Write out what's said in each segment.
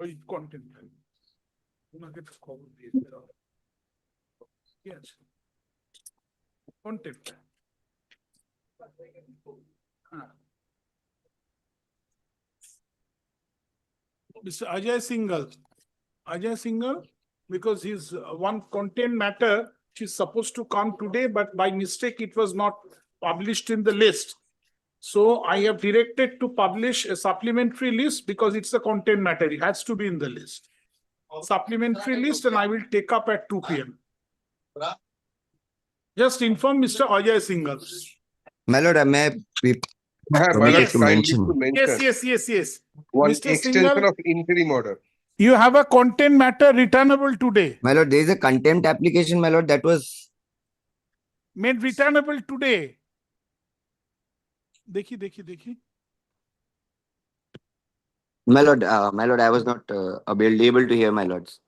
ওই কন্টেন্ট ওনাকে খবর দিয়ে কি আছে কন্টেন্ট হ্যাঁ Mr. Ajay Singhal, because his one content matter which is supposed to come today, but by mistake it was not published in the list. So I have directed to publish a supplementary list because it's a content matter. It has to be in the list. Supplementary list, and I will take up at 2 p.m. Just inform Mr. Ajay Singhal. My lord, may I be My permitted lord, to kindly mention? to mention Yes. one Mr. extension Singhal, of interim order. you have a content matter returnable today. My lord, there is a contempt application, my lord, that was Made returnable today. देखी. my lord, I was not able to hear, my lords.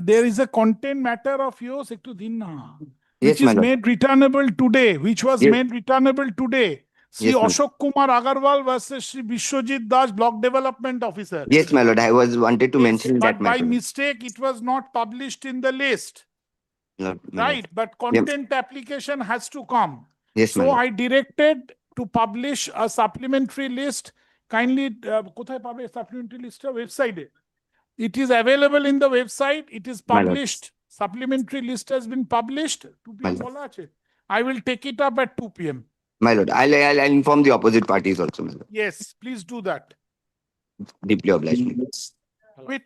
There is a content matter of yours, ektu din na, Yes, which my is lord. made returnable today, which was Yes. made returnable today. Sri Yes, ma'am. Ashok Kumar Agarwal versus Sri Vishwajit Das, Block Development Officer. Yes, my lord, I was wanted to Yes, mention but that by matter. mistake, it was not published in the list, Lord, my lord. right? But content application has to come. Yes, my So lord. I directed to publish a supplementary list. Kindly, কোথায় পাবে supplementary list website? It is available in the website. It is My lord. published. Supplementary list has been published. 2 p.m. My lord. বলা আছে? I will take it up at 2 p.m. My lord, I'll inform the opposite parties also, my lord. Yes, please do that. Deeply obliged. my lord. Wait.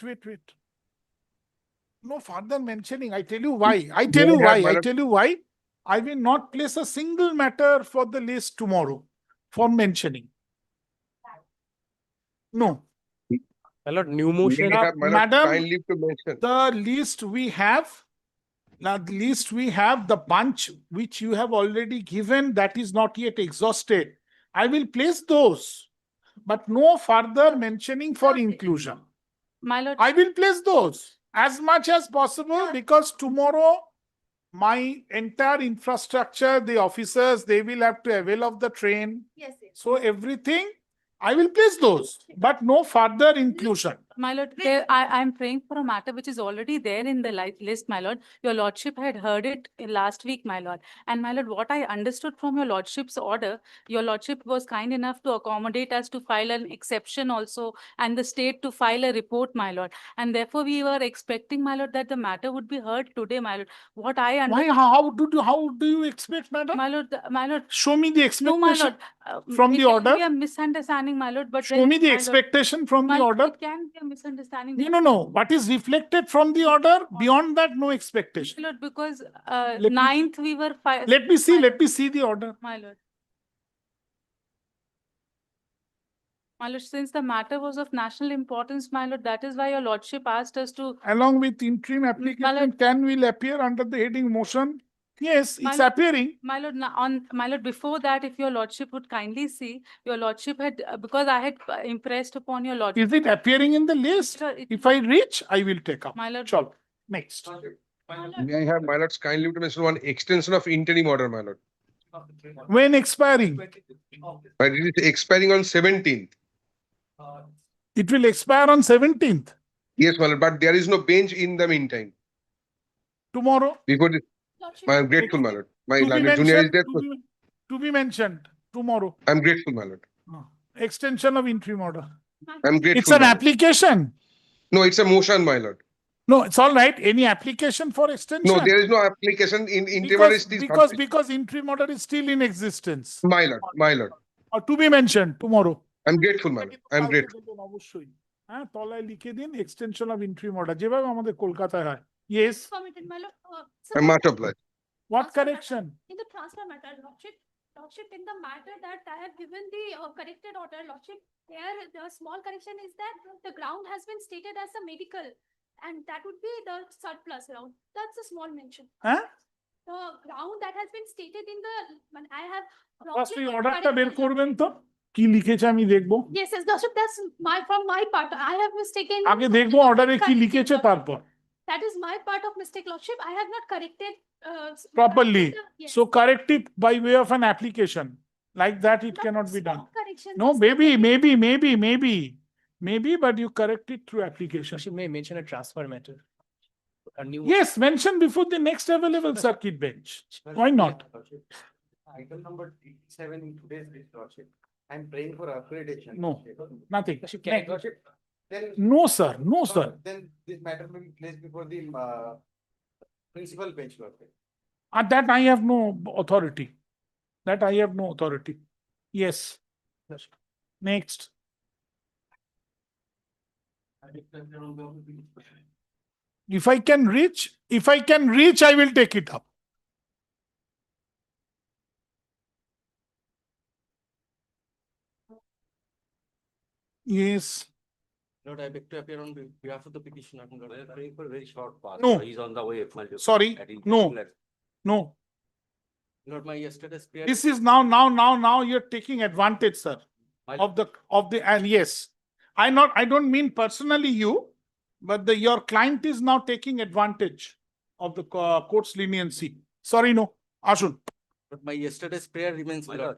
No further mentioning. I tell you why. I Yeah, tell my lord. you why. I will not place a single matter for the list tomorrow for mentioning. No. My lord, new motion. We have, my lord, Madam, kindly to mention. The list we have, the bunch which you have already given, that is not yet exhausted. I will place those, but no further mentioning for inclusion. My lord, I will place those as much as possible because tomorrow my entire infrastructure, the officers, they will have to avail of the train. yes. So everything, I will place those, but no further inclusion. My lord, I'm praying for a matter which is already there in the list, my lord. Your lordship had heard it in last week, my lord. And my lord, what I understood from your lordship's order, your lordship was kind enough to accommodate us to file an exception also and the state to file a report, my lord. And therefore we were expecting, my lord, that the matter would be heard today, my lord. What I Why? understood, How do you expect, madam? my lord, Show me the no, my expectation. lord. From it the can order? be a misunderstanding, my lord, but Show then, me the my lord, expectation from my the lord, order. it can be a misunderstanding. No. What is reflected from the order? Beyond that, no expectation. My lord, because Let me- 9th we were Let me see the order. My lord. My lord, since the matter was of national importance, my lord, that is why your lordship asked us to, Along with interim application, lord. can will appear under the heading motion. Yes, My it's lord. appearing. my lord, my lord, before that, if your lordship would kindly see, your lordship had, because I had impressed upon your lordship. Is it appearing in the list? Sir, it- If I reach, I will take up. My lord. Chalo. Next. May I have, my lords, kindly to mention one extension of interim order, my lord. When expiring? But it is expiring on 17th. It will expire on 17th, Yes, my lord, but there is no bench in the meantime. tomorrow. Before this, I'm grateful, my lord. My To be learned junior is mentioned, there. to be mentioned tomorrow. I'm grateful, my lord. Extension of interim order. I'm grateful. It's an my lord. application. No, it's a motion, my lord. No, it's all right. Any application for extension? No, there is no application in interim order is still published. because interim order is still in existence. My lord, my lord. Or to be mentioned tomorrow. I'm grateful, my lord. I'm grateful. অবশ্যই হ্যাঁ তলায় লিখে দিন extension of interim order যেভাবে আমাদের কলকাতায় হয় yes Permitted, my lord. I'm much obliged. What correction In the transfer matter, Lordship, in the matter that I have given the corrected order, Lordship, there the small correction is that the ground has been stated as a medical, and that would be the surplus ground. That's a small mention. হ্যাঁ The ground that has been stated in the, I have. First এই wrongly অর্ডারটা বের corrected. করবেন তো কি লিখেছে আমি দেখবো Yes, Lordship, that's from my part. I have mistaken. আগে দেখবো অর্ডারে কি লিখেছে তারপর That is my part of mistake, Lordship. I have not corrected. properly. Yes. So correct it by way of an application. Like that it But cannot be small done. correction No, is- maybe. Maybe, but you correct it through application. She may mention a transfer matter. A new. Yes, mention before the next available circuit bench. Why not? Item number 87 in today's list, Lordship. I'm praying for accreditation. No, nothing. She can. Lordship, then, No, sir. No, sir. then this matter will be placed before the principal bench, Lordship. That I have no authority. That I have no authority. Yes. Next. If I can reach, I will take it up. Yes. Lord, I beg to appear on behalf of the petitioner. We're praying for a very short pass. No. He's on the way. Sorry. No. No. Lord, my yesterday's prayer. This is now you're taking advantage, sir, of the, and yes. I don't mean personally you, but your client is now taking advantage of the court's leniency. Sorry, no. Ashun. But my yesterday's prayer remains, My Lord. lord.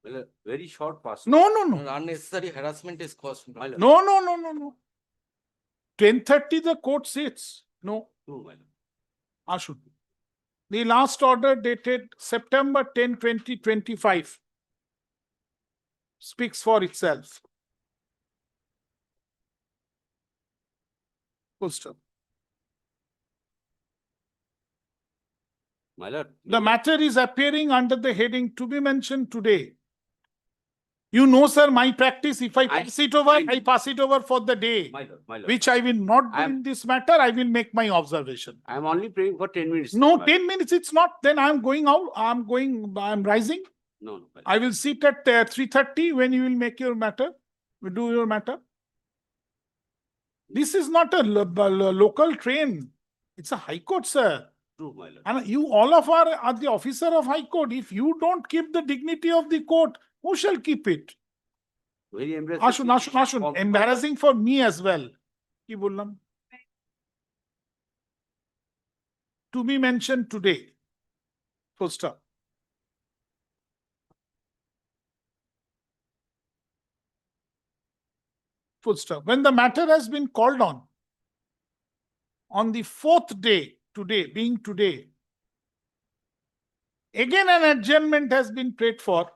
Well, a very short pass. No. Lord, unnecessary harassment is caused. My lord. No. 10:30 the court sits. No, No, my lord. Ashun. The last order dated September 10, 2025 speaks for itself. Full stop. My lord. The matter is appearing under the heading to be mentioned today. You know, sir, my practice, if I pass it over, I pass it over for the day, My lord. which I will not do I am- in this matter. I will make my observation. I'm only praying for 10 minutes. No, my lord. 10 minutes, it's not. Then I'm going out. I'm rising. No, my lord. I will sit at 3:30 when you will make your matter, do your matter. This is not a local train. It's a high court, sir. True, my lord. And you all of are the officer of high court. If you don't keep the dignity of the court, who shall keep it? Very embarrassing. Ashun, embarrassing for me as well. Ki bollam? To be mentioned today. Full stop. Full stop. When the matter has been called on the fourth day, today, being today, again an adjournment has been prayed for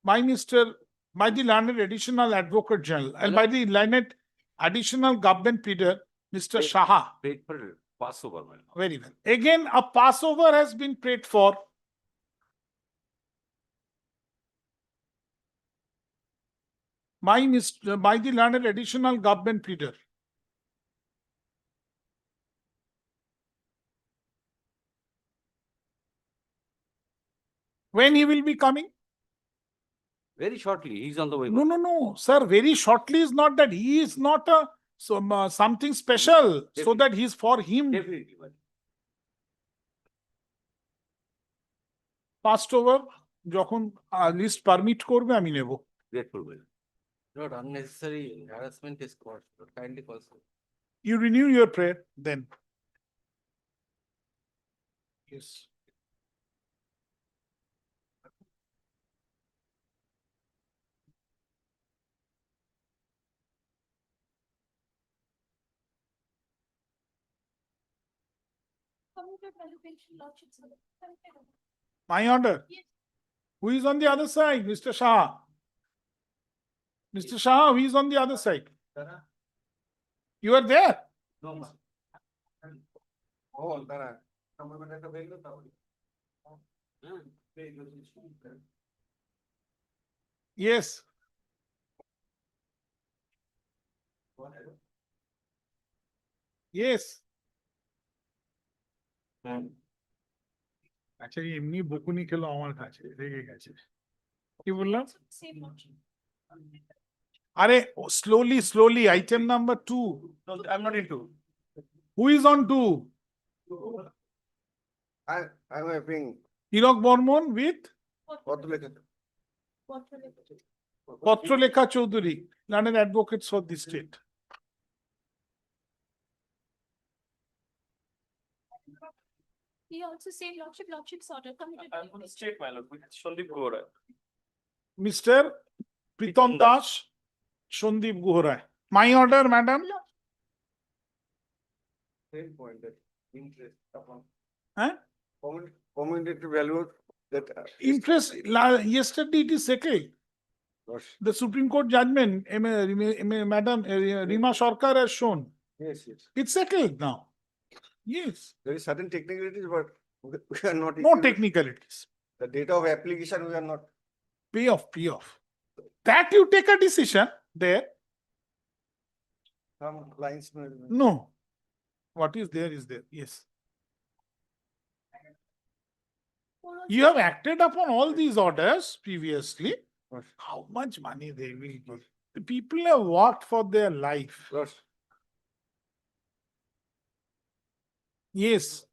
by the learned additional advocate general and by the learned additional government pleader, Mr. Shaha. Prayed for Passover, my lord. Very well. Again, a Passover has been prayed for by the learned additional government pleader. When he will be coming? Very shortly, he's on the way. No, sir. Very shortly is not that he is not something special, so that he's for him Definitely, my lord. passed over. যখন list permit করবে আমি নেব। Grateful, my lord. Lord, unnecessary harassment is caused. Lord, kindly call. You renew your prayer then. Yes. Committed revocation, Lordship, sir. Committed. My order. Yes. Who is on the other side? Mr. Shah. Mr. Shah, who is on the other side? You are there? No, ma. Oh, Tara. Yes. Yes. আচ্ছা এমনি বকুনি খেলো আমার কাছে রেগে গেছে কি বললাম Same Lordship. আরে slowly item number 2 No, I'm not into. who is on 2 I'm having Hirak Barman with Patralekha Chaudhary, learned advocates for the state. He also same Lordship's order committed. I'm on the state, my lord, with Shandip Gora. Mr. Pritam Das, Shondip Guhorai. My order, madam. Same point that interest upon Huh? commutative value that. Interest, yesterday it is settled. The Supreme Court judgment, Madam Rima Sarkar has shown. Yes, yes. It's settled now. Yes. There is certain technicalities, but we are not. No technicalities. The date of application, we are not. Pay off, pay off. That you take a decision there. Some lines. No. What is there is there. Yes. You have acted upon all these orders previously. How much money they will give? The people have worked for their life. Yes.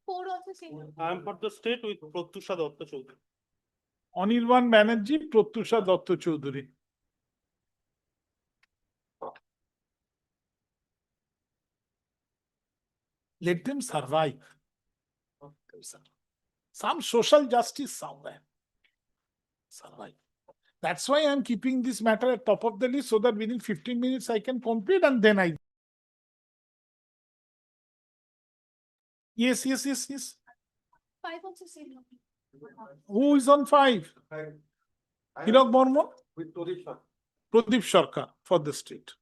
Four also same. I am for the state with Pratyusha Datta Chaudhary. Anirban Banerjee, Pratyusha Datta Chaudhary. Let them survive. Some social justice somewhere. Survive. That's why I'm keeping this matter at top of the list so that within 15 minutes I can complete and then I. Yes. Five also same. Who is on 5? Hirak Burman, With Pradeep sir. Pradeep Sarkar for the state.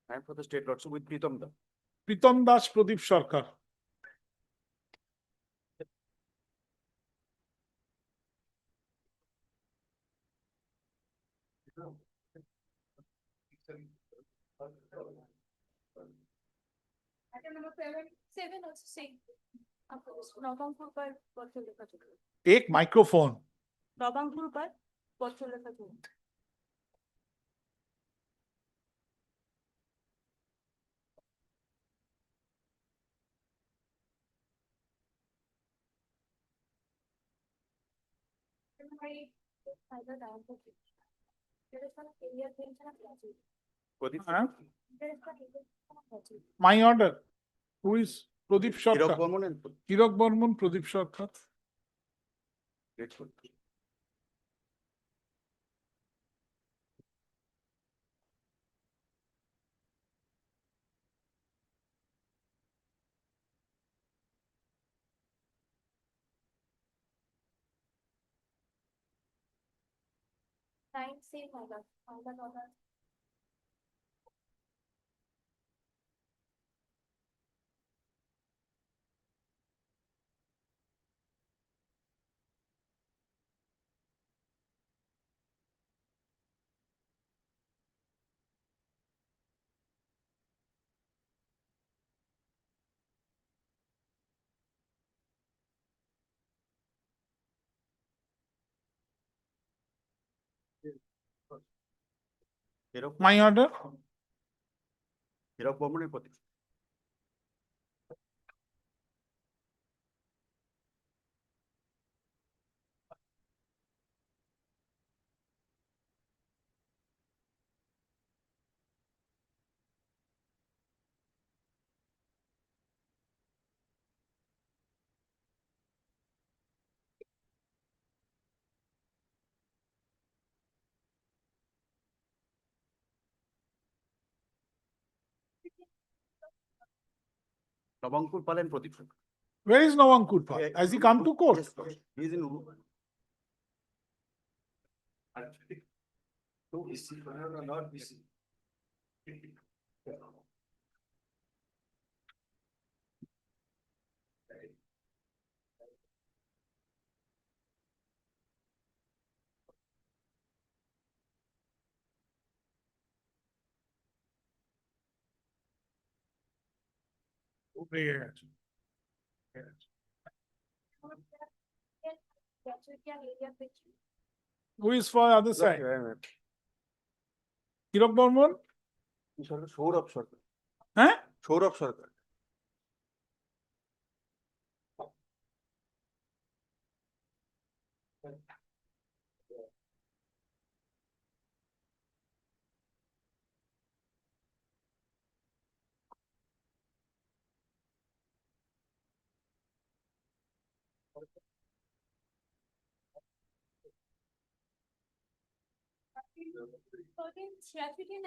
I am for the state lordship with Pritam da. Pritam Das, Pradeep Sarkar. Item number 7 also same. নবাঙ্কুর পর পত্র লেখা চলবে। Take microphone. নবাঙ্কুর পর পত্র লেখা চলবে। Huh? My order. Who is Pradeep Hirak Sarkar? Burman and Hirak Burman, Pradeep Sarkar. Grateful. Nine same order. Order. My order. Hirak Burman and Pradeep. Nabankur Pal and Pradeep sir. Where is Navankur Pal? Has he come to court? Yes, he is in Uru. No, is he not busy? Who is for other side? Hirak Burman? Show up, sir. Huh? Show up, sir.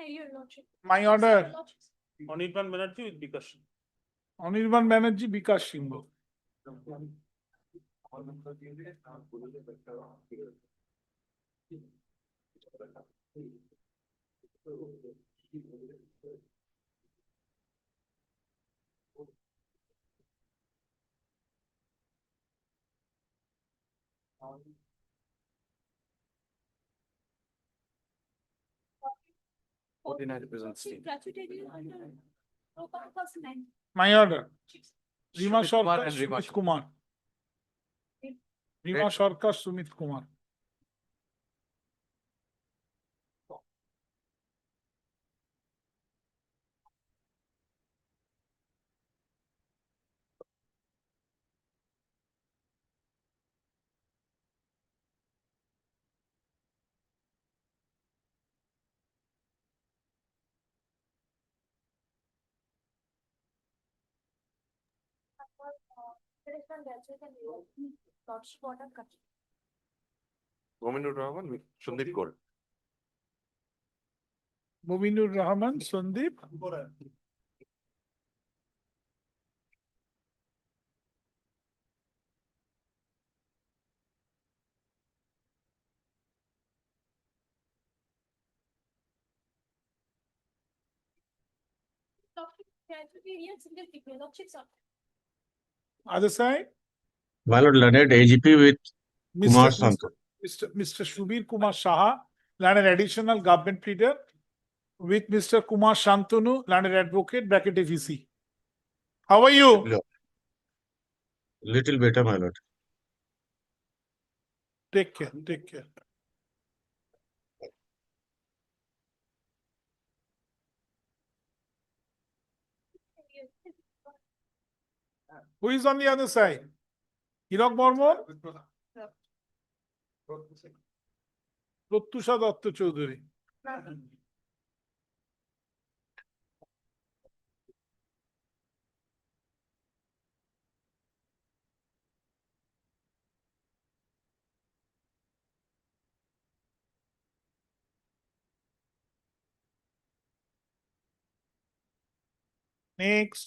Your lordship. My order, Lordships. Anirban Banerjee with Bikash. Anirban Banerjee, Bikash Singh. Gratuity under no purpose nine. My order, Rima Sumit Kumar Sarkar, and Rima Sumit Kumar. Rima Sarkar, Sumit Kumar. Lordship order cut. Mominur Rahman with Sundip Kaur. Mominur Rahman, Sandeep. Lordship gratuity and single figure. Lordships are. Other side, My lord, learned AGP with Kumar Mr. Santu. Mr. Shubir Kumar Saha, learned additional government pleader with Mr. Kumar Shantanu, learned advocate, bracket AVC. How are you? Little better, my lord. Take care, take care. Who is on the other side? Hirok Bormon? Pratyusha Dutta Chowdhury. Next.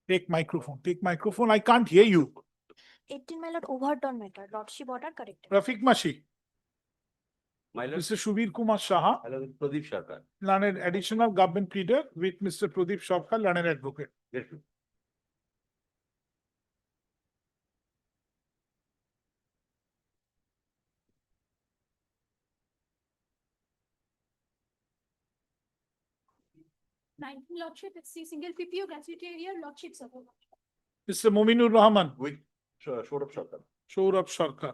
Take microphone. I can't hear you. 18 my lord overdone matter. Lordship order corrected. Rafiq Mashi, My lord, Mr. Shubir Kumar Saha, hello, with Pradeep Sarkar. learned additional government pleader with Mr. Pradeep Sarkar, learned advocate. Yes. Nineteen lordship, it's the single PPO gratuity area, lordships of. Mr. Mominur Rahman, With Saurabh Sarkar. Saurabh Sarkar.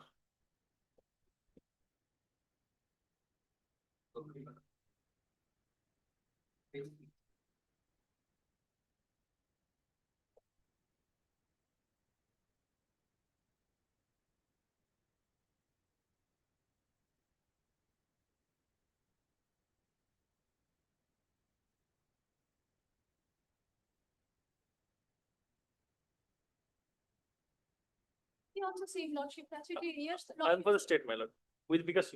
We also see lordship gratuity areas. I am for the state, my lord, with Bikash.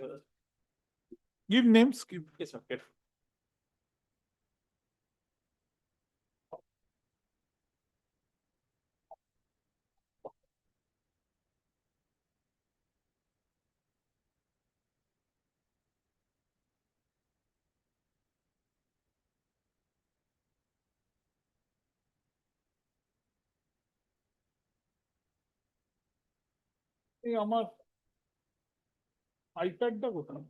Give names. Give. Yes, sir. Yes. এই আমার আইপ্যাডটা কোথায়?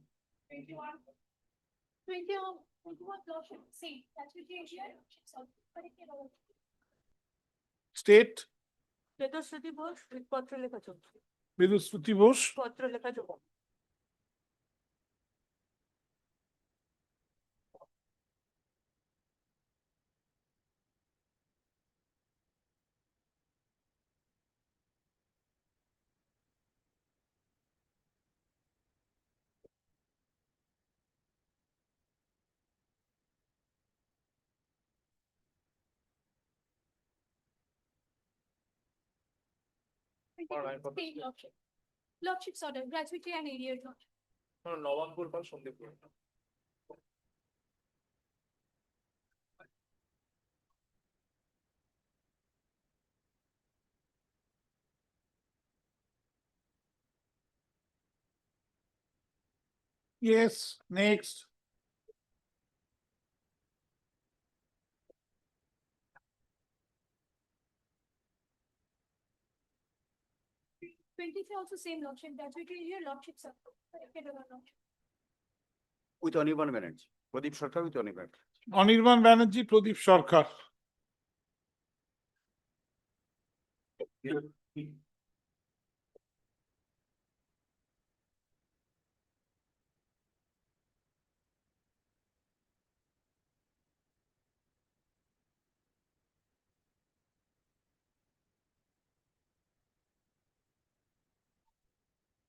21 lordship, see, gratuity area, lordships of. Corrected order. State, বেদশ্রুতি Bose পত্র লেখা চলছে বিদুশ্রুতি বোস, পত্র লেখা চলছে Same lordship. Lordship's order, gratuity and arrears lordship. নবাঙ্কুর Pal Sandipur. Yes, next. Twenty-three also same lordship, gratuity arrears lordship's order. Corrected order lordship. With Anirban Banerjee, Pradeep Sarkar with Anirban. Anirban Banerjee, Pradeep Sarkar.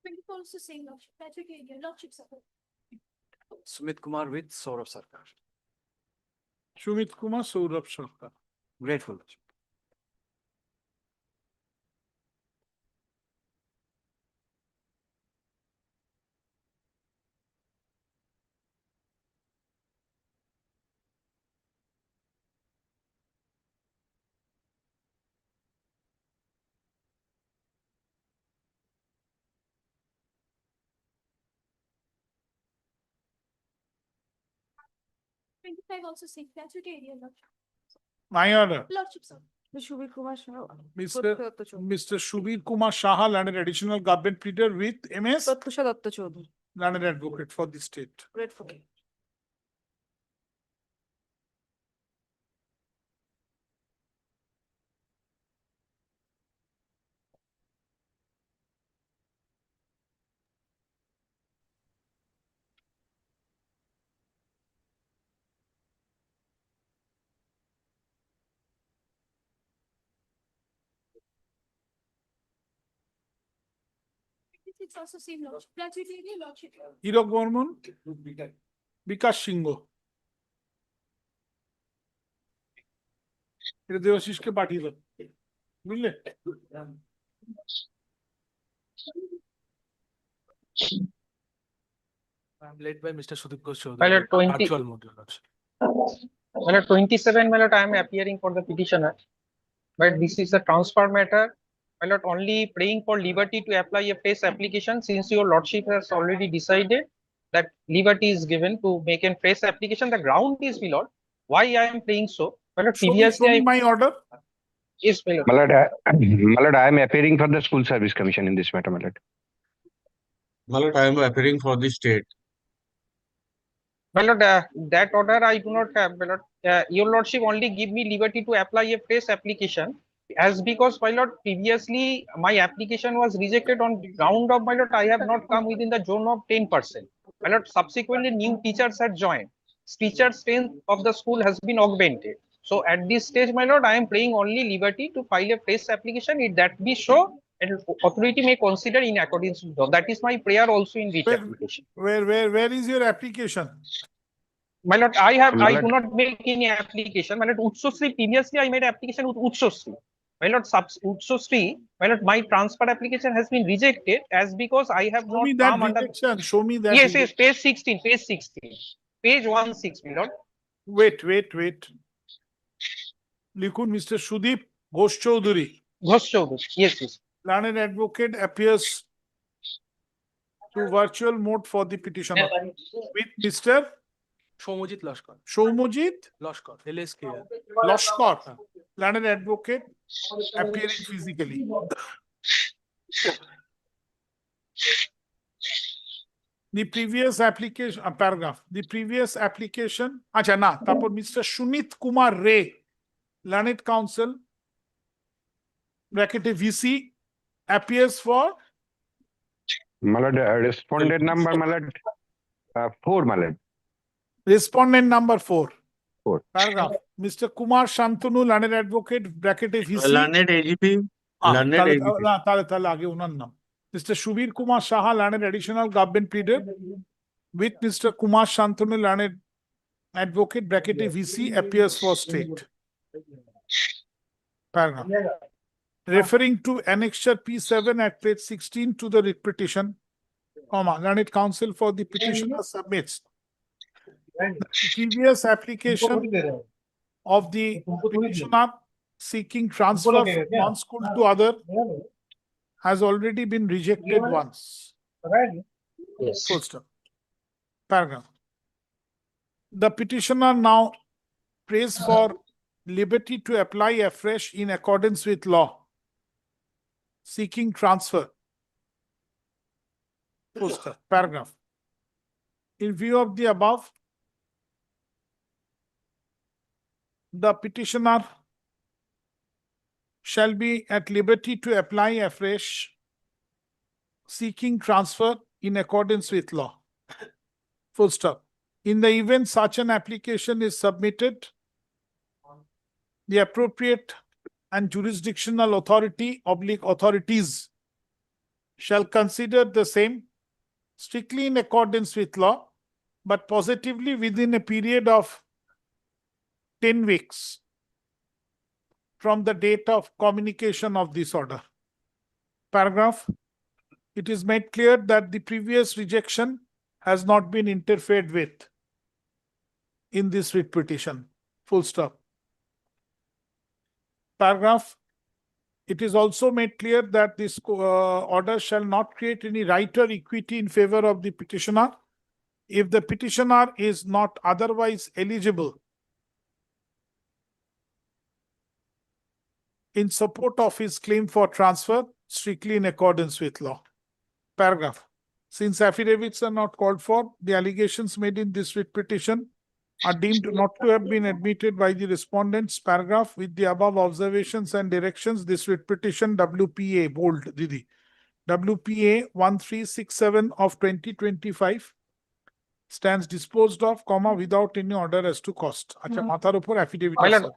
Twenty-four also same lordship, gratuity arrears lordship's order. Sumit Kumar with Saurav Sarkar. Sumit Kumar, Saurabh Sarkar. Grateful. Twenty-five also same, gratuity arrears lordship. My order. Lordship's order. Shubir Kumar Shah. Mr. Shubir Kumar Saha, landed additional government pleader with MS, Pratyusha Datta Chaudhary. landed advocate for the state. Grateful. Twenty-six also same lordship, gratuity arrears lordship. Hirok Bormon, Vikas সিংহ। এটা দেবাশিসকে পাঠিয়ে দাও, বুঝলে? I'm led by Mr. Sudip Ghosh Chaudhary. My lord, 20 Actual module. My lord, 27, my lord, I am appearing for the petitioner. But this is a transfer matter. My lord, only praying for liberty to apply a fresh application since your lordship has already decided that liberty is given to make a fresh application. The ground is, my lord. Why I am praying so? My lord, Show me previously I my order. yes, my lord. My lord, I am appearing for the School Service Commission in this matter, my lord. My lord, I am appearing for the state. My lord, that order I do not have. My lord, your lordship only give me liberty to apply a fresh application. As because, my lord, previously my application was rejected on ground of, my lord, I have not come within the zone of 10%. My lord, subsequently new teachers had joined. Teacher strength of the school has been augmented. So at this stage, my lord, I am praying only liberty to file a fresh application. If that be so, and authority may consider in accordance with law. That is my prayer also in writ application. Where is your application? My lord, I do not make any application. My lord, Utsosri, previously I made application with Utsosri. My lord, Utsosri, my lord, my transfer application has been rejected as because I have Show not me that come under. rejection. Show me that. Yes, yes, page 16, page 16, page 16, my lord. Wait. লিখুন Mr. Sudip Ghosh Chaudhary, Ghosh Chaudhary, yes, yes. learned advocate, appears to virtual mode for the petitioner with Mr. Shomojit Lashkar. Shomojit Lashkar. LSKR. Lashkar, learned advocate, appearing physically. The previous application, paragraph, the previous application, acha na, তারপর Mr. Sunit Kumar Ray, learned counsel, bracket VC, appears for My lord, respondent number, my lord, 4, my lord. respondent number 4. 4. Paragraph, Mr. Kumar Shantanu, learned advocate, bracket VC. Learned AGP. Learned AGP. তাহলে আগে ওনার নাম Mr. Shubir Kumar Saha, learned additional government pleader with Mr. Kumar Shantanu, learned advocate, bracket VC, appears for state. Paragraph. referring to annexure P7 at page 16 to the writ petition, comma, learned counsel for the petitioner submits the previous application of the petitioner seeking transfer from one school to other has already been rejected once. Yes. Full stop. Paragraph. The petitioner now prays for liberty to apply afresh in accordance with law, seeking transfer. Full stop. Paragraph. In view of the above, the petitioner shall be at liberty to apply afresh, seeking transfer in accordance with law. Full stop. In the event such an application is submitted, the appropriate and jurisdictional authority / authorities shall consider the same strictly in accordance with law, but positively within a period of 10 weeks from the date of communication of this order. Paragraph. It is made clear that the previous rejection has not been interfered with in this writ petition. Full stop. Paragraph. It is also made clear that this order shall not create any right or equity in favor of the petitioner if the petitioner is not otherwise eligible in support of his claim for transfer strictly in accordance with law. Paragraph. Since affidavits are not called for, the allegations made in this writ petition are deemed not to have been admitted by the respondents. Paragraph. With the above observations and directions, this writ petition WPA, bold Didi, WPA 1367 of 2025 stands disposed of, comma, without any order as to cost. Acha, mathar upor affidavit. My lord, আছে.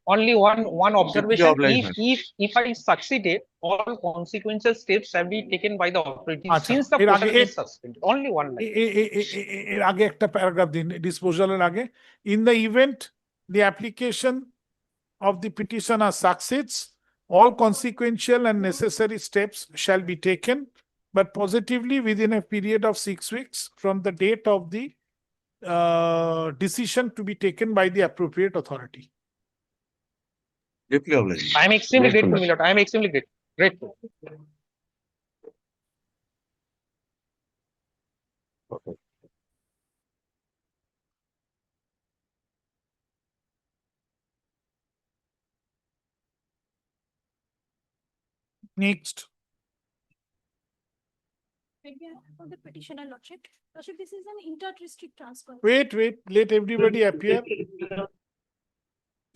only one observation. obliged, If I succeeded, all consequential steps have been taken by the authorities আচ্ছা, since the এর আগে process is suspended. Only one line. এর আগে একটা paragraph দিন ডিসপোজালের আগে। In the event the application of the petitioner succeeds, all consequential and necessary steps shall be taken, but positively within a period of 6 weeks from the date of the decision to be taken by the appropriate authority. Deeply obliged. I am extremely Grateful. grateful, my lord. I am extremely grateful. Okay. Next. Maybe for the petitioner lordship. Lordship, this is an inter-district transfer. Wait, let everybody appear.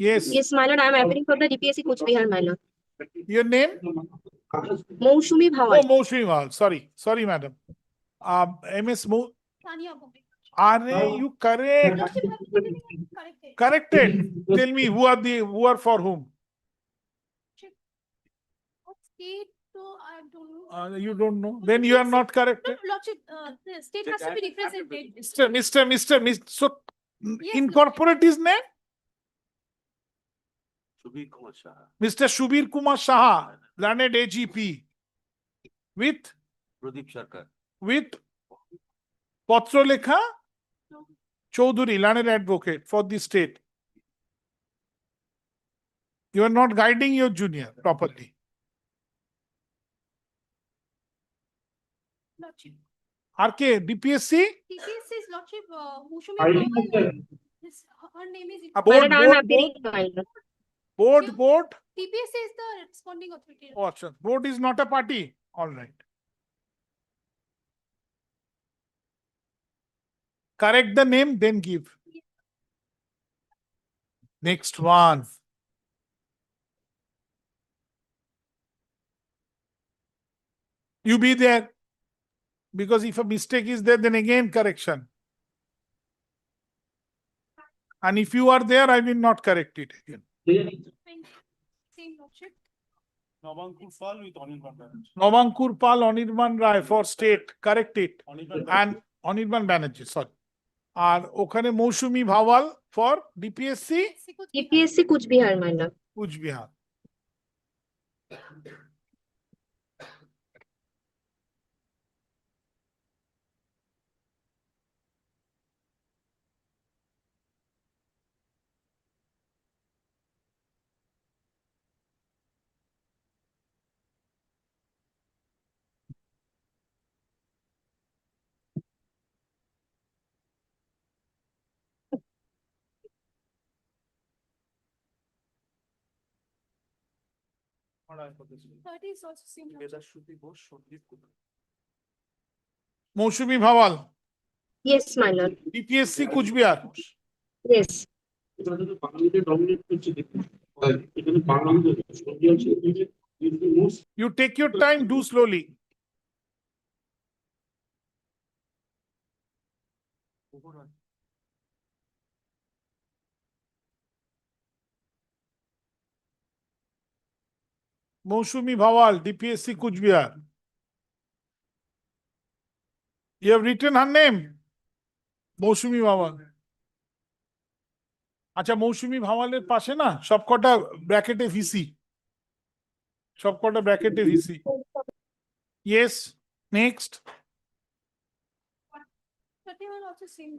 Yes, Yes, my lord, I am appearing for the DPSC Kuch Bihar, my lord. your name? Moushumi Oh, Bhawal. Moushumi Bhawal. Sorry, madam. MS Mo. Tanya Bombay. Are you correct? Lordship, have you given it corrected? Corrected. Tell me who are for whom? What state, so I don't know. You don't know. Then you are not No, corrected. Lordship, the state has to be represented. Mr. So Yes, incorporate his name? Mr. Shubir Kumar Saha, learned AGP. With Pradeep Sarkar. Patrolekha Chaudhuri, learned advocate for the state. You are not guiding your junior properly. Lordship. RK, DPSC? TPS's lordship, Moushumi Bhawal, her name is. A My board, lord, I am appearing, my lord. board. TPS is the responding authority. Oh, achha. Board is not a party. All right. Correct the name, then give. Next one. You be there. Because if a mistake is there, then again correction. And if you are there, I will not correct it again. Same lordship. Novankur Pal, Anirban Rai for state, correct it. And Anirban Banerjee, sorry. আর ওখানে Mousumi Bhowal for DPSC DPSC Kuch Bihar, my lord. Cooch Behar Thirty is also same. Moushumi Bhawal, Yes, my lord. DPSC Kuchbihar. Yes. You take your time, do slowly. Moushumi Bhawal, DPSC Kuchbihar. You have written her name? মৌসুমী ভাওয়াল। আচ্ছা মৌসুমী ভাওয়ালের পাশে না সবকটা ব্র্যাকেটে VC, সবকটা ব্র্যাকেটে VC. Yes, next. 31 also same.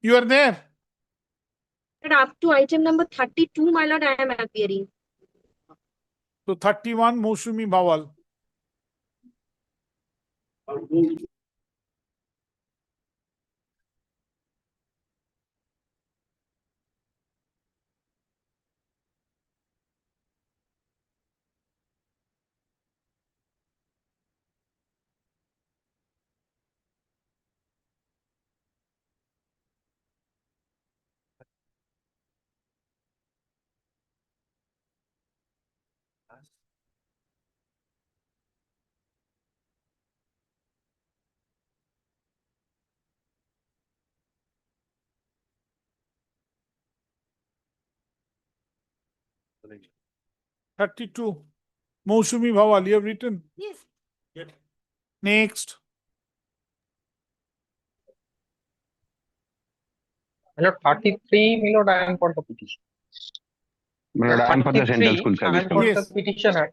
You are there? And up to item number 32, my lord, I am appearing. So 31 Mousumi Bhawal. Yes. 32 Mousumi Bhawal, you have written? Yes. Next. My lord, 33, my lord, I am for the petition. My lord, I am for the Central 33, School I Service am for Commission. the petitioner.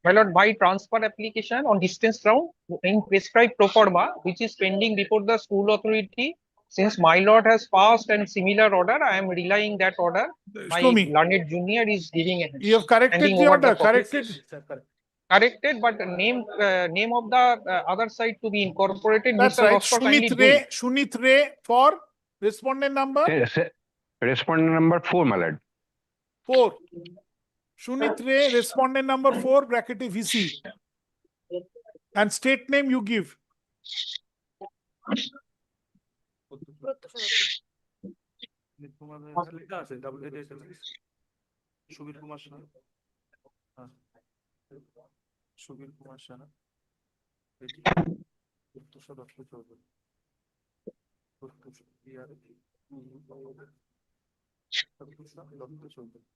My lord, by transfer application on distance ground in prescribed pro forma, which is pending before the school authority. Since my lord has passed and similar order, I am relying that order. My Show me. learned junior is giving a You have corrected handing the over order, copy. corrected. Corrected, but name of the other side to be incorporated. That's Mr. right. Rosker kindly do. Shunit Ray for respondent number Respondent number 4, my lord. 4. Shunit Ray, respondent number 4, bracket VC. And state name you give. Subir Kumar Saha, Subir Kumar Saha, Pratyusha Dutta Chowdhury, Pratyusha Dutta Chowdhury.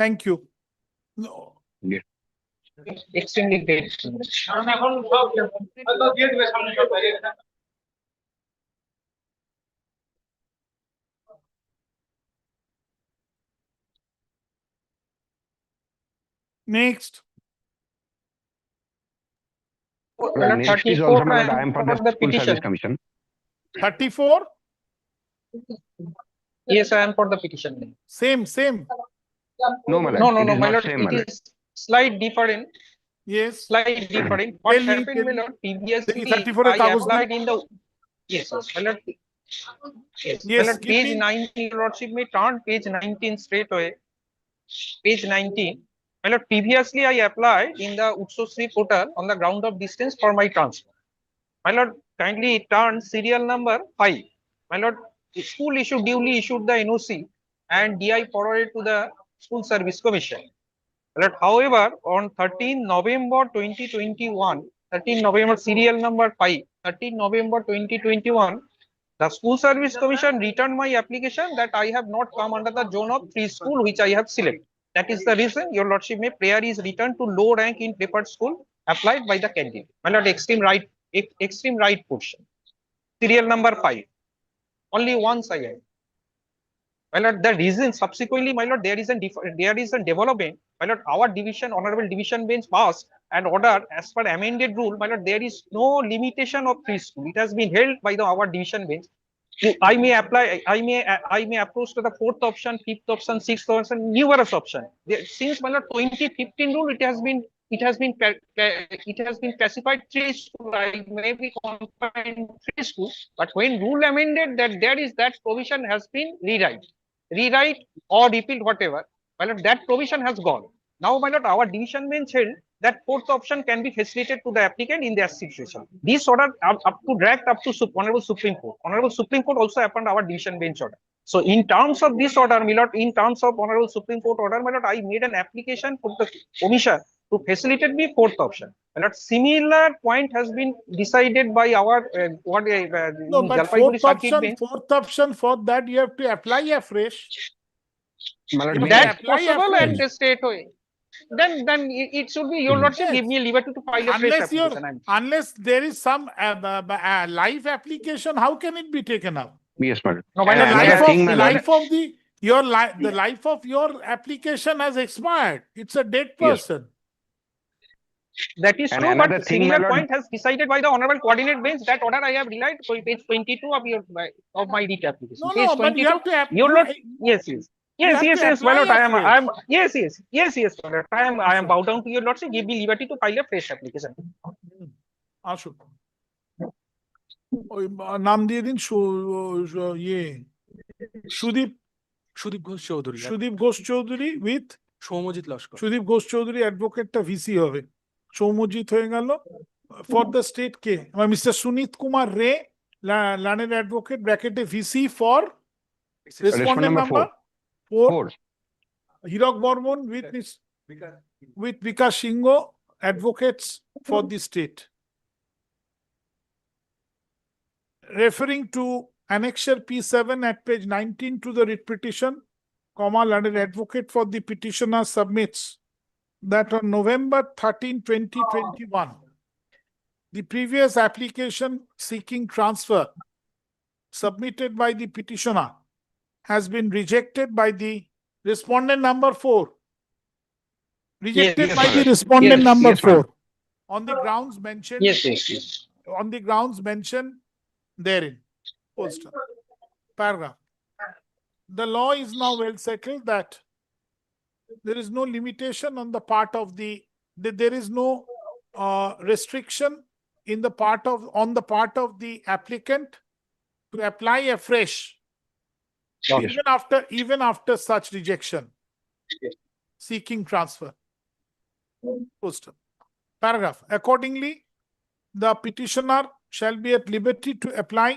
Thank you. No. Extremely great. Next. Well, next is also, my lord, I am for the School petition. Service Commission. 34. Yes, I am for the petition. Same. No, my lord. No, It is my not lord, same, my it lord. is slight different. Yes. Slight different. What Tell me, happened, my lord, previously 34 I kagos applied in the, yes, my lord. Yes, my Yes, lord, give page me. 19, lordship may turn page 19 straight away. Page 19. My lord, previously I applied in the Utsosri portal on the ground of distance for my transfer. My lord, kindly turn serial number 5. My lord, the school duly issued the NOC and DI forwarded to the School Service Commission. My lord, however, on 13 November 2021, 13 November serial number 5, 13 November 2021, the School Service Commission returned my application that I have not come under the zone of free school which I have selected. That is the reason your lordship may prayer is returned to low rank in preferred school applied by the candidate. My lord, extreme right portion. Serial number 5. Only once I add. My lord, the reason subsequently, my lord, there is a development. My lord, our division, honorable division bench passed an order as per amended rule. My lord, there is no limitation of free school. It has been held by our division bench. I may apply, I may approach to the fourth option, fifth option, sixth option, numerous option. Since my lord 2015 rule, it has been classified three school. I may be confined three school, but when rule amended, that provision has been rewrite or repeal, whatever. My lord, that provision has gone. Now, my lord, our division bench held that fourth option can be facilitated to the applicant in their situation. This order up to dragged up to Honorable Supreme Court. Honorable Supreme Court also affirmed our division bench order. So in terms of this order, my lord, in terms of Honorable Supreme Court order, my lord, I made an application for the commission to facilitate me fourth option. My lord, similar point has been decided by our No, but Jalpaiguri circuit bench. fourth option for that you have to apply afresh. My lord, You may can I- That's apply possible afresh. and the state way. Then it should be your lordship Yes. give me a liberty to file a fresh Unless application. unless there is some live application, how can it be taken up? yes, my lord. No, my And lord, another there- thing, my lord. The life of your application has expired. It's a dead Yes. person. That is And true, another but thing, my similar lord. point has decided by the honorable coordinate bench. That order I have relied for page 22 of my writ application. No, Page no, but you 22. have to Your lord, yes. you have to My lord, apply I am, afresh. yes, my lord. I am bow down to your lordship. Give me liberty to file a fresh application. আসুন ওই নাম দিয়ে দিন Sudip Sudip Ghosh Chowdhury Sudip Ghosh Chowdhury with Soumyajit Laskar Sudip Ghosh Chowdhury অ্যাডভোকেটটা VC হবে সৌম্যজিৎ হয়ে গেল for the state কে mister Sunit Kumar Ray learned advocate ব্র্যাকেটে VC for respondent number number 4 Hirak Barman with Vikas Shingo advocates for the state. Referring to Annexure P7 at page 19 to the writ petition, learned advocate for the petitioner submits that on November 13, 2021, the previous application seeking transfer submitted by the petitioner has been rejected by the respondent number 4. Rejected Yes, by my the lord. respondent Yes, number yes, my 4 lord. on the grounds mentioned Yes. on the grounds mentioned therein. Poster. Paragraph. The law is now well settled that there is no limitation on the part of there is no restriction on the part of the applicant to apply afresh Yes. even after such rejection seeking transfer. Poster. Paragraph. Accordingly, the petitioner shall be at liberty to apply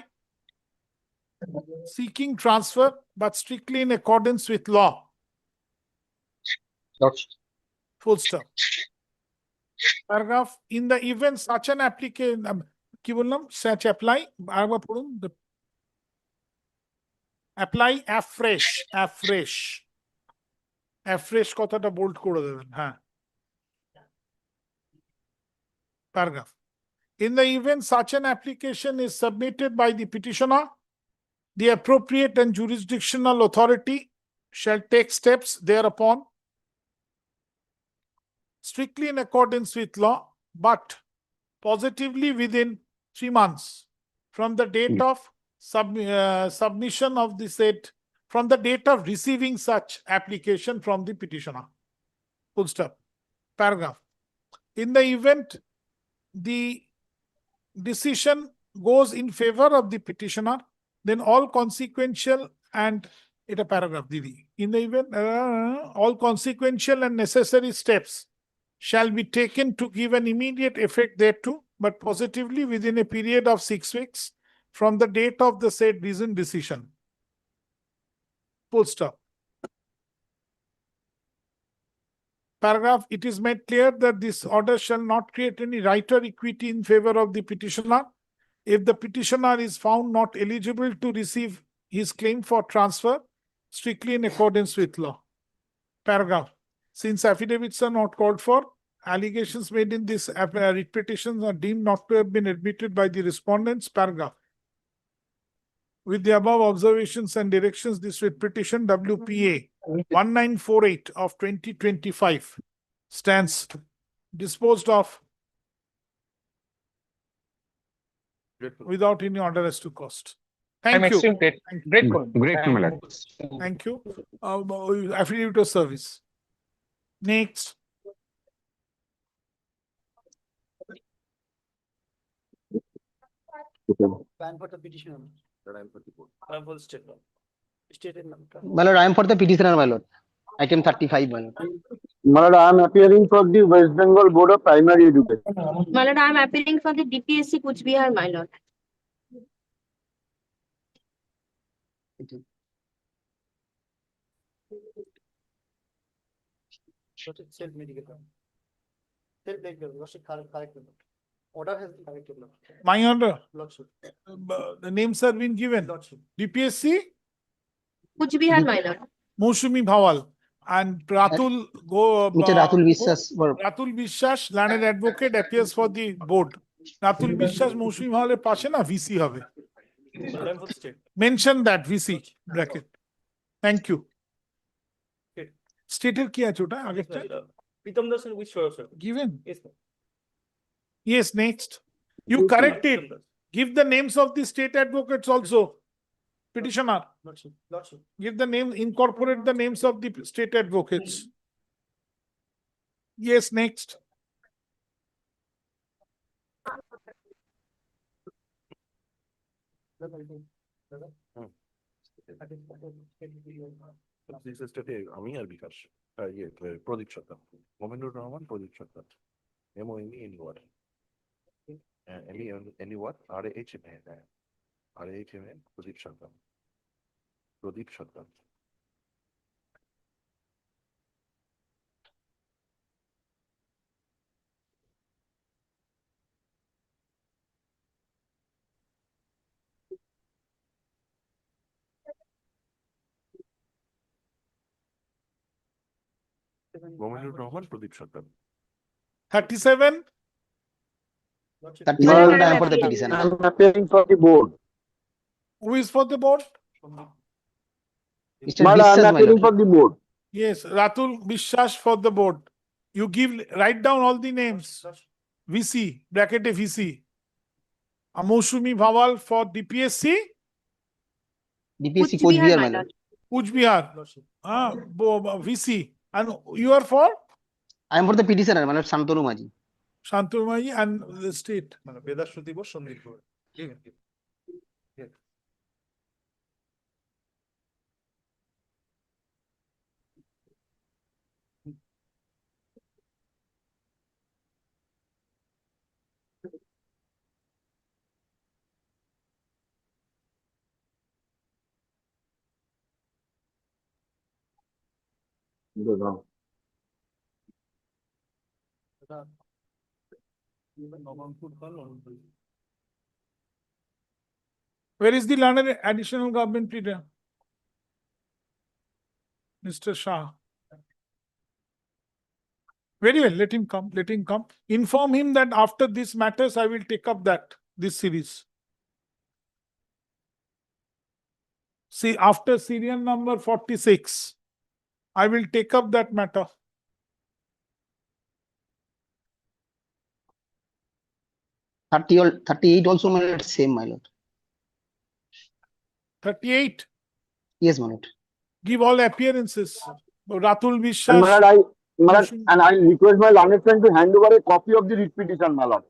seeking transfer, but strictly in accordance with law. Full stop. Paragraph. In the event such an application, কি বললাম? Such apply, আরেকবার পড়ুন. Apply afresh কথাটা bold করে দেবেন. হ্যাঁ. Paragraph. In the event such an application is submitted by the petitioner, the appropriate and jurisdictional authority shall take steps thereupon, strictly in accordance with law, but positively within 3 months from the date of submission of the said, from the date of receiving such application from the petitioner. Full stop. Paragraph. In the event the decision goes in favor of the petitioner, then all consequential and এটা paragraph didi. In the event all consequential and necessary steps shall be taken to give an immediate effect thereto, but positively within a period of 6 weeks from the date of the said reasoned decision. Full stop. Paragraph. It is made clear that this order shall not create any right or equity in favor of the petitioner if the petitioner is found not eligible to receive his claim for transfer strictly in accordance with law. Paragraph. Since affidavits are not called for, allegations made in this writ petitions are deemed not to have been admitted by the respondents, paragraph. With the above observations and directions, this writ petition WPA 1948 of 2025 stands disposed of without any order as to cost. I'm Thank you. extremely grateful. Grateful, my lord. Thank you. Affidavit of service. Next. Plan for the petitioner. Plan for the statement. Stated number. My lord, I am for the petitioner, my lord. Item 35, my lord. My lord, I am appearing for the West Bengal Board of Primary Education. My lord, I am appealing for the DPSC Kuch Bihar, my lord. Self-medical. Self-medical, lordship, correct. Order has been corrected, lord. My order. Lordship. The names have been given. Lordship. DPSC, Kuch Bihar, my lord. Mousumi Bhawal and Ratul Mr. Ratul Viswas for Ratul Bishas, learned advocate, appears for the board. Ratul Bishas, Mousumi Bhawal পাশে না VC হবে. Plan for the state. Mention that VC bracket. Thank you. Stated কি আছে ওটা আগেরটা? Pritam Das and which sir? Given. Yes, sir. Yes, next. You correct it. Give the names of the state advocates also. Petitioner. Lordship. Lordship. Give the name, incorporate the names of the state advocates. Yes, next. আমি আর বিকাশ প্রদীপ সরকার মোমিনুর রহমান প্রদীপ সরকার MOME anyone anyone RHMA Pradip Sarkar Mominur Rahman Pradip Sarkar 37. My lord, I am for the petitioner. I am appearing for the board. Who is for the board? Mr. My lord, I Viswas, am my appearing for lord. the board. Yes, Ratul Bishas for the board. You write down all the names. VC, bracket VC. Mousumi Bhawal for DPSC, DPSC Kuch Kuch Bihar, Bihar, my my lord. lord. Kuch Bihar. VC. And you are for I am for the petitioner, my lord, Santanu Maji. Shantanu Maji and the state. মানে বেদাশ্রুতি Bose Sandeep Ghosh. Where is the learned additional government pleader? Mr. Shah. Very well, let him come, Inform him that after this matters, I will take up this series. See, after serial number 46, I will take up that matter. 38 also, my lord, same, my lord. 38, Yes, my lord. give all appearances. Ratul And Vishwas. my lord, and I request my learned friend to hand over a copy of the writ petition, my lord.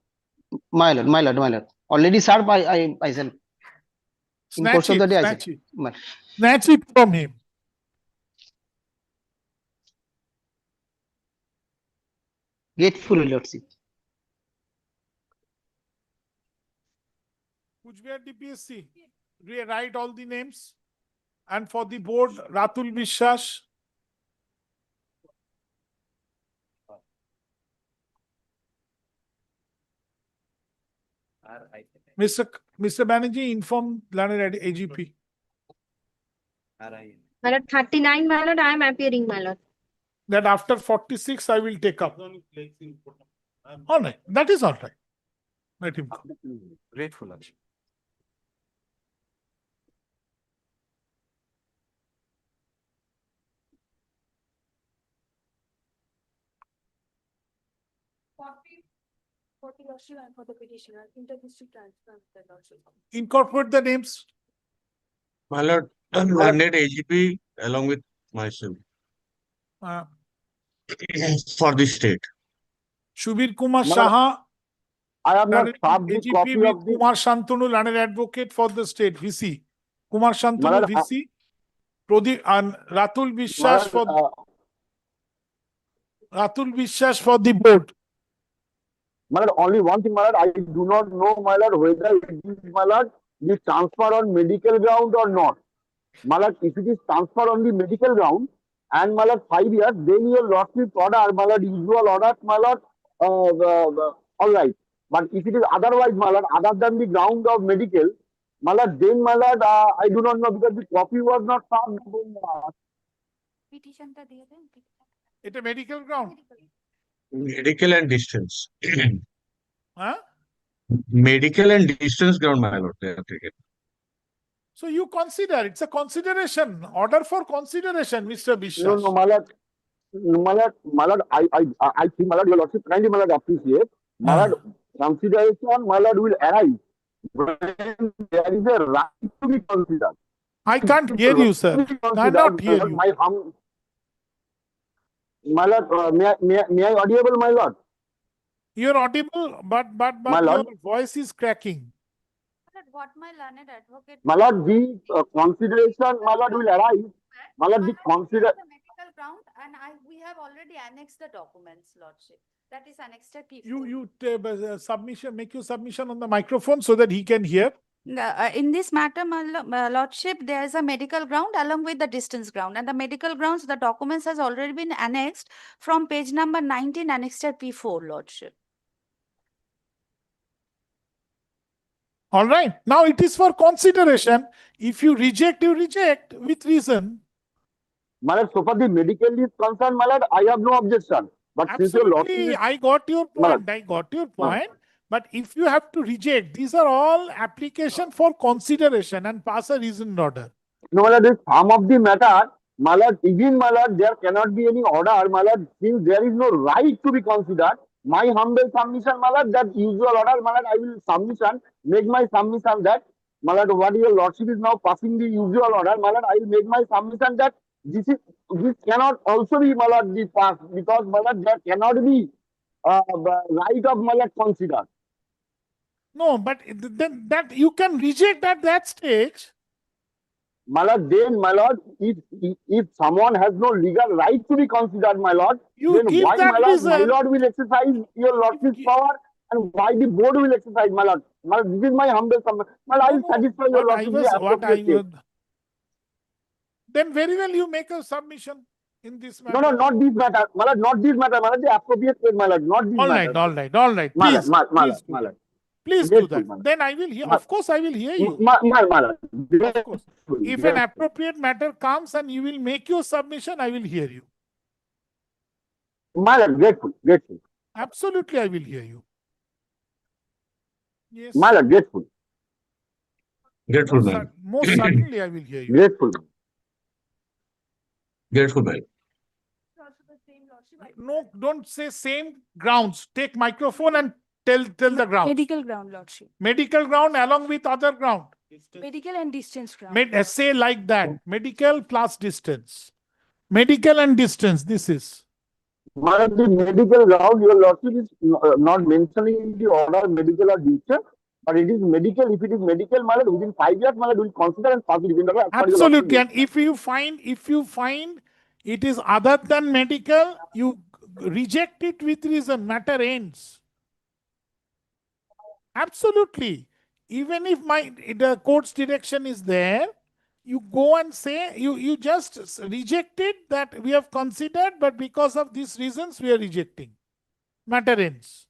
My lord. Already served by myself. In course of the day, I said. Snatch it from him. Grateful, lordship. Kuch Bihar DPSC. Write all the names. And for the board, Ratul Vishwas. Mr. Banerjee, inform learned AGP. My lord, 39, my lord, I am appearing, my lord. that after 46 I will take up. All right, that is all right. Let him come. Grateful, Lordship. For the Lordship and for the petitioner, inter-district transfer, the Lordship. Incorporate the names. My lord, learned AGP along with myself Uh, for the state. Shubir Kumar Madam, Saha, I have not learned served the AGP copy with of the, Kumar Shantanu, learned advocate for the state, VC. Kumar Shantanu, Madam, VC. Pradeep and Ratul Vishwas Madam, for Ratul Vishwas for the board. my lord, only one thing, my lord, I do not know, my lord, whether it is, my lord, the transfer on medical ground or not. My lord, if it is transfer on the medical ground and my lord 5 years, then your lordship order, my lord, usual orders, my lord, all right. But if it is otherwise, my lord, other than the ground of medical, my lord, then my lord, I do not know because the copy was not found. Petition ta diye den. It's a medical ground. Medical and distance. Huh? Medical and distance ground, my lord, they are taken. So you consider, it's a consideration, order for consideration, Mr. No, Vishwas. no, my lord, my lord, I think, my lord, your lordship kindly, my lord, appreciate. My lord, consideration, my lord, will arise when there is a right to be considered. I can't hear you, sir. I cannot hear you. My lord, may I audible, my lord? You're audible, but My your lord, voice is cracking. What my learned advocate. my lord, the consideration, my lord, will arise. My lord, the consider. The medical ground and we have already annexed the documents, Lordship. That is annexed at P4. You submission, make your submission on the microphone so that he can hear. In this matter, my Lordship, there is a medical ground along with the distance ground. And the medical grounds, the documents has already been annexed from page number 19, annexed at P4, Lordship. All right. Now it is for consideration. If you reject with reason. My lord, so far the medical is concerned, my lord, I have no objection. But since your lordship Absolutely, is, I got your my lord, point. I got your point. But if you have to reject, these are all application for consideration and pass a reasoned order. no, my lord, this sum of the matter, my lord, even my lord, there cannot be any order, my lord, since there is no right to be considered. My humble submission, my lord, that usual order, my lord, I will make my submission that, my lord, what your lordship is now passing the usual order, my lord, I will make my submission that this cannot also be, my lord, the passed because, my lord, there cannot be right of, my lord, considered. No, but then that you can reject at that stage. My lord, then, my lord, if someone has no legal right to be considered, my lord, You then give why, that my lord, reason. will exercise your lordship's power and why the board will exercise, my lord. My lord, this is my humble submission. My lord, I will satisfy your lordship the appropriate case. Then very well you make a submission in this matter. No, not this matter, my lord, not this matter, my lord, the appropriate case, my lord, not this matter. All right. My Please, lord, my please lord. Please do that. Then I will hear. Of course, I will hear you. My lord. Of course. If an appropriate matter comes and you will make your submission, I will hear you. My lord, grateful. Absolutely, I will hear you. Yes. My lord, grateful. Grateful, man. Most certainly, I will hear you. Grateful. Grateful, man. No, don't say same grounds. Take microphone and tell the ground. Medical ground, Lordship. Medical ground along with other ground. Medical and distance ground. Say like that. Medical plus distance. Medical and distance. This is. My lord, the medical ground, your lordship is not mentioning in the order medical or distance, but it is medical. If it is medical, my lord, within 5 years, my lord, will consider and pass it. Absolutely. And if you find it is other than medical, you reject it with reason. Matter ends. Absolutely. Even if the court's direction is there, you go and say, you just reject it that we have considered, but because of these reasons, we are rejecting. Matter ends.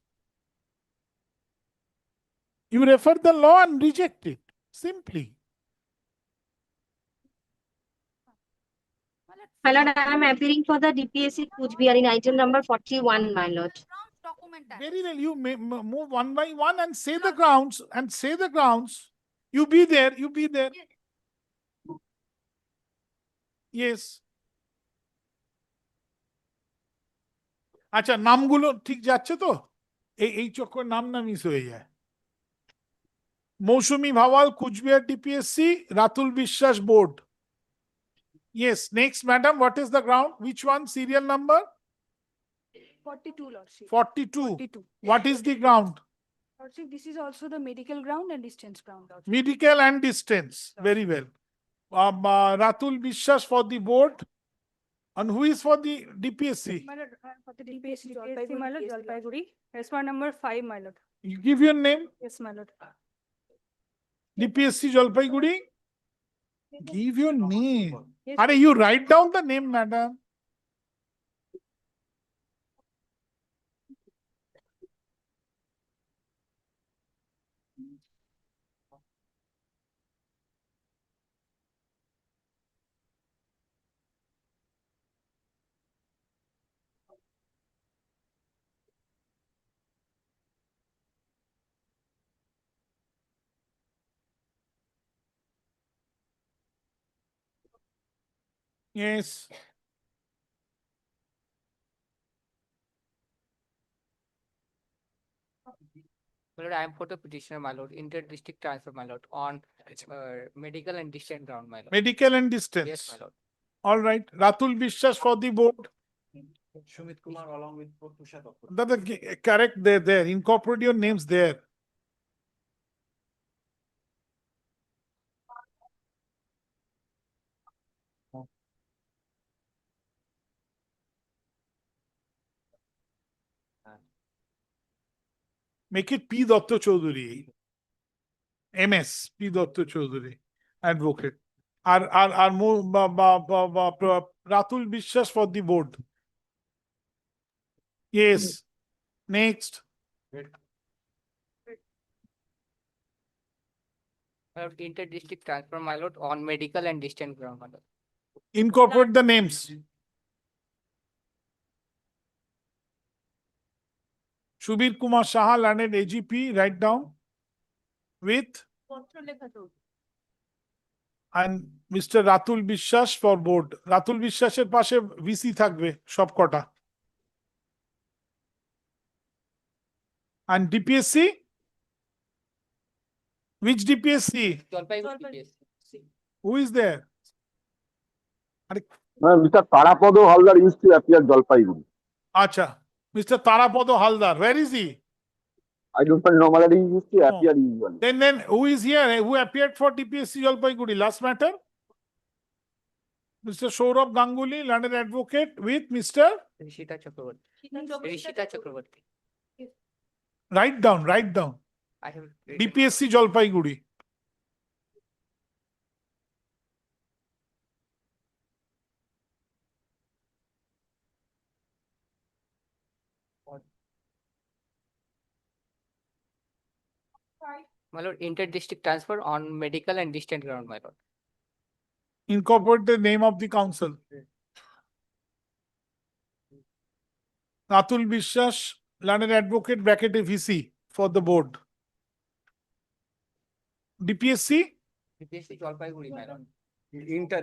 You refer the law and reject it. Simply. My lord, I am appearing for the DPSC Kuchbihar in item number 41, my lord. Very well, you may move one by one and say the grounds You be there, you be there. Yes. আচ্ছা নামগুলো ঠিক যাচ্ছে তো এই চক্কর নাম না miss হয়ে যায় মৌসুমী ভাওয়াল কুচবিহার ডিপিএসসি রাতুল বিশ্বাস board Yes, next madam, what is the ground? Which one? Serial number? 42, Lordship. 42. 42. What is the ground? Lordship, this is also the medical ground and distance ground. Lordship. Medical and distance. Very well. Ratul Bishas for the board. And who is for the DPSC? My lord, for the DPSC, my lord, Jalpaiguri. Respond number 5, my lord. You give your name. Yes, my lord. DPSC Jalpaiguri. Give your name. Yes, Are you write down the name, madam? Yes. My lord, I am for the petitioner, my lord, inter-district transfer, my lord, on medical and distant ground, my lord. Medical and distance. Yes, my lord. All right. Ratul Bishas for the board. Sumit Kumar along with Tusha Kapoor. That correct there. Incorporate your names there. Make it P. Dr. Chaudhary. MS P. Dr. Chaudhary. Advocate. Ratul Bishas for the board. Yes. Next. My lord, inter-district transfer, my lord, on medical and distant ground, my lord. Incorporate the names. Shubir Kumar Saha, landed AGP, write down. With and Mr. Ratul Bishas for board. Ratul Bishasের পাশে VC থাকবে সবকটা। And DPSC? Which DPSC? Jalpaiguri DPSC. Who is there? Mr. Tarapodo Haldar used to appear Jalpaiguri. Acha. Mr. Tarapodo Haldar. Where is he? I don't know, normally he used to appear usually. Then who is here? Who appeared for DPSC Jalpaiguri? Last matter? Mr. Saurabh Ganguly, landed advocate with Mr. Rishita Chakraborty. Write down. I have written. DPSC Jalpaiguri. My lord, inter-district transfer on medical and distant ground, my lord. Incorporate the name of the council. Ratul Bishas, landed advocate, bracket VC for the board. DPSC? DPSC Jalpaiguri, my lord. Inter.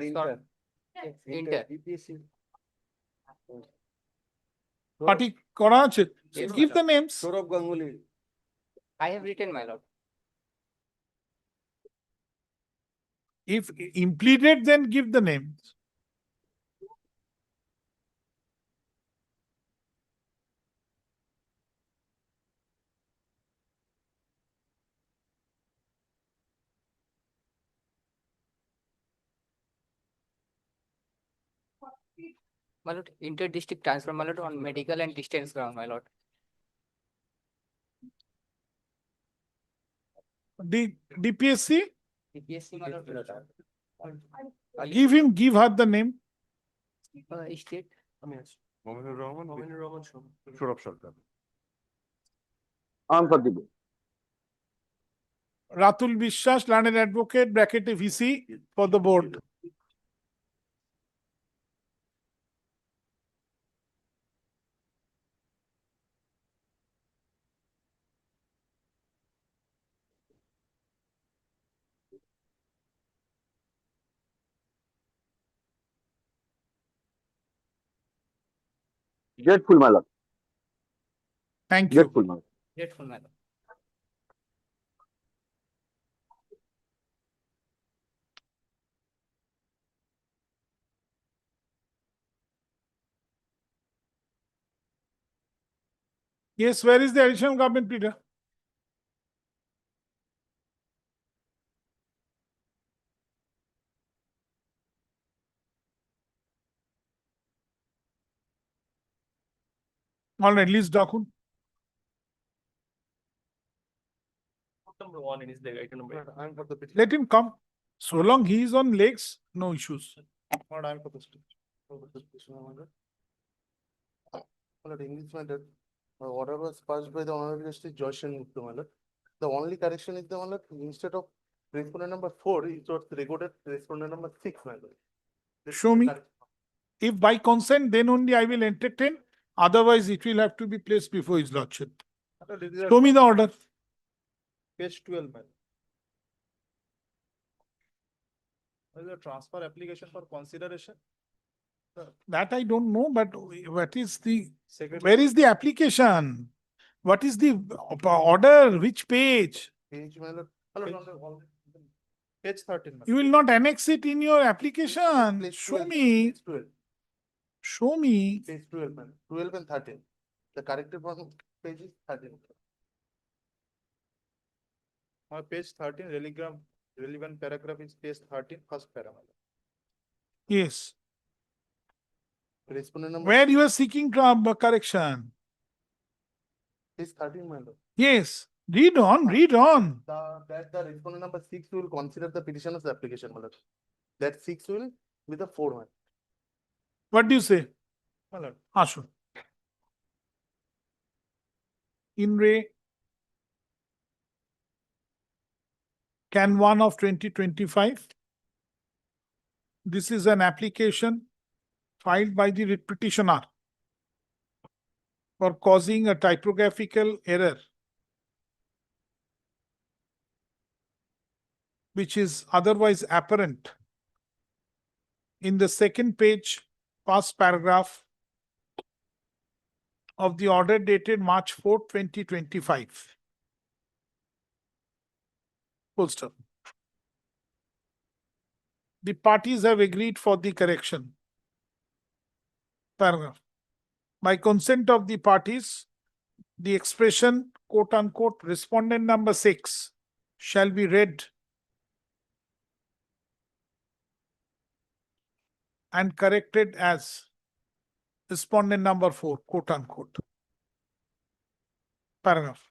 Inter. DPSC. Party করা আছে? Yes, Give the names. Saurabh Ganguly. I have written, my lord. If impleted, then give the names. My lord, inter-district transfer, my lord, on medical and distance ground, my lord. DPSC? DPSC, my lord. Give her the name. State. Mominur Rahman, Saurabh Sarkar. I'm for the board. Ratul Bishas, landed advocate, bracket VC for the board. Grateful, my lord. Thank you. Grateful, my lord. Grateful, my lord. Yes, where is the additional government, Peter? All right, Liz Dakun. Number one is the item number. I'm for the petition. Let him come. So long he is on legs, no issues. Not I'm for the petition. Well, English matter. Order was passed by the Honorable Justice Josh and Muthu, my lord. The only correction is the one that instead of respondent number 4, it was recorded respondent number 6, my lord. This is Show the me. correction. If by consent, then only I will entertain. Otherwise, it will have to be placed before his lordship. My lord, this is Show me the order. Page 12, man. What is the transfer application for consideration? That I don't know, but what is the, Second where is the application? What is the order? Which page? page, my lord. Page 13, man. You will not annex it in your application. Page Show 12, me. Page 12, Show me. page 12, man. 12 and 13. The corrected one, page is 13. Page 13, relevant paragraph is page 13, first paragraph. Yes. Respondent number. Where you are seeking correction? Page 13, my lord. Yes. Read on, read on. The respondent number 6 will consider the petitioner's application, my lord. That 6 will be the 4 one. What do you say? My lord. Ashu. In re Can 1 of 2025. This is an application filed by the writ petitioner for causing a typographical error which is otherwise apparent in the second page, first paragraph of the order dated March 4, 2025. Full stop. The parties have agreed for the correction. Paragraph. By consent of the parties, the expression quote unquote respondent number 6 shall be read and corrected as respondent number 4 quote unquote. Paragraph.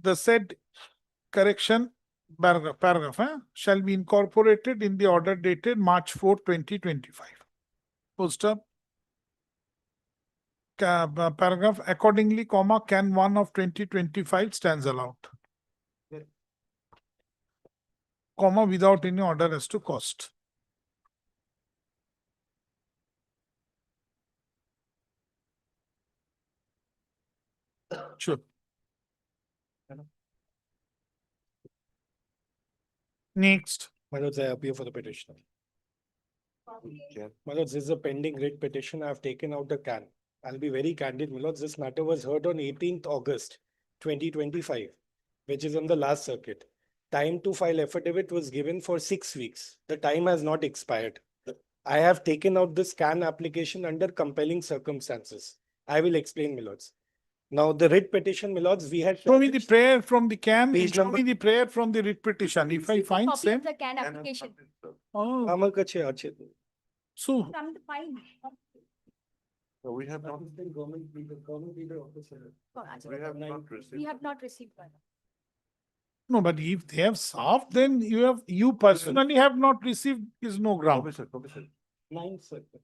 The said correction paragraph shall be incorporated in the order dated March 4, 2025. Full stop. Paragraph accordingly, comma, can 1 of 2025 stands allowed. Comma, without any order as to cost. Sure. Next. My lords, I appear for the petitioner. My lords, this is a pending writ petition. I have taken out the can. I'll be very candid, my lords. This matter was heard on 18th August 2025, which is on the last circuit. Time to file affidavit was given for 6 weeks. The time has not expired. I have taken out this can application under compelling circumstances. I will explain, my lords. Now, the writ petition, my lords, we had. Show me the prayer from the can. Page Show number- me the prayer from the writ petition. If I find Copy same. of the can application Oh, আমার কাছে আছে। so from the file. We have not, Government leader officer. we have not We received. have not received one. no, but if they have served, then you personally have not received is no ground. Officer. 9th circuit.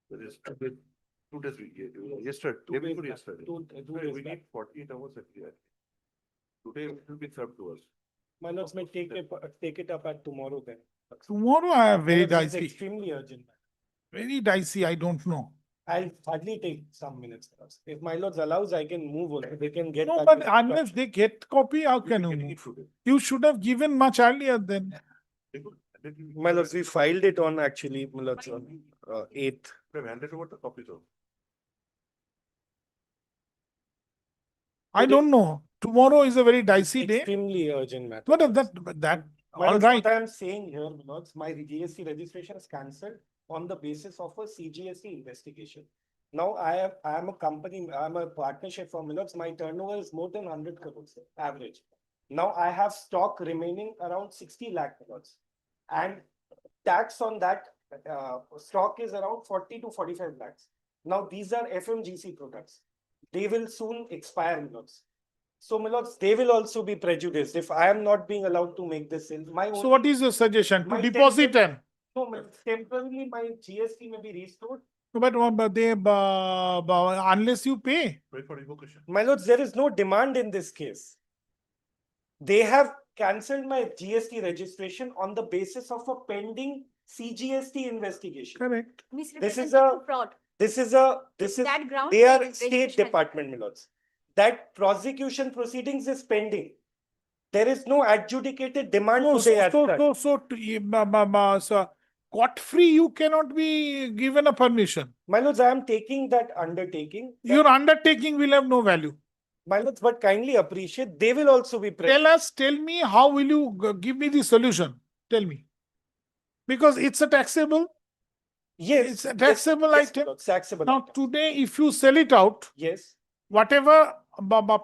There is 2 days we gave you. Yesterday, day before yesterday. Today we need 48 hours at the end. Today it will be served to us. My lords may take it up at tomorrow then. Tomorrow I have very My lords, it's dicey. extremely urgent. Very dicey, I don't know. I'll hardly take some minutes. If my lords allows, I can move on. They can get. No, back but to- unless they get copy, how can you move? You should have given much earlier then. My lords, we filed it on actually, my lords, on 8th. We have handed over the copies of. I don't know. Tomorrow is a very dicey day. Extremely urgent matter. But Milords. that, My all lords, right. what I am saying here, Milords, my GST registration is cancelled on the basis of a CGST investigation. Now I am a company, I am a partnership for Milords. My turnover is more than 100 crores average. Now I have stock remaining around 60 lakh Milords. And tax on that stock is around 40 to 45 lakhs. Now these are FMGC products. They will soon expire, Milords. So, Milords, they will also be prejudiced if I am not being allowed to make this sale. So what is your suggestion? To my deposit them? No, Milords, temporarily my GST may be restored. But they, unless you pay. Wait for revocation. My lords, there is no demand in this case. They have cancelled my GST registration on the basis of a pending CGST investigation. Correct. This is a fraud. This is That ground they are registration State has- Department, Milords. That prosecution proceedings is pending. There is no adjudicated demand No, today as such. so court free, you cannot be given a permission. My lords, I am taking that undertaking. Your undertaking will have no value. My lords, but kindly appreciate, they will also be present. Tell me, how will you give me the solution? Tell me. Because it's a taxable. Yes. It's a taxable yes, item. Milords, taxable Now, item. today, if you sell it out, Yes. whatever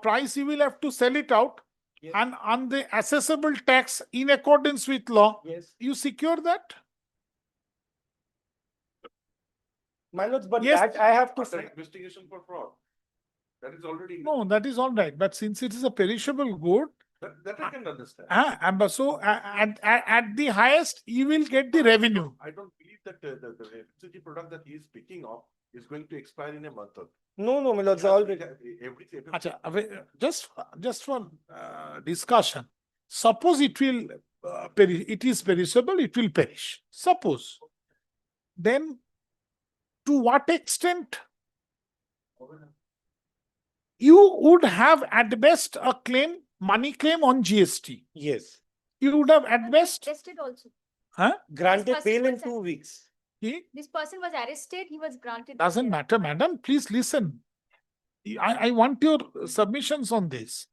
price you will have to sell it out, Yes. and on the assessable tax in accordance with law, Yes. you secure that? My lords, but Yes. that I have to. Under investigation for fraud. That is already. No, that is all right. But since it is a perishable good, That I can understand. at the highest, you will get the revenue. I don't believe that the FMCG product that he is speaking of is going to expire in a month or. No, my lords, already. Acha, just for discussion, suppose it will it is perishable, it will perish. Suppose, then to what extent you would have at best a claim, money claim on GST? Yes. You would have at best, Arrested also. Granted This bail in person 2 weeks. This person was arrested, he was granted. doesn't bail. matter, madam, please listen. I want your submissions on this.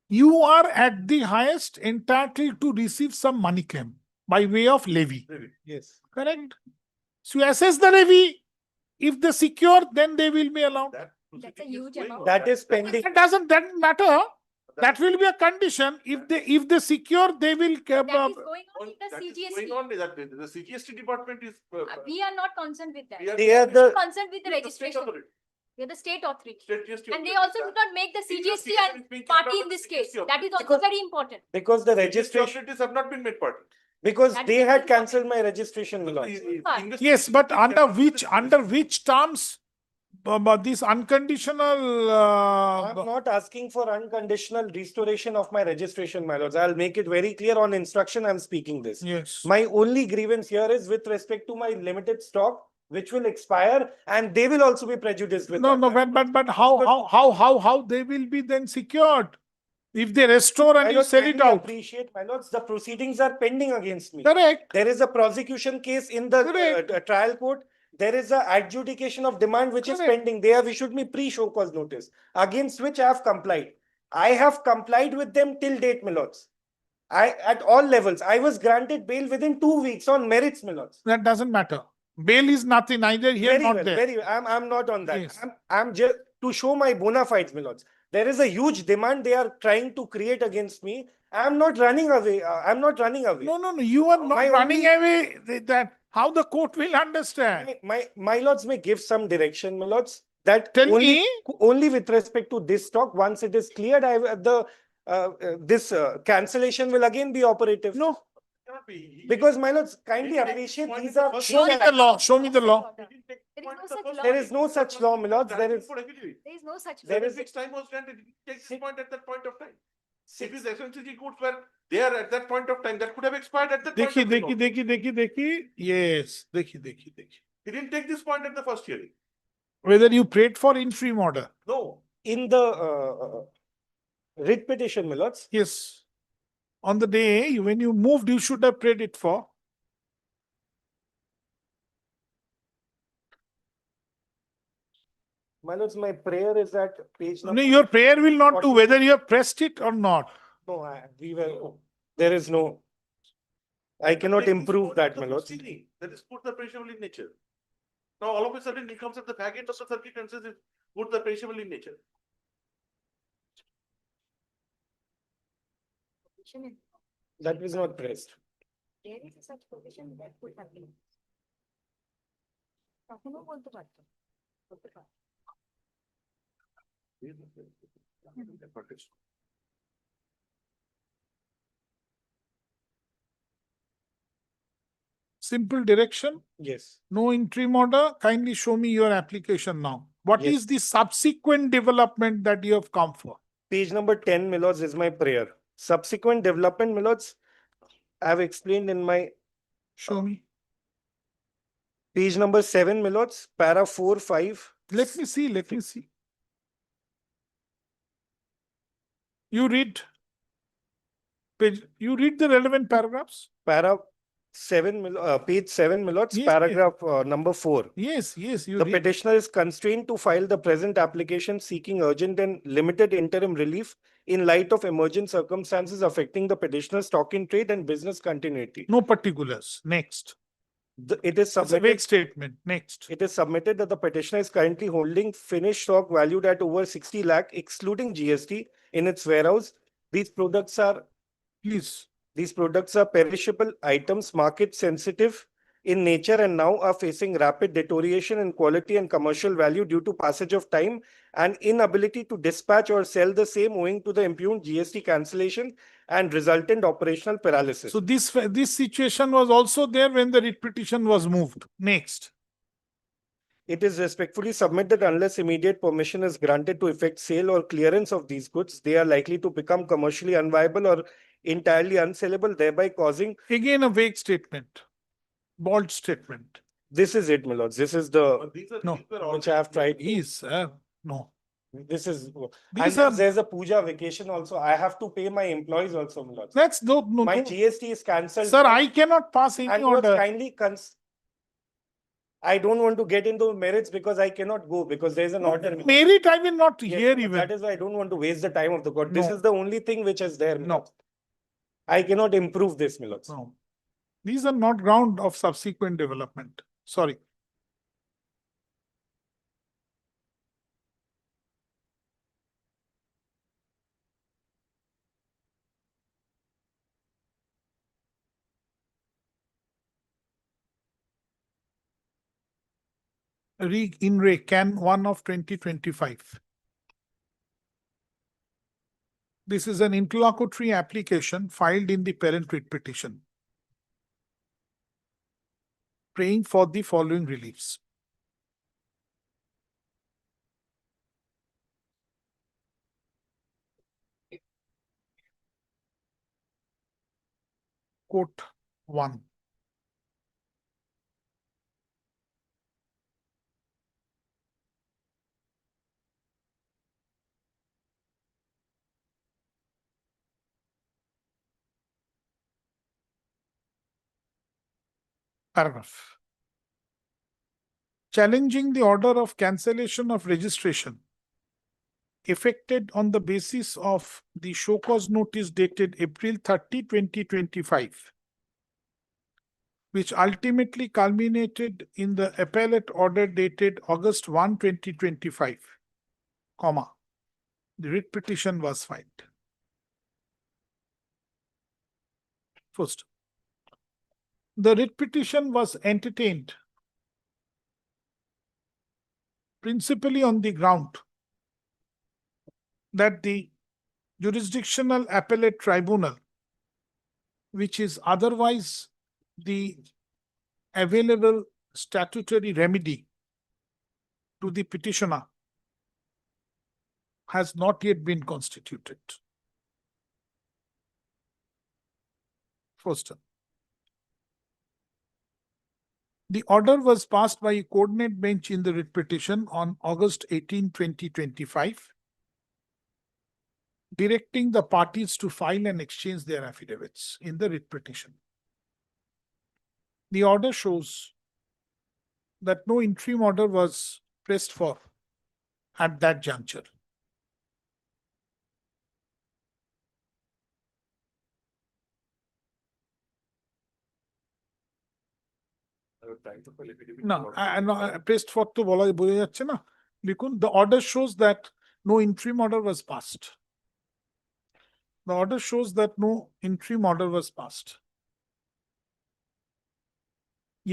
You are at the highest entitled to receive some money claim by way of levy. Yes. Correct? So you assess the levy. If they secure, then they will be allowed. That's a huge amount. That is pending. That doesn't matter. That will be a condition. If they secure, they will. That is going on in the That is CGST. going on, that the CGST department is. We are not concerned with that. We are- They are We the. are concerned with the State registration. authority. We are the state authority. State GST And they authority. also do not make the CGST Investigation and is being party carried in out this by case. CGST That is also Because- very important. Because the GST registration, authorities have not been made party. because That they is had important. cancelled my registration, my lords. Yes, but under which terms this unconditional I'm not asking for unconditional restoration of my registration, my lords. I'll make it very clear on instruction I'm speaking this. yes. My only grievance here is with respect to my limited stock, which will expire, and they will also be prejudiced with No, that. but how they will be then secured? If they restore My and you lords, sell it kindly out. appreciate, my lords, the proceedings are pending against me. Correct. There is a prosecution case in the Correct. trial court. There is a adjudication of demand which is Correct. pending. They have issued me pre-show cause notice, against which I have complied. I have complied with them till date, my lords. At all levels, I was granted bail within 2 weeks on merits, my lords. That doesn't matter. Bail is nothing, neither here Very nor well, there. very well. I'm not on that. Yes. I'm just to show my bona fides, my lords. There is a huge demand they are trying to create against me. I'm not running away. I'm not running away. No, you are not My running only- away. That how the court will understand. My lords may give some direction, my lords. That Tell only, me. only with respect to this stock, once it is cleared, this cancellation will again be operative. No, Cannot be. Because my lords, kindly appreciate these are. show me the law. Show me the law. There is no such law. There is no such law, my lords. There is. There is no such law. There is- Time was granted, it didn't take this point at that point of time. If his FMCG goods were there at that point of time, that could have expired at that point of time. देखिए. Yes, देखिए. He didn't take this point at the first hearing. Whether you prayed for interim order. No. In the writ petition, my lords. Yes. On the day when you moved, you should have prayed it for. My lords, my prayer is that page No, number. your prayer will not do 40. whether you have pressed it or not. No, we were, there is no, I cannot That is improve for that, the my lords. proceeding. That is put the perishable in nature. Now all of a sudden it comes at the back end of the circuit and says it put the perishable in nature. That was not pressed. There is such provision that could have been. কখনো বলতে পারতো। বলতে পারতো। Simple direction, Yes. no interim order. Kindly show me your application now. What Yes. is the subsequent development that you have come for? Page number 10, my lords, is my prayer. Subsequent development, my lords, I have explained in my Show me. page number 7, my lords, para 4, 5. Let me see, let me see. You read. You read the relevant paragraphs? Para 7, page 7, my lords, Yes, yes. paragraph number 4. Yes, yes, you The read. petitioner is constrained to file the present application seeking urgent and limited interim relief in light of emergent circumstances affecting the petitioner's stock in trade and business continuity. No particulars. Next. It is It's a vague submitted. statement. Next. It is submitted that the petitioner is currently holding finished stock valued at over 60 lakh, excluding GST, in its warehouse. These products are Please. perishable items, market sensitive in nature, and now are facing rapid deterioration in quality and commercial value due to passage of time and inability to dispatch or sell the same owing to the impugned GST cancellation and resultant operational paralysis. So this situation was also there when the writ petition was moved. Next. It is respectfully submitted that unless immediate permission is granted to effect sale or clearance of these goods, they are likely to become commercially unviable or entirely unsellable, thereby causing. Again, a vague statement. Bold statement. This is it, my lords. This is the, These are. No, these were which I have tried. Is, no. This is, and These are, there's a puja vacation also. I have to pay my employees also, my lords. that's no, no. My no. GST is cancelled. Sir, I cannot pass any And you order. kindly I don't want to get into merits because I cannot go because there's an order. Merit, I will not Yes, hear but even. that is why I don't want to waste the time of the court. This No. is the only thing which is there. my No. lords. I cannot improve this, my lords. No. These are not ground of subsequent development. Sorry. In Re Can 1 of 2025. This is an interlocutory application filed in the parent writ petition, praying for the following reliefs. Quote 1. Paragraph. Challenging the order of cancellation of registration effected on the basis of the show cause notice dated April 30, 2025, which ultimately culminated in the appellate order dated August 1, 2025, comma, the writ petition was filed. First, the writ petition was entertained principally on the ground that the jurisdictional appellate tribunal, which is otherwise the available statutory remedy to the petitioner, has not yet been constituted. First, the order was passed by a coordinate bench in the writ petition on August 18, 2025, directing the parties to file and exchange their affidavits in the writ petition. The order shows that no interim order was pressed for at that juncture. না, paste for তো বলা বোঝা যাচ্ছে না। লিখুন, the order shows that no interim order was passed. The order shows that no interim order was passed.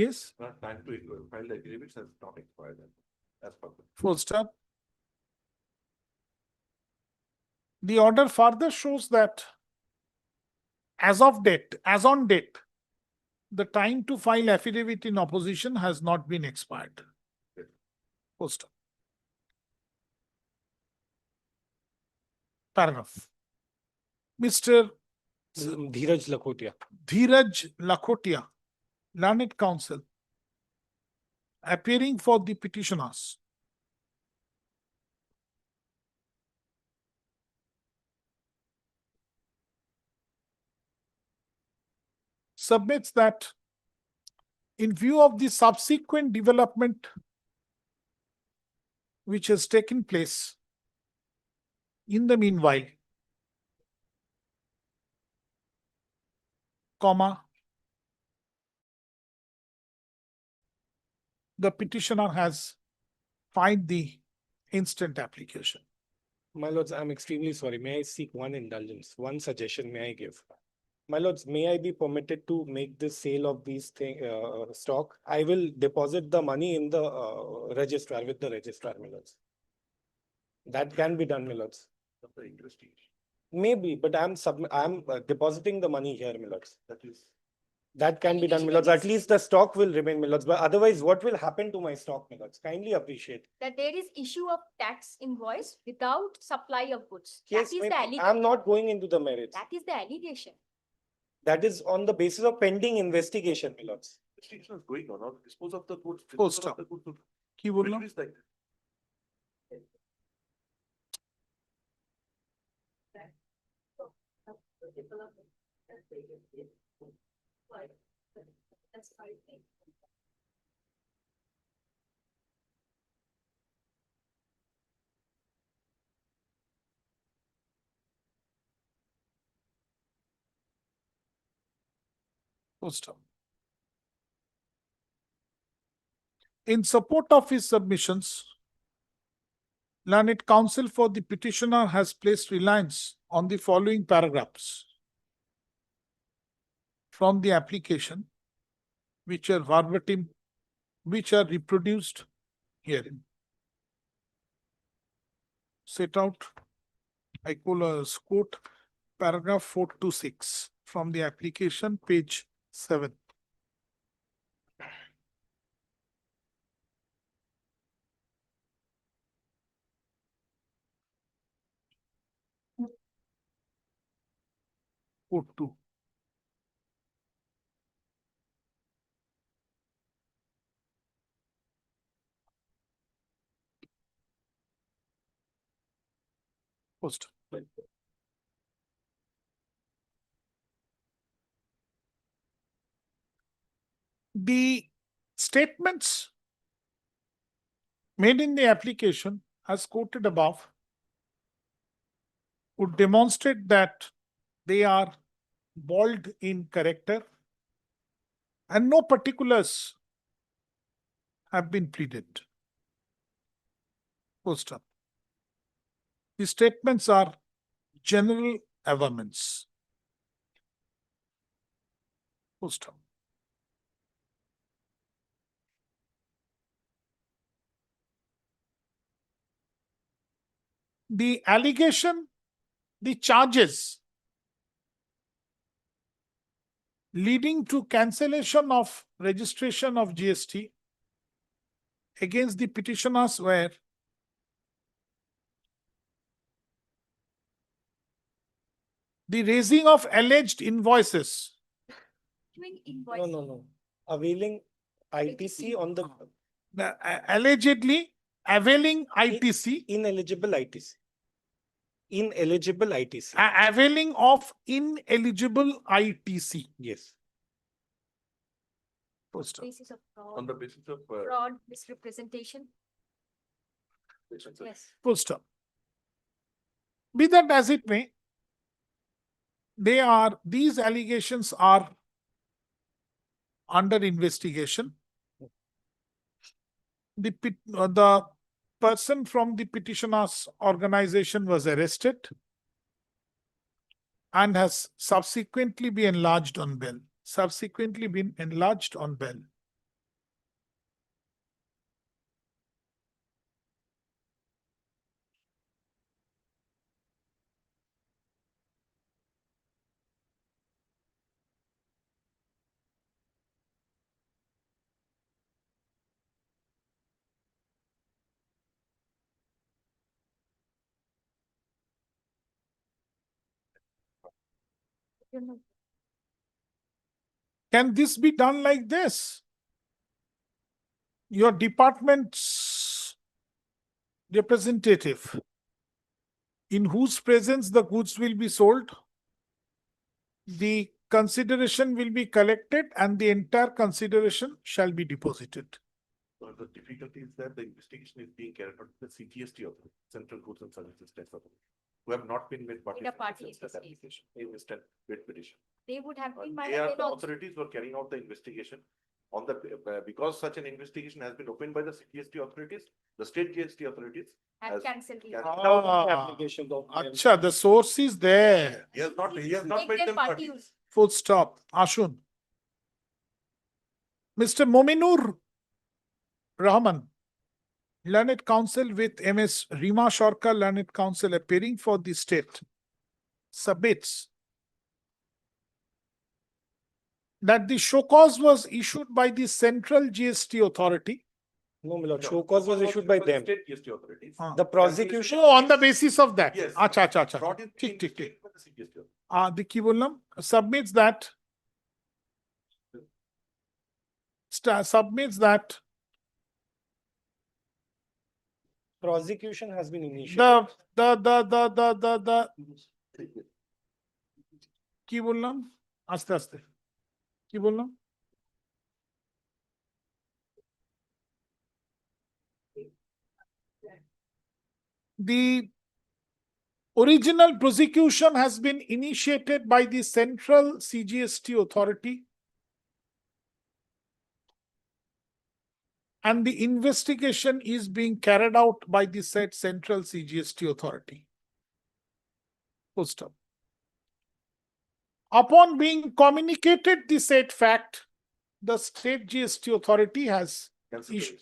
Yes, Time to file the grievance has not expired as per the. full stop. The order further shows that as on date, the time to file affidavit in opposition has not been expired. Full stop. Paragraph. Mr. Dheeraj Lakhotia. Dheeraj Lakhotia, learned counsel, appearing for the petitioners. Submits that in view of the subsequent development which has taken place in the meanwhile, comma, the petitioner has filed the instant application. My lords, I'm extremely sorry. May I seek one indulgence, one suggestion may I give? My lords, may I be permitted to make the sale of these stock? I will deposit the money in the registrar with the registrar, my lords. That can be done, my lords. Maybe, but I'm depositing the money here, my lords. That can be done, my lords. At least the stock will remain, my lords. But otherwise, what will happen to my stock, my lords? Kindly appreciate. That there is issue of tax invoice without supply of goods. Yes, That is maybe. the allegation. I'm not going into the merits. That is the allegation. That is on the basis of pending investigation, my lords. Investigation is going on, or dispose of the goods. Full disposal of stop. the goods. কি বললাম? Which is like. Full stop. In support of his submissions, learned counsel for the petitioner has placed reliance on the following paragraphs from the application, which are verbatim, which are reproduced herein. Set out, I quote paragraph 4 to 6 from the application, page 7. Quote 2. Post. The statements made in the application, as quoted above, would demonstrate that they are bald in character and no particulars have been pleaded. Post up. The statements are general averments. Post up. The allegation, the charges leading to cancellation of registration of GST against the petitioners were the raising of alleged invoices. No. Availing ITC on the Allegedly availing ITC. ineligible ITC. Ineligible ITC. Availing of ineligible ITC. Yes. On the basis of. Fraud, misrepresentation. Yes. Full stop. Be that as it may, these allegations are under investigation. The person from the petitioner's organization was arrested and has subsequently been enlarged on bail. Can this be done like this? Your department's representative, in whose presence the goods will be sold, the consideration will be collected and the entire consideration shall be deposited. So the difficulty is that the investigation is being carried out by the CGST of Central Goods and Services Tax Authority, who have not been made participants party in in this this application, in this writ petition. They would have been. They are the authorities who are carrying out the investigation on the, because such an investigation has been opened by the CGST authorities, the state GST authorities. Have cancelled. the- Application document. Acha, the source is there. He has not Make made their them party parties. use. Full stop. Ashun. Mr. Mominur Rahman, Learned Counsel with MS Rima Sharkar, Learned Counsel appearing for the state, submits that the show cause was issued by the Central GST Authority. No, my lord, show cause was issued by them. State GST authorities. The prosecution, So on the basis of that. Yes. Acha, acha, acha. Brought in ठीक, ठीक, ठीक. by the CGST authority. The ki bollam? Submits that prosecution has been initiated. the ki bollam? Aste aste. Ki bollam? The original prosecution has been initiated by the Central CGST Authority, and the investigation is being carried out by the said Central CGST Authority. Full stop. Upon being communicated the said fact, the state GST Authority has Cancel the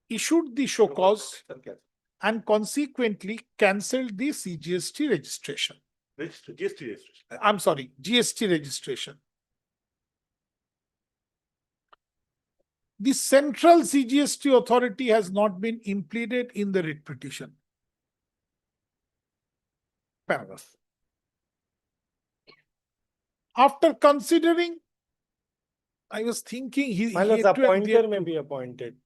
issued the show cause registration. and consequently cancelled the CGST registration. GST registration. I'm sorry, GST registration. The Central CGST Authority has not been implemented in the writ petition. Paragraph. After considering, I was thinking My lord's appointer may be appointed.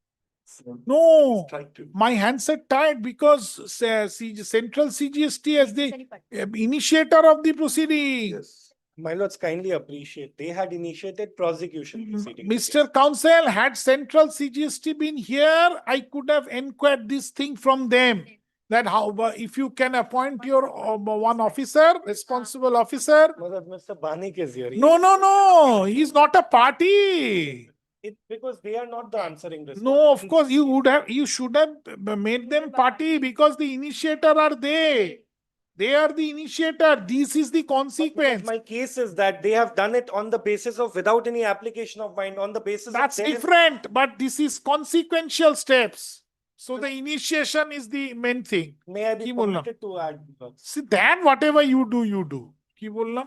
No, Strike two. my hands are tied because Central CGST as the initiator of the proceeding. Yes. My lords kindly appreciate, they had initiated prosecution proceedings. Mr. Counsel, had Central CGST been here, I could have inquired this thing from them. That how, if you can appoint your one officer, responsible officer. My lord, Mr. Banik is here. No, he's not a party. It's because they are not the answering this. No, of course, you should have made them party because the initiator are they. They are the initiator. This is the consequence. My case is that they have done it on the basis of, without any application of mine, on the basis of. That's their- different, but this is consequential steps. So the initiation is the main thing. May I be Ki bolna? permitted to add? See, then whatever you do, you do. Ki bolna?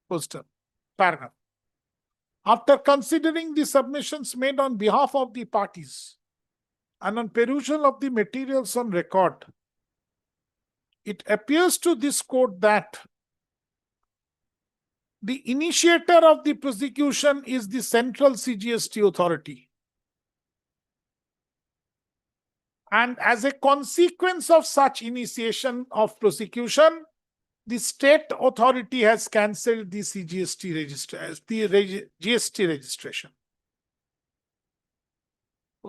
Poster. Paragraph. After considering the submissions made on behalf of the parties and on perusal of the materials on record, it appears to this court that the initiator of the prosecution is the Central CGST Authority. And as a consequence of such initiation of prosecution, the state authority has cancelled the CGST GST registration.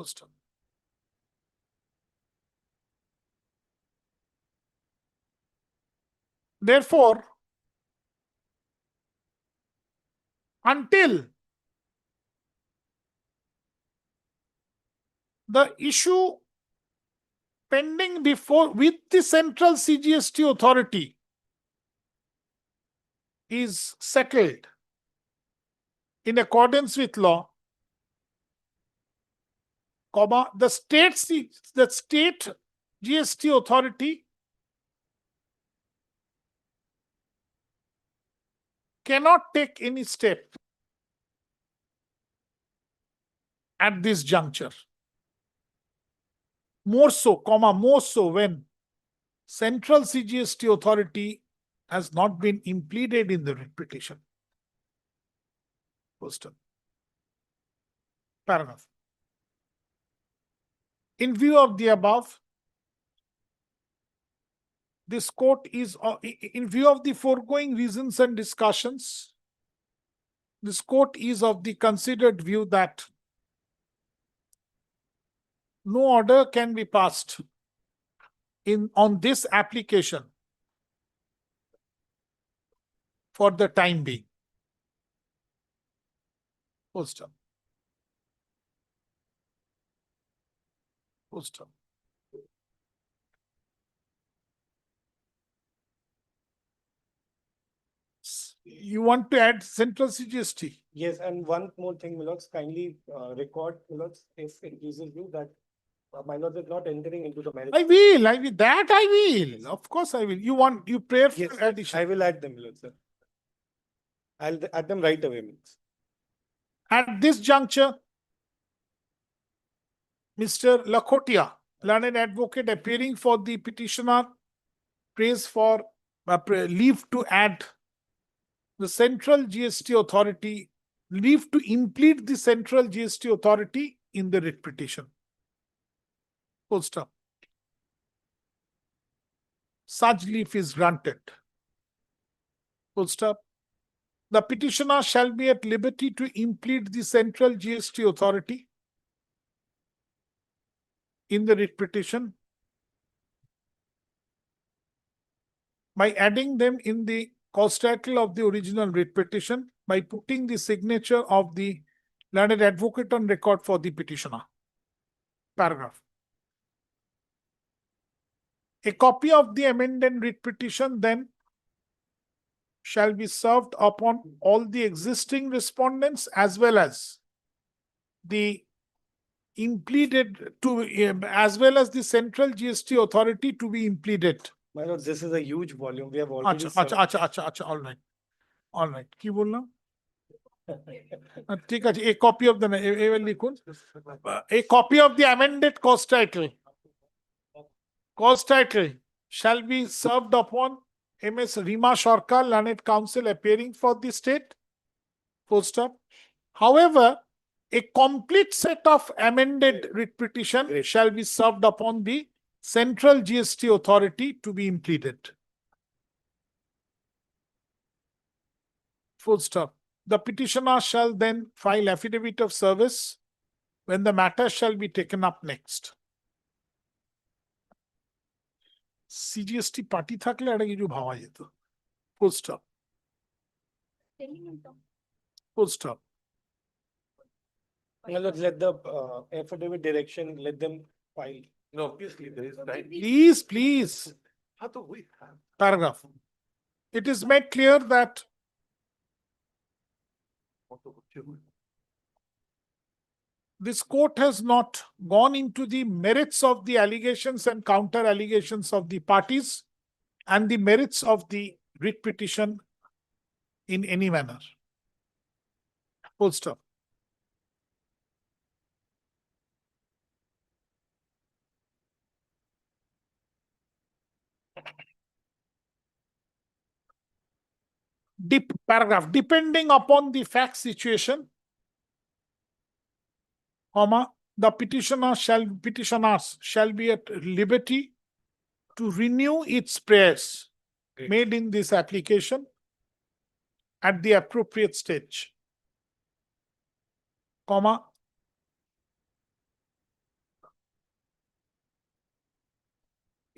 Full stop. Therefore, until the issue pending before with the central CGST authority is settled in accordance with law, comma, the state GST authority cannot take any step at this juncture. More so, comma, more so when central CGST authority has not been implemented in the writ petition. Posted. Paragraph. In view of the above, this court is, in view of the foregoing reasons and discussions, this court is of the considered view that no order can be passed on this application for the time being. Poster. Poster. You want to add central CGST? Yes, and one more thing, my lords, kindly record, my lords, if it pleases you that my lord is not entering into the marriage. I will, that I will. Of course I will. You pray for Yes, addition. I will add them, my lord, sir. I'll add them right away, means. At this juncture, Mr. Lakhotia, learned advocate appearing for the petitioner, prays for leave to add the central GST authority, leave to implead the central GST authority in the writ petition. Full stop. Such leave is granted. Full stop. The petitioner shall be at liberty to implead the central GST authority in the writ petition by adding them in the cause title of the original writ petition by putting the signature of the learned advocate on record for the petitioner. Paragraph. A copy of the amended writ petition then shall be served upon all the existing respondents as well as the impleaded as well as the central GST authority to be impleaded. My lord, this is a huge volume. We have already. Acha, all right. All right. কি বললাম? ঠিক আছে, a copy of the লিখুন, a copy of the amended cause title shall be served upon MS Rima Sarkar, learned counsel appearing for the state. Full stop. However, a complete set of amended writ petition shall be served upon the central GST authority to be impleaded. Full stop. The petitioner shall then file affidavit of service when the matter shall be taken up next. CGST party থাকলে এটা কিছু ভাবা যেত. Full stop. Full stop. My lord, let the affidavit direction, let them file. No, obviously there is time. Please. How do we have? Paragraph. It is made clear that this court has not gone into the merits of the allegations and counter allegations of the parties and the merits of the writ petition in any manner. Full stop. Paragraph. Depending upon the fact situation, comma, the petitioners shall be at liberty to renew its prayers made in this application at the appropriate stage, comma,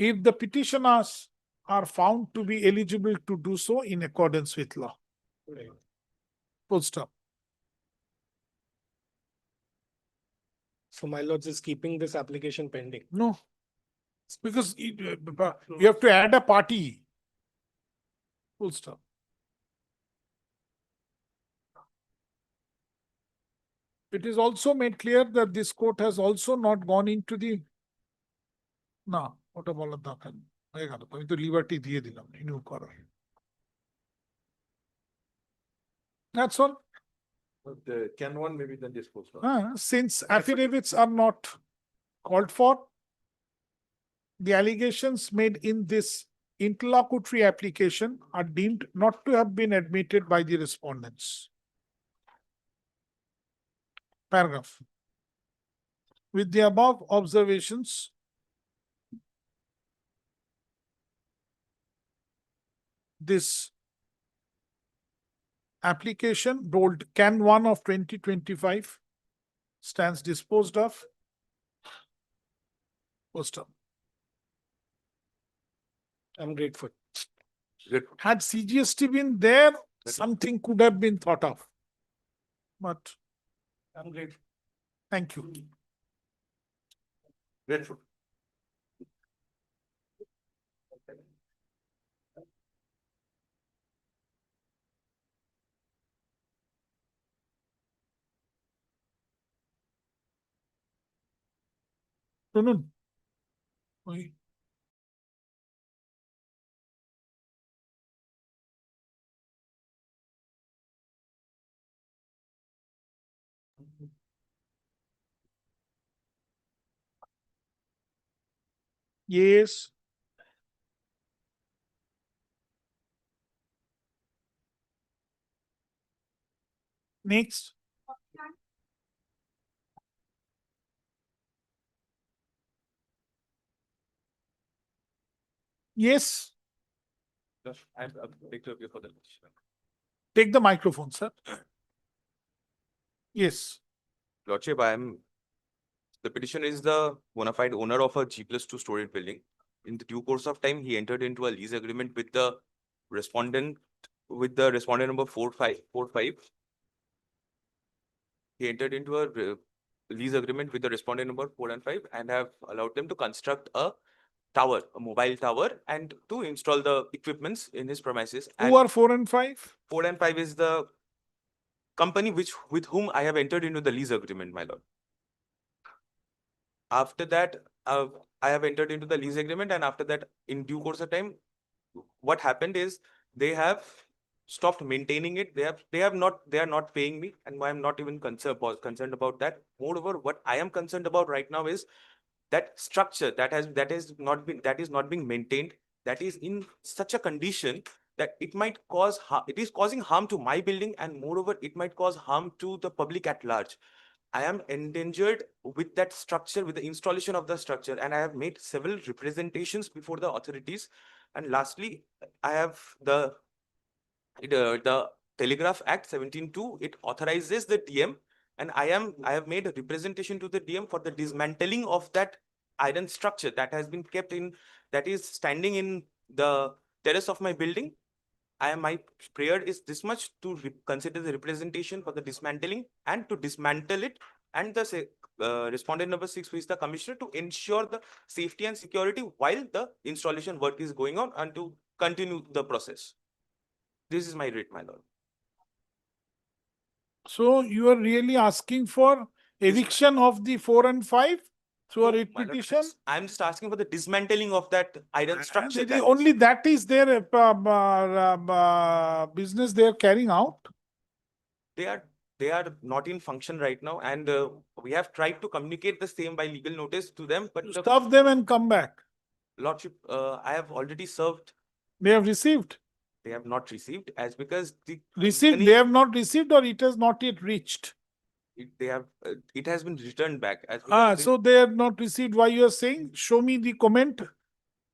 if the petitioners are found to be eligible to do so in accordance with law. Full stop. So my lords is keeping this application pending. No. It's because you have to add a party. Full stop. It is also made clear that this court has also not gone into the না ওটা বলার দরকার নেই হয়ে গেল আমি তো liberty দিয়ে দিলাম রিনিউ করার that's all. But can one maybe then dispose of? Since affidavits are not called for, the allegations made in this interlocutory application are deemed not to have been admitted by the respondents. Paragraph. With the above observations, this application rolled Can 1 of 2025 stands disposed of. Post up. I'm grateful. Had CGST been there, something could have been thought of. But I'm grateful. thank you. Grateful. শুনুন ওই yes. Next. Yes. I'm take for the Take the microphone, sir. Yes. Lordship, the petitioner is the bona fide owner of a G+2 storage building. In the due course of time, he entered into a lease agreement with the respondent, number 4545. He entered into a lease agreement with the respondent number 4 and 5 and have allowed them to construct a tower, a mobile tower, and to install the equipments in his premises. Who are 4 and 5? 4 and 5 is the company with whom I have entered into the lease agreement, my lord. After that, I have entered into the lease agreement, and after that, in due course of time, what happened is they have stopped maintaining it. They are not paying me, and I am not even concerned about that. Moreover, what I am concerned about right now is that structure that is not being maintained, that is in such a condition that it is causing harm to my building, and moreover, it might cause harm to the public at large. I am endangered with that structure, with the installation of the structure, and I have made several representations before the authorities. And lastly, I have the Telegraph Act 17(2). It authorizes the DM, and I have made a representation to the DM for the dismantling of that iron structure that has been kept in, that is standing in the terrace of my building. My prayer is this much, to consider the representation for the dismantling and to dismantle it, and the respondent number 6, who is the commissioner, to ensure the safety and security while the installation work is going on, and to continue the process. This is my writ, my lord. So you are really asking for eviction of the 4 and 5 through a writ petition? I'm just asking for the dismantling of that iron structure. Only that is their business they are carrying out. They are not in function right now, and we have tried to communicate the same by legal notice to them, but Stuff them and come back. Lordship, I have already served. They have received. They have not received, as because the Received. company, They have not received, or it has not yet reached. it has been returned back. As because So they have not received. Why you are saying? Show me the comment.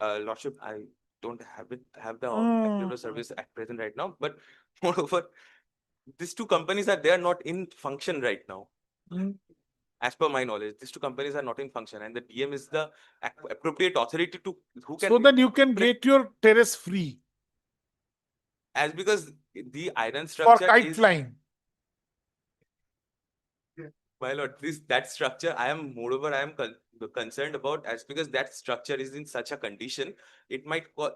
Lordship, I don't have the active service at present right now, but moreover, these two companies they are not in function right now. As per my knowledge, these two companies are not in function, and the DM is the appropriate authority to who can. So that you can get your terrace free As because the iron for structure kite is. flying. My lord, that structure, I am moreover, I am concerned about, as because that structure is in such a condition, it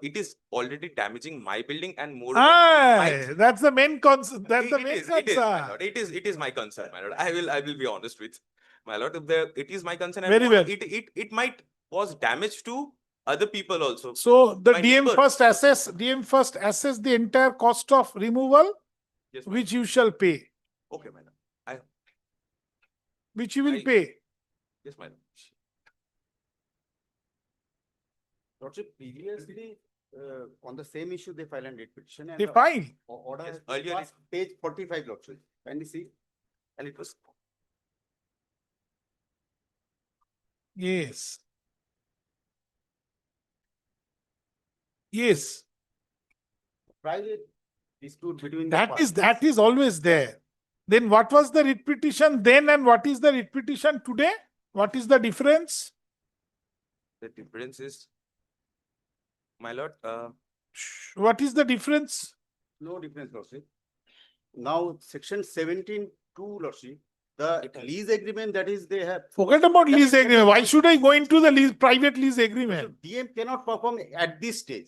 it is already damaging my building, and moreover, That's the main concern. That's the it main is, my concern. lord. It is my concern, my lord. I will be honest with my lord. It is my concern, and Very well. it might cause damage to other people also. So the My DM neighbor. first assess the entire cost of removal, Yes, my which you shall pay, lord. Okay, my lord. which you will I- pay. Yes, my lord. Lordship, previously, on the same issue, they filed a writ petition and They the file. order Yes, has earlier passed page 45, Lordship. Can you see? And it was Yes. Yes. Private dispute between the That is always there. Then what was the writ petition then and what is the writ petition today? What is the difference? the difference is, my lord. What is the difference? No difference, Lordship. Now, section 17(2), Lordship, the lease agreement that is they have. Forget about That lease is agreement. Why should I go into the private lease So agreement? DM cannot perform at this stage.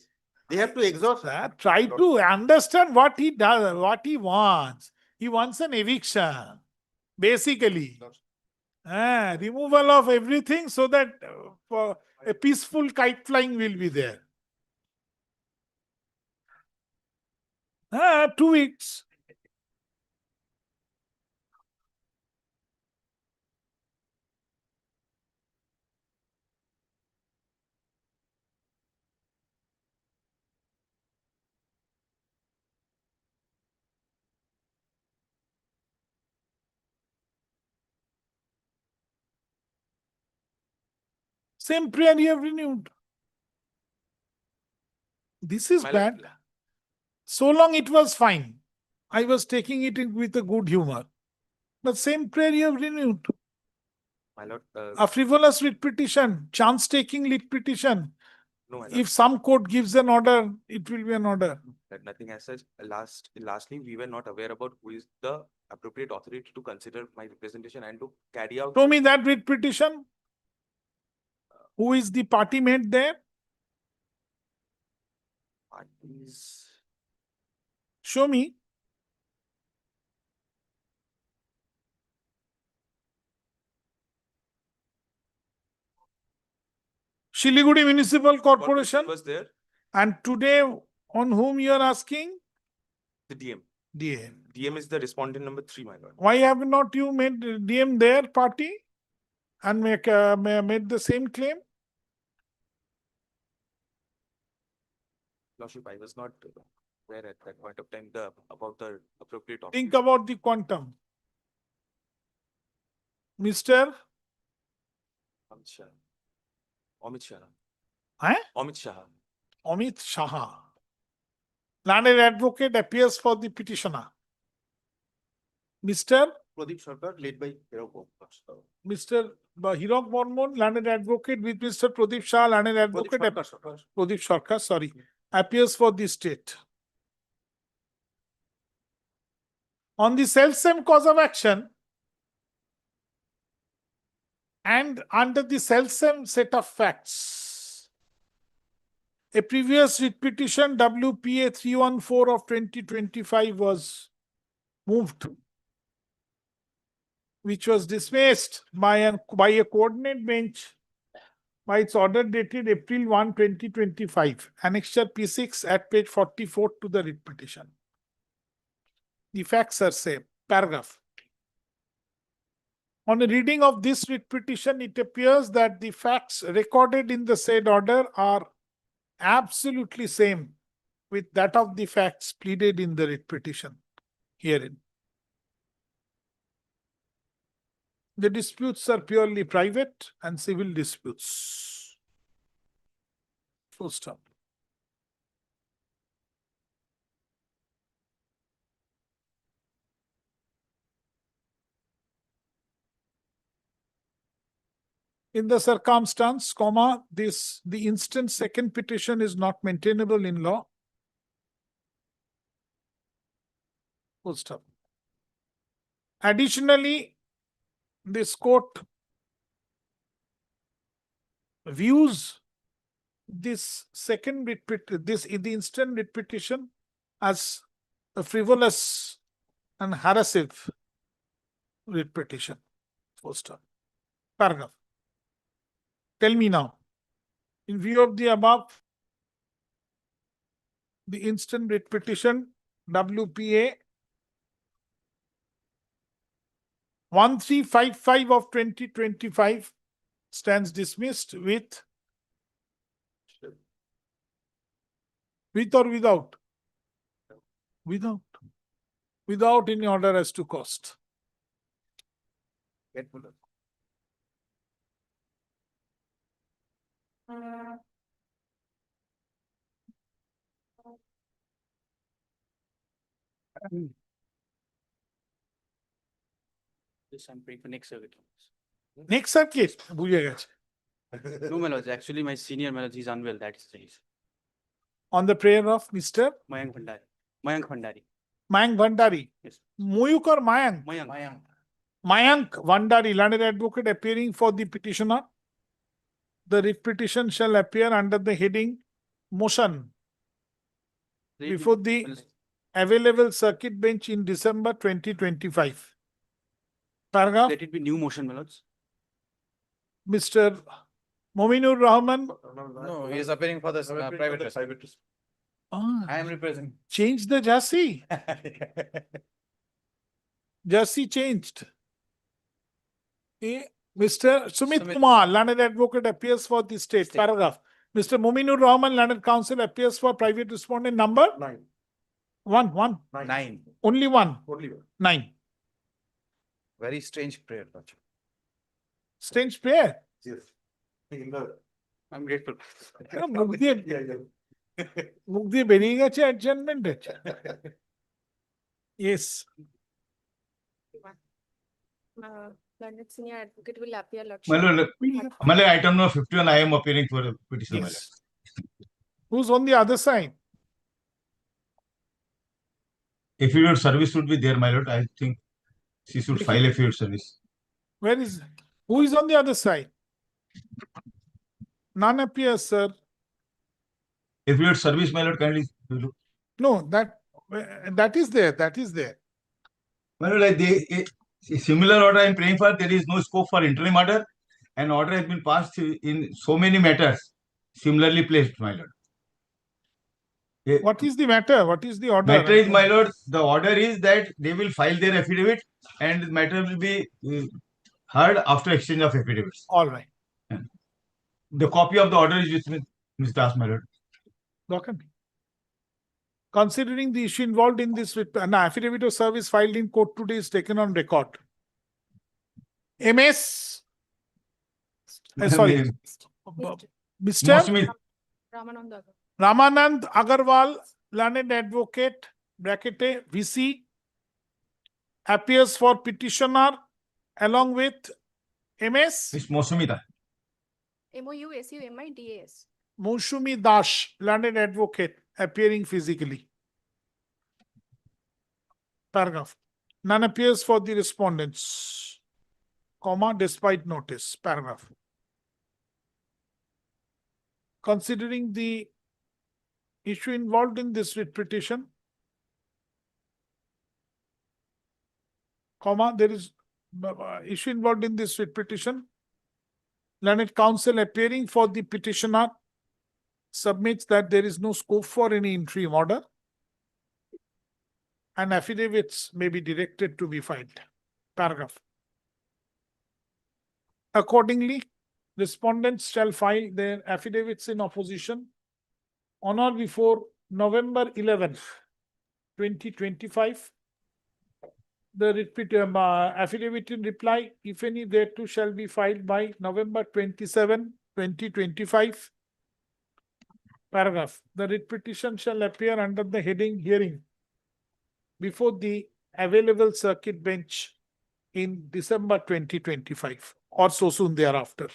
They have to exhaust. Sir, try to understand what he does, what he wants. He wants an eviction, basically. Removal of everything so that for a peaceful kite flying will be there. 2 weeks. Same prayer you have renewed. This is My bad. lord, So long it was fine. I was taking it with a good humor. But same prayer you have renewed. my lord. A frivolous writ petition, chance taking writ petition. No, my lord. If some court gives an order, it will be an order. That nothing as such. Lastly, we were not aware about who is the appropriate authority to consider my representation and to carry out. Show me that writ petition. Who is the party made there? Parties. Show me. Siliguri Municipal Corporation. Was there. And today, on whom you are asking? The DM. DM. DM is the respondent number 3, my lord. Why have not you made DM their party and made the same claim? Lordship, I was not aware at that point of time about the appropriate authority. Think about the quantum. Mr. Amit Shah. Amit Shah. Eh? Amit Shah. Amit Shah. Landed advocate appears for the petitioner. Mr. Pradeep Sarkar, led by Hero. Mr. Hirok Mormon, landed advocate with Mr. Pradeep Shah, landed advocate. Pradeep Sarkar, sorry, appears for the state. On the self-same cause of action and under the self-same set of facts, a previous writ petition WPA 314 of 2025 was moved, which was dismissed by a coordinate bench by its order dated April 1, 2025, Annexure P6 at page 44 to the writ petition. The facts are same. Paragraph. On a reading of this writ petition, it appears that the facts recorded in the said order are absolutely same with that of the facts pleaded in the writ petition herein. The disputes are purely private and civil disputes. Full stop. In the circumstance, comma, the instant second petition is not maintainable in law. Full stop. Additionally, this court views this second writ the instant writ petition as a frivolous and harassive writ petition. Full stop. Paragraph. Tell me now, in view of the above, the instant writ petition WPA 1355 of 2025 stands dismissed with or without? Without any order as to cost. Yes, I'm praying for next circuit. Next circuit, বুঝে গেছে। No, my lords, actually my senior my lords, he's unwell, that is the reason. On the prayer of Mr. Mayank Bhandari. Mayank Bhandari. Mayank Bhandari. Yes. Moyuk or Mayank? Mayank. Mayank Bhandari, learned advocate appearing for the petitioner. The writ petition shall appear under the heading motion before the available circuit bench in December 2025. Paragraph. Let it be new motion, my lords. Mr. Mominur Rahman. No, he is appearing for the private trust. I am representing. Change the Jassi. Jassi changed. Mr. Sumit Kumar, learned advocate, appears for the state. Paragraph. Mr. Mominur Rahman, learned counsel, appears for private respondent number? 9. One. 9. Only one. Only one. 9. Very strange prayer, Lordship. Strange prayer. Yes. I'm grateful. মুখ দিয়ে বেরিয়ে গেছে adjournment এর। Yes. Learned senior advocate will appear, Lordship. My lord, item number 51, I am appearing for a petition. My Yes. lord. Who's on the other side? Affidavit service would be there, my lord. I think she should file affidavit service. Where is, who is on the other side? None appears, sir. Affidavit service, my lord, kindly look. No, that is there. That is there. My lord, a similar order I am praying for, there is no scope for interim order. An order has been passed in so many matters, similarly placed, my lord. What is the matter? What is the order? Matter is, my lord, the order is that they will file their affidavit and the matter will be heard after exchange of affidavits. All right. The copy of the order is with Ms. Das, my lord. Document. Considering the issue involved in this, an affidavit of service filed in court today is taken on record. MS. Sorry. Mr. Ramananda. Ramanand Agarwal, learned advocate, bracket VC, appears for petitioner along with MS. Ms. Mosumita. MOUSUMIDAS. Moshumi Dash, learned advocate, appearing physically. Paragraph. None appears for the respondents, comma, despite notice. Paragraph. Considering the issue involved in this writ petition, comma, there is issue involved in this writ petition, learned counsel appearing for the petitioner submits that there is no scope for any interim order and affidavits may be directed to be filed. Paragraph. Accordingly, respondents shall file their affidavits in opposition on or before November 11th, 2025. The affidavit in reply, if any, thereto shall be filed by November 27, 2025. Paragraph. The writ petition shall appear under the heading hearing before the available circuit bench in December 2025 or so soon thereafter.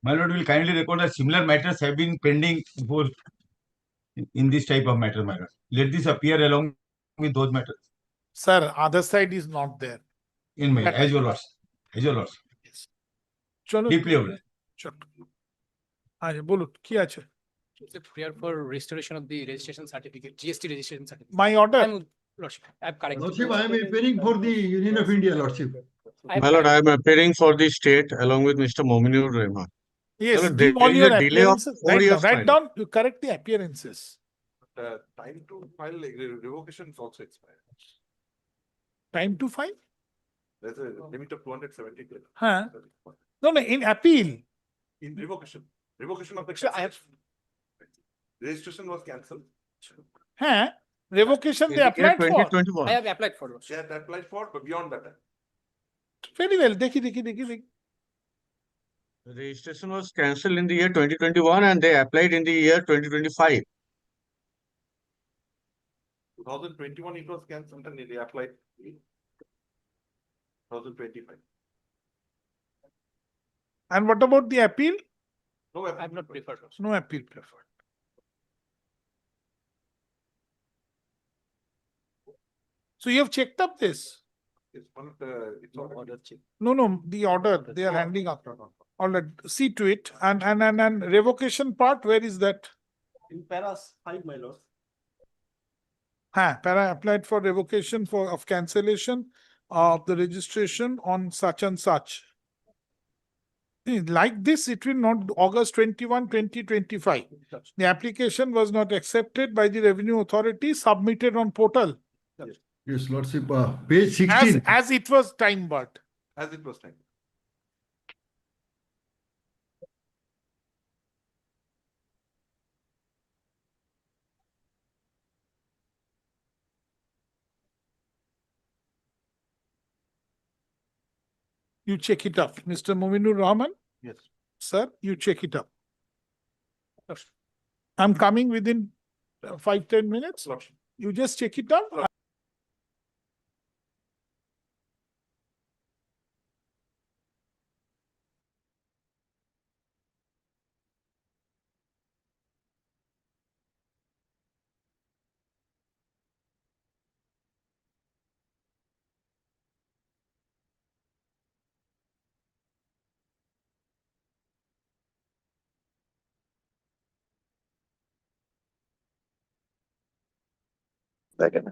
My lord will kindly record that similar matters have been pending before in this type of matter, my lord. Let this appear along with those matters. Sir, other side is not there. In my, as your lords, as your lords. চলো Deeply obliged. চলো আচ্ছা বলুন কি আছে? It's a prayer for restoration of the registration certificate, GST registration certificate. My order. Lordship, I have corrected. Lordship, I am appearing for the Union of India, Lordship. My lord, I am appearing for the state along with Mr. Mominur Rahman. Yes, Well, give there all is your a delay of appearances. 4 Write years, down, my write down, you correct the appearances. Time to file revocation is also expired. Time to file? There's a limit of 270 days. Huh? No, in appeal. In revocation of the. I have. Registration was cancelled. Huh? Revocation they In the year applied for. 2021. I have applied for. They had applied for, but beyond that. Very well, দেখি The registration was cancelled in the year 2021 and they applied in the year 2025. 2021 it was cancelled and they applied. 2025. And what about the appeal? No, I have not preferred. No appeal preferred. So you have checked up this? It's one of the, it's not order check. No, the order they are handing up. All right, see to it. And revocation part, where is that? In paras 5, my lord. Para applied for revocation of cancellation of the registration on such and such. Like this, it will not August 21, 2025. The application was not accepted by the Revenue Authority, submitted on portal. Yes, Lordship, page 16. As it was time barred. As it was time. You check it up. Mr. Mominur Rahman? Yes. Sir, you check it up. I'm coming within 5-10 minutes. Lordship. You just check it up. Second.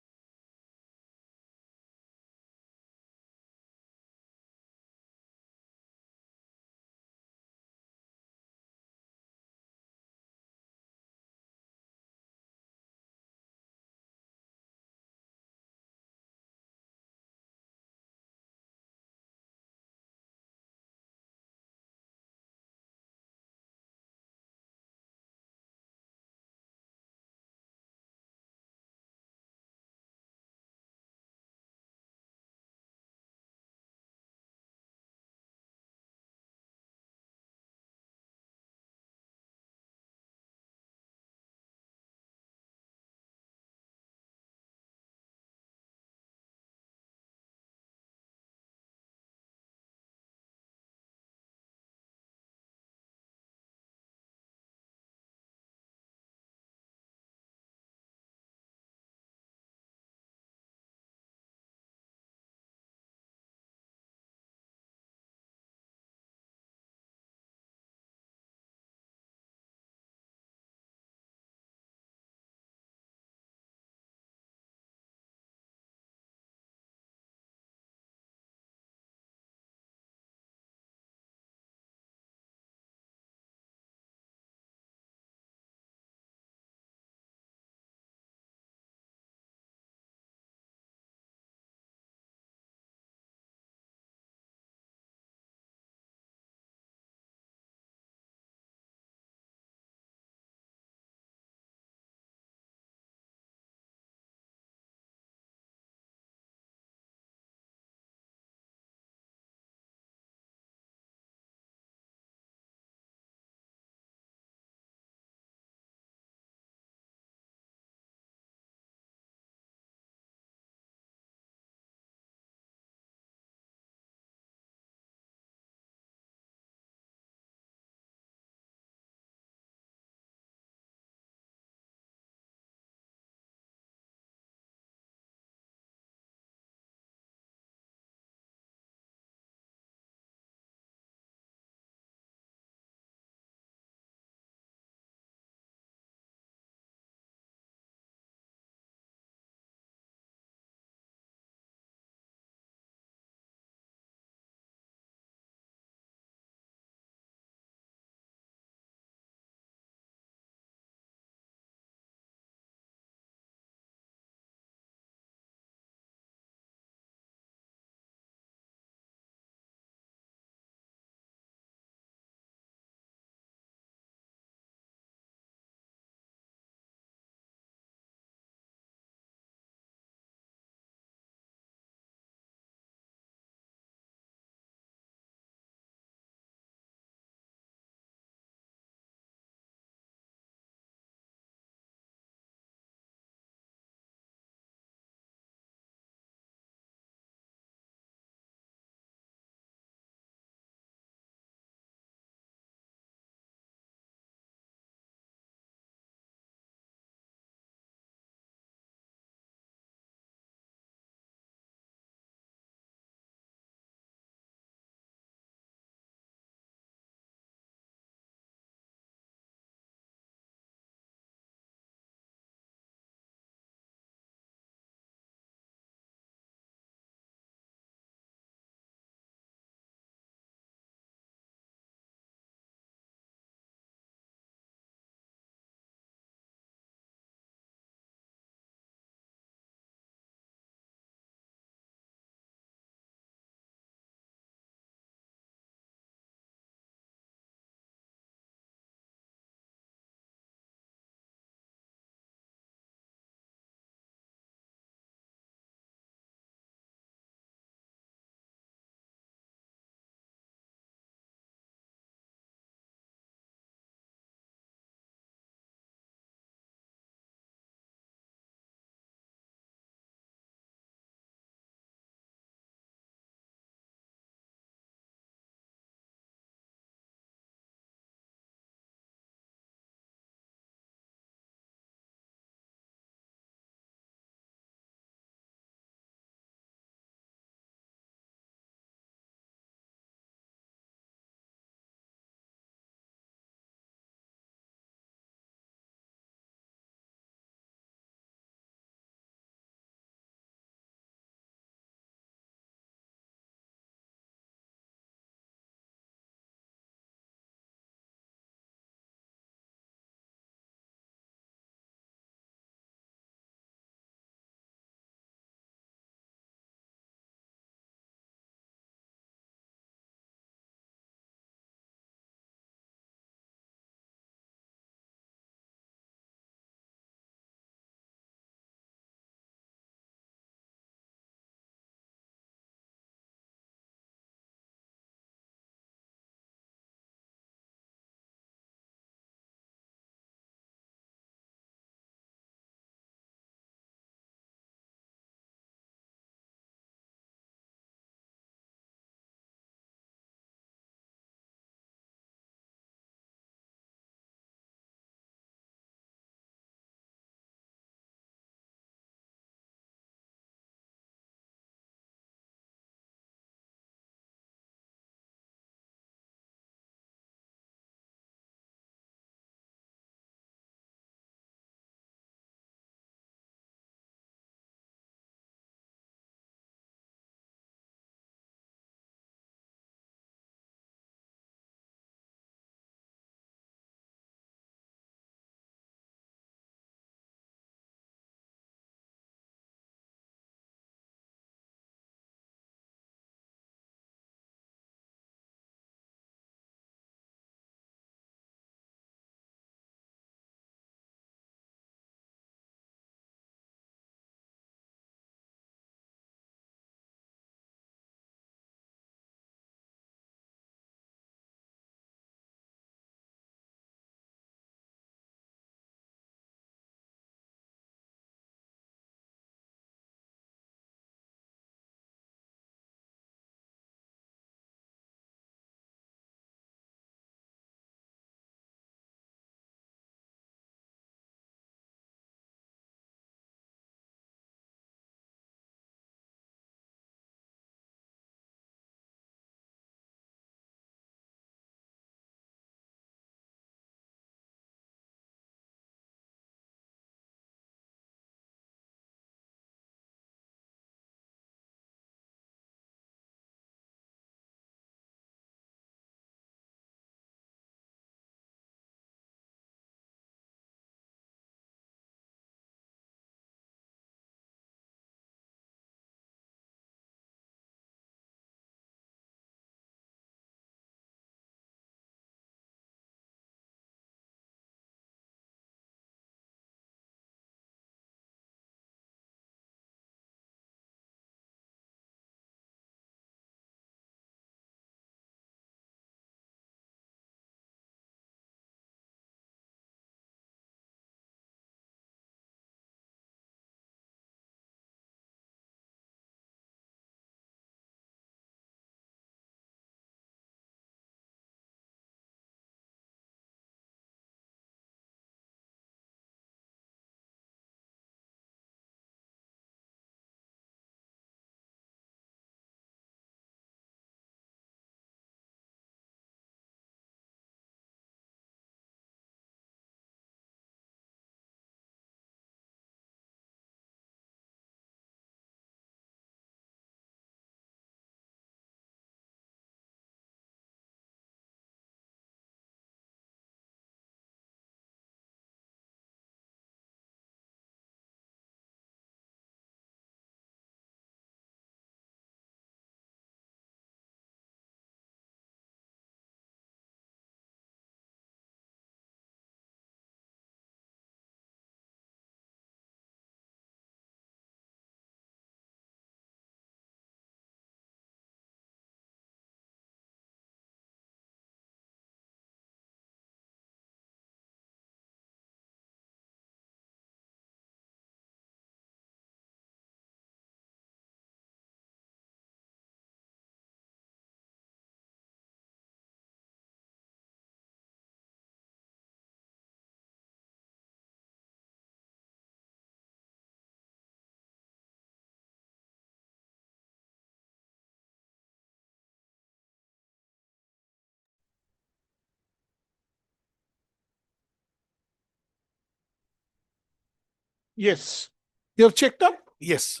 Yes. You have checked up? Yes.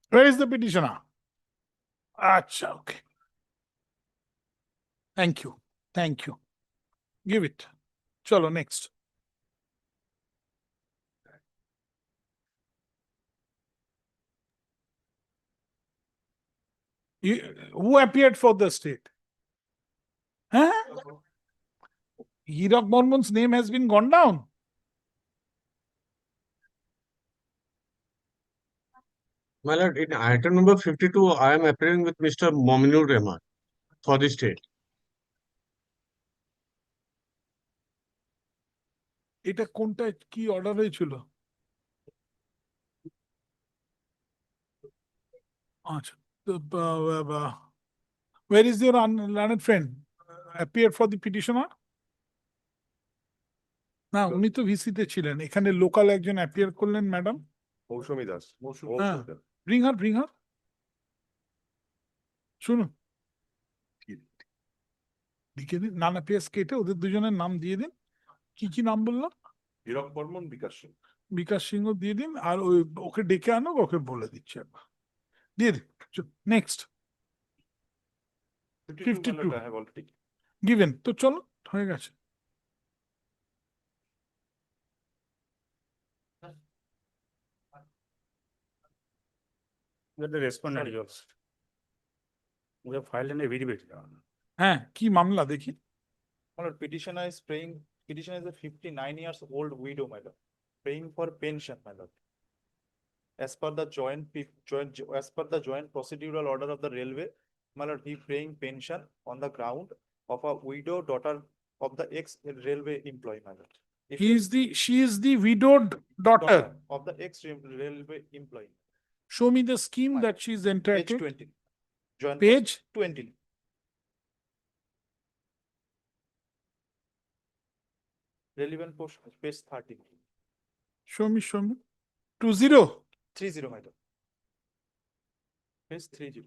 Where is the petitioner? Acha, okay. Thank you. Thank you. Give it. Chalo, next. Who appeared for the state? Huh? Hirak Mormon's name has been gone down. My lord, in item number 52, I am appearing with Mr. Mominur Rahman for the state. এটা কোনটা কি order হয়েছিল? আচ্ছা, where is your learned friend? Appeared for the petitioner? না, উনি তো ভিসিতে ছিলেন। এখানে লোকাল একজন অ্যাপিয়ার করলেন ম্যাডাম মৌসুমী দাস। ব্রিং হার শুনুন, লিখে দিন, নানা পেস কেটে ওদের দুজনের নাম দিয়ে দিন। কি নাম বললাম? হীরক বর্মন, বিকাশ সিং। বিকাশ সিংহ দিয়ে দিন, আর ওই ওকে ডেকে আনো, ওকে বলে দিচ্ছি একবার, দিয়ে দিন। Next 52 given. তো চলো, হয়ে গেছে। The respondent yours. We have filed an affidavit. হ্যাঁ, কি মামলা দেখি? Petitioner is praying, petitioner is a 59 years old widow, my lord, praying for pension, my lord. As per the joint procedural order of the railway, my lord, he praying pension on the ground of a widow daughter of the ex-railway employee, my lord. She is the widowed daughter of the ex-railway employee. Show me the scheme that she is Page entitled. 20. Joint Page 20. Relevant portion, page 30. Show me. 20. 30, my lord. Page 30.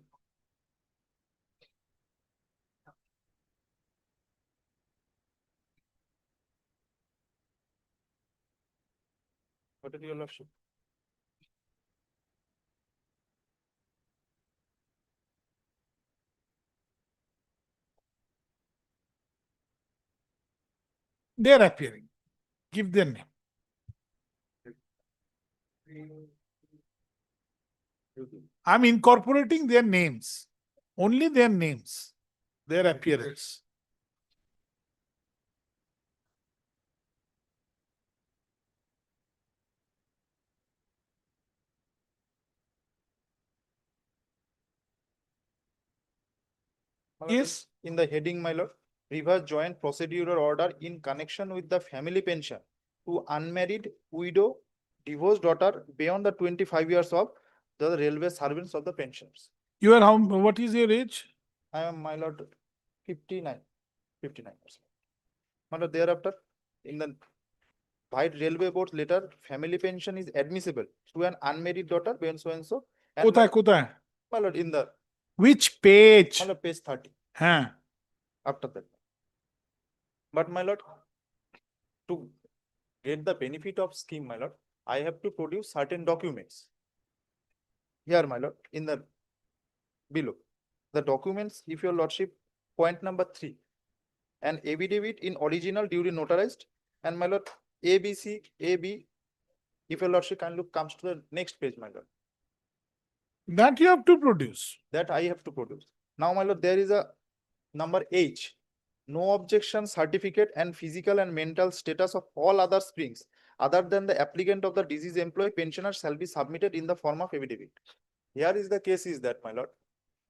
What is your lordship? They are appearing. Give their name. I'm incorporating their names. Only their names. Their appearance. Yes. In the heading, my lord, reverse joint procedural order in connection with the family pension to unmarried widow, divorced daughter beyond the 25 years of the railway servants of the pensioners. You are how? What is your age? I am, my lord, 59 years. My lord, thereafter, in the by railway board letter, family pension is admissible to an unmarried daughter beyond so and so. And কোথায়? my lord, in the Which page? my lord, page 30. Huh. After that. But my lord, to get the benefit of scheme, my lord, I have to produce certain documents. Here, my lord, in the below. The documents, if your lordship, point number 3, an affidavit in original duly notarized, and my lord, ABC, AB, if your lordship can look, comes to the next page, my lord. That you have to produce. That I have to produce. Now, my lord, there is a number H. No objection certificate and physical and mental status of all other springs other than the applicant of the disease employee pensioner shall be submitted in the form of affidavit. Here is the case is that, my lord,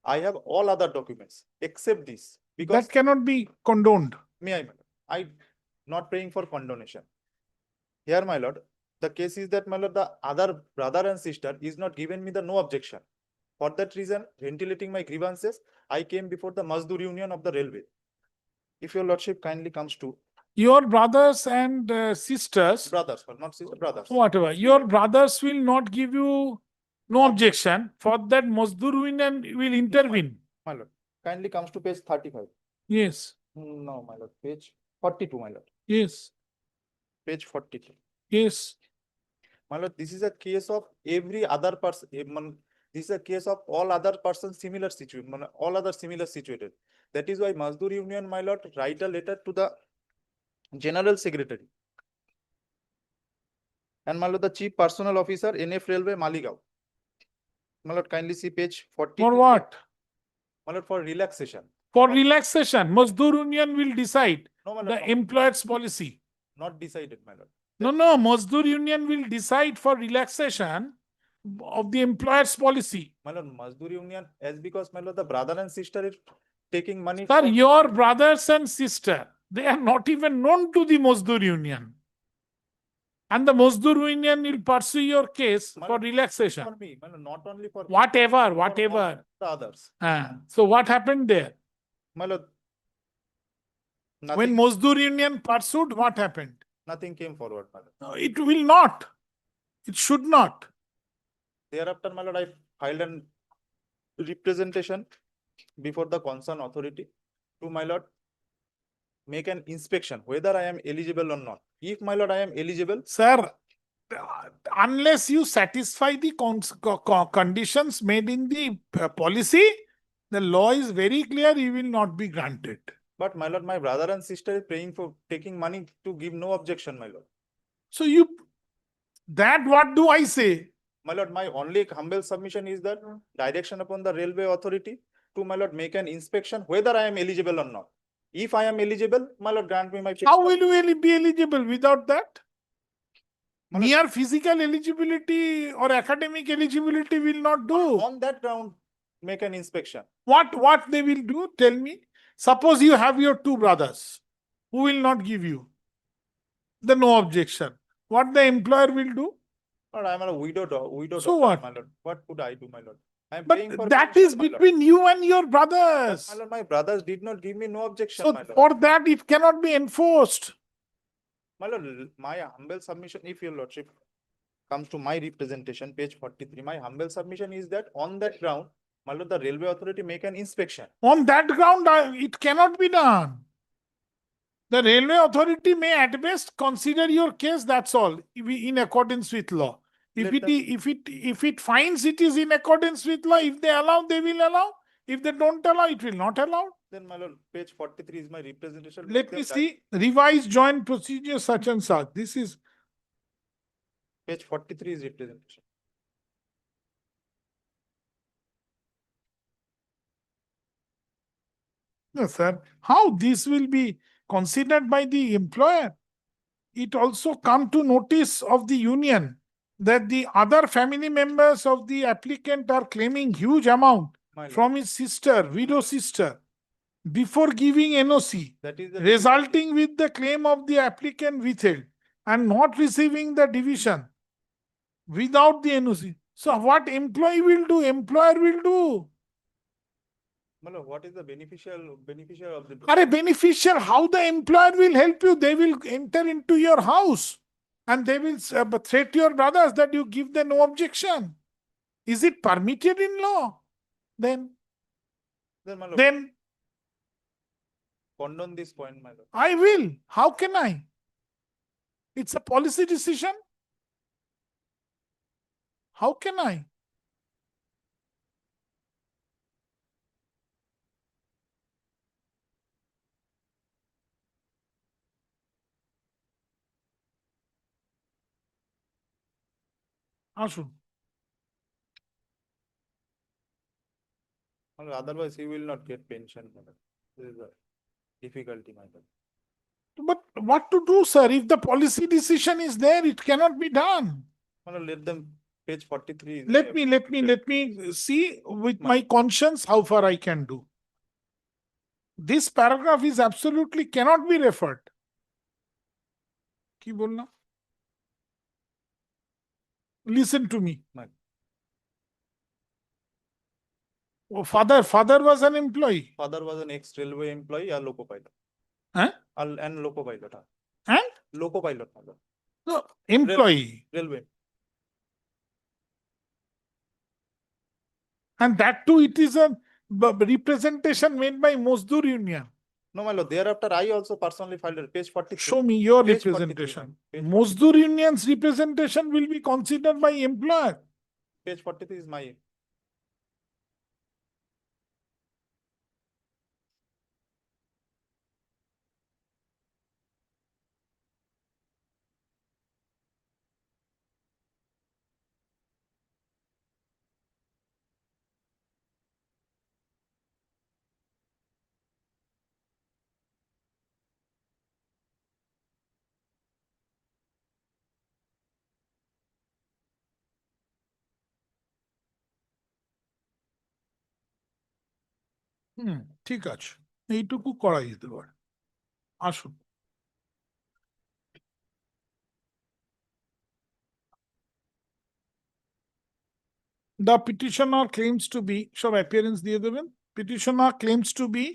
I have all other documents except this. Because that cannot be condoned. May I, my lord? I not praying for condonation. Here, my lord, the case is that, my lord, the other brother and sister is not given me the no objection. For that reason, ventilating my grievances, I came before the Mazdoor Union of the railway. If your lordship kindly comes to your brothers and sisters, brothers, not sister, brothers. Whatever, your brothers will not give you no objection. For that, Mazdoor Union will intervene. My lord, kindly comes to page 35. Yes. No, my lord, page 42, my lord. Yes. Page 42. Yes. My lord, this is a case of every other person. This is a case of all other persons similar situation, all other similar situated. That is why Mazdoor Union, my lord, write a letter to the General Secretary. And my lord, the Chief Personnel Officer, NF Railway, Maligaon. My lord, kindly see page 40. For what? My lord, for relaxation. For relaxation, Mazdoor Union will decide No, my lord, the employer's policy. not decided, my lord. No, Mazdoor Union will decide for relaxation of the employer's policy. My lord, Mazdoor Union, as because my lord, the brother and sister is taking money. Sir, for- your brothers and sister, they are not even known to the Mazdoor Union. And the Mazdoor Union will pursue your case for relaxation. For me, my lord, not only for Whatever. the others. So what happened there? My lord, When Mazdoor Union pursued, what happened? nothing came forward, my lord. No, it will not. It should not. Thereafter, my lord, I filed an representation before the concerned authority to my lord make an inspection whether I am eligible or not. If my lord I am eligible, Sir, unless you satisfy the conditions made in the policy, the law is very clear, you will not be granted. but my lord, my brother and sister is praying for taking money to give no objection, my lord. So what do I say? My lord, my only humble submission is that direction upon the railway authority to my lord make an inspection whether I am eligible or not. If I am eligible, my lord, grant me my. How will you be eligible without that? Mere physical eligibility or academic eligibility will not do. On that ground, make an inspection. What they will do? Tell me. Suppose you have your two brothers who will not give you the no objection. What the employer will do? Lord, I am a widow. So what? My lord, what could I do, my lord? I am But paying for that pension, is my lord. between you and your brothers. My lord, my brothers did not give me no objection, So my lord. for that it cannot be enforced. My lord, my humble submission, if your lordship comes to my representation, page 43, my humble submission is that on that ground, my lord, the railway authority make an inspection. On that ground, it cannot be done. The railway authority may at best consider your case, that's all, in accordance with law. If it finds it is in accordance with law, if they allow, they will allow. If they don't allow, it will not allow. Then, my lord, page 43 is my representation. Let me see. Revised joint procedure such and such. This is Page 43 is representation. no, sir. How this will be considered by the employer? It also come to notice of the union that the other family members of the applicant are claiming huge amount from his sister, widow sister, before giving NOC, That is the resulting with the claim of the applicant withheld and not receiving the division without the NOC. So what employee will do? Employer will do. My lord, what is the beneficial of the? Are a beneficial, how the employer will help you? They will enter into your house and they will threat your brothers that you give them no objection. Is it permitted in law? Then my lord, then condone this point, my lord. I will. How can I? It's a policy decision. How can I? আসুন। Otherwise, he will not get pension, my lord. This is a difficulty, my lord. But what to do, sir? If the policy decision is there, it cannot be done. My lord, let them, page 43. Let me see with my conscience how far I can do. This paragraph is absolutely cannot be referred. কি বললাম? Listen to me. Oh, father was an employee. Father was an ex-railway employee, a loco pilot. Huh? And loco pilot. And? Loco pilot, my lord. No, employee. Railway. And that too, it is a representation made by Mazdoor Union. No, my lord, thereafter I also personally filed a page 43. Show me your Page 43, representation. page Mazdoor union's representation will be considered by employer. Page 43 is my. ঠিক আছে, এইটুকু করা যেতে পারে। আসুন। The petitioner claims to be, সব appearance দিয়ে দেবেন। Petitioner claims to be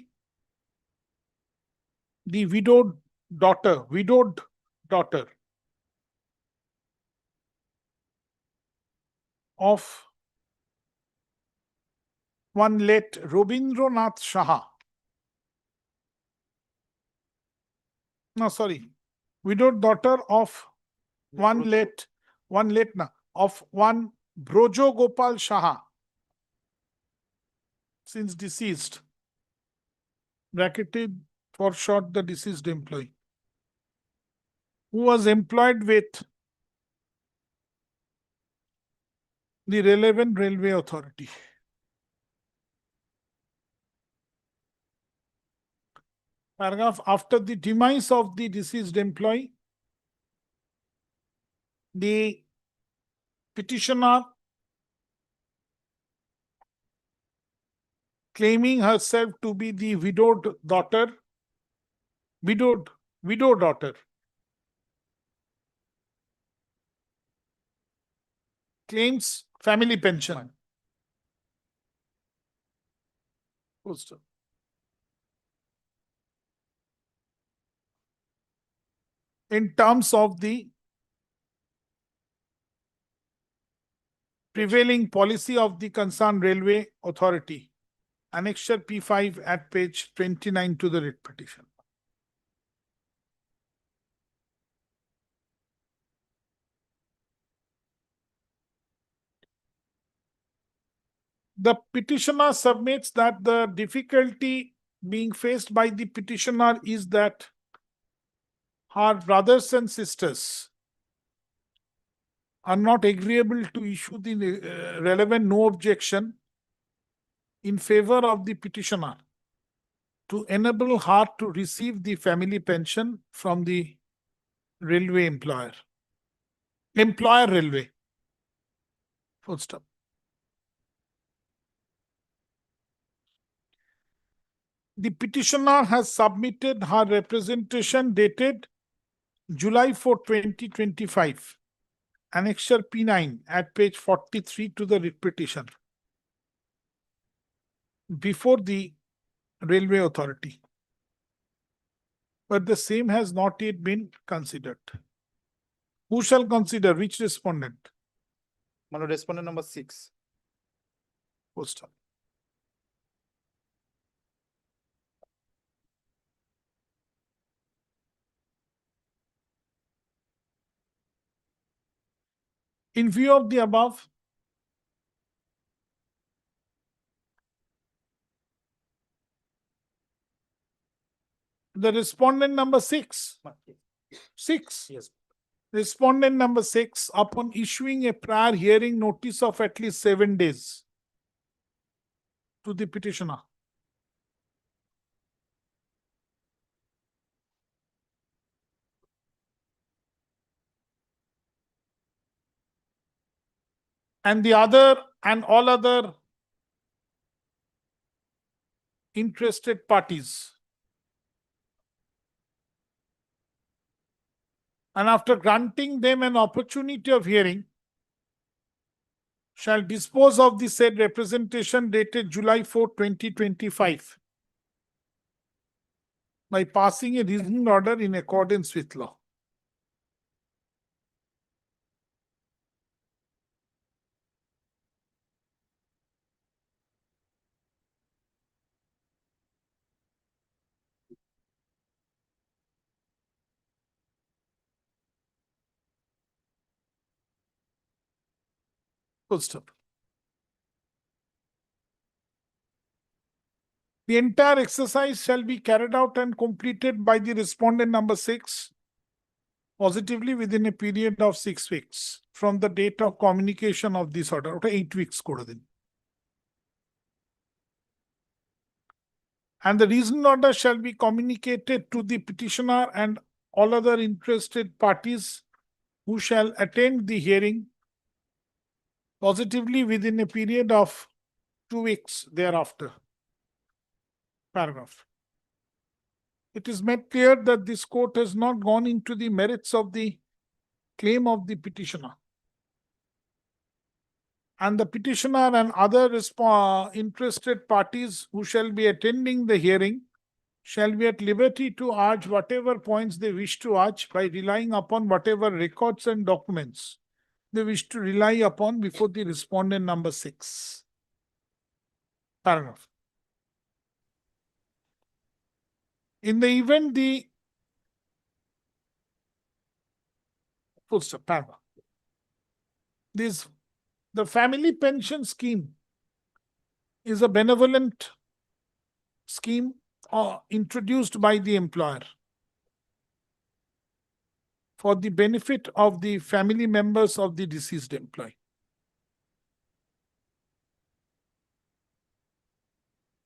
the widowed daughter of one late Robindranath Saha. No, sorry. Widowed daughter of one Brojo Gopal Saha, since deceased. Bracketed for short, the deceased employee, who was employed with the relevant railway authority. Paragraph, after the demise of the deceased employee, the petitioner claiming herself to be the widow daughter claims family pension. Poster. In terms of the prevailing policy of the concerned railway authority. Annexure P5 at page 29 to the writ petition. The petitioner submits that the difficulty being faced by the petitioner is that her brothers and sisters are not agreeable to issue the relevant no objection in favor of the petitioner to enable her to receive the family pension from the railway employer. Railway. Full stop. The petitioner has submitted her representation dated July 4, 2025, Annexure P9 at page 43 to the writ petition before the railway authority, but the same has not yet been considered. Who shall consider? Which respondent? My lord, respondent number 6. Poster. In view of the above, the respondent number 6. 6. Yes. Respondent number 6, upon issuing a prior hearing notice of at least 7 days to the petitioner, and all other interested parties, and after granting them an opportunity of hearing, shall dispose of the said representation dated July 4, 2025 by passing a reasoned order in accordance with law. Full stop. The entire exercise shall be carried out and completed by the respondent number 6 positively within a period of 6 weeks from the date of communication of this order. 8 weeks kore din. And the reasoned order shall be communicated to the petitioner and all other interested parties who shall attend the hearing positively within a period of 2 weeks thereafter. Paragraph. It is made clear that this court has not gone into the merits of the claim of the petitioner. And the petitioner and other interested parties who shall be attending the hearing shall be at liberty to urge whatever points they wish to urge by relying upon whatever records and documents they wish to rely upon before the respondent number 6. Paragraph. In the event the full stop, paragraph. The family pension scheme is a benevolent scheme introduced by the employer for the benefit of the family members of the deceased employee.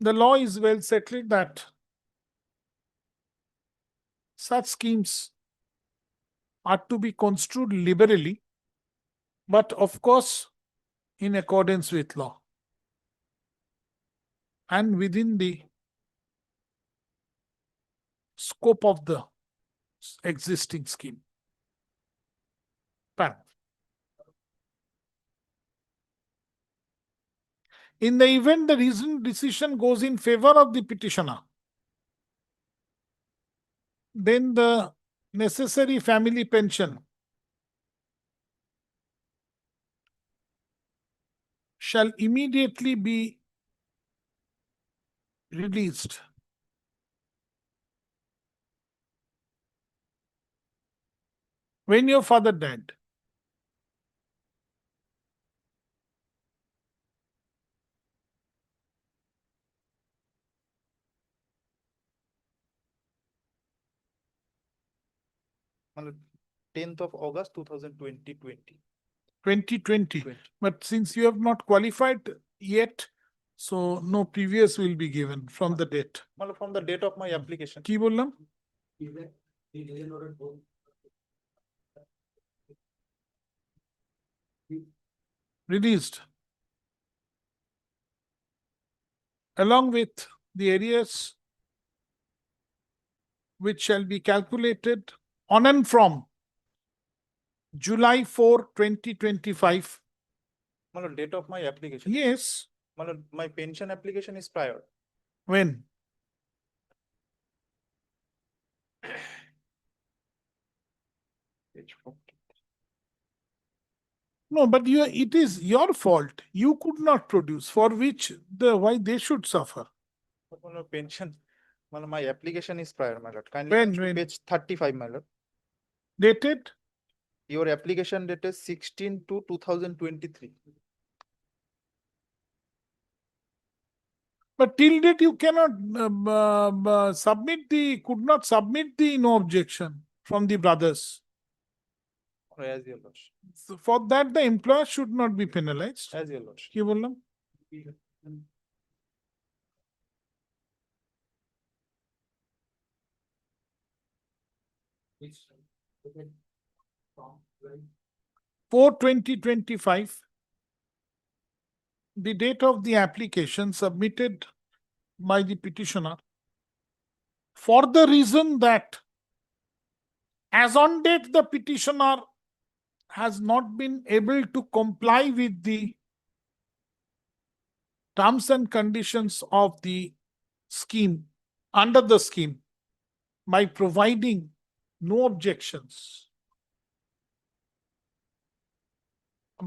The law is well settled that such schemes are to be construed liberally, but of course in accordance with law and within the scope of the existing scheme. In the event the reasoned decision goes in favor of the petitioner, then the necessary family pension shall immediately be released when your father died. On 10th of August 2020. 2020. But since you have not qualified yet, so no previous will be given from the date. From the date of my application. কি বললাম? Released along with the arrears which shall be calculated on and from July 4, 2025. Date of my application. Yes. My pension application is prior. When? No, but it is your fault. You could not produce, for which why they should suffer. Pension. My application is prior, my lord. Kindly When? Page 35, my lord. Dated? Your application date is 16/2/2023. But till date you cannot could not submit the no objection from the brothers. As your lordship. So for that the employer should not be penalized. As your lordship. কি বললাম? For 2025, the date of the application submitted by the petitioner for the reason that as on date the petitioner has not been able to comply with the terms and conditions of the scheme, under the scheme, by providing no objections,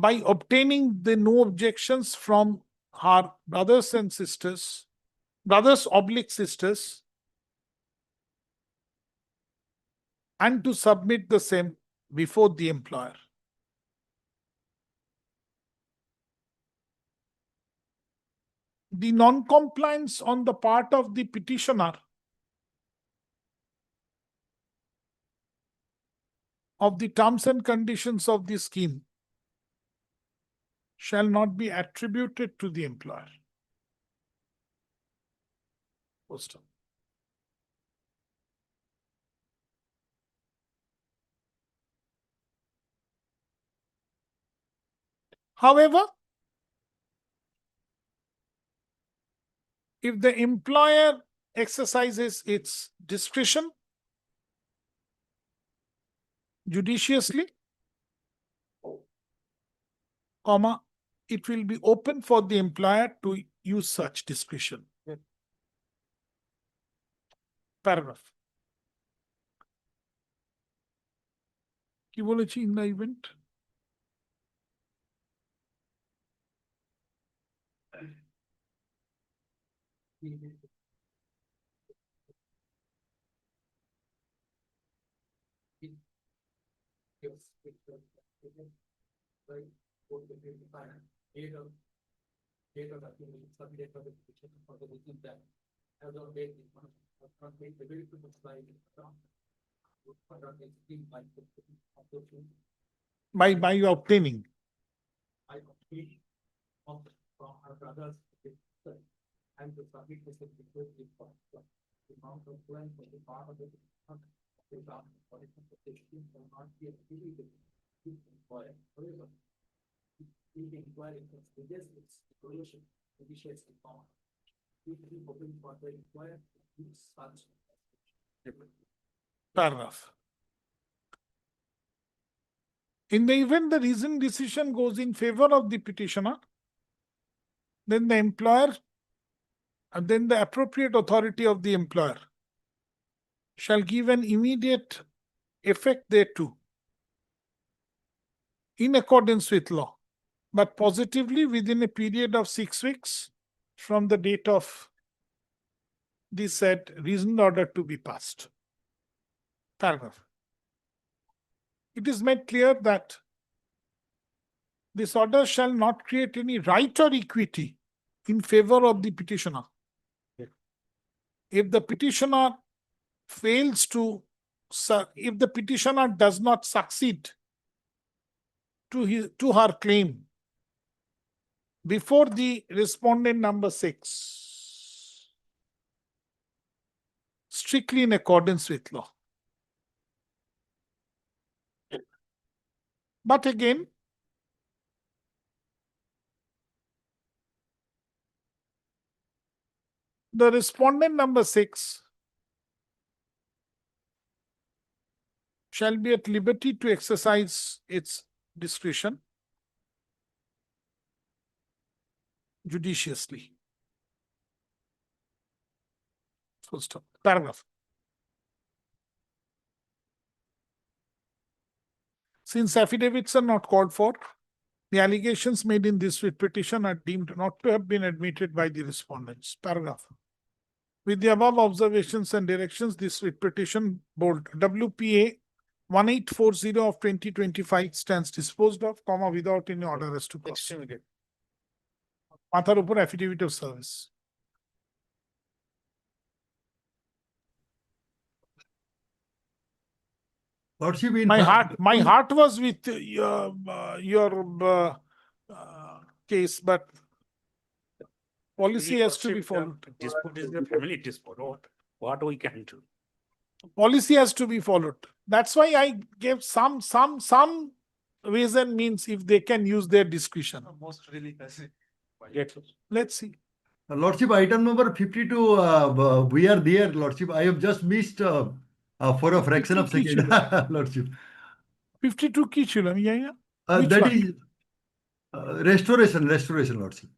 by obtaining the no objections from her brothers and sisters, brothers/sisters, and to submit the same before the employer. the non-compliance on the part of the petitioner of the terms and conditions of the scheme shall not be attributed to the employer. Post. However, if the employer exercises its discretion judiciously, comma, it will be open for the employer to use such discretion. Paragraph. কি বলেছি in the event? By obtaining. And to submit this report with the amount of plan for the part of the will not be attributed to the employer. However, if the employer suggests its declaration initiates the form, it will be open for the employer to use such. Paragraph. In the event the reasoned decision goes in favor of the petitioner, then the employer and then the appropriate authority of the employer shall give an immediate effect thereto in accordance with law, but positively within a period of 6 weeks from the date of the said reasoned order to be passed. Paragraph. It is made clear that this order shall not create any right or equity in favor of the petitioner. If the petitioner fails to, if the petitioner does not succeed to her claim before the respondent number 6, strictly in accordance with law. But again, the respondent number 6 shall be at liberty to exercise its discretion judiciously. Full stop. Paragraph. Since affidavits are not called for, the allegations made in this writ petition are deemed not to have been admitted by the respondents. Paragraph. With the above observations and directions, this writ petition bold WPA 1840 of 2025 stands disposed of, comma, without any order as to cost. মাথার উপর affidavit of service. Lordship, in My heart was with your case, but policy has to be followed. Dispute is a family dispute. What we can do? Policy has to be followed. That's why I gave some ways and means if they can use their discretion. Most really has it. Let's see. Lordship, item number 52, we are there, Lordship. I have just missed for a fraction of second, Lordship. 52 কি ছিল আমি জানি না। Which That one? is restoration, Lordship.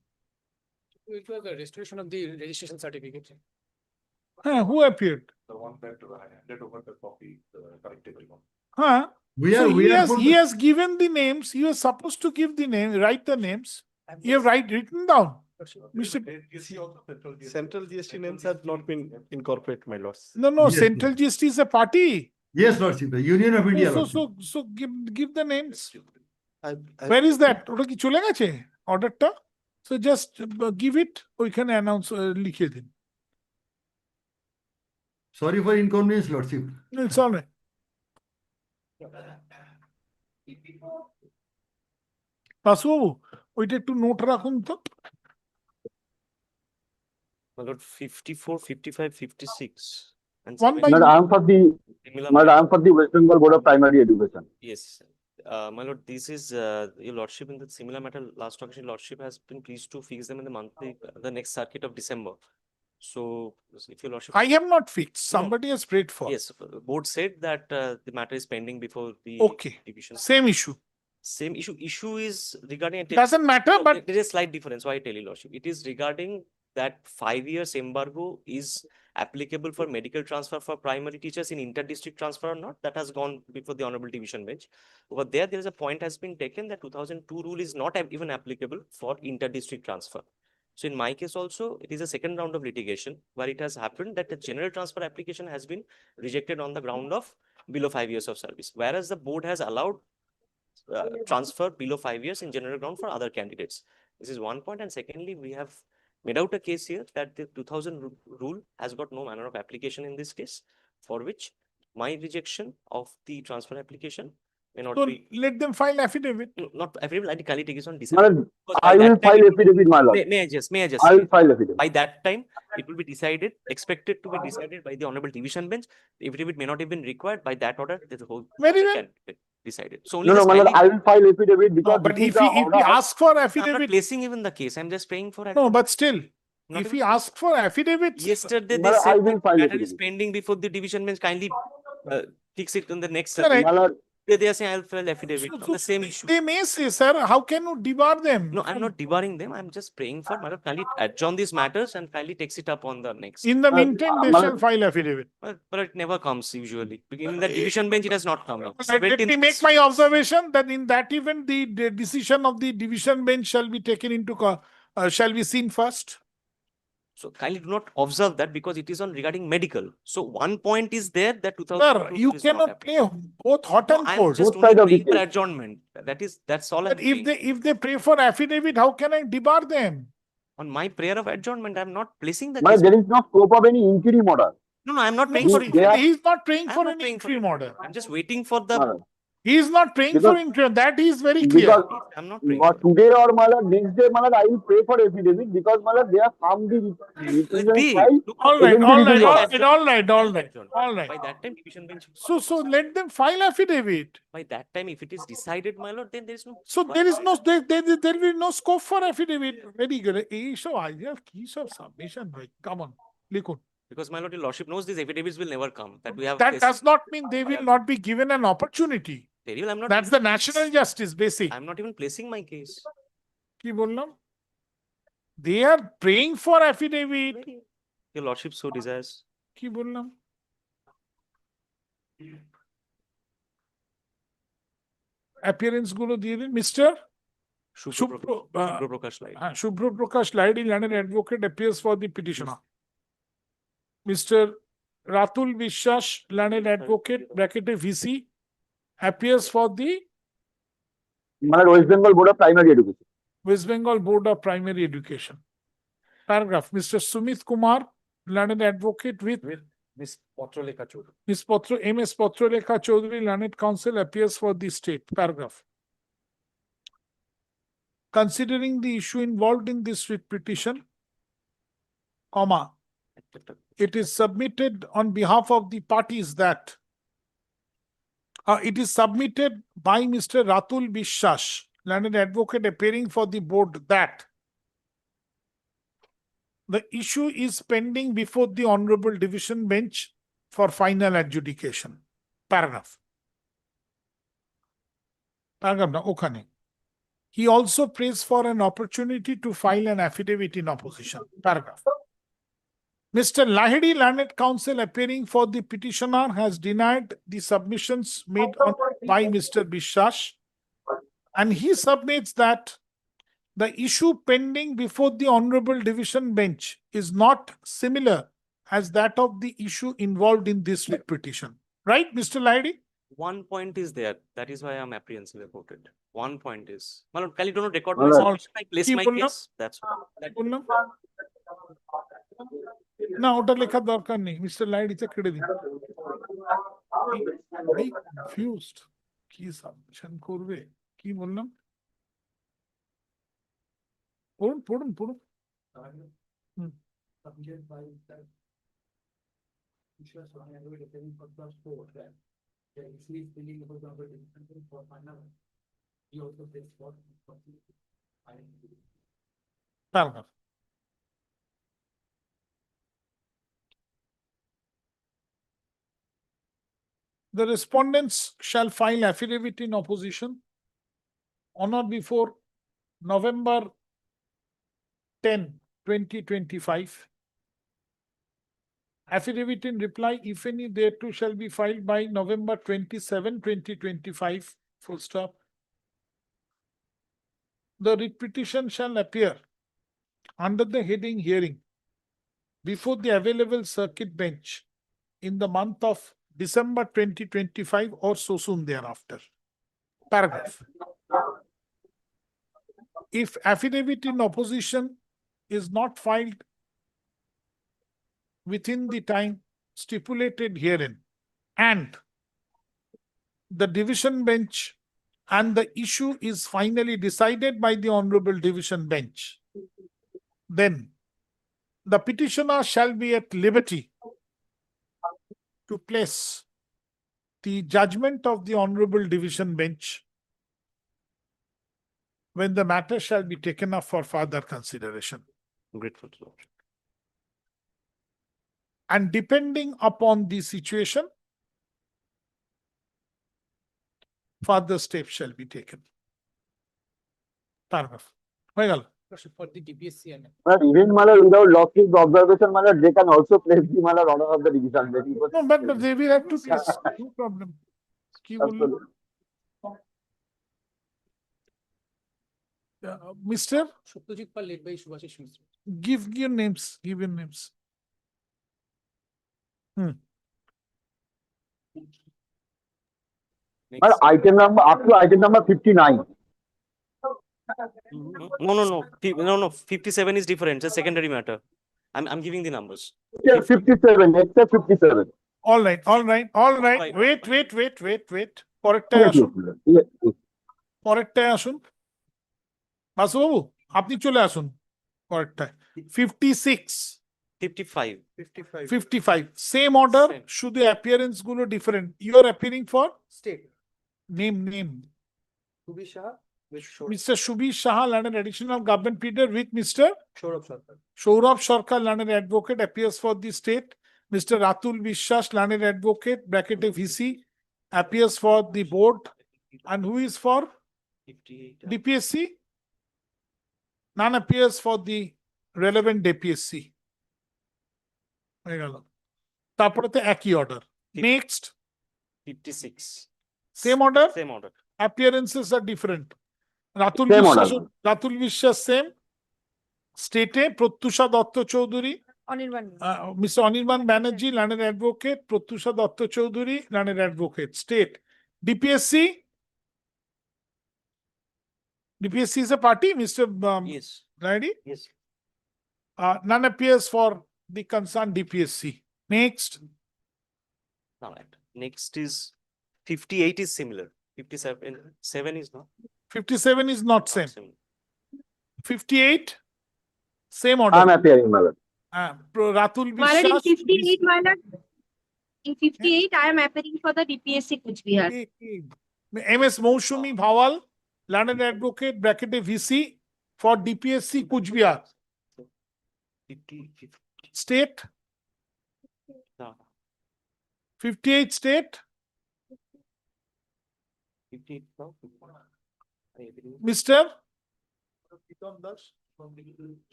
It was the restoration of the registration certificate. Who appeared? The one that handed over the copy, the correctable one. So he has given the names. He was supposed to give the name, write the names. You have written down. Mr. Central GST names have not been incorporated, my lords. No, Yes, Central GST is a party. Yes, Lordship. The Union of India. So give the names. I Where is that? ওটা কি চলে গেছে অর্ডারটা? So just give it, we can announce, লিখে দিন. Sorry for inconvenience, Lordship. No, it's all right. বাসুবাবু ওইটা একটু note রাখুন তো. My lord, 54, 55, 56. And One by Madam, I am for the, similar Madam, I matter. am for the West Bengal Board of Primary Education. Yes, my lord, this is your lordship in the similar matter. Last occasion, lordship has been pleased to fix them in the monthly, the next circuit of December. So, if your lordship. I have not fixed. Somebody has prayed for. Yes, board said that the matter is pending before the Okay. division. Same issue. Same issue. Issue is regarding. Doesn't matter, No, but there is a slight difference. Why I tell you, lordship? It is regarding that 5 years embargo is applicable for medical transfer for primary teachers in inter-district transfer or not. That has gone before the honorable division bench. Over there is a point has been taken that 2002 rule is not even applicable for inter-district transfer. So in my case also, it is a second round of litigation where it has happened that the general transfer application has been rejected on the ground of below 5 years of service, whereas the board has allowed transfer below 5 years in general ground for other candidates. This is one point. And secondly, we have made out a case here that the 2000 rule has got no manner of application in this case, for which my rejection of the transfer application may not so be. let them file affidavit. No, not affidavit, I can take it on December. Madam, Because by I that will time file it will- affidavit, my lord. May I just I will say, file affidavit. by that time, it will be decided, expected to be decided by the honorable division bench. The affidavit may not have been required. By that order, the whole Very matter well. can be decided. So only No, no, just my lord, kindly- I will file affidavit No, because but this is if the he order. asks for I'm not affidavit, placing even the case. I'm just praying for. no, but still, Not if even- he asks for affidavit, Yesterday, they Madam, I said will that file matter is affidavit. pending before the division bench. Kindly fix it in the next. Correct. My lord, They are saying I'll file affidavit on the same issue. they may say, sir, how can you debar them? No, I'm not debarring them. I'm just praying for. Madam, kindly adjourn these matters and kindly takes it up on the next. In the meantime, they Madam- shall file affidavit. But it never comes usually. In the division bench, it has not come. Now. Let me make my observation that in that event, the decision of the division bench shall be taken into, shall be seen first. So kindly do not observe that because it is on regarding medical. So one point is there that 2000. Sir, you cannot play both hot and I'm cold. just Both side only of the praying for case. adjournment. That's all I'm But if praying. they pray for affidavit, how can I debar them? On my prayer of adjournment, I'm not placing the my case. lord, there is no scope of any interim order. No, I'm not No, praying for They interim. are- he's not praying I'm for not an praying for interim it. order. I'm just waiting for the. My lord. He is not praying for Because- interim. That is very clear. Because I'm not praying. or today or my lord, next day, my lord, I will pray for affidavit because my lord, they have come the Let requisition be. file. All right, Again, all there is right, a all order. right, all right, all right, all By right. that time, division bench. So let them file affidavit. By that time, if it is decided, my lord, then there is no. So there is no, there will be no scope for affidavit. Very good. এইসব idea কি সব submission ভাই? Come on, লিখুন. Because my lord, your lordship knows these affidavits will never come. That we have. That cases. does not mean they will not be given an opportunity. Very well, I'm not. That's the national justice basic. I'm not even placing my case. কি বললাম? They are praying for affidavit. Your lordship so desires. কি বললাম? Appearance গুলো দিয়ে দিন, Mr. Shubhra Prakash Lai. Shubhra Prakash Laidi, learned advocate, appears for the petitioner. Mr. Ratul Vishwas, learned advocate, bracketed VC, appears for the My lord, West Bengal Board of Primary Education. West Bengal Board of Primary Education. Paragraph, Mr. Sumit Kumar, learned advocate with Miss Patrolekha Choudhury. MS Patrolekha Choudhury, learned counsel, appears for the state. Paragraph. Considering the issue involved in this writ petition, comma, it is submitted on behalf of the parties that it is submitted by Mr. Ratul Vishwas, learned advocate appearing for the board that the issue is pending before the Honorable Division Bench for final adjudication. Paragraph. Paragraph na okhane. He also prays for an opportunity to file an affidavit in opposition. Paragraph. Mr. Lahiri, learned counsel appearing for the petitioner, has denied the submissions made by Mr. Vishwas, and he submits that the issue pending before the Honorable Division Bench is not similar as that of the issue involved in this writ petition. Right, Mr. Lahiri? One point is there. That is why I'm apprehensive about it. One point is. Malon, can you don't record My my lord. submission? I place কি my বললাম? case. That's that. বললাম না ওটা লেখার দরকার নেই mister লাইডিতে কেটে দিন কনফিউজড কি সাবমিশন করবে কি বললাম পড়ুন পড়ুন পড়ুন হুম। Paragraph. The respondents shall file affidavit in opposition on or before November 10, 2025. Affidavit in reply, if any, thereto shall be filed by November 27, 2025. Full stop. The writ petition shall appear under the heading hearing before the available circuit bench in the month of December 2025 or so soon thereafter. Paragraph. If affidavit in opposition is not filed within the time stipulated herein, and the division bench and the issue is finally decided by the Honorable Division Bench, then the petitioner shall be at liberty to place the judgment of the Honorable Division Bench when the matter shall be taken up for further consideration. Grateful. And depending upon the situation, further steps shall be taken. Paragraph. হয়ে গেল? For the DPSC and But even Malad, without lordship's observation, Malad, they can also place the Malad order of the division. No, but they will have to place. No problem. কি বললেন? Mr. Satyajit Pal led by Subhashish Mishra. Give your names. Give your names. But item number up to item number 59. No. 57 is different. It's a secondary matter. I'm giving the numbers. Except 57. Except 57. All right. Right. Wait. পরেরটায় আসুন। পরেরটায় আসুন। বাসুবাবু, আপনি চলে আসুন পরেরটায়। 56, 55. Same order, শুধু appearance গুলো different. You are appearing for? State. Name. Subi Shah with Mr. Shubhi Shah, learned additional government pleader with Mr. Saurabh Sarkar. Saurabh Sarkar, learned advocate, appears for the state. Mr. Ratul Vishwas, learned advocate, bracket VC, appears for the board. And who is for? DPSC? None appears for the relevant DPSC. হয়ে গেল। তারপরে তো একই order. Next. 56. Same order? Same order. Appearances are different. Ratul Vishwas same. State Pratyusha Datta Chaudhary. Mr. Anirban Banerjee, learned advocate. Pratyusha Datta Chaudhary, learned advocate. State. DPSC is a party, Mr. Yes. Ready? Yes. None appears for the concerned DPSC. Next. All right. Next is 58 is similar. 57 is not. 57 is not same. 58, same order. I'm appearing, Malad. Ratul Malad, in Vishwas. 58, Malad. In 58, I am appearing for the DPSC Kuch Bihar. MS Mousumi Bhawal, learned advocate, bracket VC for DPSC Kuch Bihar. State. 58 state. Mr.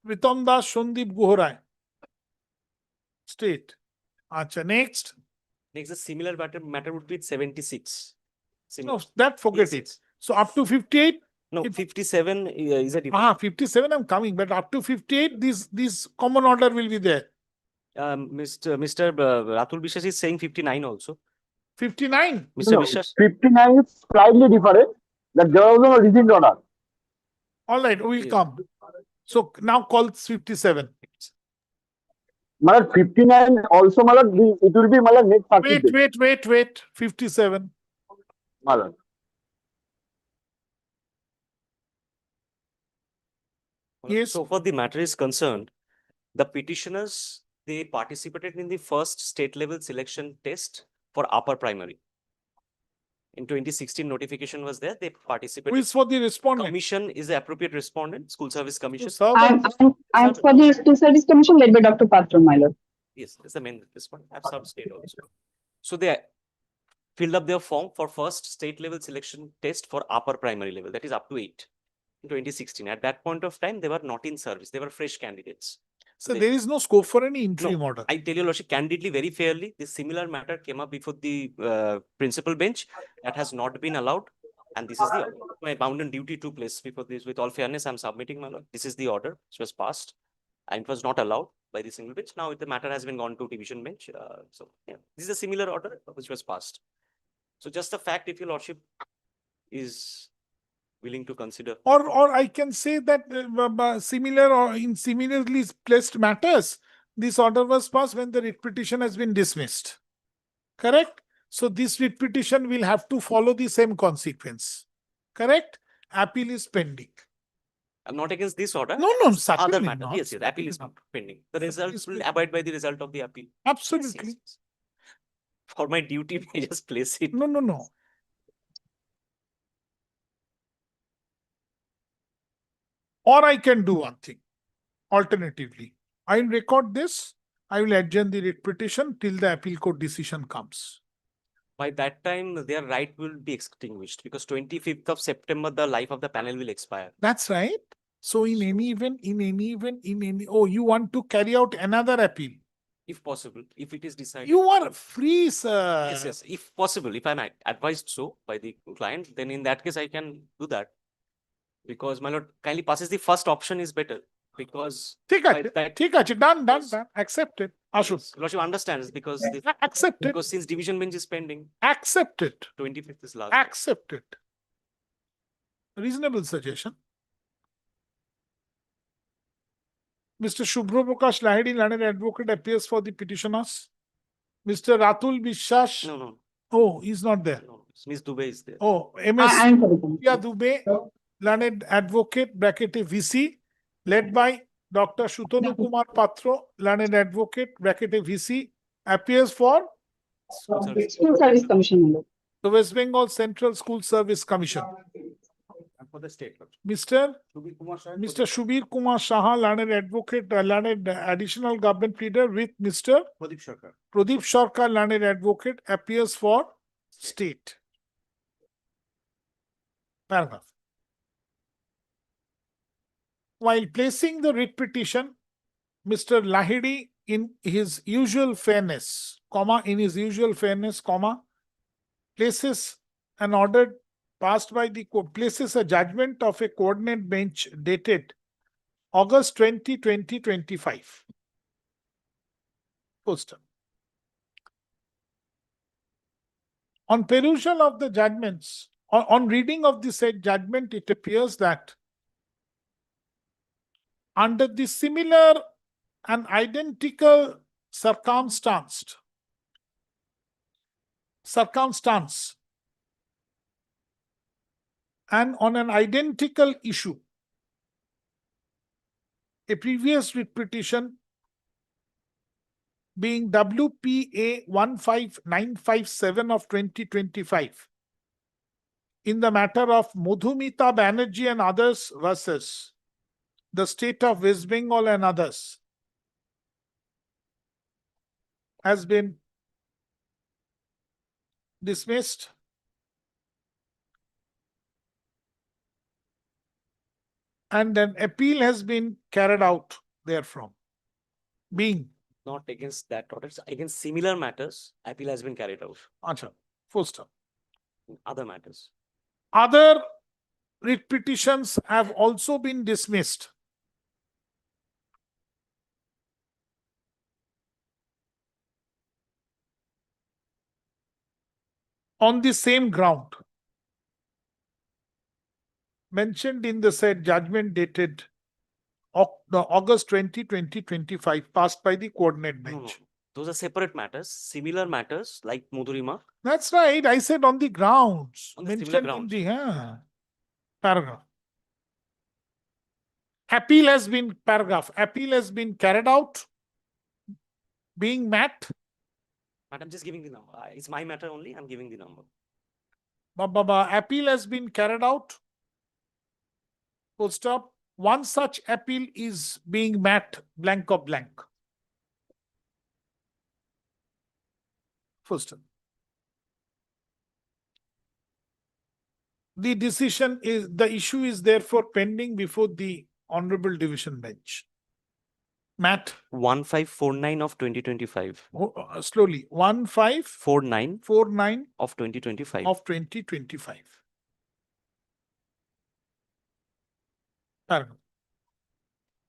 Pritam Das Shondip Guhorai. State. Acha, next. Next, a similar matter would be 76. No, that forget it. So up to 58. No, 57 is a different. 57 I'm coming, but up to 58, this common order will be there. Mr. Ratul Vishwas is saying 59 also. 59. Mr. Vishwas? 59 is slightly different. That there was no rescind order. All right, we'll Yes. come. So now call 57. Malad 59 also malad it will be malad next circuit. Wait. 57. Malad. Yes. So far the matter is concerned, the petitioners, they participated in the first state level selection test for upper primary. In 2016 notification was there, they Who participated. is for the respondent? Commission is the appropriate respondent, school service commission. I'm for the School Service Commission led by Dr. Patra, my lord. Yes, that's the main respondent. I've served state also. So they filled up their form for first state level selection test for upper primary level, that is up to 8 in 2016. At that point of time, they were not in service. They were fresh candidates. So there is no scope for any interim No, order. I tell you, Lordship, candidly, very fairly, this similar matter came up before the principal bench. That has not been allowed. And this is the order. My bounden duty took place before this. With all fairness, I'm submitting, my lord. This is the order which was passed. And it was not allowed by the single bench. Now the matter has been gone to division bench. So yeah, this is a similar order which was passed. So just the fact, if your lordship is willing to consider. Or I can say that similar or in similarly placed matters, this order was passed when the writ petition has been dismissed. Correct? So this writ petition will have to follow the same consequence. Correct? Appeal is pending. I'm not against this order. No, Other certainly matter. not. Yes, appeal is pending. The Appeal result is will pending. abide by the result of the appeal. Absolutely. Yes. For my duty, I just place it. No. Or I can do one thing. Alternatively, I will record this. I will adjourn the writ petition till the appeal court decision comes. By that time, their right will be extinguished because 25th of September, the life of the panel will expire. That's right. So in any event, oh, you want to carry out another appeal? If possible, if it is decided. You are free, sir. Yes. If possible, if I'm advised so by the client, then in that case, I can do that. Because my lord kindly passes the first option is better. Because Take it. Done. Accepted. Ashok. yes, lordship understands because the, Accepted. because since division bench is pending, Accepted. 25th is last. Accepted. Reasonable suggestion. Mr. Shubhra Prakash Lahiri, learned advocate, appears for the petitioners. Mr. Ratul Vishwas. No. Oh, he's not there. No. Ms. Dubey is there. Oh, MS I'm for the Dubey, learned advocate, bracket VC, led by Dr. Shutanu Kumar Patro, learned advocate, bracket VC, appears for School Service Commission, my lord. the West Bengal Central School Service Commission. And for the state. Mr. Shubir Kumar Saha, learned advocate, learned additional government pleader with Mr. Pradeep Sarkar, learned advocate, appears for state. Paragraph. While placing the writ petition, Mr. Lahiri, in his usual fairness, places an order passed by the court, places a judgment of a coordinate bench dated August 20, 2025. Poster. On perusal of the judgments, on reading of the said judgment, it appears that under the similar and identical circumstance and on an identical issue, a previous writ petition being WPA 15957 of 2025 in the matter of Madhumita Banerjee and others versus the state of West Bengal and others has been dismissed. And an appeal has been carried out therefrom. Being Not against that order, against similar matters, appeal has been carried out. Acha, full stop. Other matters. Other writ petitions have also been dismissed. on the same ground mentioned in the said judgment dated August 20, 2025, passed by the coordinate No, no, bench. those are separate matters, similar matters like Mudurima. That's right. I said on the grounds On the similar mentioned in grounds. the paragraph. Appeal has been carried out, being met. But I'm just giving the number. It's my matter only. I'm giving the number. Appeal has been carried out. Full stop. One such appeal is being met blank of blank. Full stop. The issue is therefore pending before the Honorable Division Bench. Matt. 1549 of 2025. Slowly. 1549 of 2025. Of 2025. Paragraph.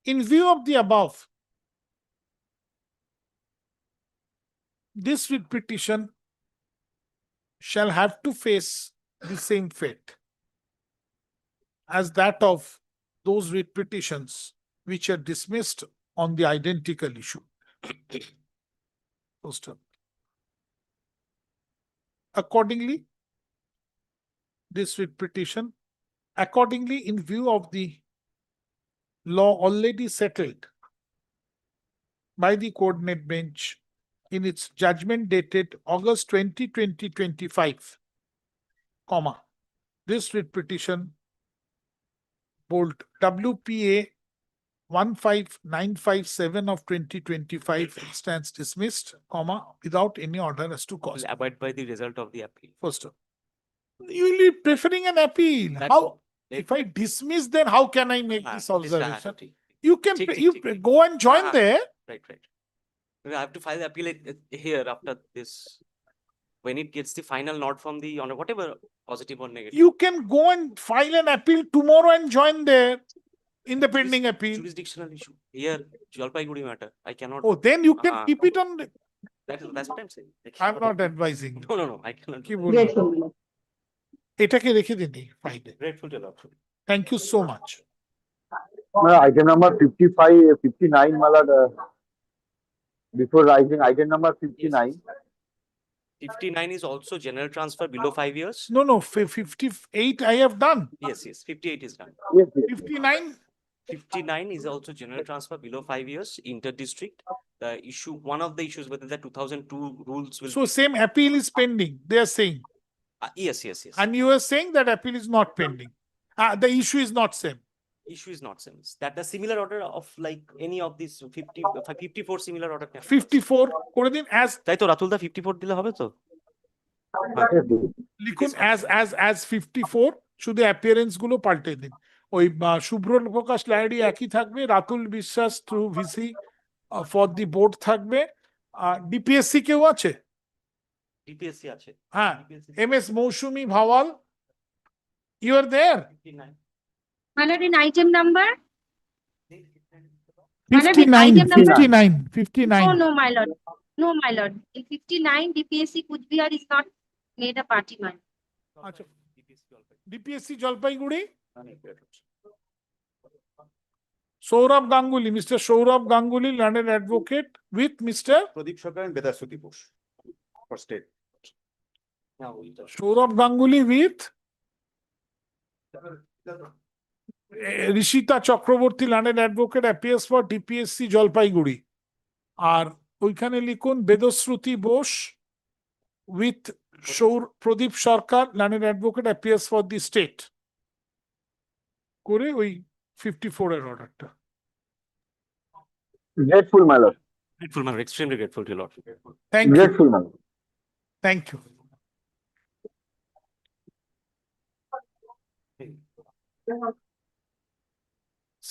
In view of the above, this writ petition shall have to face the same fate as that of those writ petitions which are dismissed on the identical issue. Accordingly, this writ petition, accordingly, in view of the law already settled by the coordinate bench in its judgment dated August 20, 2025, this writ petition, bold WPA 15957 of 2025 stands dismissed, without any order as to cause. Will abide by the result of the appeal. First, you will be preferring an appeal. How? If I dismiss, then how can I make this observation? You can go and join there. Right. I have to file the appeal here after this. When it gets the final nod from the honor, whatever positive or negative. You can go and file an appeal tomorrow and join there in the pending appeal. Jurisdictional issue. Here, Jalpaiguri matter. I cannot. Oh, then you can keep it on. That's what I'm saying. I'm not advising. No. I cannot. এটাকে রেখে দিন ফাইলে। Grateful to Allah. Thank you so much. Item number 55, 59, Malad. Before rising, item number 59. 59 is also general transfer below 5 years. No, 58 I have done. Yes, 58 is done. Yes. 59 is also general transfer below 5 years, inter-district. The issue, one of the issues whether the 2002 rules will. So same appeal is pending, they are saying. Yes. And you are saying that appeal is not pending. The issue is not same. Issue is not same. That the similar order of like any of these 54 similar order. 54 করে দিন as তাই তো রাতুল দা 54 দিলে হবে তো? লিখুন as 54 শুধু appearance গুলো পাল্টে দিন। ওই শুভ্র প্রকাশ লাহিড়ী একই থাকবে, Ratul Biswas through VC for the board থাকবে। ডিপিএসসি কেউ আছে? ডিপিএসসি আছে। হ্যাঁ, Ms Mousumi Bhawal, you are there? 59. My lord, in item number? 59. No, my lord. No, my lord. In 59, DPSC Kujbihar is not made a party, man. DPSC Jalpaiguri, Sourav Ganguly, mister Sourav Ganguly, London advocate with mister Pradip Sarkar and Vedasuti Bose for state. Sourav Ganguly with Rishita Chakraborty, London advocate, appears for DPSC Jalpaiguri. আর ওইখানে লিখুন Vedashruti Bose with Pradip Sarkar, London advocate, appears for the state করে ওই 54 এর অর্ডারটা। Grateful, my lord. Grateful, man. Extremely grateful to you, Lord. Thank you. Grateful, my lord. Thank you.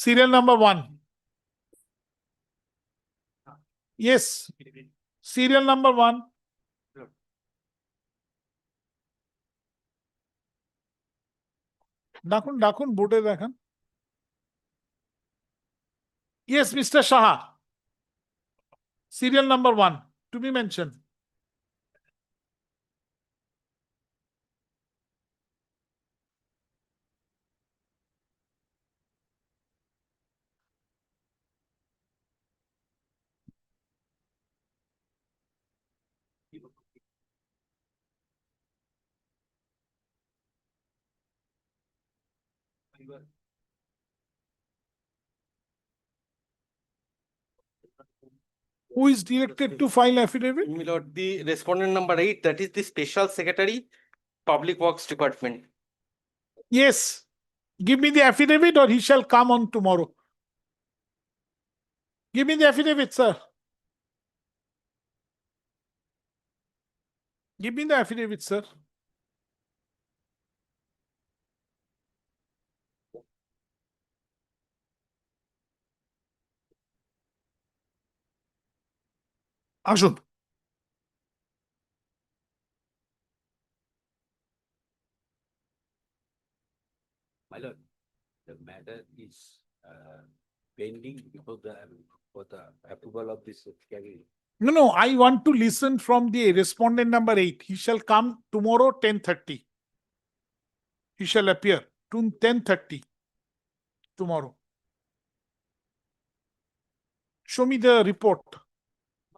Serial number 1. Yes. Serial number 1. ডাকুন বোর্ডে দেখান। Yes, Mr. Shah. Serial number 1 to be mentioned. Who is directed to file affidavit? My lord, the respondent number 8, that is the Special Secretary, Public Works Department. Yes. Give me the affidavit or he shall come on tomorrow. Give me the affidavit, sir. Give me the affidavit, sir. আসুন। My lord, the matter is pending because for the approval of this category. No, I want to listen from the respondent number 8. He shall come tomorrow 10:30. He shall appear to 10:30 tomorrow. Show me the report.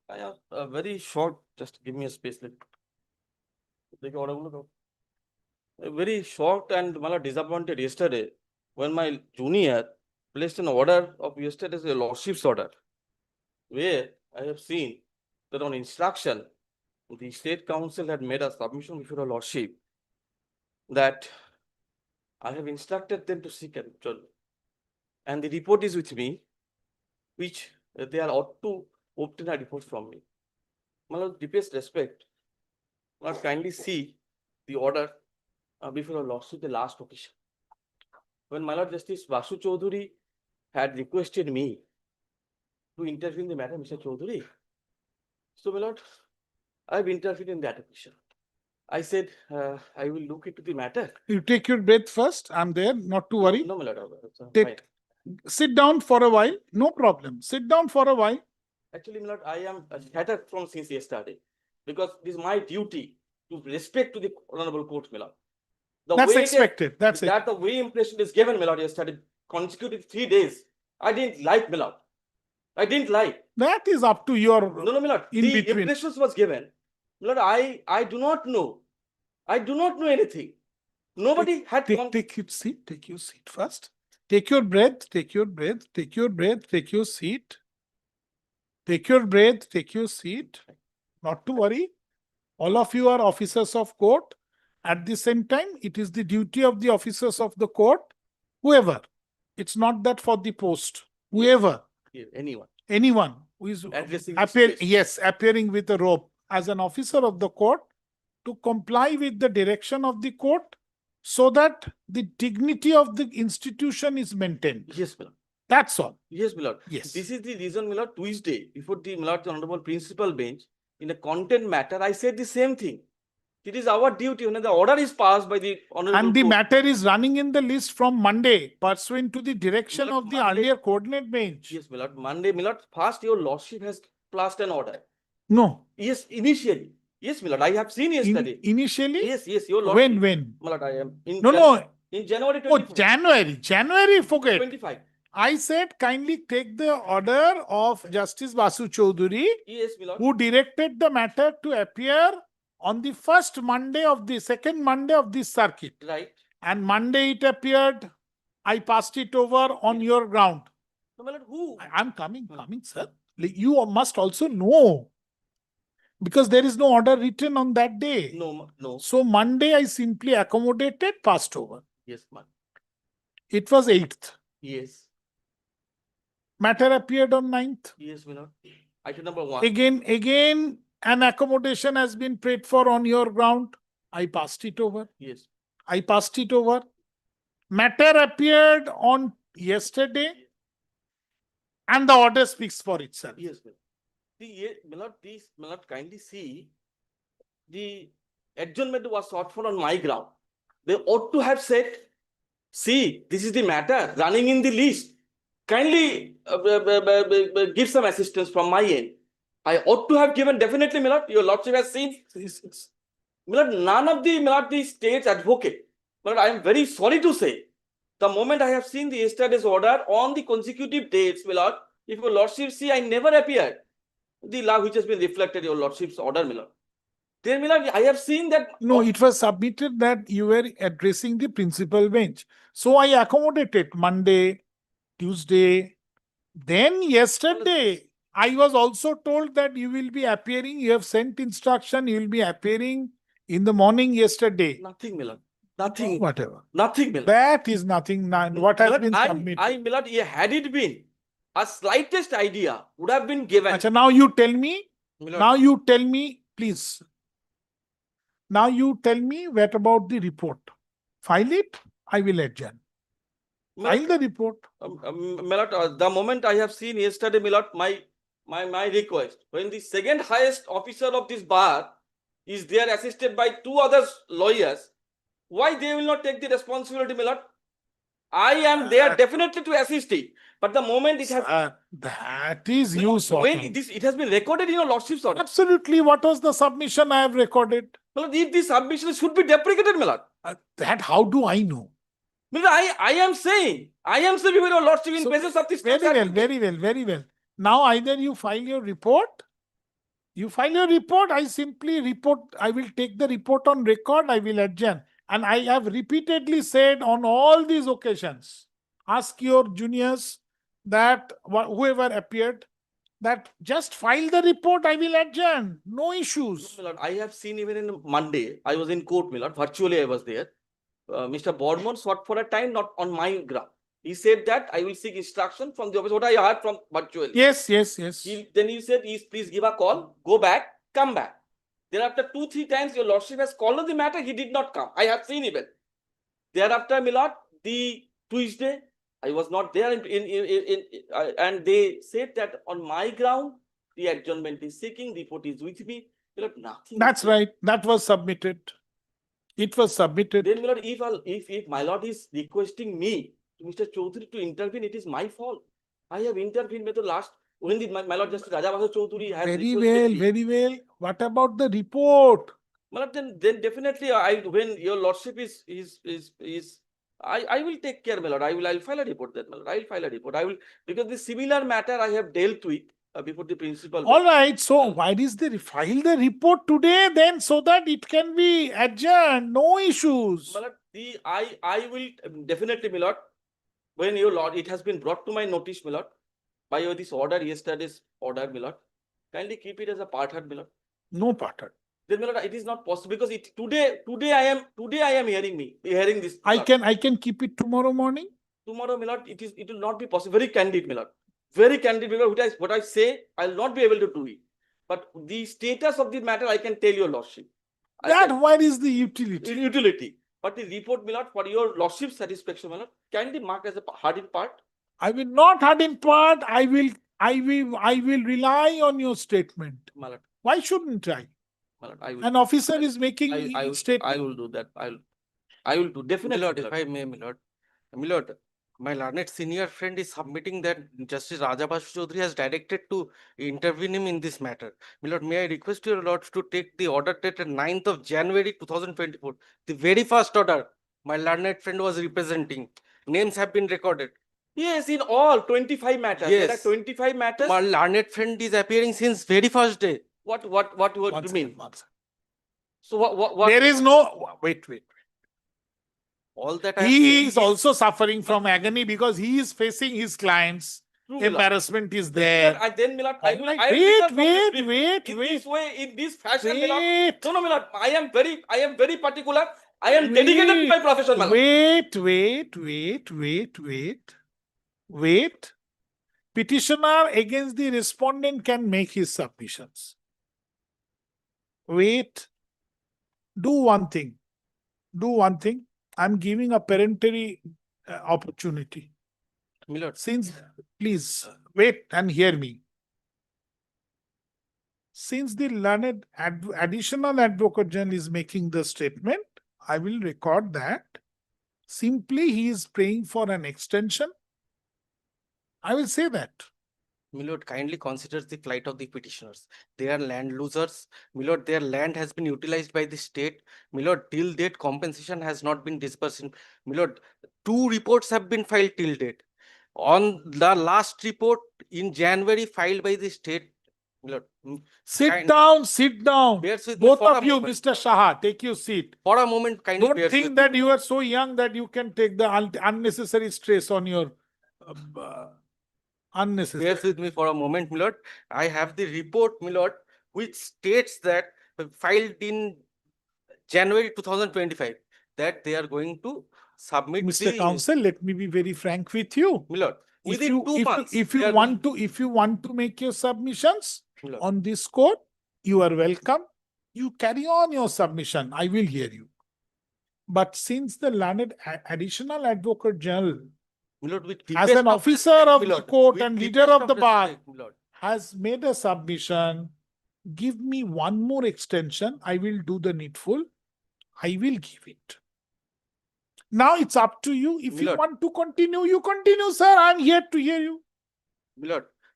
I have a very short, just give me a space. A very short and disappointed yesterday when my junior placed an order of yesterday's lordship's order, where I have seen that on instruction, the State Council had made a submission before a lordship that I have instructed them to seek an adjournment. And the report is with me, which they are ought to obtain a report from me. My lord, deepest respect, my lord, kindly see the order before a lordship the last occasion. When my lord Justice Vasu Chaudhuri had requested me to intervene in the matter, Mr. Chaudhuri. So my lord, I have intervened in that occasion. I said, I will look into the matter. You take your breath first. I'm there, not to worry. No, my lord. Sit down for a while. No problem. Sit down for a while. Actually, my lord, I am shattered from since yesterday because it is my duty to respect to the honorable court, my lord. That's expected. That's it. The way impression is given, my lord, yesterday, consecutive 3 days. I didn't like, my lord. I didn't like. That is up to your No, my lord. in The between. impressions was given. My lord, I do not know. I do not know anything. Nobody had Take your seat. Take your seat first. Take your breath. Take your breath. Take your breath. Take your seat. Take your breath. Take your seat. Not to worry. All of you are officers of court. At the same time, it is the duty of the officers of the court, whoever. It's not that for the post. Whoever. Anyone. Anyone who is Addressing appearing with a robe as an officer of the court to comply with the direction of the court so that the dignity of the institution is maintained. Yes, my lord. That's all. Yes, my lord. Yes. This is the reason, my lord, Tuesday, before the my lord, the honorable principal bench, in a content matter, I said the same thing. It is our duty when the order is passed by the honorable And the court. matter is running in the list from Monday, pursuant to the direction of the earlier coordinate bench. Yes, my lord. Monday, my lord, first your lordship has passed an order. No. Yes, initially. Yes, my lord, I have seen yesterday. Initially? Yes, your lordship. When? My lord, I am. No. In January Oh, 24. January, forget. 25. I said kindly take the order of Justice Vasu Chaudhuri, Yes, my lord. who directed the matter to appear on the second Monday of this circuit. Right. And Monday it appeared. I passed it over on your ground. No, my lord, who? I'm coming, sir. You must also know. Because there is no order written on that day. No. So Monday I simply accommodated, passed over. Yes, ma'am. It was 8th. Yes. Matter appeared on 9th. Yes, my lord. Item number 1. Again, an accommodation has been prayed for on your ground. I passed it over. Yes. I passed it over. Matter appeared on yesterday. And the order speaks for itself. Yes, ma'am. My lord, kindly see, the adjournment was sought for on my ground. They ought to have said, see, this is the matter running in the list. Kindly give some assistance from my end. I ought to have given definitely, my lord. Your lordship has seen. My lord, none of the state's advocate. My lord, I am very sorry to say, the moment I have seen the yesterday's order on the consecutive dates, my lord, if your lordship see, I never appeared. The law which has been reflected, your lordship's order, my lord. Then, my lord, I have seen that. No, it was submitted that you were addressing the principal bench. So I accommodated Monday, Tuesday. Then yesterday, I was also told that you will be appearing. You have sent instruction. You will be appearing in the morning yesterday. Nothing, my lord. Nothing. Whatever. Nothing, my lord. That is nothing. What has been submitted. My lord, had it been a slightest idea would have been given. Acha, now you tell me. My lord, Now you tell me, please. Now you tell me what about the report. File it. I will adjourn. my File the report. my lord, the moment I have seen yesterday, my lord, my request, when the second highest officer of this bar is there assisted by two other lawyers, why they will not take the responsibility, my lord? I am there definitely to assist it. But the moment it has That is you, when it has been recorded in your lordship's order. Absolutely. What was the submission I have recorded? My lord, if the submission should be deprecated, my lord. That how do I know? My lord, I am saying before your lordship in basis of this. Very well. Now either you file your report. I simply report. I will take the report on record. I will adjourn. And I have repeatedly said on all these occasions, ask your juniors that whoever appeared, that just file the report. I will adjourn. No issues. My lord, I have seen even in Monday, I was in court, my lord. Virtually I was there. Mr. Bormon sought for a time not on my ground. He said that I will seek instruction from the office. What I heard from virtually. Yes. Then he said, please give a call, go back, come back. Thereafter, 2-3 times your lordship has called on the matter. He did not come. I have seen even. Thereafter, my lord, the Tuesday, I was not there and they said that on my ground, the adjournment is seeking, report is with me. My lord, nothing. That's right. That was submitted. It was submitted. Then, my lord, if my lord is requesting me, Mr. Chaudhary, to intervene, it is my fault. I have intervened with the last, when the, my lord Justice Rajabhasa Chaudhary has Very well. What about the report? My lord, then definitely when your lordship I will take care, my lord. I'll file a report then, my lord. I'll file a report. Because the similar matter I have dealt with before the principal. All right. So why is the file the report today then, so that it can be adjourned? No issues. My lord, I will definitely, my lord, when your lord, it has been brought to my notice, my lord, by this order, yesterday's order, my lord. Kindly keep it as a part heard, my lord. No part heard. Then, my lord, it is not possible because today I am hearing this. I can keep it tomorrow morning. Tomorrow, my lord, it will not be possible. Very candid, my lord. Very candid, my lord. What I say, I'll not be able to do it. But the status of the matter, I can tell your lordship. What is the utility? Utility. But the report, my lord, for your lordship's satisfaction, my lord, can be marked as a hardened part. I will not harden part. I will rely on your statement. My lord. Why shouldn't I? My lord, I will. An officer is making statement. I will do that. I will do definitely. My lord, if I may, my lord, my learned senior friend is submitting that Justice Rajabhasa Chaudhary has directed to intervene him in this matter. My lord, may I request your lords to take the order dated 9th of January 2024, the very first order my learned friend was representing. Names have been recorded. Yes, in all 25 matters. Yes. There are 25 matters. My learned friend is appearing since very first day. What do you mean? So what? There is no wait. All that He is also suffering from agony because he is facing his clients. True, Embarrassment is there. And then, Milord, Wait. In this fashion, Milord. No, Milord, I am very particular. I am dedicated to my profession, Milord. Wait. Petitioner against the respondent can make his submissions. Wait. Do one thing. I'm giving a peremptory opportunity. Milord. Please wait and hear me. Since the learned additional advocate general is making the statement, I will record that. Simply he is praying for an extension. I will say that. Milord, kindly consider the plight of the petitioners. They are land losers. Milord, their land has been utilized by the state. Milord, till date, compensation has not been disbursed. Milord, 2 reports have been filed till date. On the last report in January filed by the state, my lord, Sit down, sit down. bears with me Both for a of you, moment. Mr. Shaha, take your seat. For a moment, kindly Don't bears think with that me. you are so young that you can take the unnecessary stress on your unnecessary. Bears with me for a moment, my lord. I have the report, my lord, which states that filed in January 2025 that they are going to submit Mr. the Counsel, let me be very frank with you. my lord. If Within you, 2 months, if they you are want to, if you want to make your submissions my lord. on this court, you are welcome. You carry on your submission. I will hear you. But since the learned additional advocate general, My lord, with as deepest an of officer respect, of my the lord, court with and leader deepest of the bar, respect, my lord. has made a submission, give me one more extension. I will do the needful. I will give it. Now it's up to you. If My you lord. want to continue, you continue, sir. I'm here to hear you.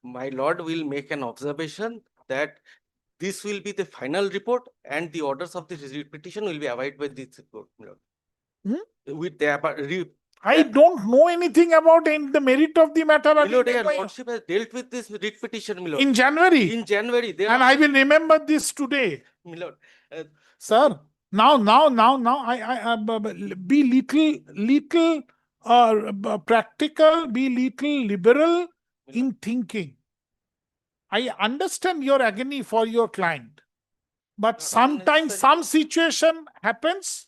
My lord will make an observation that this will be the final report and the orders of the petition will be abided by this report, my lord. With the I don't know anything about the merit of the matter. my lord, your lordship has dealt with this writ petition, my lord. In January. In January, there And I will remember this today. my lord. Sir, now, be little practical, be little liberal in thinking. I understand your agony for your client, but sometimes some situation happens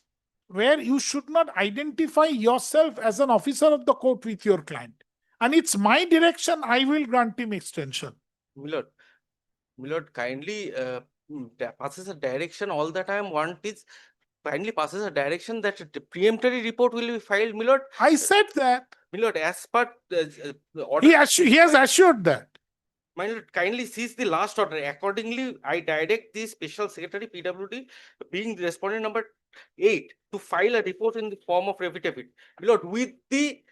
where you should not identify yourself as an officer of the court with your client. And it's my direction, I will grant him extension. My lord, kindly passes a direction all that I am want is kindly passes a direction that the preemptory report will be filed, my lord. I said that. My lord, as per the order. He has assured that. My lord, kindly seize the last order. Accordingly, I direct the Special Secretary PWD, being the respondent number 8, to file a report in the form of affidavit. My lord, with the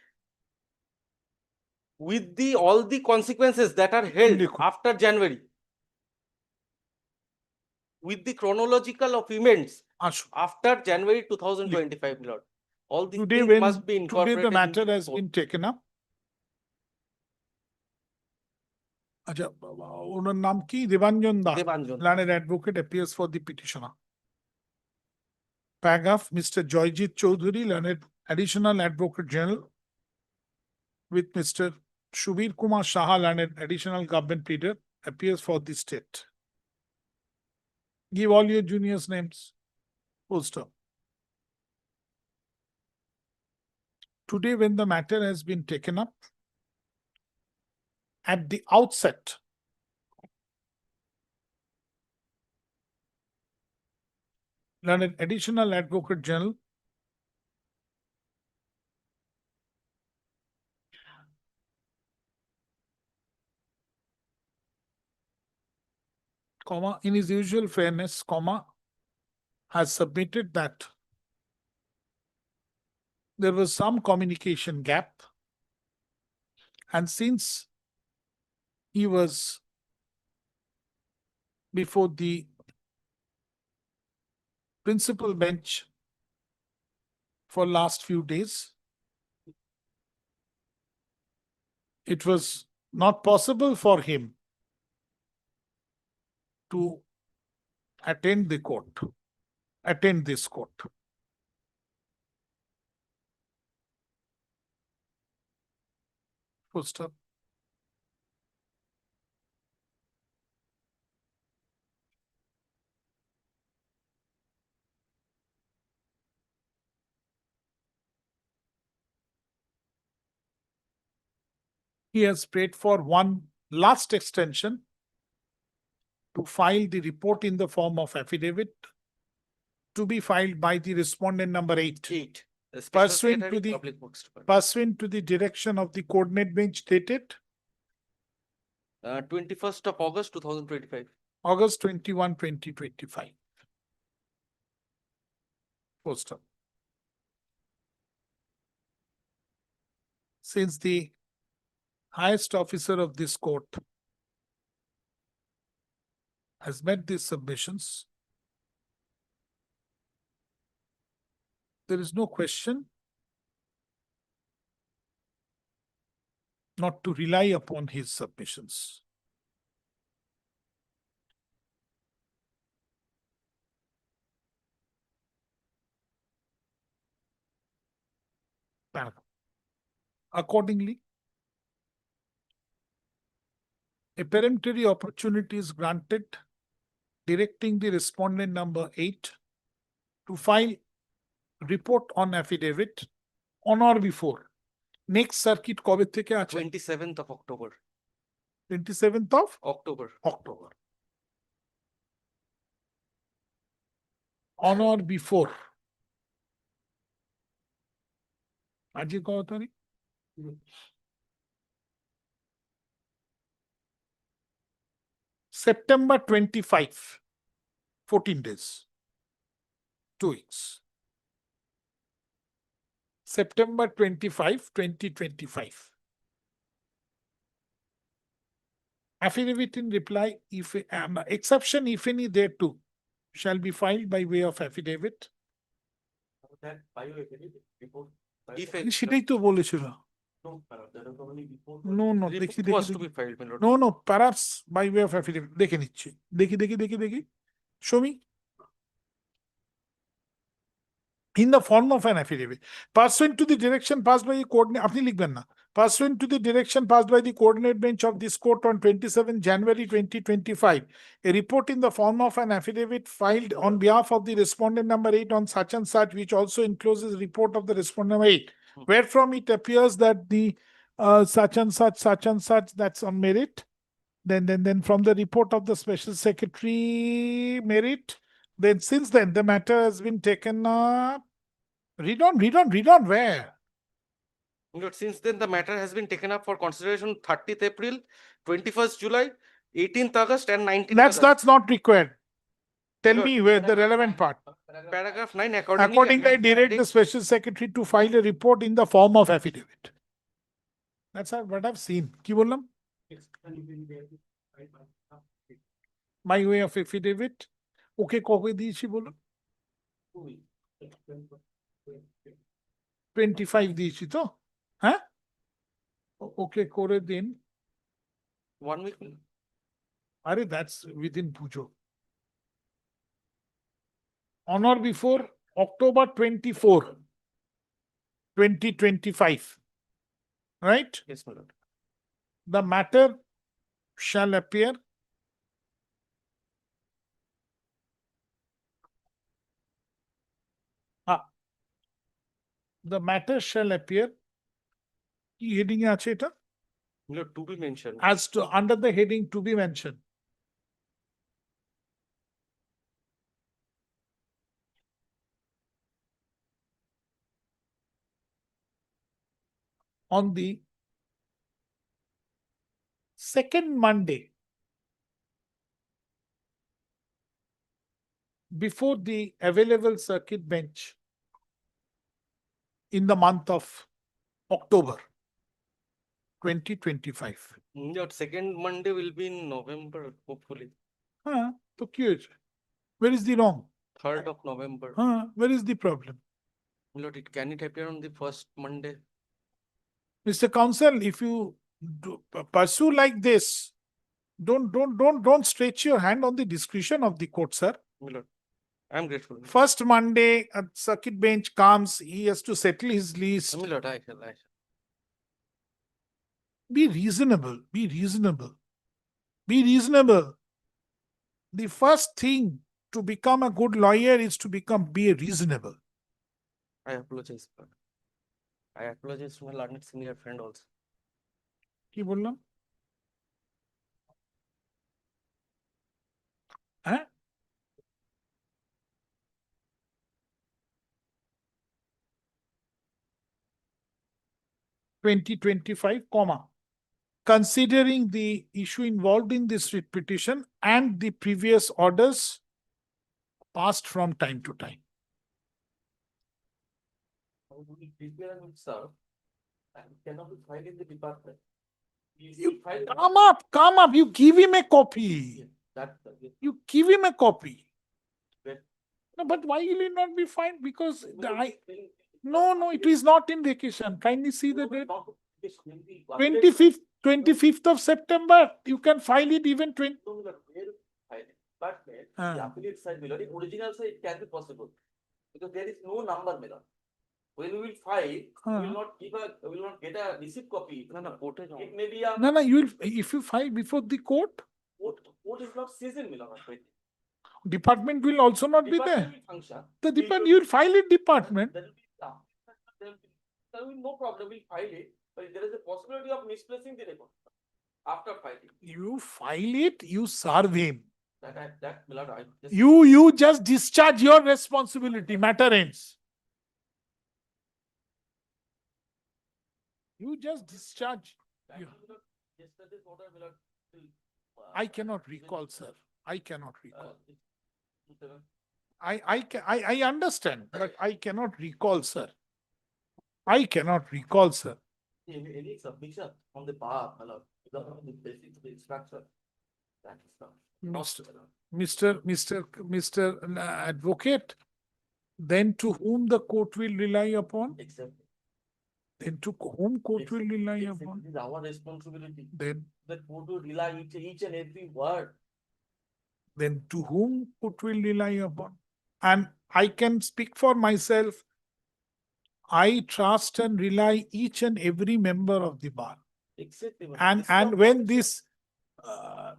all the consequences that are held after January, with the chronological of events after January 2025, my lord. All these things must be incorporated. Today the matter has been taken up. আচ্ছা, ওনার নাম কি? দেবাঞ্জন দা, learned advocate, appears for the petitioner. Paragraph, Mr. Joyjit Choudhury, learned additional advocate general, with Mr. Shubir Kumar Shaha, learned additional government pleader, appears for the state. Give all your juniors names. Poster. Today, when the matter has been taken up, at the outset, learned additional advocate general in his usual fairness, has submitted that there was some communication gap, and since he was before the principal bench for last few days, it was not possible for him to attend this court. Full stop. He has prayed for one last extension to file the report in the form of affidavit to be filed by the respondent number 8. Pursuant to the direction of the coordinate bench dated 21st of August 2025. August 21, 2025. Poster. Since the highest officer of this court has met these submissions, there is no question not to rely upon his submissions. paragraph. Accordingly, a peremptory opportunity is granted, directing the respondent number 8 to file report on affidavit on or before. Next circuit কবে থেকে আছে? 27th of October. 27th of October. October. On or before. আজকে কত তারিখ? September 25, 14 days, 2 weeks. September 25, 2025. Affidavit in reply, if exception, if any, thereto, shall be filed by way of affidavit. That bioaffidavit report. If সেটাই তো বলেছিল। No, no, দেখি report was to দেখি be filed, my lord. No, no, perhaps by way of affidavit. দেখে নিচ্ছি। দেখি। Show me. In the form of an affidavit. Pursuant to the direction passed by the coordinate, আপনি লিখবেন না। Pursuant to the direction passed by the coordinate bench of this court on 27 January 2025, a report in the form of an affidavit filed on behalf of the respondent number 8 on such and such, which also encloses report of the respondent number 8, wherefrom it appears that the such and such, that's on merit. Then from the report of the special secretary merit, then since then the matter has been taken up. Read on where? Lord, since then the matter has been taken up for consideration 30th April, 21st July, 18th August and 19th August. That's not required. Tell Lord, me where the relevant part. Paragraph 9, Accordingly, I direct the special secretary to file a report in the form of affidavit. That's what I've seen. কি বললাম? By way of affidavit. Okay, কবে দিয়েছি বলুন? 25 দিয়েছি তো? হ্যাঁ? ওকে করে দিন। 1 week. আরে that's within Puja. On or before October 24, 2025. Right? Yes, my lord. The matter shall appear the matter shall appear কি heading এ আছে এটা? My lord, to be mentioned. As to under the heading to be mentioned. On the second Monday before the available circuit bench in the month of October 2025. Your second Monday will be in November, hopefully. হ্যাঁ তো কি হয়েছে? Where is the wrong? 3rd of November. হ্যাঁ, where is the problem? My lord, can it appear on the first Monday? Mr. Counsel, if you pursue like this, don't stretch your hand on the discretion of the court, sir. My lord, I'm grateful. First Monday, a circuit bench comes, he has to settle his lease. My lord, I shall. Be reasonable. The first thing to become a good lawyer is to be reasonable. I apologize, sir. I apologize to my learned senior friend also. কি বললাম? হ্যাঁ? Considering the issue involved in this writ petition and the previous orders passed from time to time. Sir, and cannot be filed in the department. You come up, you give him a copy. You give him a copy. No, but why will it not be filed? Because no, it is not in vacation. Kindly see the date. 25th of September. You can file it even 20. But the affiliate side, my lord, in original side it can be possible because there is no number, my lord. when we will file, we Huh. will not give a, we will not get a receipt copy. No, no, court is on. It may be a. No, no, you will, if you file before the court, Court is not season, my lord. department will also not be Department there. will function. The It department, will- you will file it department. There will be, there will be no problem, we'll file it, but there is a possibility of misplacing the record after filing. You file it, you serve him. That, my lord, I just. You just discharge your responsibility, matter ends. You just discharge. you- Yesterday's order, my lord, will, I cannot recall, sir. I cannot recall. uh, I understand, but I cannot recall, sir. I cannot recall, sir. any submission on the bar, my lord, without the basic instruction. That is not. Mr. Advocate, then to whom the court will rely upon? Except. Then to whom court will rely Except upon? it is our responsibility. Then, The court will rely each and every word. then to whom court will rely upon? And I can speak for myself. I trust and rely each and every member of the bar. Exactly. And when this uh,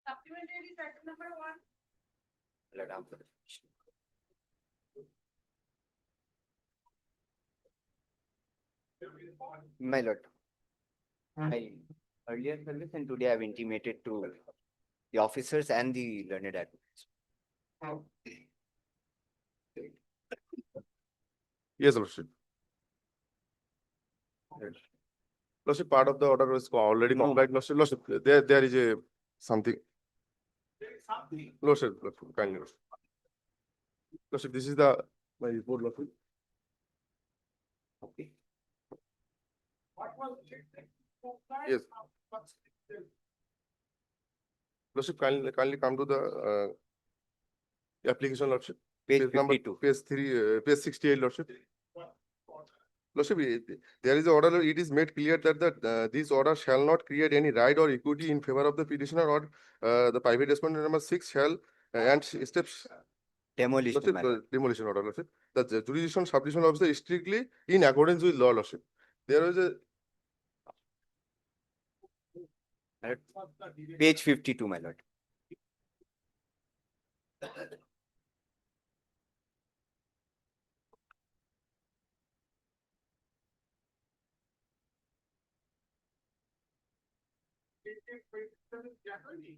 Supplementary is item number 1. My lord, I'm for the petition. My lord, I earlier service and today I've intimated to the officers and the learned advocates. Yes, Lordship. Lordship, part of the order is already No. complied. Lordship, there is a something. Lordship, kindly. Lordship, this is the my report, Lordship. Okay. What was Yes. Lordship, kindly come to the application, Lordship. Page number 52. Page 3, page 68, Lordship. Lordship, there is an order, it is made clear that this order shall not create any right or equity in favor of the petitioner or the private respondent number 6 shall and steps. Demolition, Lordship, my lord. demolition order, Lordship. The jurisdiction subdivision officer is strictly in accordance with law, Lordship. There is a My lord, page 52, my lord.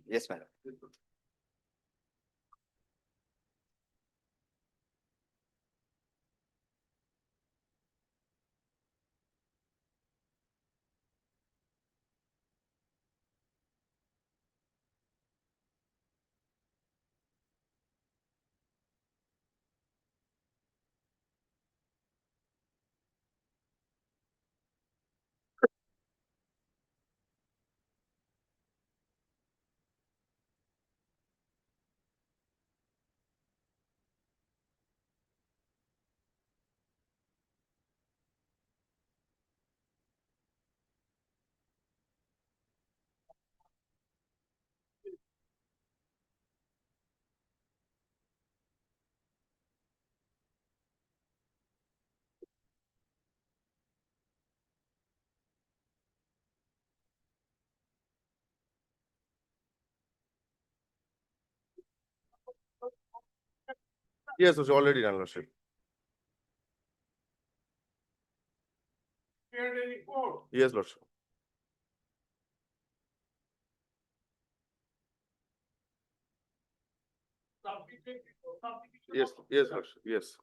Yes, my lord. yes, it's already done, Lordship. Yes, Lordship. Yes, Lordship, yes.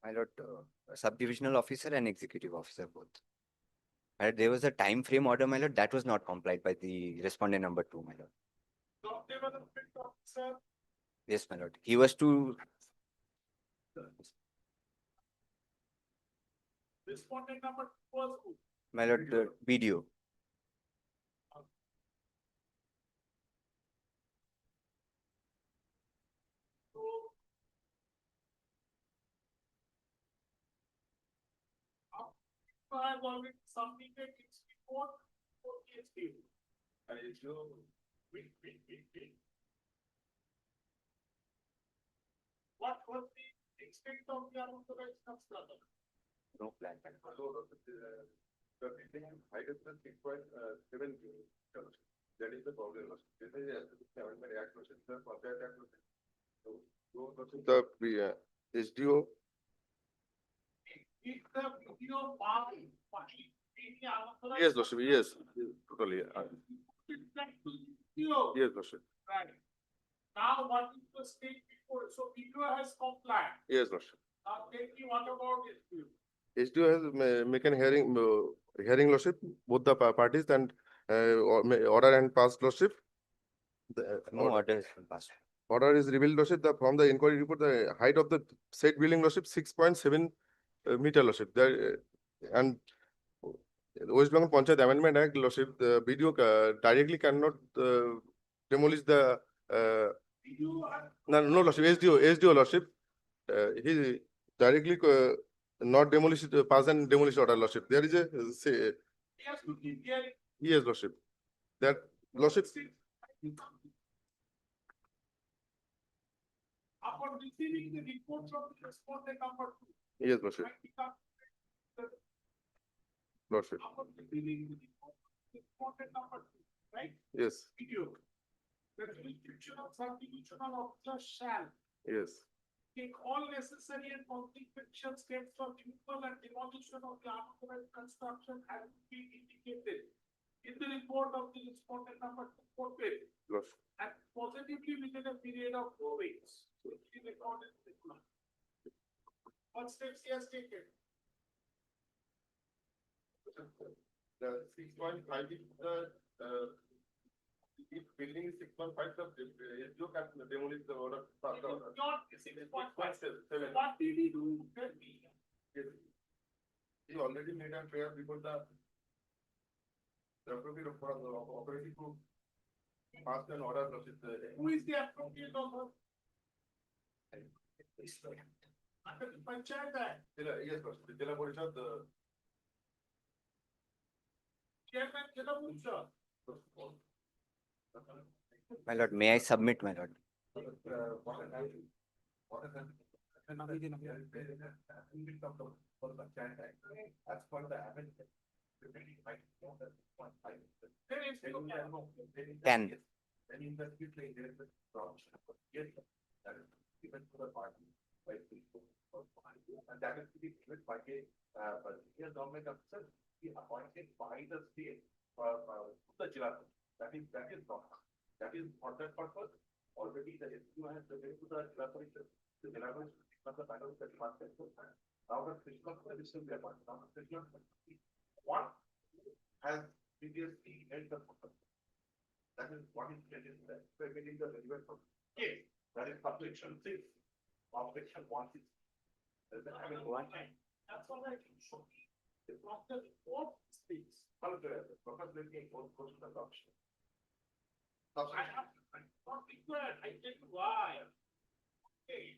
My lord, subdivisional officer and executive officer both. My lord, there was a time frame order, my lord, that was not complied by the respondent number 2, my lord. Yes, my lord. He was to Respondent number 2 was who? my lord, BDO. I have already submitted its report for PhD. Wait. What was the extent of the unauthorized construction? No plan. That is the problem. This is the SDO. Is the video marked? Yes, Lordship, yes, totally. Yes, Lordship. Right. Now what is the state before? So video has complied. Yes, Lordship. Now tell me what about SDO? SDO has making hearing, Lordship, both the parties and order and passed, Lordship. No order has been passed. Order is revealed, Lordship, from the inquiry report, the height of the said building, Lordship, 6.7 meter, Lordship. There and West Bengal Panchayat Amendment Act, Lordship, the BDO directly cannot demolish the, no, Lordship, SDO, Lordship. He directly not demolish, pass and demolish order, Lordship. There is a, say, yes, Lordship. That, Lordship. Upon receiving the report from the respondent number 2. Yes, Lordship. Lordship. Upon receiving the report from the respondent number 2, right? Yes. Video. The jurisdiction of subdivisional officer shall Yes. take all necessary and consequential steps for removal and demolition of the unauthorized construction as be indicated in the report of the respondent number 2 portrait Lordship. and positively within a period of 4 weeks. So it is recorded in the plan. What steps he has taken? The 6.5 is if building is 6.5, the SDO can demolish the order. Not 6.5. What did he do? Tell me. He already made a prayer before the appropriate authority to pass an order. Who is the appropriate authority? Under the Panchayat Act. Yes, the Jila Parishad, Chairman Jila Parishad. My lord, may I submit, my lord? As per the amendment. 10. Then in the future, there is a provision. Yes, that is given to the party by people. And that is to be given by a senior government officer, be appointed by the state the Jila. That is not. That is for that purpose. Already the SQ has given to the Jila Parishad. The Jila Parishad is not the panel that must have. Now the Krishna is still there. Now the Krishna what has previously held the focus. That is what is getting the relevant from case. That is subsection 6, subsection 1. That's all I can show. The process of speaks. Because let me go to the adoption. I'm not declared. I tell you why. Okay.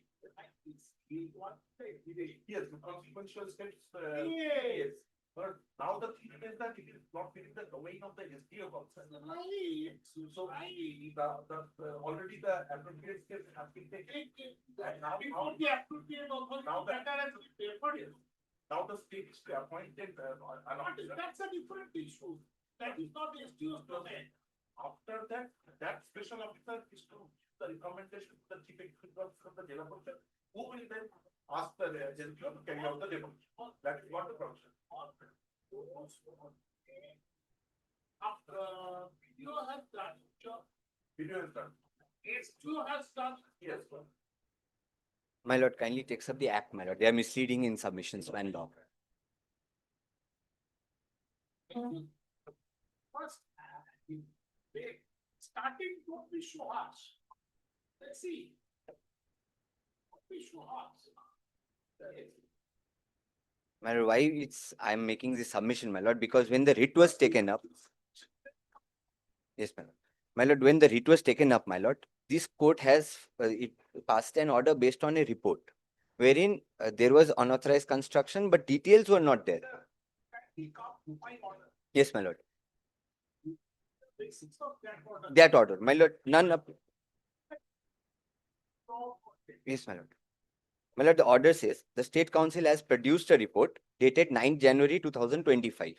Yes, the consequential steps. Yes. But now the thing is that it is not within the domain of the SDO also. Right. So already the appropriate steps have been taken. And now the appropriate authority now the matter has been papered. now the state is appointed. That's a different issue. That is not SDO's domain. After that, that special officer is to the recommendation to the chief executive officer of the Jila Parishad, who will then ask the SDO to carry out the demolition. That is what the function. After video has done job. Video is done. SDO has done. Yes, sir. My lord, kindly takes up the act, my lord. They are misleading in submissions and law. First, starting don't be so harsh. Let's see. Don't be so harsh. My lord, why I'm making this submission, my lord, because when the writ was taken up. Yes, my lord. My lord, when the writ was taken up, my lord, this court has it passed an order based on a report wherein there was unauthorized construction, but details were not there. Yes, my lord. That order, my lord, none of. Yes, my lord. My lord, the order says the State Council has produced a report dated 9th January 2025.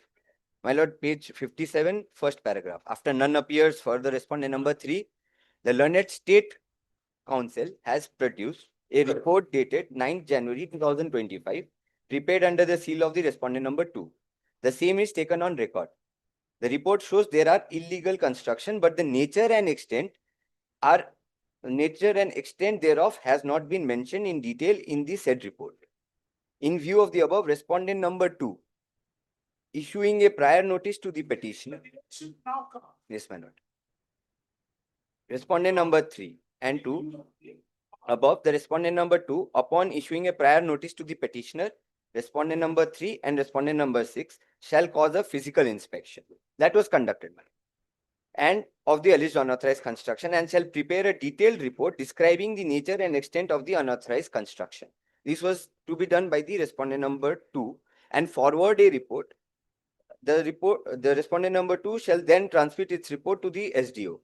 My lord, page 57, first paragraph. After none appears, further respondent number 3, the learned State Council has produced a report dated 9th January 2025, prepared under the seal of the respondent number 2. The same is taken on record. The report shows there are illegal construction, but the nature and extent thereof has not been mentioned in detail in the said report. In view of the above, respondent number 2, issuing a prior notice to the petitioner. Yes, my lord. Respondent number 3 and 2, above the respondent number 2, upon issuing a prior notice to the petitioner, respondent number 3 and respondent number 6 shall cause a physical inspection. That was conducted, my lord, and of the alleged unauthorized construction, and shall prepare a detailed report describing the nature and extent of the unauthorized construction. This was to be done by the respondent number 2 and forward a report. The respondent number 2 shall then transmit its report to the SDO.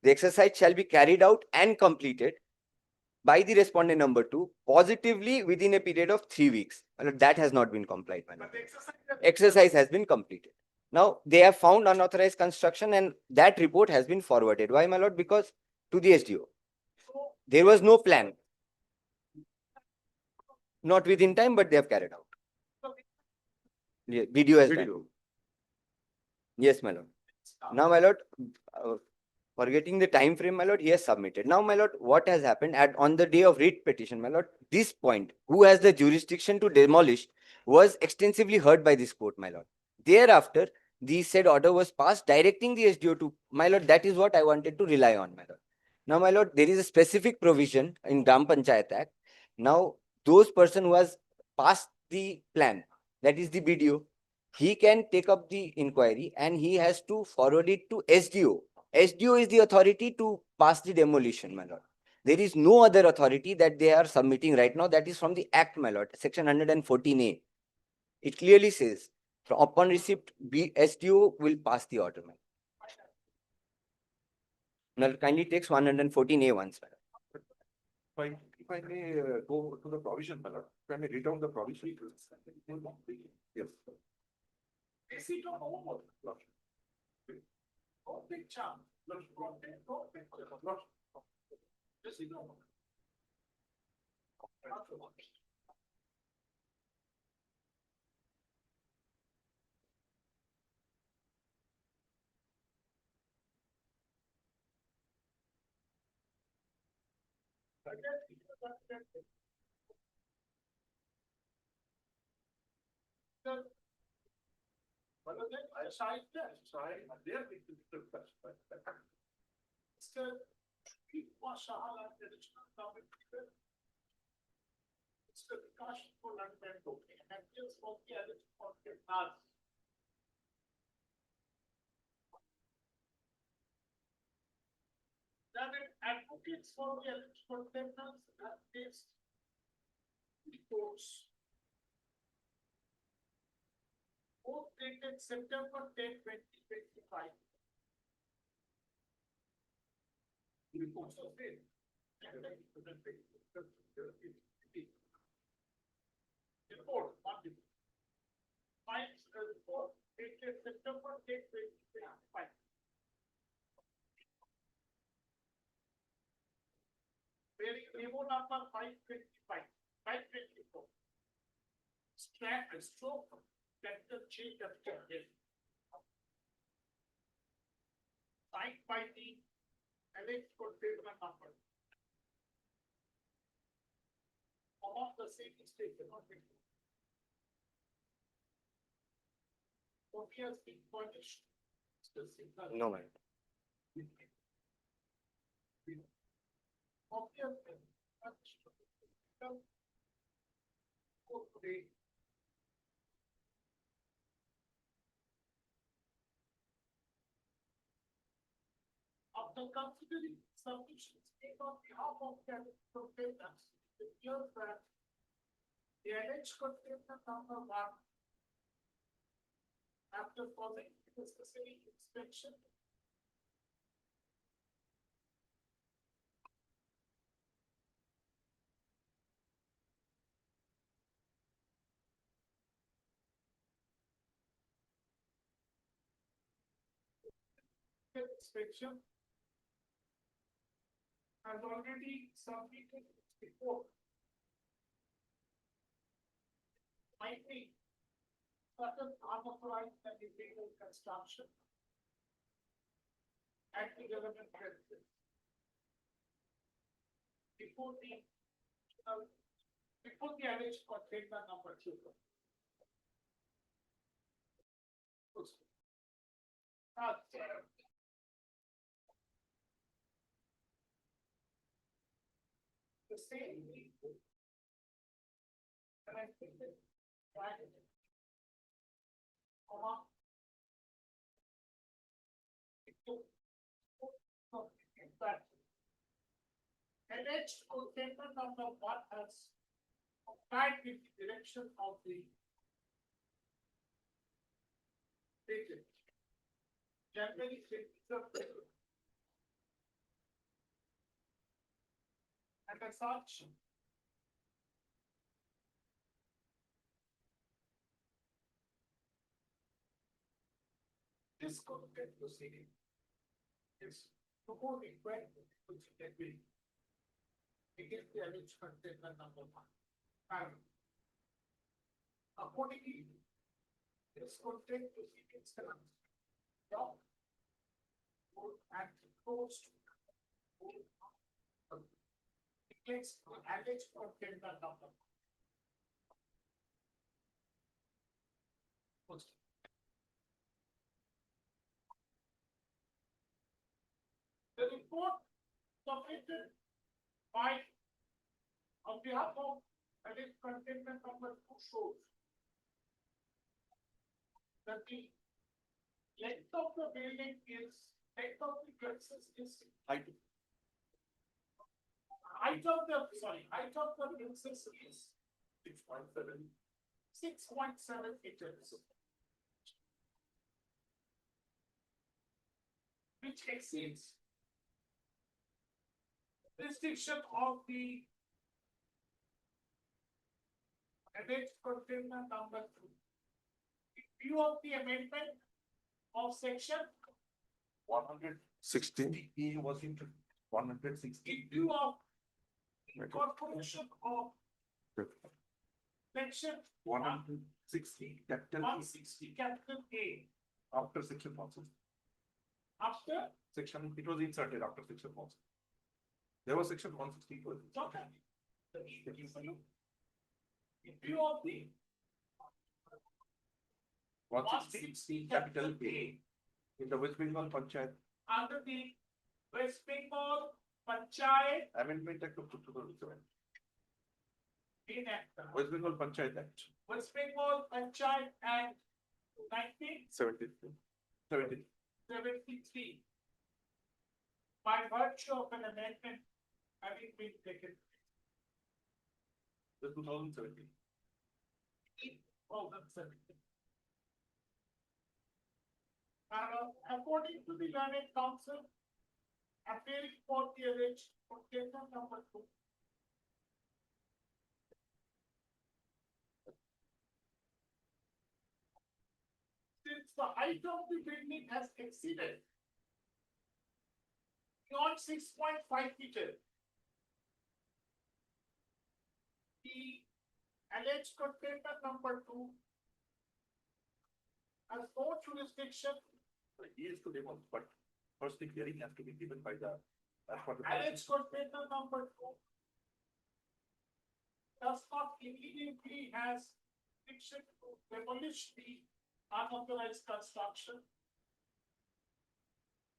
The exercise shall be carried out and completed by the respondent number 2 positively within a period of 3 weeks. That has not been complied, my lord. Exercise has been completed. Now they have found unauthorized construction and that report has been forwarded. Why, my lord? Because to the SDO. There was no plan. Not within time, but they have carried out. Yeah, video has done. Yes, my lord. Now, my lord, forgetting the time frame, my lord, he has submitted. Now, my lord, what has happened on the day of writ petition, my lord, this point, who has the jurisdiction to demolish, was extensively heard by this court, my lord. Thereafter, the said order was passed directing the SDO to, my lord, that is what I wanted to rely on, my lord. Now, my lord, there is a specific provision in Gram Panchayat Act. Now, those person who has passed the plan, that is the BDO, he can take up the inquiry and he has to forward it to SDO. SDO is the authority to pass the demolition, my lord. There is no other authority that they are submitting right now. That is from the Act, my lord, section 114A. It clearly says, upon receipt, SDO will pass the order, my lord. Now, kindly takes 114A once, my lord. If I may go to the provision, my lord, if I may read out the provision. Yes. That advocates for the alleged contemnants have faced reports. Both dated September 10, 2025. The reports are failed. Report, one report. Finds a report dated September 10, 2025. Bearing memo number 525, 524. Stroke, capital J, capital L. Signed by the alleged containment number. Among the same mistake cannot be. Copy has been furnished. No, my lord. Copy has been furnished. Today. After considering submissions made on behalf of the containers, it appears that the alleged container number 1, after following the necessary inspection, has already submitted its report. Finding certain unauthorized and illegal construction at the relevant premises. Before the alleged container number 2. The same and I think that comma. That alleged containment number one has complied with the direction of the dated January 23rd. And as such, this content proceeding is to go required which can be against the alleged containment number one. And accordingly, this content proceedings can stop and close to declares the alleged containment number. The report submitted by on behalf of alleged containment number two shows that the length of the building is, length of the premises is height of the premises is 6.7 meters. Which exceeds restriction of the alleged containment number two. In view of the amendment of section 160. He was into 160. in view of incorporation of section 160 capital 160 capital A after section 160. after Section, it was inserted after section 160. There was section 160. in view of the 160 capital A in the West Bengal Panchayat under the West Bengal Panchayat Amendment Act of 2007. Act. West Bengal Panchayat Act West Bengal Panchayat Act 1973 73. by virtue of an amendment having been taken. The 2017. 2017. According to the learned counsel, appearing for the alleged containment number two. Since the height of the building has exceeded beyond 6.5 meters, the alleged containment number two has no jurisdiction. He is to demolish, but first the hearing has to be given by the. As per the. Alleged containment number two does not immediately has jurisdiction to demolish the unauthorized construction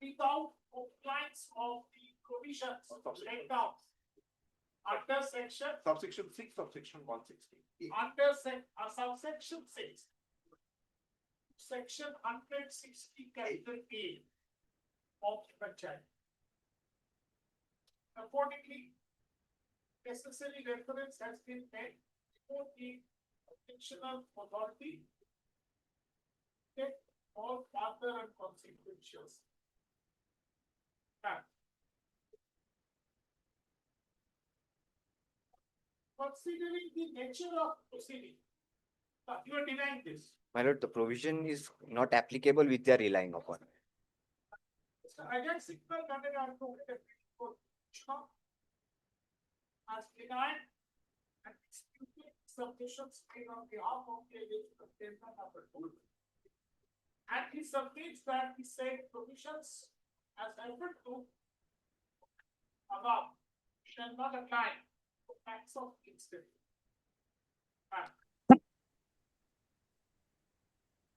without compliance of the provisions laid down under section Subsection 6 of section 160. under subsection 6. Section 160 capital A of the Panchayat. Accordingly, necessary reference has been made for the fictional authority. Take all further and consequentials. Considering the nature of proceeding, you are denying this. My lord, the provision is not applicable which they are relying upon. So I can signal that I have to get as denied and disputed submissions made on behalf of the alleged containment number two. And he submits that he said provisions as referred to above shall not apply to facts of instance.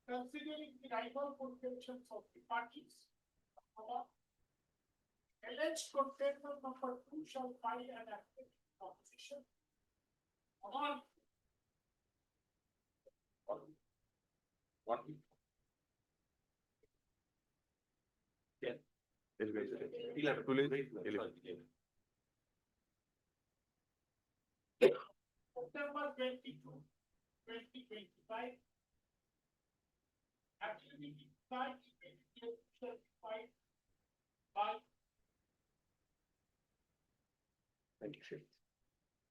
Considering the rival contentions of the parties, alleged containment number two shall file an affidavit opposition on September 22, 2025. Actually, by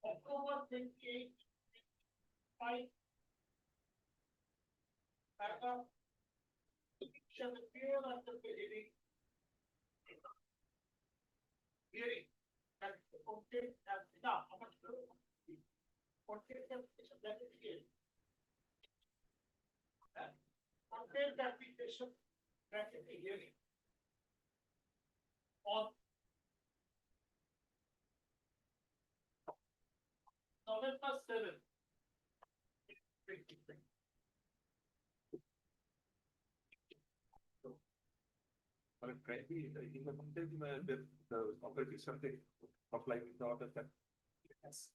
October 28, 5. Paragraph shall appear under the heading hearing and content as enough. Content application that is here. Content application that is the hearing on November 7th. But frankly, in the content, the operating something of like the order that. Yes.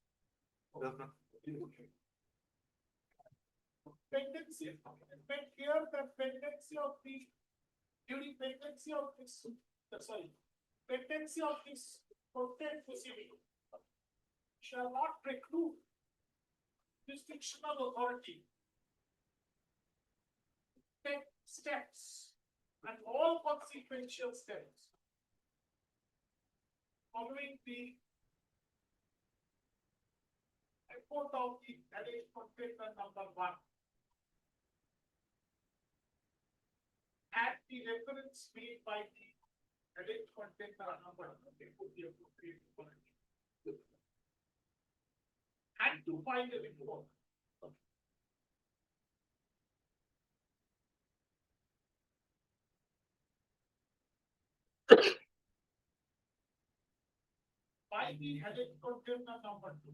Pendency, but here the pendency of the, during pendency of this, sorry, pendency of this content proceeding shall not preclude jurisdictional authority take steps and all consequential steps following the report of the alleged contender number 1 at the reference made by the alleged contender number they put the appropriate authority and to find a report. By the alleged contender number 2.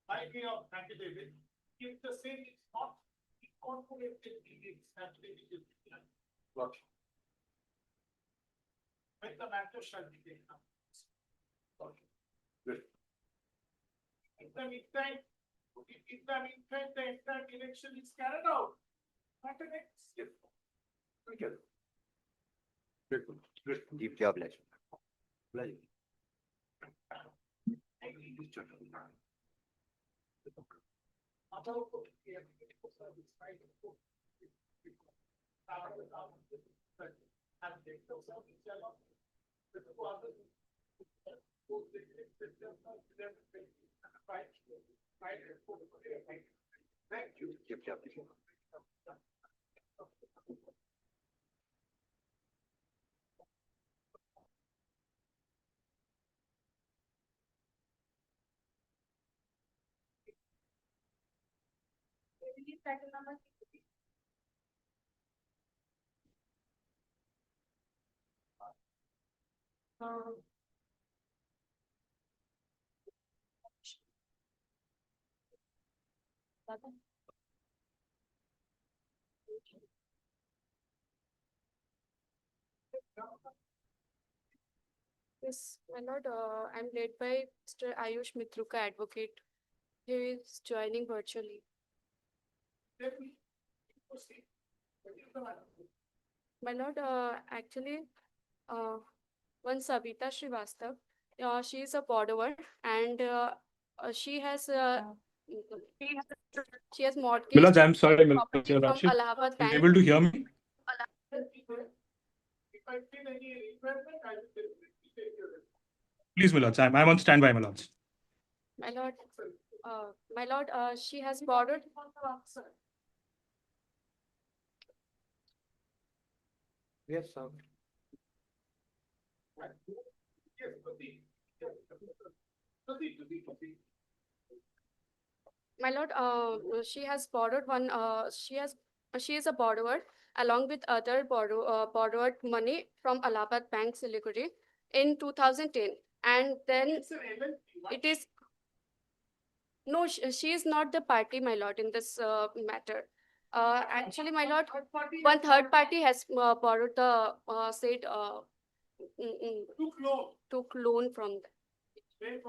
By way of affidavit, if the same is not incorporated in its affidavit is declined. When the matter shall be taken up. Good. In the meantime, the entire election is carried out. Matter next. Okay. Keep your pleasure. Thank you. Keep your pleasure. Yes, my lord, I'm led by Mr. Ayush Mitruka, advocate. He is joining virtually. My lord, actually, one Sabita Srivastav, she is a borrower and she has mortgaged Milord, I'm sorry, Milord, property Your from Lordship. Allahabad Are you Bank. able to hear me? If I feel any requirement, I will take your. Please, Milord, I'm on standby, Milord. My lord, she has borrowed. Yes, sir. My lord, she has borrowed one, she is a borrower along with other borrowed money from Allahabad Bank, Siliguri in 2010. And then it is, no, she is not the party, my lord, in this matter. Actually, my lord, one third party has borrowed the said took loan from them.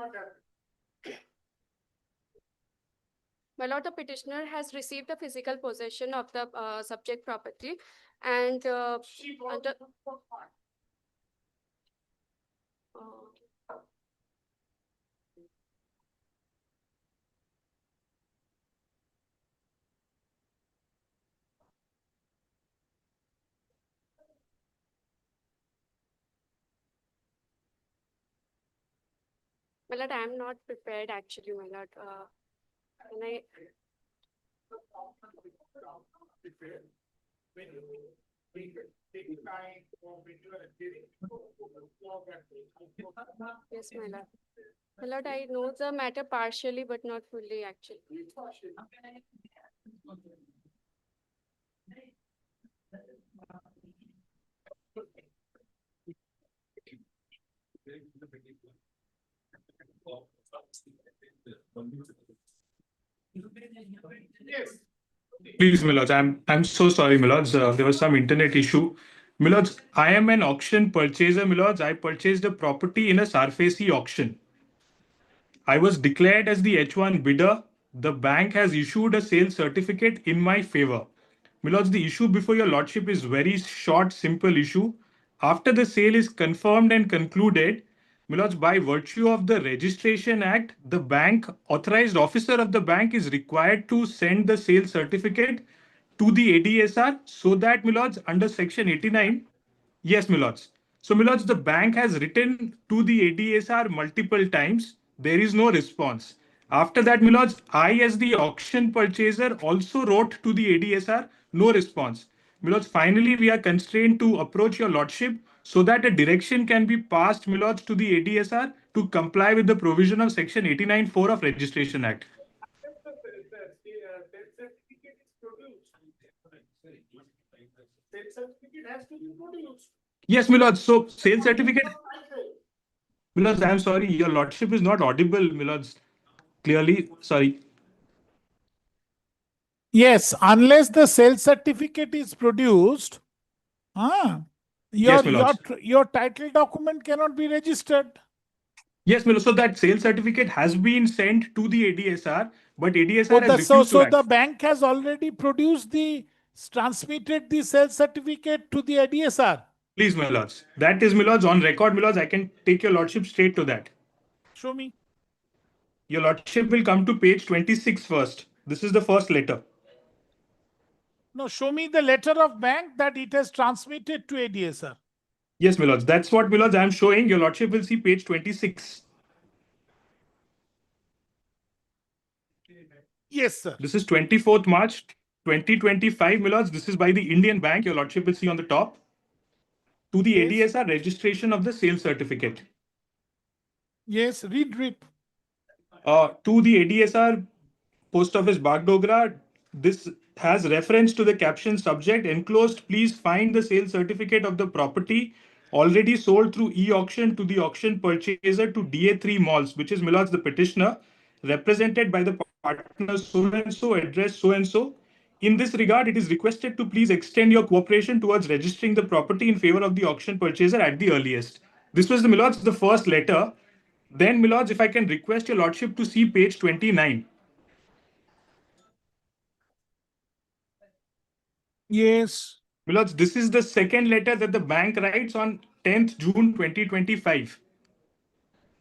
My lord, the petitioner has received the physical possession of the subject property And under, my lord, I am not prepared actually, my lord. Can I? Yes, my lord. My lord, I know the matter partially, but not fully actually. Please, my lords, I'm so sorry, my lords. There was some internet issue. My lords, I am an auction purchaser, my lords. I purchased a property in a surface auction. I was declared as the H1 bidder. The bank has issued a sales certificate in my favor. My lords, the issue before your lordship is very short, simple issue. After the sale is confirmed and concluded, my lords, by virtue of the Registration Act, the bank, authorized officer of the bank is required to send the sale certificate to the ADSR so that, my lords, under section 89, yes, my lords. So, my lords, the bank has written to the ADSR multiple times. There is no response. After that, my lords, I, as the auction purchaser, also wrote to the ADSR, no response. My lords, finally, we are constrained to approach your lordship so that a direction can be passed, my lords, to the ADSR to comply with the provision of section 89(4) of Registration Act. Yes, my lords. So, sale certificate. My lords, I am sorry, your lordship is not audible, my lords. Clearly, sorry. Yes, unless the sales certificate is produced, Yes, my lords. your title document cannot be registered. Yes, my lords. So that sales certificate has been sent to the ADSR, but ADSR has refused to So act. the bank has already transmitted the sales certificate to the ADSR. Please, my lords. That is, my lords, on record, my lords. I can take your lordship straight to that. Show me. Your lordship will come to page 26 first. This is the first letter. No, show me the letter of bank that it has transmitted to ADSR. Yes, my lords. That's what, my lords, I am showing. Your lordship will see page 26. Yes, sir. This is 24th March 2025, my lords. This is by the Indian Bank. Your lordship will see on the top. To the ADSR registration of the sales certificate. Yes, read. To the ADSR Post Office Bagdogra, this has reference to the caption subject enclosed. Please find the sales certificate of the property already sold through e-auction to the auction purchaser to DA3 Malls, which is, my lords, the petitioner, represented by the partner so and so, address so and so. In this regard, it is requested to please extend your cooperation towards registering the property in favor of the auction purchaser at the earliest. This was, my lords, the first letter. Then, my lords, if I can request your lordship to see page 29. Yes. My lords, this is the second letter that the bank writes on 10th June 2025.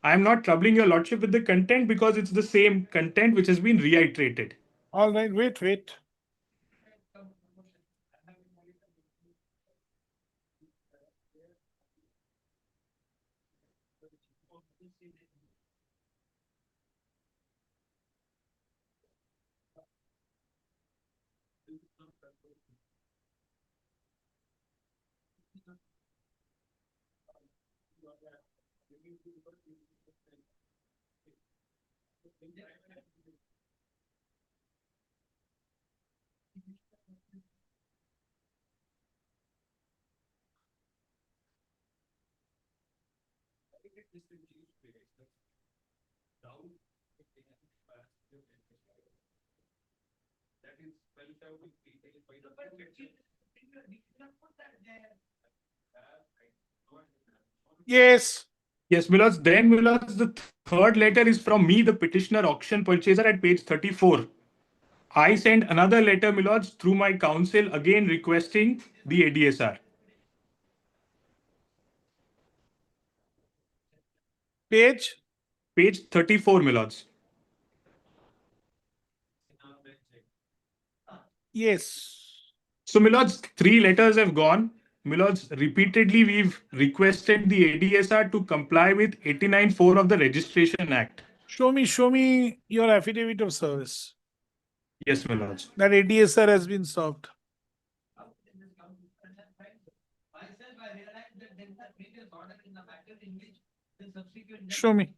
I am not troubling your lordship with the content because it's the same content which has been reiterated. All right, wait. Yes. Yes, my lords. Then, my lords, the third letter is from me, the petitioner auction purchaser, at page 34. I sent another letter, my lords, through my counsel, again requesting the ADSR. Page? Page 34, my lords. Yes. So, my lords, 3 letters have gone. My lords, repeatedly we've requested the ADSR to comply with 89(4) of the Registration Act. Show me your affidavit of service. Yes, my lords. That ADSR has been served. Show me.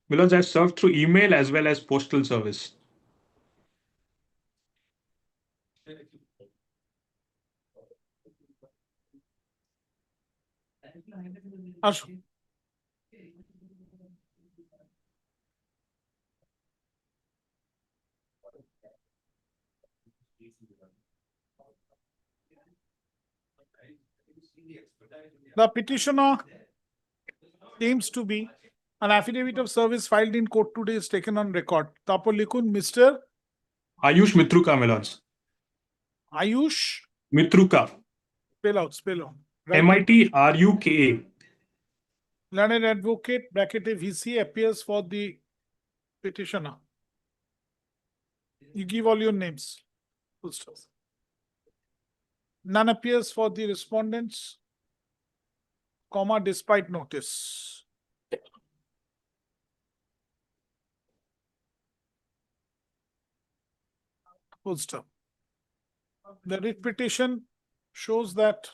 My lords, I've served through email as well as postal service. Ashu. The petitioner seems to be an affidavit of service filed in court today is taken on record. Tapo likun Mr. Ayush Mitruka, my lords. Ayush. Mitruka. Spell out. MITRUKA. Learned advocate, bracketed VC, appears for the petitioner. You give all your names. Full stop. None appears for the respondents, comma, despite notice. Full stop. The writ petition shows that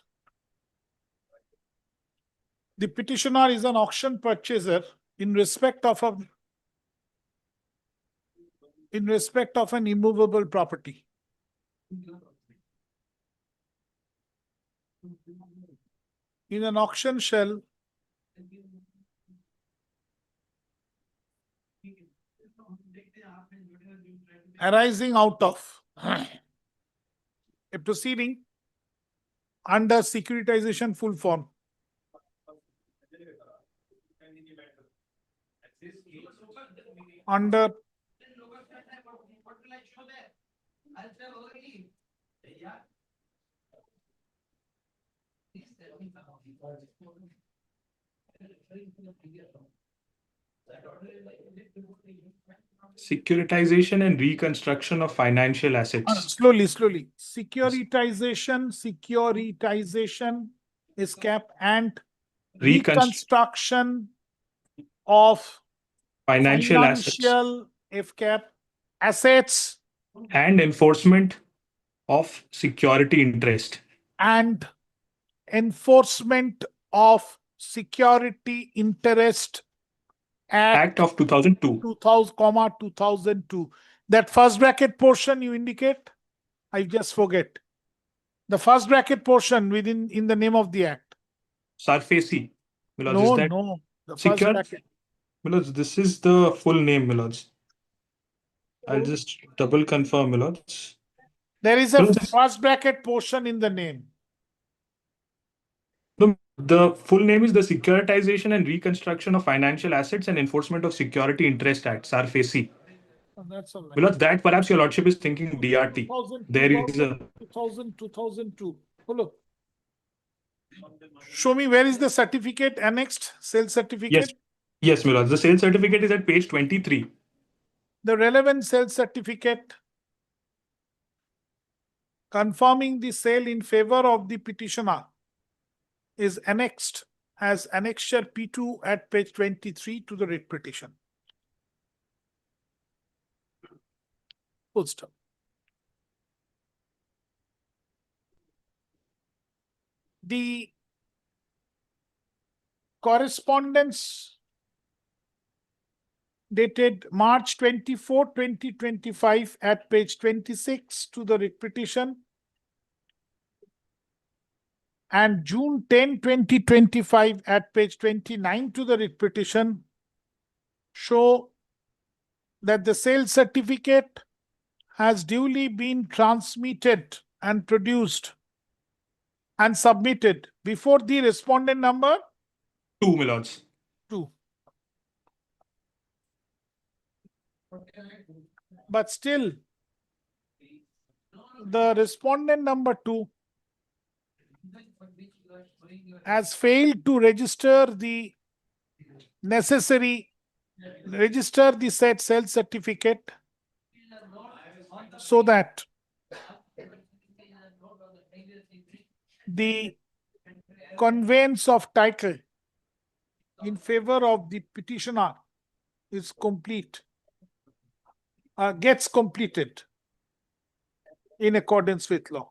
the petitioner is an auction purchaser in respect of an immovable property. In an auction shell, arising out of a proceeding under securitization full form. Under Securitization and reconstruction of financial assets. Slowly. Securitization is cap and reconstruction of Financial assets. FCAP assets And enforcement of security interest. and enforcement of security interest Act of 2002. 2002. That first bracket portion you indicate, I just forget. The first bracket portion in the name of the act. Sarfacey. No. The first bracket. Milods, this is the full name, Milods. I'll just double confirm, Milods. There is a first bracket portion in the name. No, the full name is the Securitization and Reconstruction of Financial Assets and Enforcement of Security Interest Act, SARFACE. Oh, that's all right. Milods, that perhaps your lordship is thinking DRT. 2002. Oh, look. Show me where is the certificate annexed, sales certificate? Yes, Milods. The sales certificate is at page 23. The relevant sales certificate confirming the sale in favor of the petitioner is annexed as annexure P2 at page 23 to the writ petition. Full stop. The correspondence dated March 24, 2025 at page 26 to the writ petition, and June 10, 2025 at page 29 to the writ petition show that the sale certificate has duly been transmitted and produced and submitted before the respondent number 2, my lords. 2. But still, the respondent number 2 has failed to register the said sale certificate so that the conveyance of title in favor of the petitioner is complete, gets completed in accordance with law.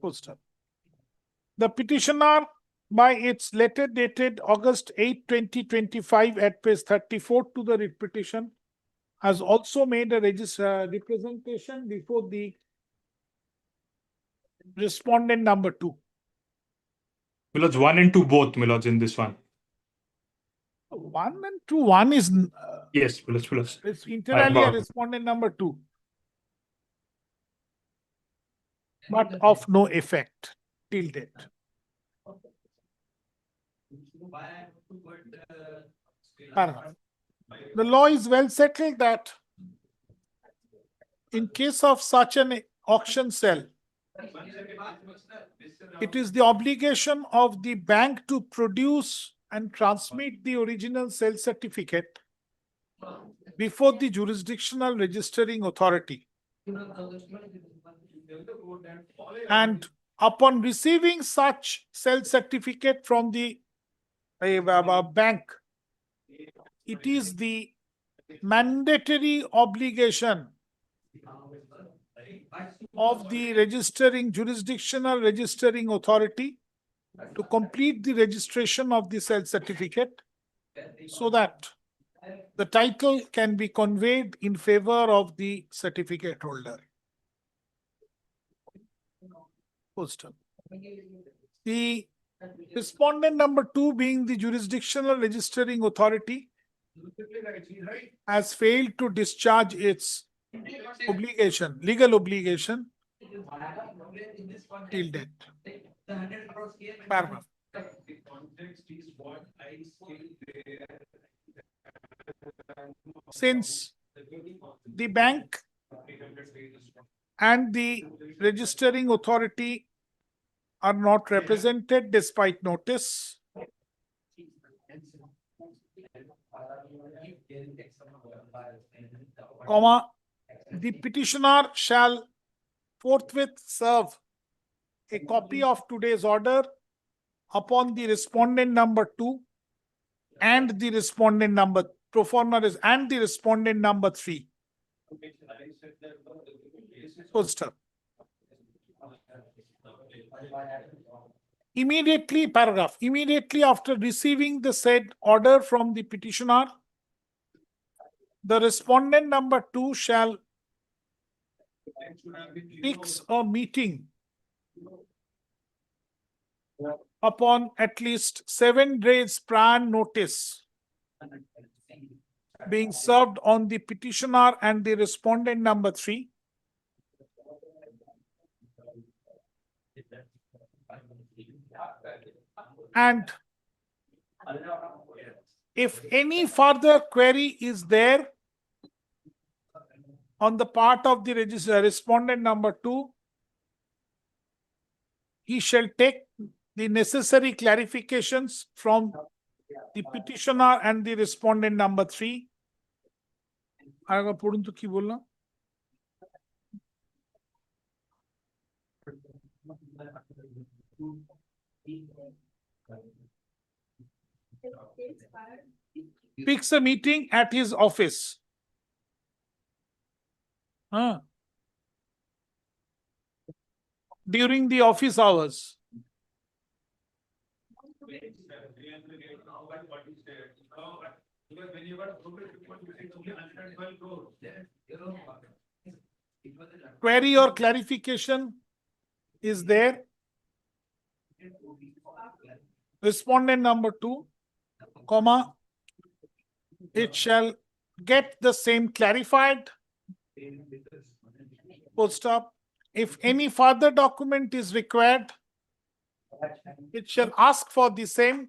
Poster. The petitioner, by its letter dated August 8, 2025 at page 34 to the writ petition, has also made a representation before the respondent number 2. My lords, 1 and 2 both, my lords, in this one. 1 and 2, 1 is Yes, my lords. it's entirely a wrong. respondent number 2, but of no effect till date. Paragraph. The law is well settled that in case of such an auction sale, it is the obligation of the bank to produce and transmit the original sale certificate before the jurisdictional registering authority. And upon receiving such sale certificate from the bank, it is the mandatory obligation of the jurisdictional registering authority to complete the registration of the sale certificate so that the title can be conveyed in favor of the certificate holder. Poster. The respondent number 2, being the jurisdictional registering authority, has failed to discharge its obligation, legal obligation, till date. Paragraph. Since the bank and the registering authority are not represented despite notice, comma, the petitioner shall forthwith serve a copy of today's order upon the respondent number 2 and the respondent number pro forma and the respondent number 3. Poster. Immediately after receiving the said order from the petitioner, the respondent number 2 shall fix a meeting upon at least 7 days prior notice being served on the petitioner and the respondent number 3, and if any further query is there on the part of the respondent number 2, he shall take the necessary clarifications from the petitioner and the respondent number 3. আরেকবার পড়ুন তো কি বললাম? Fix a meeting at his office. During the office hours. Query or clarification is there. Respondent number 2, comma, it shall get the same clarified. Full stop. If any further document is required, it shall ask for the same.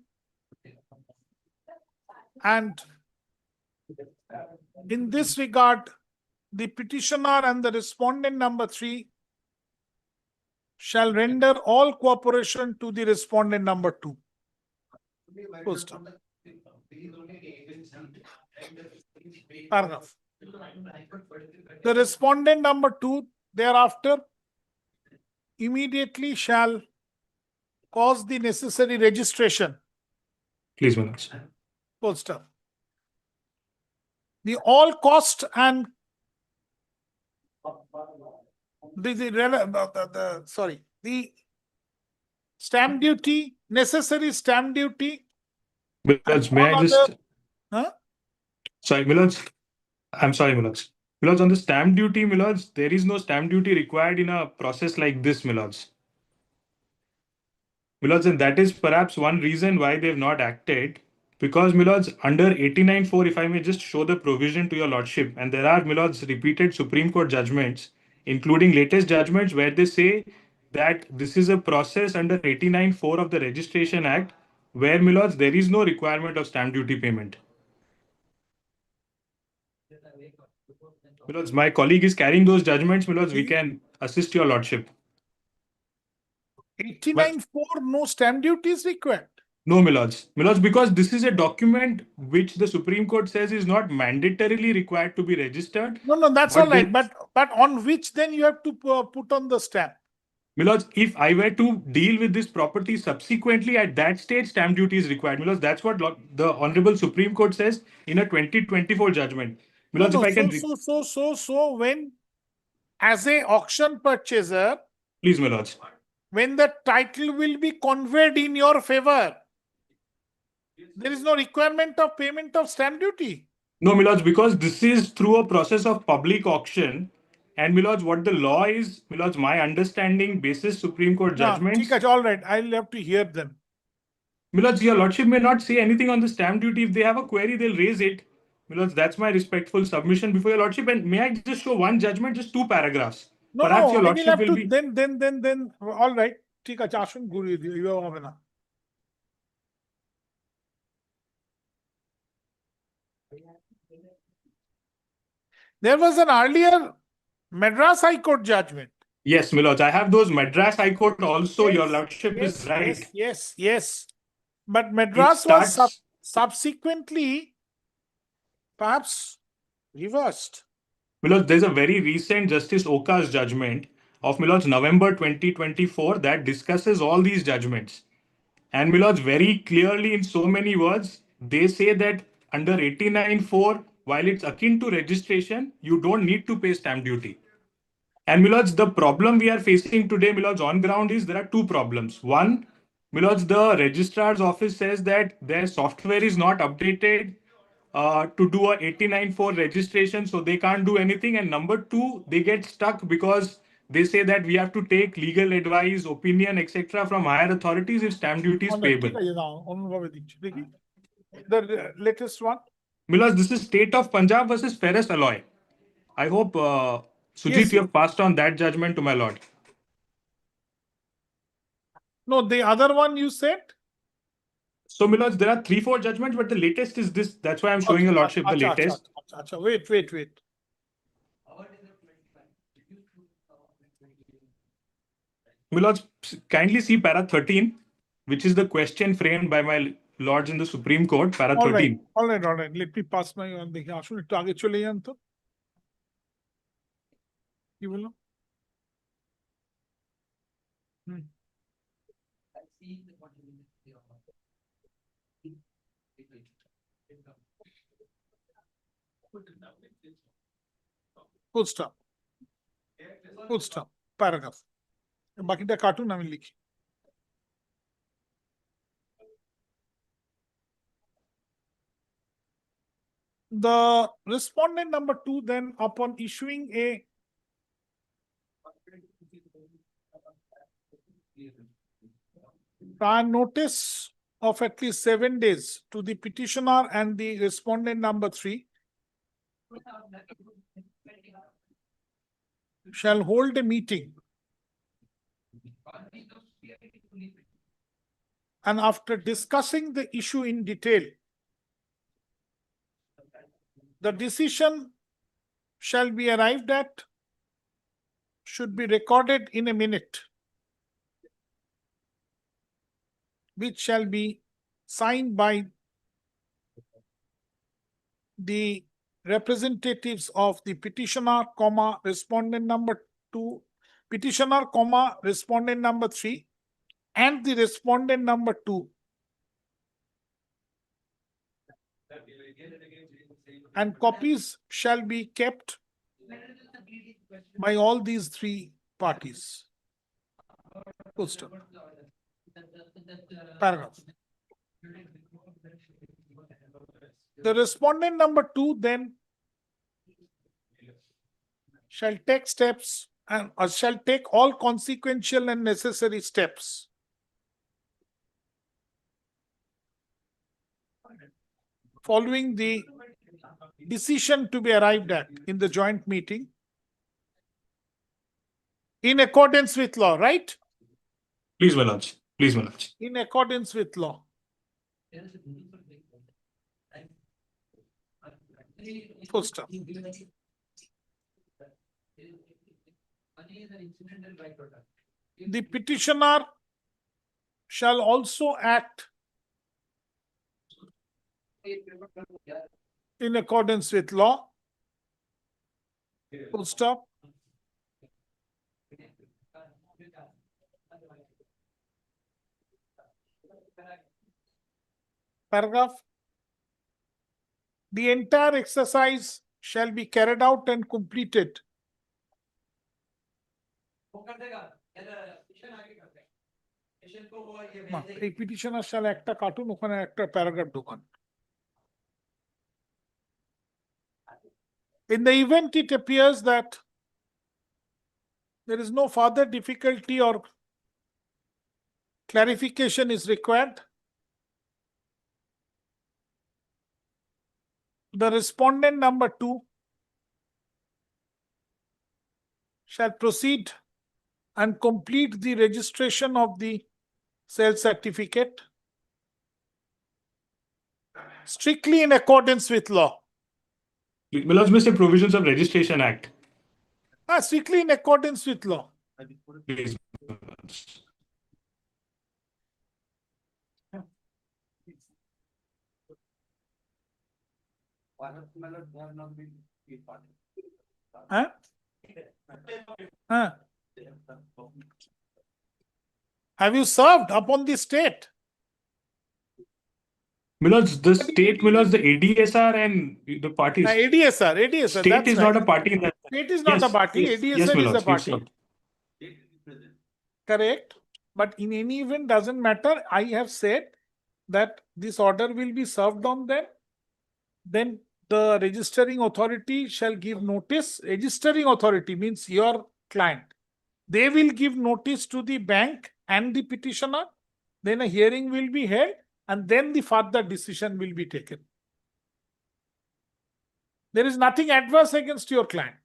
And in this regard, the petitioner and the respondent number 3 shall render all cooperation to the respondent number 2. Full stop. Paragraph. The respondent number 2 thereafter immediately shall cause the necessary registration. Please, my lords. Full stop. The all cost and the stamp duty, necessary stamp duty. My lords, may I all just... other- Huh? Sorry, my lords. I'm sorry, my lords. My lords, on the stamp duty, my lords, there is no stamp duty required in a process like this, my lords. My lords, and that is perhaps one reason why they've not acted. Because, my lords, under 89(4), if I may just show the provision to your lordship, and there are, my lords, repeated Supreme Court judgments, including latest judgments, where they say that this is a process under 89(4) of the Registration Act, where, my lords, there is no requirement of stamp duty payment. My lords, my colleague is carrying those judgments, my lords, we can assist your lordship. 89(4), no stamp duty is required. No, my lords. My lords, because this is a document which the Supreme Court says is not mandatorily required to be registered. No, that's all right. But on which then you have to put on the stamp? My lords, if I were to deal with this property subsequently at that stage, stamp duty is required. My lords, that's what the Honorable Supreme Court says in a 2024 judgment. My lords, if I can... So when, as a auction purchaser... Please, my lords. When the title will be conveyed in your favor, there is no requirement of payment of stamp duty. No, my lords, because this is through a process of public auction. And, my lords, what the law is, my lords, my understanding basis Supreme Court judgments. All right, I'll have to hear them. My lords, your lordship may not say anything on the stamp duty. If they have a query, they'll raise it. My lords, that's my respectful submission before your lordship. And may I just show one judgment, just 2 paragraphs? Perhaps your lordship will be... Then, all right. ঠিক আছে, আসুন ঘুরিয়ে দিও, এভাবে হবে না। There was an earlier Madras High Court judgment. Yes, my lords, I have those Madras High Court also. Your lordship is right. Yes. But Madras was subsequently perhaps reversed. My lords, there's a very recent Justice Oka's judgment of, my lords, November 2024 that discusses all these judgments. And, my lords, very clearly in so many words, they say that under 89(4), while it's akin to registration, you don't need to pay stamp duty. And, my lords, the problem we are facing today, my lords, on ground is there are 2 problems. One, my lords, the registrar's office says that their software is not updated to do a 89(4) registration, so they can't do anything. And number 2, they get stuck because they say that we have to take legal advice, opinion, etc. from higher authorities if stamp duty is payable. The latest one. My lords, this is State of Punjab versus Ferrous Alloy. I hope, Sujit, you have passed on that judgment to my lord. No, the other one you said? So, my lords, there are 3-4 judgments, but the latest is this. That's why I'm showing your lordship the latest. Wait. My lords, kindly see para 13, which is the question framed by my lords in the Supreme Court, para 13. All right. Let me pass my on the আসুন একটু আগে চলে যান তো। কি বললো? Full stop. Paragraph. বাকিটা কাটুন, আমি লিখি। The respondent number 2 then, upon issuing a prior notice of at least 7 days to the petitioner and the respondent number 3, shall hold a meeting, and after discussing the issue in detail, the decision shall be arrived at, should be recorded in a minute, which shall be signed by the representatives of the petitioner, respondent number 2, petitioner, respondent number 3, and the respondent number 2. And copies shall be kept by all these 3 parties. Full stop. Paragraph. The respondent number 2 then shall take steps and shall take all consequential and necessary steps following the decision to be arrived at in the joint meeting in accordance with law, right? Please, my lords. Please, my lords. In accordance with law. Full stop. The petitioner shall also act in accordance with law. Full stop. Paragraph. The entire exercise shall be carried out and completed a petitioner shall একটা cartoon ওখানে একটা paragraph ঢোকান। In the event it appears that there is no further difficulty or clarification is required, the respondent number 2 shall proceed and complete the registration of the sale certificate strictly in accordance with law. My lords, Mr. Provisions of Registration Act. Strictly in accordance with law. Please. Huh? Huh? Have you served upon the state? My lords, the state, my lords, the ADSR and the parties. ADSR, State that's is right. not a party in that. State is not Yes, a party, yes, ADSR yes, my is a lords, party. yes, Correct. But in any event, doesn't matter. I have said that this order will be served on them. Then the registering authority shall give notice. Registering authority means your client. They will give notice to the bank and the petitioner. Then a hearing will be held and then the further decision will be taken. There is nothing adverse against your client.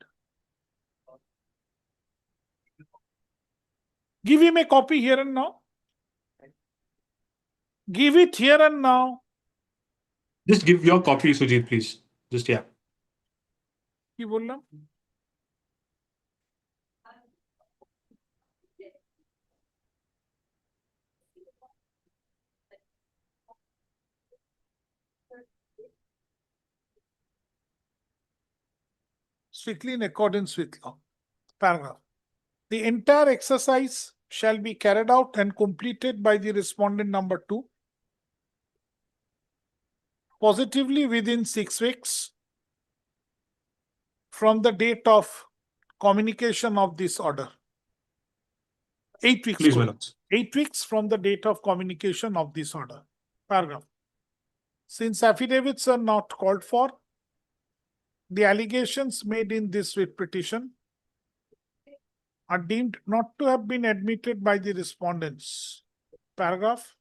Give him a copy here and now. Give it here and now. Just give your copy, Sujit, please. Just, yeah. কি বললাম? Strictly in accordance with law. Paragraph. The entire exercise shall be carried out and completed by the respondent number 2 positively within 6 weeks from the date of communication of this order. 8 weeks. Please, my lords. 8 weeks from the date of communication of this order. Paragraph. Since affidavits are not called for, the allegations made in this writ petition are deemed not to have been admitted by the respondents. Paragraph.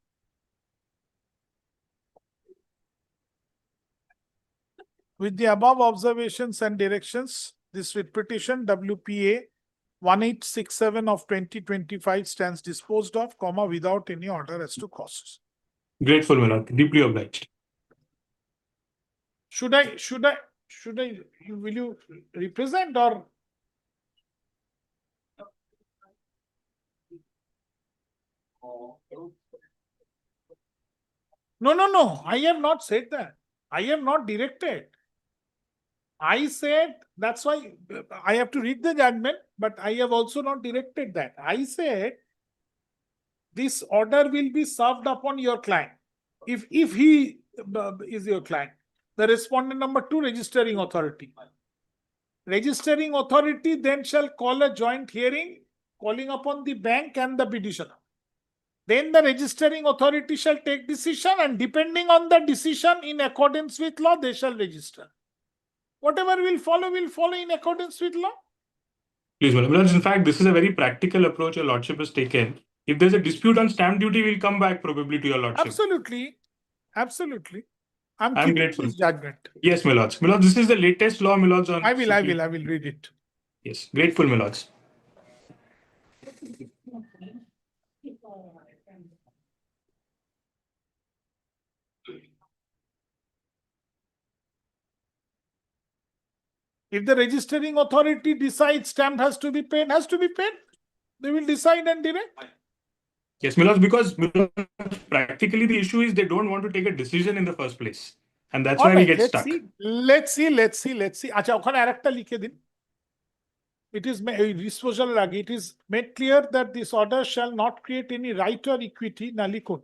With the above observations and directions, this writ petition WPA 1867 of 2025 stands disposed of, comma, without any order as to costs. Grateful, my lord. Deeply obliged. Should I, will you represent or? No, I have not said that. I have not directed. I said, that's why I have to read the judgment, but I have also not directed that. I said, this order will be served upon your client. If he is your client, the respondent number 2, registering authority. Registering authority then shall call a joint hearing, calling upon the bank and the petitioner. Then the registering authority shall take decision, and depending on the decision in accordance with law, they shall register. Whatever will follow in accordance with law. Please, my lord. In fact, this is a very practical approach your lordship has taken. If there's a dispute on stamp duty, we'll come back probably to your lordship. Absolutely. I'm I'm keeping grateful. this judgment. Yes, my lords. My lords, this is the latest law, my lords, on I will read it. Yes, grateful, my lords. If the registering authority decides stamp has to be paid. They will decide and direct. Yes, my lords, because my lords, practically the issue is they don't want to take a decision in the first place. And that's why we get let's stuck. Let's see. আচ্ছা, ওখানে আরেকটা লিখে দিন. It is made clear that this order shall not create any right or equity. Na লিখুন.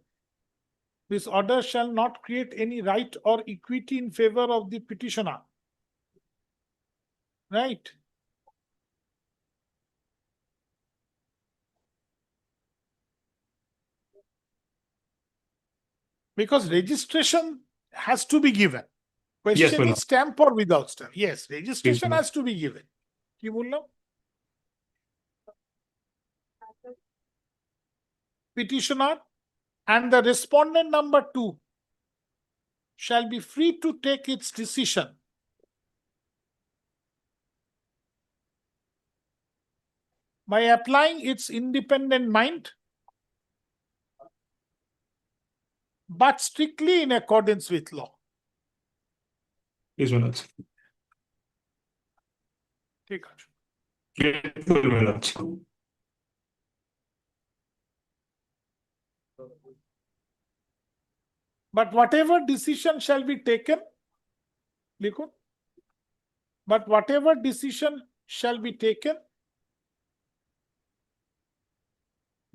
This order shall not create any right or equity in favor of the petitioner. Right. Because registration has to be given. Question is stamp or without stamp. Yes, registration has to be given. কি বললাম? Petitioner and the respondent number 2 shall be free to take its decision by applying its independent mind, but strictly in accordance with law. Yes, my lords. ঠিক আছে. Grateful, my lords. But whatever decision shall be taken, লিখুন, but whatever decision shall be taken,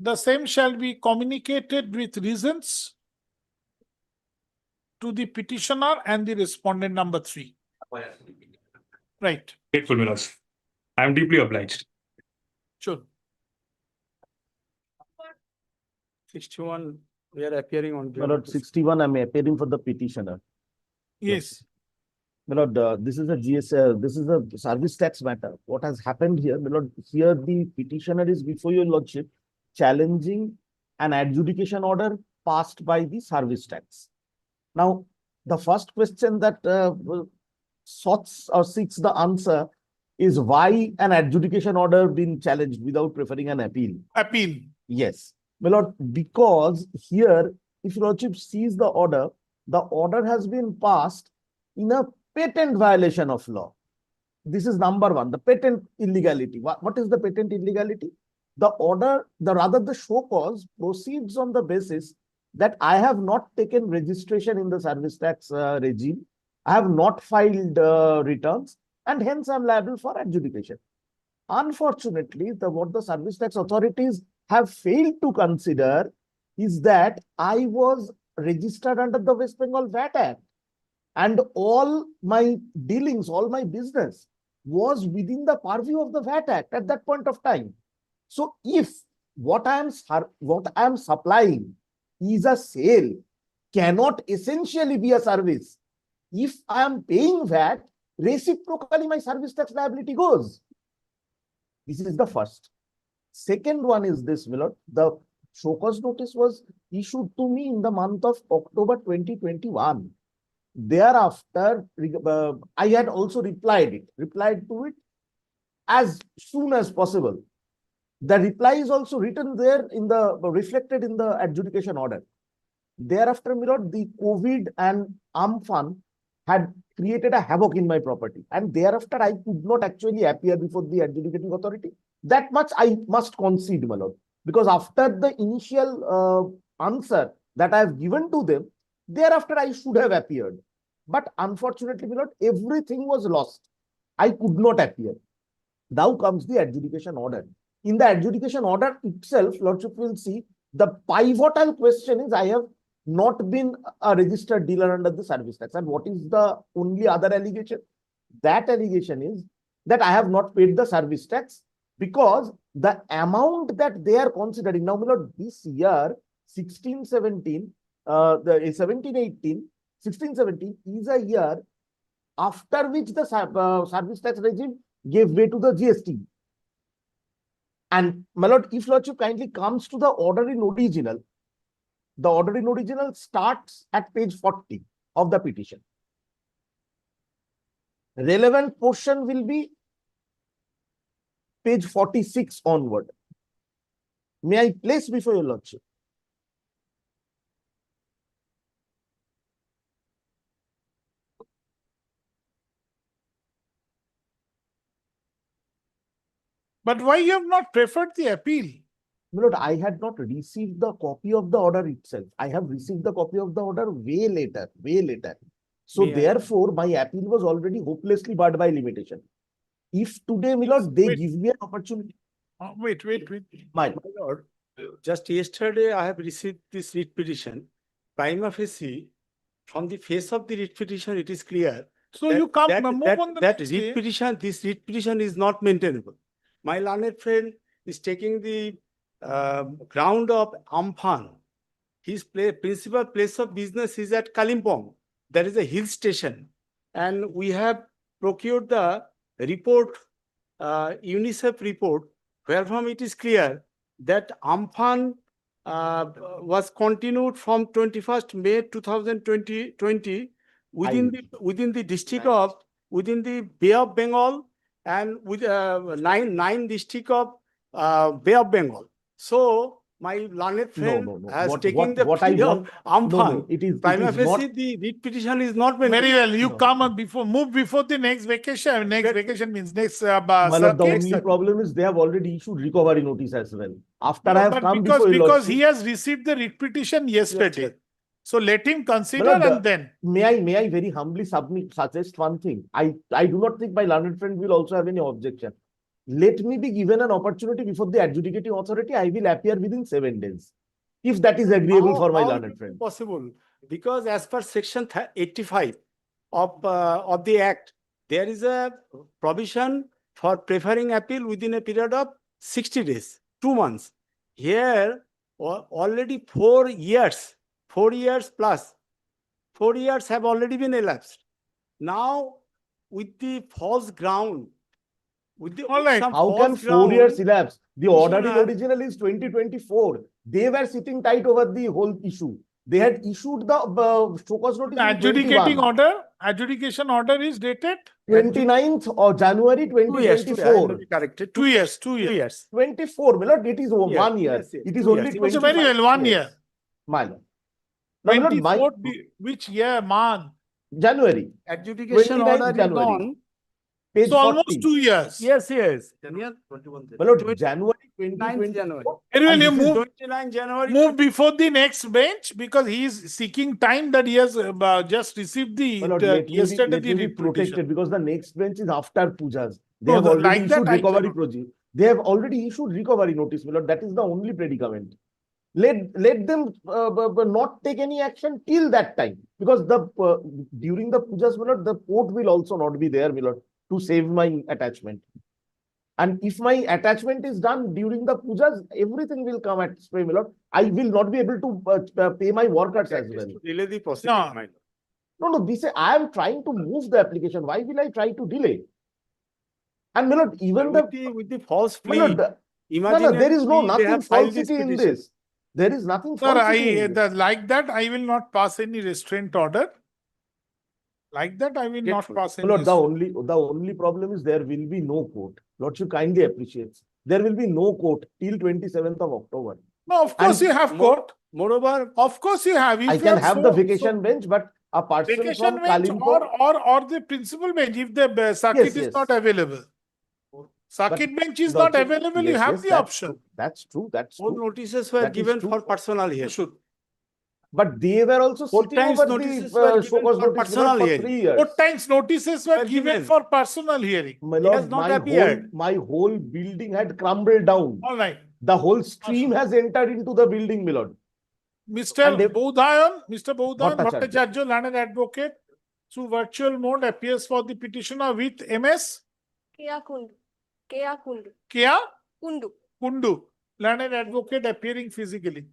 the same shall be communicated with reasons to the petitioner and the respondent number 3. Right. Grateful, my lords. I am deeply obliged. Sure. 61, we are appearing on. My lord, 61, I'm appearing for the petitioner. Yes. My lord, this is a this is a service tax matter. What has happened here, my lord, here the petitioner is before your lordship challenging an adjudication order passed by the service tax. Now, the first question that seeks the answer is why an adjudication order been challenged without preferring an appeal? Appeal. Yes. My lord, because here, if your lordship sees the order has been passed in a patent violation of law. This is number 1, the patent illegality. What is the patent illegality? The order, the show cause proceeds on the basis that I have not taken registration in the service tax regime. I have not filed returns, and hence I'm liable for adjudication. Unfortunately, what the service tax authorities have failed to consider is that I was registered under the West Bengal VAT Act, and all my dealings, all my business was within the purview of the VAT Act at that point of time. So if what I am supplying is a sale, cannot essentially be a service. If I am paying VAT, reciprocally my service tax liability goes. This is the first. Second one is this, my lord, the show cause notice was issued to me in the month of October 2021. Thereafter, I had also replied to it as soon as possible. The reply is also written there in the reflected in the adjudication order. Thereafter, my lord, the COVID and Amphan had created a havoc in my property, and thereafter I could not actually appear before the adjudicating authority. That much I must concede, my lord, because after the initial answer that I have given to them, thereafter I should have appeared. But unfortunately, my lord, everything was lost. I could not appear. Now comes the adjudication order. In the adjudication order itself, lordship will see the pivotal question is I have not been a registered dealer under the service tax. And what is the only other allegation? That allegation is that I have not paid the service tax because the amount that they are considering now, my lord, this year 16-17, the 17-18, 16-17 is a year after which the service tax regime gave way to the GST. And my lord, if lordship kindly comes to the order in original, the order in original starts at page 40 of the petition. Relevant portion will be page 46 onward. May I place before your lordship? But why you have not preferred the appeal? My lord, I had not received the copy of the order itself. I have received the copy of the order way later, way later. So therefore, my appeal was already hopelessly barred by limitation. If today, my lord, they give me an opportunity. Wait. My Lord, just yesterday I have received this writ petition. Prima facie, from the face of the writ petition, it is clear. So you come move on the next day. This writ petition is not maintainable. My learned friend is taking the ground of Amphan. His principal place of business is at Kalimpong. There is a hill station. And we have procured the report, UNICEF report, wherefrom it is clear that Amphan was continued from 21st May 2020 within the district of, within the Bay of Bengal and with nine district of Bay of Bengal. So my learned friend has taken the plea of Amphan. Prima facie, the writ petition is not very well. You come on move before the next vacation. Next vacation means next. My lord, the only problem is they have already issued recovery notice as well. After I have come because he has received the writ petition yesterday. So let him consider and then. May I very humbly suggest one thing? I do not think my learned friend will also have any objection. Let me be given an opportunity before the adjudicating authority. I will appear within 7 days. If that is agreeable for my learned friend. Possible. Because as per section 85 of the Act, there is a provision for preferring appeal within a period of 60 days, 2 months. Here, already 4 years plus, 4 years have already been elapsed. Now, with the false ground, all right. How can 4 years elapse? The order in original is 2024. They were sitting tight over the whole issue. They had issued the show cause notice. Adjudication order is dated 29th of January 2024. Corrected. 2 years. 24. Milord, it is 1 year. It is only 25. Very well, 1 year. My lord. 24, which year, month? January. Adjudication order is on. Page so 40. almost 2 years. Yes. January 2024. Very well, you move, 29 January. move before the next bench because he is seeking time that he has just received the yesterday the writ protected because the next bench is after pujas. They No, have already like that issued I recovery cannot. project. They have already issued recovery notice. My lord, that is the only predicament. Let them not take any action till that time because the during the pujas, my lord, the court will also not be there, my lord, to save my attachment. And if my attachment is done during the pujas, everything will come at stay, my lord. I will not be able to pay my workers as well. Delay the proceeding, my lord. No, no, this, I am trying to move the application. Why will I try to delay? And my lord, even with the false my plea, lord, no, imagine there is no they nothing have filed this falsity in petition. this. There is nothing Sir, falsity in this. like that, I will not pass any restraint order. Like that, I will not Grateful. pass My any. lord, the only problem is there will be no court. Lordship kindly appreciates. There will be no court till 27th of October. No, of course And you have court. Moreover, Of course you have. If I you can are have so- the vacation so- bench, but a person vacation from bench Kalimpong. or the principal bench, if the circuit is yes. not available. Circuit bench is not Lordship, available, you yes, have yes, the that's option. true. That's true. That's all true. notices were That is given true. for personal hearing. Should. But they were also 4 sitting times over notices the were given show cause for notice, my personal lord, for hearing. 3 years. 4 times notices were Were given given. for personal hearing. My He has lord, not appeared. my whole building had crumbled down. All right. The whole stream has entered into the building, my lord. Mr. And they- Boudayan, Bhattacharya. Bhattacharya, learned advocate, through virtual mode appears for the petitioner with MS Kea Kundu. Kea Kundu. Kea Kundu. Kundu, learned advocate appearing physically.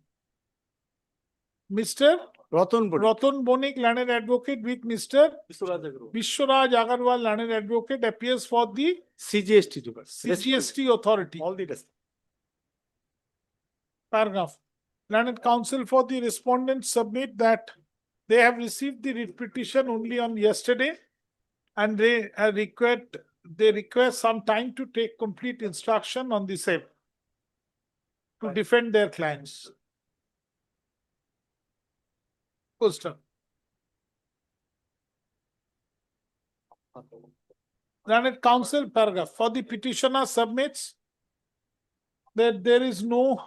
Mr. Ratan Bodi. Ratan Bonik, learned advocate with Mr. Vishwaraj Agarwal. Vishwaraj Agarwal, learned advocate appears for the CGST reverse. CGST authority. All the rest. Paragraph. Learned counsel for the respondents submit that they have received the writ petition only on yesterday and they request some time to take complete instruction on the same to defend their clients. Question. Learned counsel paragraph for the petitioner submits that there is no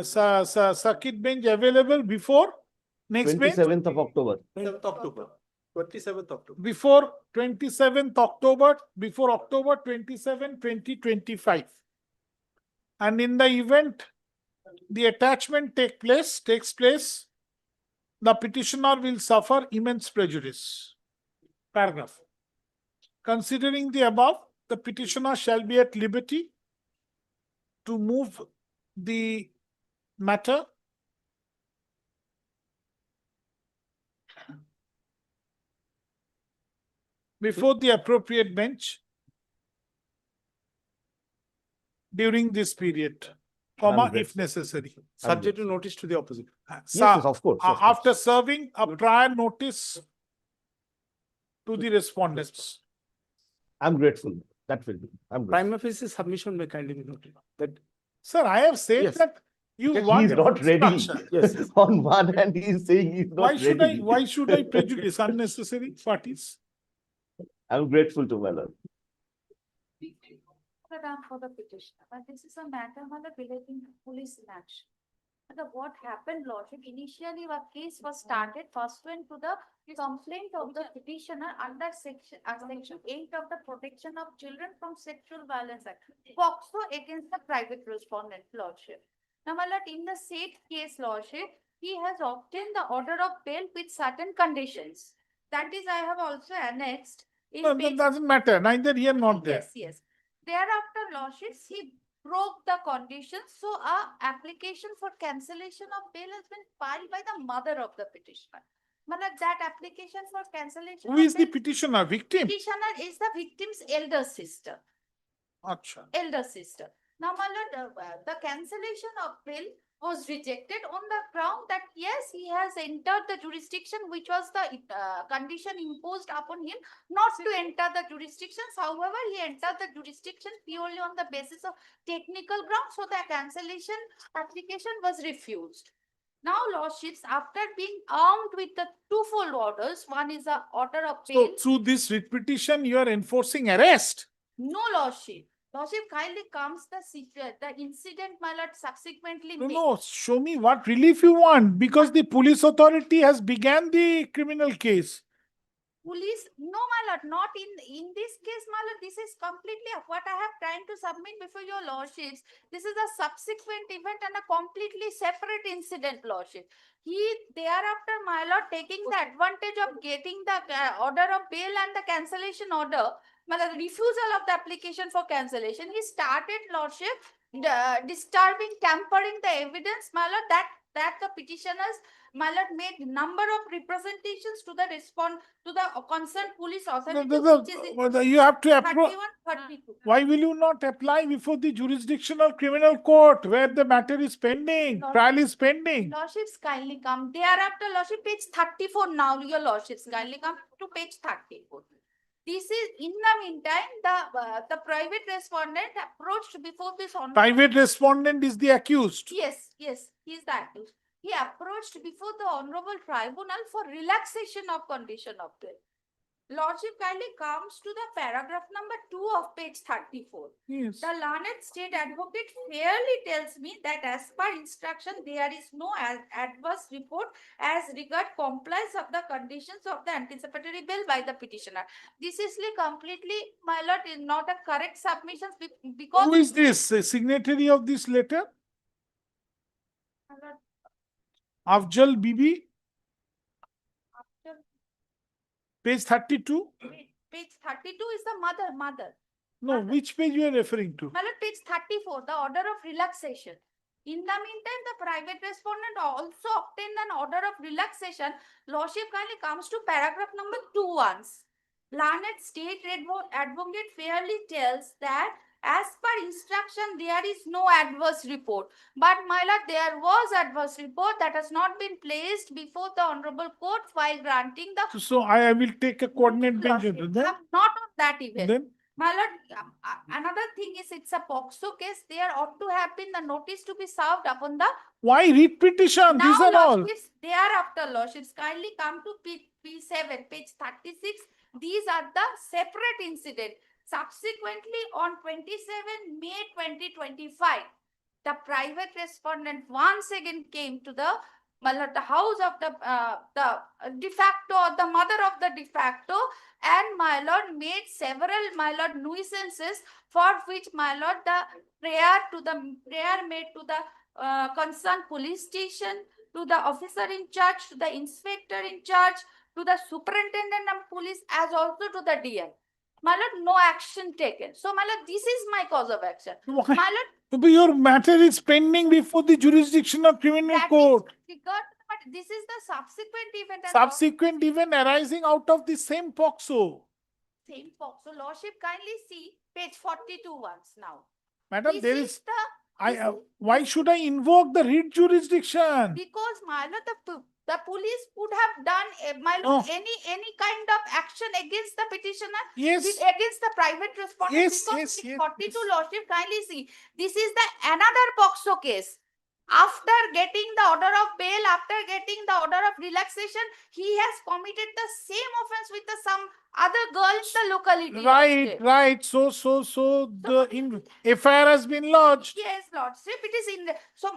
circuit bench available before next bench 27th of October. 27th October. 27th October. before 27th October, before October 27, 2025. And in the event the attachment takes place, the petitioner will suffer immense prejudice. Paragraph. Considering the above, the petitioner shall be at liberty to move the matter before the appropriate bench during this period, comma, if necessary. Subject to notice to the opposite. Yes, of course. of After course. serving a prior notice to the respondents. I'm grateful. That will be. I'm grateful. Prima facie submission may kindly be noted. That Sir, I have said Yes. that you He want is not ready. instruction. yes, On one hand, he is saying he is not Why should ready. why should I prejudice unnecessary parties? I'm grateful to my lord. For the petitioner, but this is a matter relating to police action. What happened, Lordship, initially a case was started pursuant to the complaint of the petitioner under section 8 of the Protection of Children from Sexual Violence Act, POCSO against the private respondent, Lordship. Now, my lord, in the said case, Lordship, he has obtained the order of bail with certain conditions. That is, I have also annexed. in No, that page- doesn't matter, neither here nor there. Yes, yes. Thereafter, Lordships, he broke the conditions, so a application for cancellation of bail has been filed by the mother of the petitioner. Malad, that application for cancellation. Who of is the bail- petitioner? Victim? Petitioner is the victim's elder sister. Acha. Elder sister. Now, my lord, the cancellation of bail was rejected on the ground that yes, he has entered the jurisdiction, which was the condition imposed upon him not to enter the jurisdictions. However, he entered the jurisdiction purely on the basis of technical grounds, so the cancellation application was refused. Now, Lordships, after being armed with the twofold orders, one is the order of bail. So through this writ petition, you are enforcing arrest. No, Lordship. Lordship, kindly comes the incident, my lord, subsequently No, made. no, show me what relief you want, because the police authority has began the criminal case. Police, no, my lord, not in this case, my lord. This is completely what I have trying to submit before your lordships. This is a subsequent event and a completely separate incident, lordship. He thereafter, my lord, taking the advantage of getting the order of bail and the cancellation order, my lord, refusal of the application for cancellation, he started, lordship, disturbing, tampering the evidence, my lord, that that the petitioners, my lord, made number of representations to the concerned police authority, which is in You have to approach. 31, 32. Why will you not apply before the jurisdictional criminal court where the matter is pending, Lord- trial is pending? Lordships kindly come. Thereafter, Lordship, page 34 now, your Lordships kindly come to page 34. This is, in the meantime, the private respondent approached before this honorable. Private respondent is the accused. Yes, he is the accused. He approached before the honorable tribunal for relaxation of condition of bail. Lordship kindly comes to the paragraph number 2 of page 34. Yes. The learned state advocate fairly tells me that as per instruction, there is no adverse report as regard compliance of the conditions of the anticipatory bail by the petitioner. This is completely, my lord, is not a correct submission because. Who is this signatory of this letter? My lord, Afjal Bibi, after page 32. page 32 is the mother. No, which page you are referring to? My lord, page 34, the order of relaxation. In the meantime, the private respondent also obtained an order of relaxation. Lordship kindly comes to paragraph number 2 once. Learned state advocate fairly tells that as per instruction, there is no adverse report. But my lord, there was adverse report that has not been placed before the honorable court while granting the. So I will take a coordinate bench. Lordship, Then, not on that event. then My lord, another thing is it's a POXO case. There ought to have been the notice to be served upon the. why read petition? These Now, are all. lordships, thereafter, lordships, kindly come to P7, page 36. These are the separate incident. Subsequently, on 27 May 2025, the private respondent once again came to the house of the de facto or the mother of the de facto, and my lord made several nuisances for which my lord the prayer made to the concerned police station, to the officer in charge, to the inspector in charge, to the superintendent of police, as also to the DM. My lord, no action taken. So my lord, this is my cause of action. Why? My lord, But your matter is pending before the jurisdiction of criminal that court. is regard, but this is the subsequent event. and Subsequent event arising out of the same POXO. Same box. So lordship, kindly see page 42 once now. Madam, This there is is, the why should I invoke the writ jurisdiction? because my lord, the police would have done my No. lord, any kind of action against the petitioner. Yes. Against the private respondent. Yes, Because yes, in yes, 42 yes. lordship, kindly see. This is the another POXO case. After getting the order of bail, after getting the order of relaxation, he has committed the same offense with some other girl in the locality. Right, lordship. right. So the FIR has been lodged. Yes, lordship, it is in the, so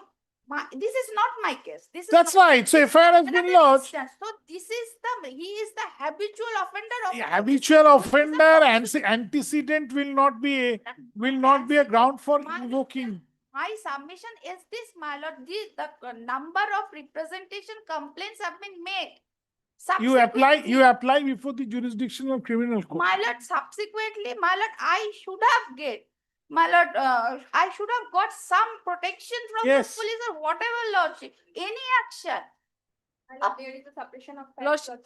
this is not my case. This is That's not- right. So FIR has been another lodged. instance. So this is he is the habitual offender of. Habitual offender and antecedent will not be a ground for invoking. My submission is this, my lord, the number of representation complaints have been made. You apply before the jurisdiction of criminal court. My lord, subsequently, my lord, I should have got some protection from the Yes. police or whatever lordship, any action. There is a suppression of.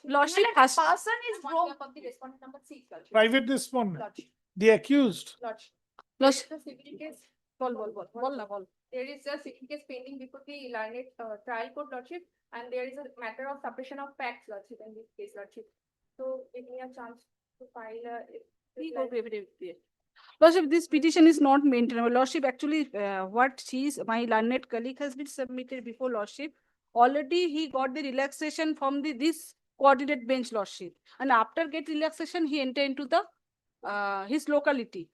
Lordship, person is wrong. Of the respondent number 6. Private respondent, Lordship. the accused. There is a civil case. There is a civil case pending before the learned trial court, lordship, and there is a matter of suppression of facts, lordship, in this case, lordship. So give me a chance to file a. Lordship, this petition is not maintainable. Lordship, actually, my learned colleague has been submitted before Lordship. Already he got the relaxation from this coordinate bench, Lordship. And after get relaxation, he entered into the his locality.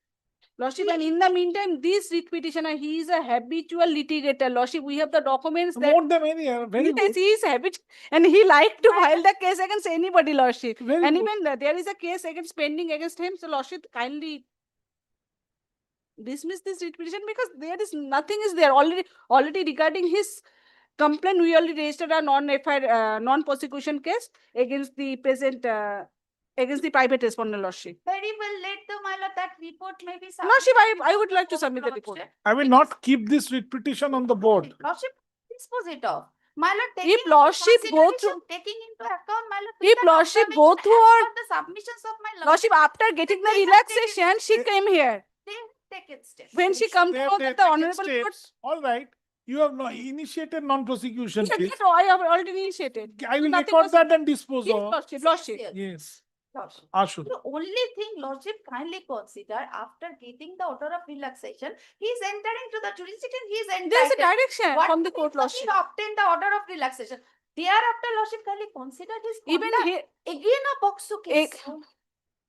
Lordship, and in the meantime, this writ petitioner, he is a habitual litigator. Lordship, we have the documents that More than any, very good. he is habitual and he like to file the case against anybody, Lordship. Very And good. even there is a case against pending against him. So Lordship, kindly dismiss this writ petition because there is nothing is there already regarding his complaint. We already registered a non-prosecution case against the present against the private respondent, Lordship. Very well, let the my lord, that report may be. Lordship, I would like to submit the report. I will not keep this writ petition on the board. Lordship, dispose it off. My lord, taking If into lordship go consideration, through, taking into account, my lord, if with an lordship go observation through as or per the submissions of my lordship after getting the they have taken relaxation, she came here. they have taken steps. When she come They to have know that the taken honorable court, steps. All right, you have initiated non-prosecution yes, case. yes, I have already initiated. I will Nothing record was- that and dispose Yes, of. lordship, lordship. Yes, Lordship. Ashut. The only thing lordship kindly consider after getting the order of relaxation, he is entering to the jurisdiction, he is entitled. There's a direction What from the means court, that lordship. He obtained the order of relaxation. Thereafter, lordship kindly consider his Even conduct. he, Again a POXO case.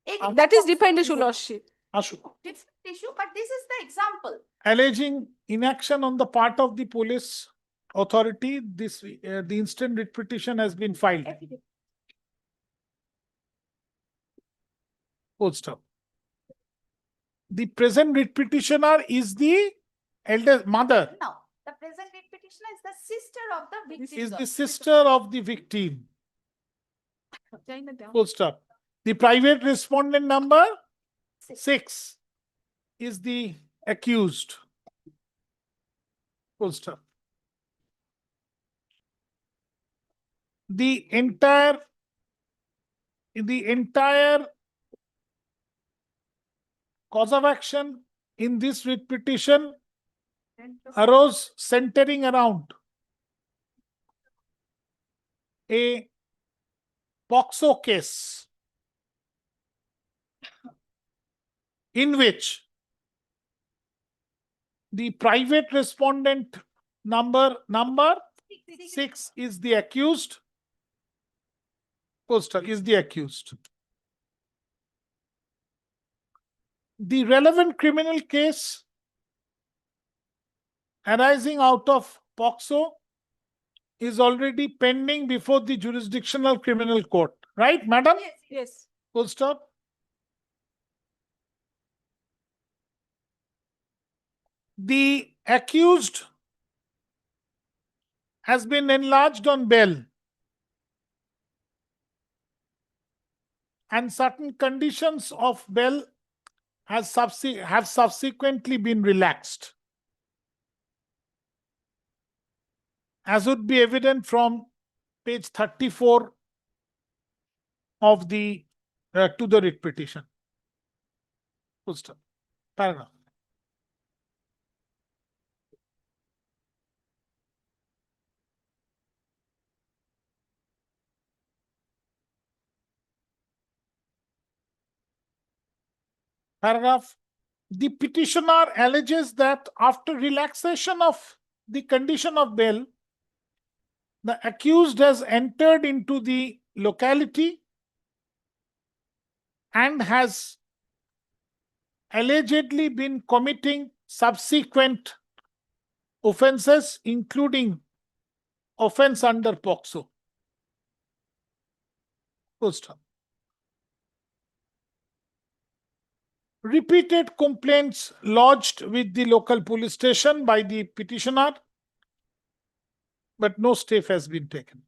Again that a is POXO different case. issue, lordship. Ashut. Different issue, but this is the example. Alleging inaction on the part of the police authority, the instant writ petition has been filed. Full stop. The present writ petitioner is the elder mother, No, the present writ petitioner is the sister of the victim. is the sister of the victim. Full stop. The private respondent number 6 is the accused. Full stop. The entire cause of action in this writ petition arose centering around a POXO case in which the private respondent number 6 is the accused. Poster is the accused. The relevant criminal case arising out of POXO is already pending before the jurisdictional criminal court. Right, madam? Yes. Full stop. The accused has been enlarged on bail and certain conditions of bail have subsequently been relaxed, as would be evident from page 34 of the to the writ petition. Full stop. Paragraph. Paragraph. The petitioner alleges that after relaxation of the condition of bail, the accused has entered into the locality and has allegedly been committing subsequent offences, including offence under POXO. Full stop. Repeated complaints lodged with the local police station by the petitioner, but no step has been taken.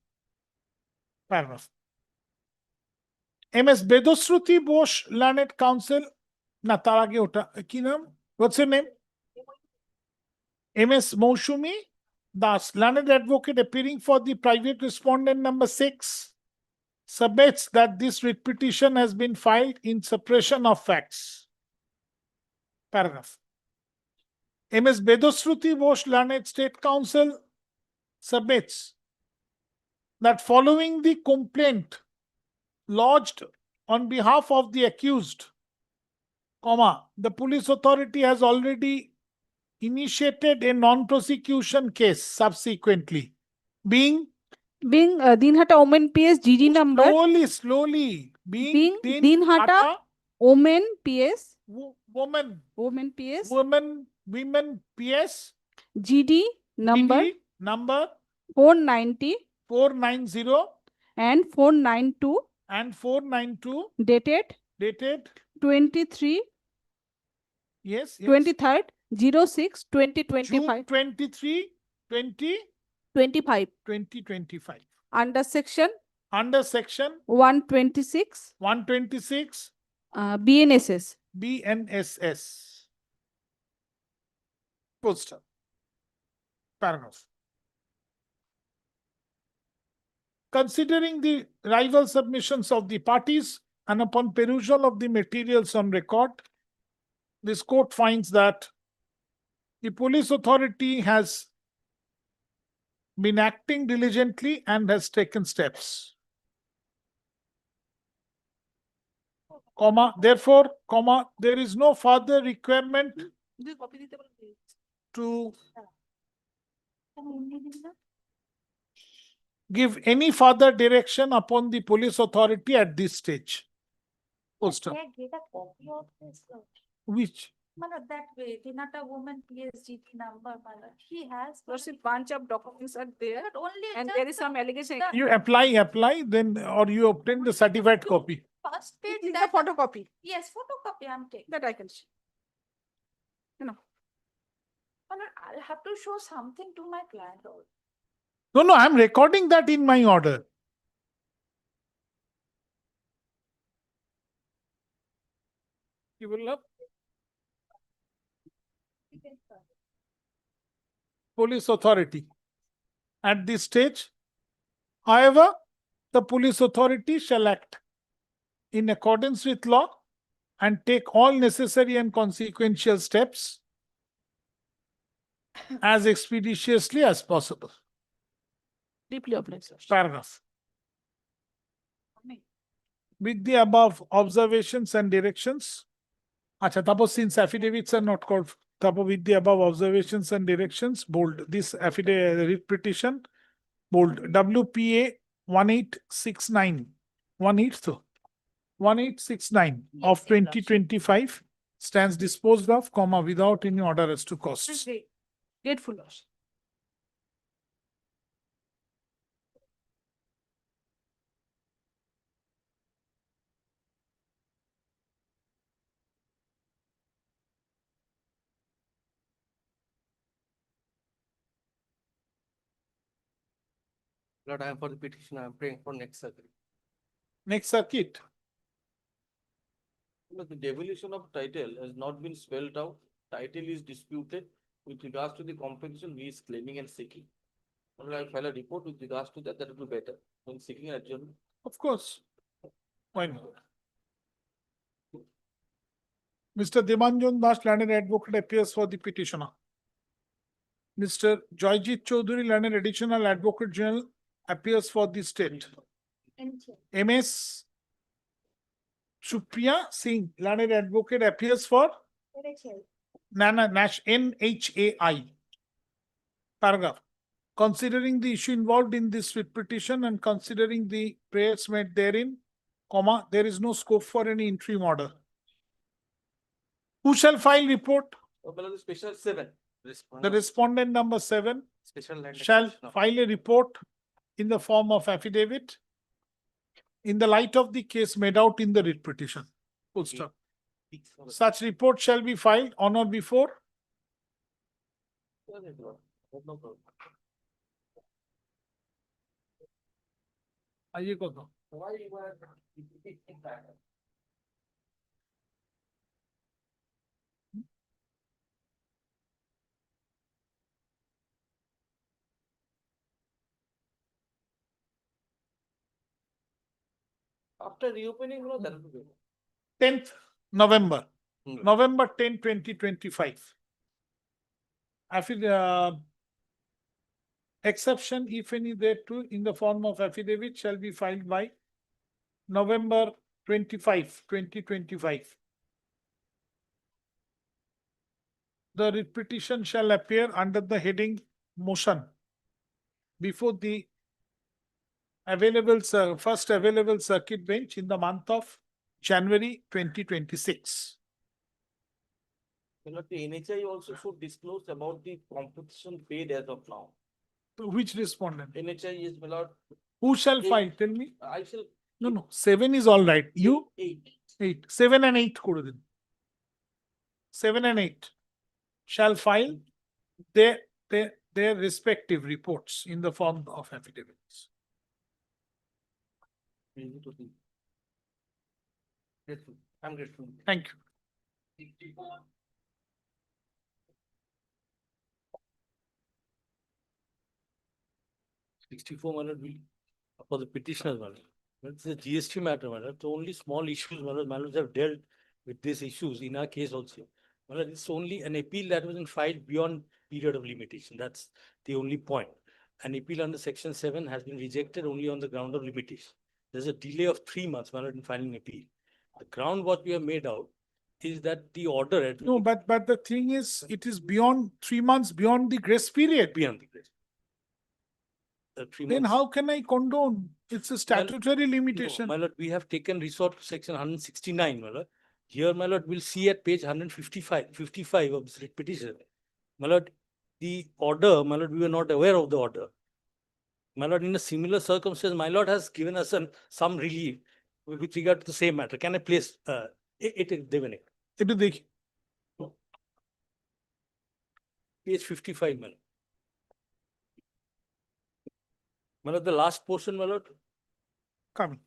Paragraph. MS Bedosruti Bosch Learned Counsel, na তার আগে ওটা কি নাম? What's your name? MS Moushumi Das, learned advocate appearing for the private respondent number 6, submits that this writ petition has been filed in suppression of facts. Paragraph. MS Bedosruti Bosch Learned State Counsel submits that following the complaint lodged on behalf of the accused, the police authority has already initiated a non-prosecution case subsequently, being Dinhata Omen PS GD number. slowly, being Dinhata Omen PS. Women PS. Women PS. GD number. Number 490. 490. And 492. And 492. Dated. 23. Yes. 23rd 06 2025. 23 2025. 2025. Under section 126. BNSS. Full stop. Paragraph. Considering the rival submissions of the parties and upon perusal of the materials on record, this court finds that the police authority has been acting diligently and has taken steps. Therefore, there is no further requirement to give any further direction upon the police authority at this stage. Full stop. May I get a copy of this? Which? That way, Tinata woman PhD number, he has. Lordship, bunch of documents are there, But only and just there is some allegation. You apply, then, or you obtain the certified copy. First page It is a that, photocopy yes, photocopy I'm taking. that I can see. I'll have to show something to my client also. No, I'm recording that in my order. You will have police authority. At this stage, however, the police authority shall act in accordance with law and take all necessary and consequential steps as expeditiously as possible. Deeply obliged. Paragraph. With the above observations and directions, since affidavits are not called, with the above observations and directions, bold, this affidavit petition, bold, WPA 1869, 1869 of 2025 stands disposed of, without any order as to costs. Grateful, Lordship. Lord, I am for the petition, I am praying for next circuit. Next circuit. But the demolition of title has not been spelled out. Title is disputed with regards to the compensation he is claiming and seeking. I file a report with regards to that, that would be better when seeking an adjournment. Of course. Why not? Mr. Demanjan Das, learned advocate, appears for the petitioner. Mr. Joyjit Chaudhary, learned additional advocate general, appears for the state. MS Supriya Singh, learned advocate, appears for NHAI. Paragraph. Considering the issue involved in this writ petition and considering the prayers made therein, there is no scope for any interim order. Who shall file report? The special 7. The respondent number 7 Special land shall acquisition of- file a report in the form of affidavit in the light of the case made out in the writ petition. Full stop. Such report shall be filed on or before No problem. आइए को दो। Why you are repeating that? After reopening, no, that will be. 10th November, Hmm. November 10, 2025. Exception, if any, thereto in the form of affidavit shall be filed by November 25, 2025. The writ petition shall appear under the heading motion before the first available circuit bench in the month of January 2026. You know, the NHI also should disclose about the compensation paid as of now. To which respondent? NHI is, my lord, Who shall Eight. file? Tell me. I shall. No, 7 is all right. You? 8. 8. 7 and 8 kore din. 7 and 8 shall file their respective reports in the form of affidavits. Grateful. I'm grateful. Thank you. 64 minute will for the petitioners, my lord. It's a GST matter, my lord. It's only small issues, my lord. My lords have dealt with these issues in our case also. My lord, it's only an appeal that wasn't filed beyond period of limitation. That's the only point. An appeal under section 7 has been rejected only on the ground of limitation. There's a delay of 3 months, my lord, in filing an appeal. The ground what we have made out is that the order. No, but the thing is, it is beyond 3 months, beyond the grace period. Beyond the grace. Then how can I condone? It's a statutory limitation. My lord, we have taken resort to section 169, my lord. Here, my lord, we'll see at page 55 of this writ petition. My lord, the order, my lord, we were not aware of the order. My lord, in a similar circumstance, my lord has given us some relief with regard to the same matter. Can I place it Devanik? Page 55, my lord. My lord, the last portion, my lord. Coming.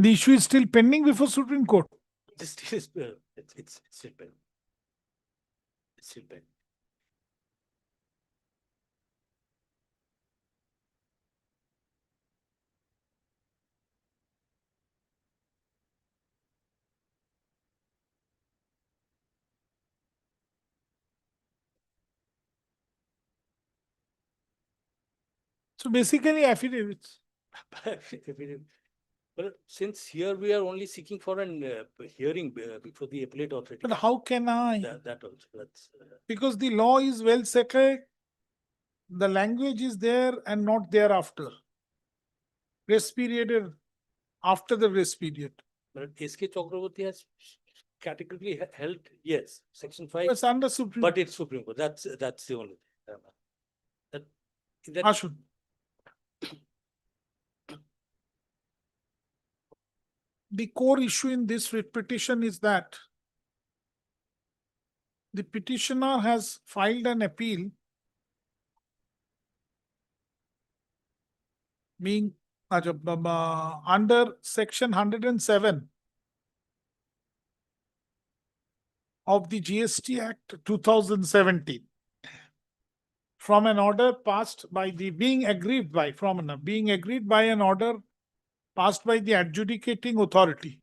The issue is still pending before Supreme Court. It's still pending. It's still pending. So basically affidavits. But since here we are only seeking for an hearing before the appellate authority. But how can I? That also, that's. Because the law is well settled. The language is there and not thereafter. Grace period after the grace period. But S.K. Chakraborty has categorically held, yes, section 5. It's under Supreme. But it's Supreme Court. That's the only thing. That Ashwin. The core issue in this writ petition is that the petitioner has filed an appeal being under section 107 of the GST Act 2017 from an order passed by the being agreed by an order passed by the adjudicating authority.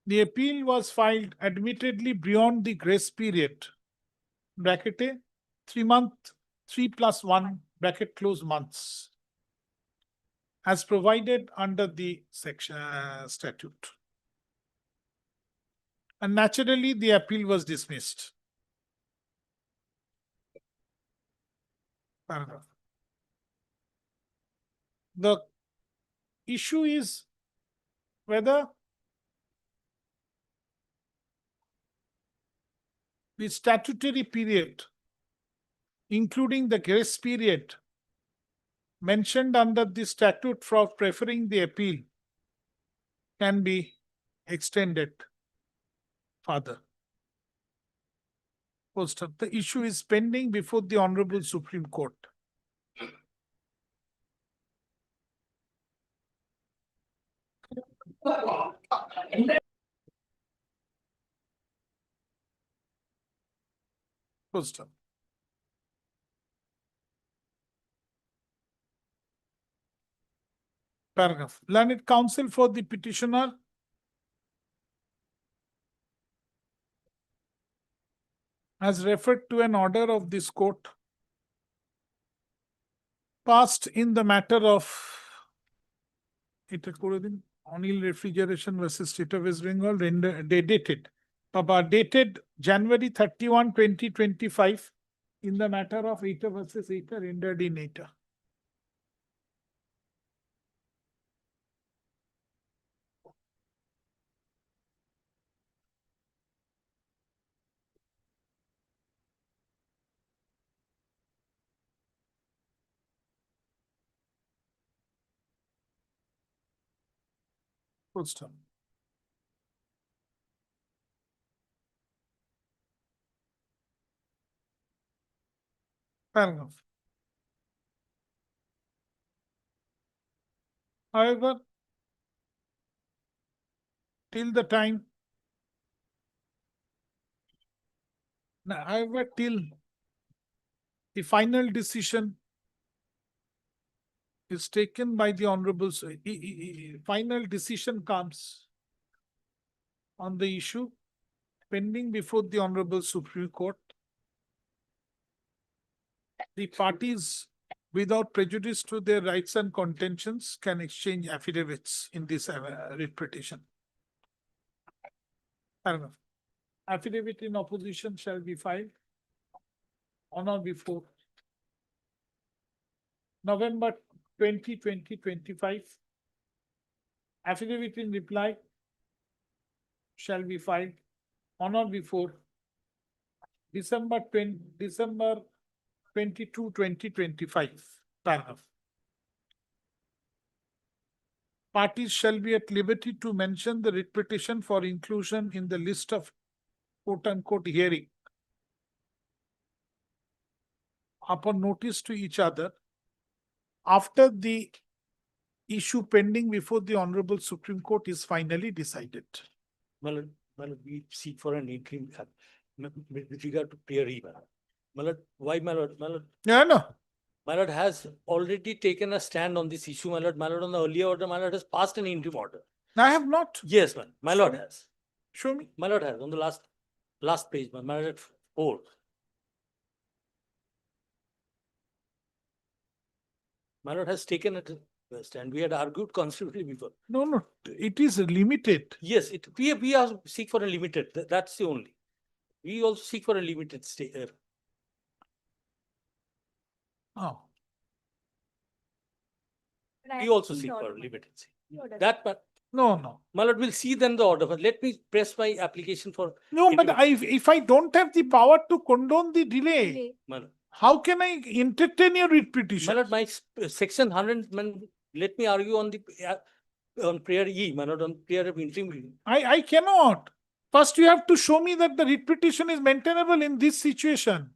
The appeal was filed admittedly beyond the grace period, bracket A, 3 month, 3 plus 1, bracket close months, as provided under the section statute. And naturally, the appeal was dismissed. Paragraph. The issue is whether the statutory period, including the grace period, mentioned under the statute for preferring the appeal can be extended further. Poster, the issue is pending before the Honorable Supreme Court. Poster. Paragraph. Learned counsel for the petitioner has referred to an order of this court passed in the matter of Anil Refrigeration versus State of West Bengal, dated January 31, 2025, in the matter of ETA versus ETA, rendered in ETA. Full stop. Paragraph. However, till the time, till the final decision is taken by the Honorable, final decision comes on the issue pending before the Honorable Supreme Court, the parties, without prejudice to their rights and contentions, can exchange affidavits in this writ petition. Paragraph. Affidavit in opposition shall be filed on or before November 20, 2025. Affidavit in reply shall be filed on or before December 22, 2025. Paragraph. Parties shall be at liberty to mention the writ petition for inclusion in the list of quote-unquote hearing upon notice to each other after the issue pending before the Honorable Supreme Court is finally decided. Well, we seek for an interim with regard to prayer even. Why, my lord? Yeah, no. My lord has already taken a stand on this issue, my lord. My lord, on the earlier order, my lord has passed an interim order. I have not. Yes, my lord has. Show me. My lord has on the last page, my lord at 4. My lord has taken it and we had argued considerably before. No, it is limited. Yes, we are seek for a limited. That's the only. We also seek for a limited stay. Oh. We also seek for a limited stay. That part. No. My lord, we'll see then the order. But let me press my application for. No, but if I don't have the power to condone the delay, My lord. How can I entertain your writ petition? My lord, my section 100. Let me argue on the on prayer E. My lord, on prayer of interim. I cannot. First, you have to show me that the writ petition is maintainable in this situation.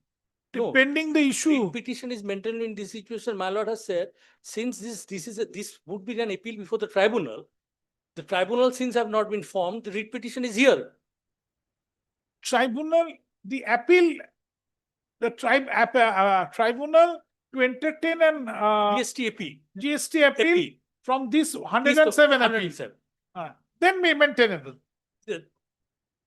Depending the issue. Writ petition is maintainable in this situation. My lord has said, since this would be an appeal before the tribunal since have not been formed, the writ petition is here. Tribunal, the appeal, the tribunal to entertain an GST appeal from this 107 appeal. Then be maintainable.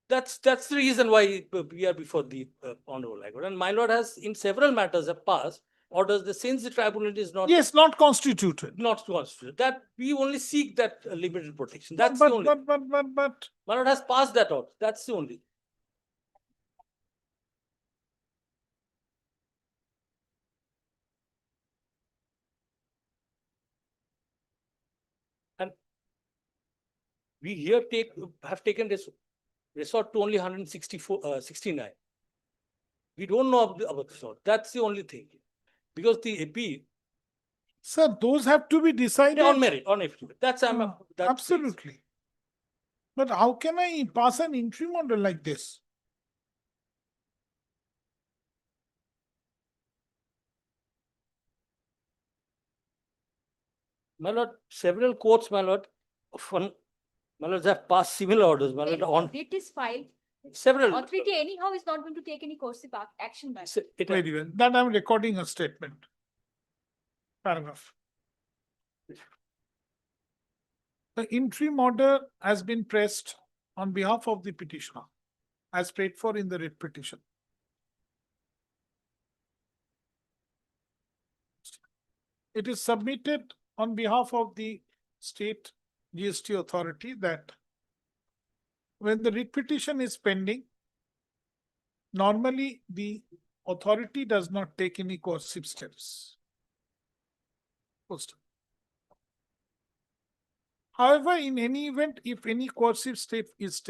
That's the reason why we are before the Honorable High Court. And my lord has in several matters have passed orders that since the tribunal is not not constituted. Not constituted. That we only seek that limited protection. That's the only. But my lord has passed that order. That's the only. And we here have taken this resort to only 169. We don't know about this order. That's the only thing. Because the appeal Sir, those have to be decided. On merit, on affidavit. That's, that's. Absolutely. But how can I pass an interim order like this? My lord, several courts, my lord, my lords have passed similar orders, my lord, on It is filed. several. Authority anyhow is not going to take any coercive action by. Very well. That I'm recording a statement. Paragraph. The interim order has been pressed on behalf of the petitioner as prayed for in the writ petition. It is submitted on behalf of the state GST authority that when the writ petition is pending, normally the authority does not take any coercive steps. However, in any event, if any coercive step is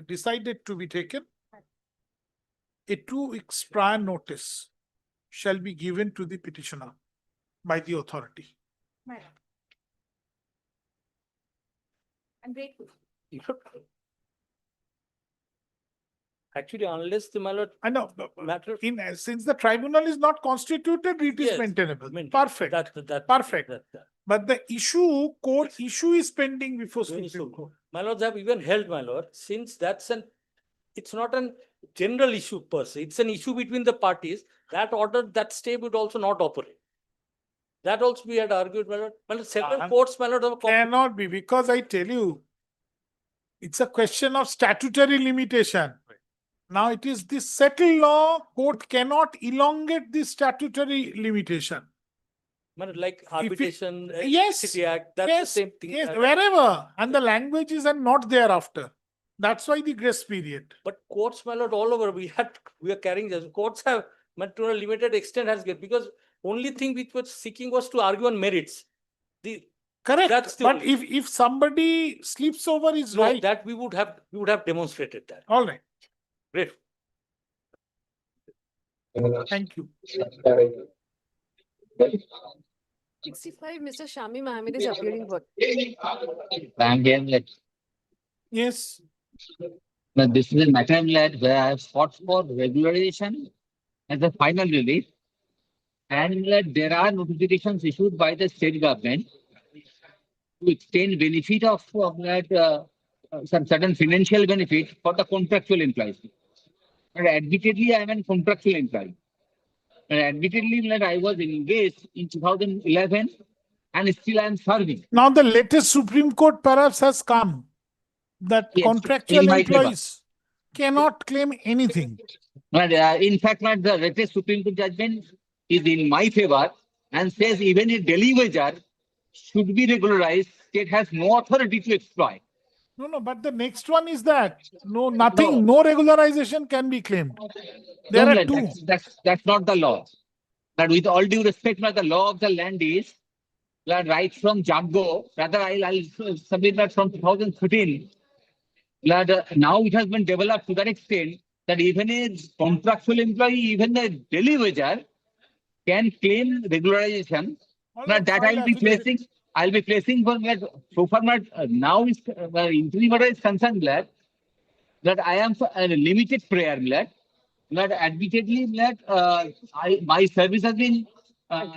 decided to be taken, a 2 weeks prior notice shall be given to the petitioner by the authority. Madam. I'm grateful. Actually, unless the, my lord. I know, matter. Since the tribunal is not constituted, it is Yes, maintainable. maintainable. Perfect. Perfect. But the issue, court issue is pending before Supreme Court. My lords have even held, my lord, since that's it's not a general issue per se, it's an issue between the parties, that order, that stay would also not operate. That also we had argued, my lord. My lord, several courts, my lord, have cannot be, because I tell you, it's a question of statutory limitation. Now it is this settled law, court cannot elongate this statutory limitation. Like arbitration, yes, City Act, that's yes, the same thing. Yes, wherever, and the languages are not thereafter. That's why the grace period. But courts, my lord, all over, we are carrying this. Courts have, to a limited extent has get, because only thing which was seeking was to argue on merits. Correct. That's the but only if somebody slips over his no, right, that we would have demonstrated that. All right. Great. Thank you. 65, Mr. Shami Mohammed is appearing for. Yes. But this is a matter where I have fought for regularization as a final relief, and there are notifications issued by the state government to extend benefit of some certain financial benefit for the contractual employees. And admittedly, I am a contractual employee. And admittedly, I was engaged in 2011, and still I am serving. Now the latest Supreme Court perhaps has come that Yes, contractual in my employees cannot claim anything. But, in fact, the latest Supreme Court judgment is in my favor and says even a daily wager should be regularized. State has no authority to exploit. No, but the next one is that no regularization can be claimed. There are two. That's not the law. But with all due respect, the law of the land is right from Jaggo. Rather, I'll submit that from 2013. Now it has been developed to that extent that even a contractual employee, even a daily wager, can claim regularization. Now that I'll be placing for so far now is interim order is concerned that I am a limited prayer that admittedly my service has been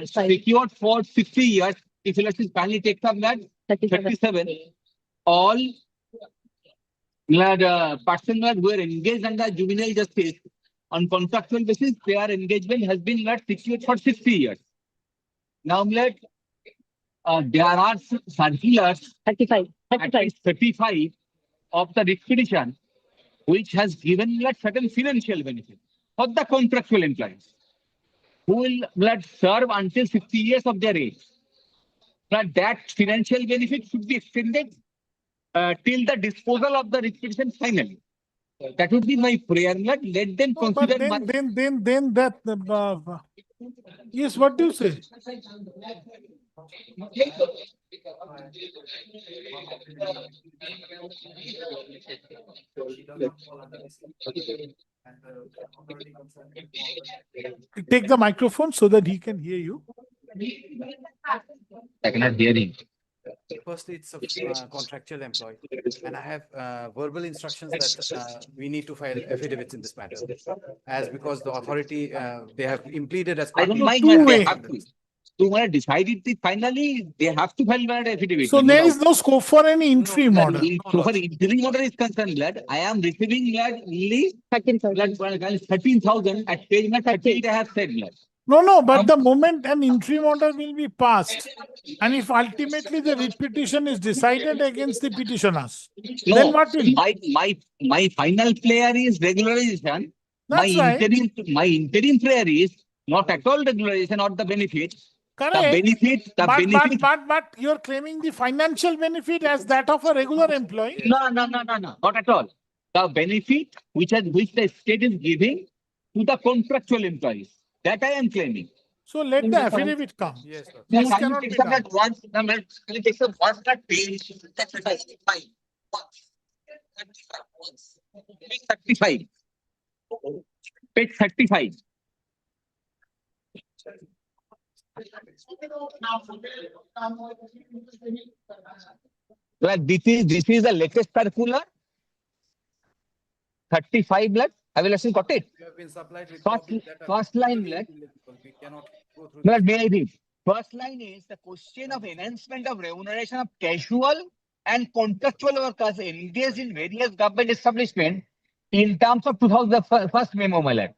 secured for 60 years. If election finally takes up 37, all persons who are engaged under juvenile justice on contractual basis, their engagement has been secured for 60 years. Now, there are circulars, 35 of the expedition, which has given certain financial benefit for the contractual employees who will serve until 60 years of their age. But that financial benefit should be extended till the disposal of the expedition finally. That would be my prayer. Let them consider. But then that yes, what do you say? Take the microphone so that he can hear you. I cannot hear him. Firstly, it's a contractual employee, and I have verbal instructions that we need to file affidavits in this matter. As because the authority, they have impleaded as I part don't of. mind, two but they way. have to. So when I decided it, finally, they have to file an affidavit. So no there doubt. is no scope for any interim Lad, order. so far interim order is concerned, lad, I am receiving lad only 13,000 at page number 38 I have said, lad. No, but the moment an interim order will be passed, and if ultimately the writ petition is decided against the petitioners, then No, what will? my final prayer is regularization. That's right. My interim prayer is not at all regularization or the benefit. Correct. Benefit. But you're claiming the financial benefit as that of a regular employee. No, not at all. The benefit which the state is giving to the contractual employees, that I am claiming. So let the affidavit come. Yes, sir. This Can cannot you be take done. that once? No, man, can you take some once that page? 35. Once. Page 35. Page 35. Well, this is the latest circular. 35 blood. I will actually got it. You have been supplied with First- copies that are first line, totally lad. illegible. We cannot go through. Blood, this. may I read? First line is the question of enhancement of remuneration of casual and contractual workers engaged in various government establishment in terms of 2001 memo, my lad,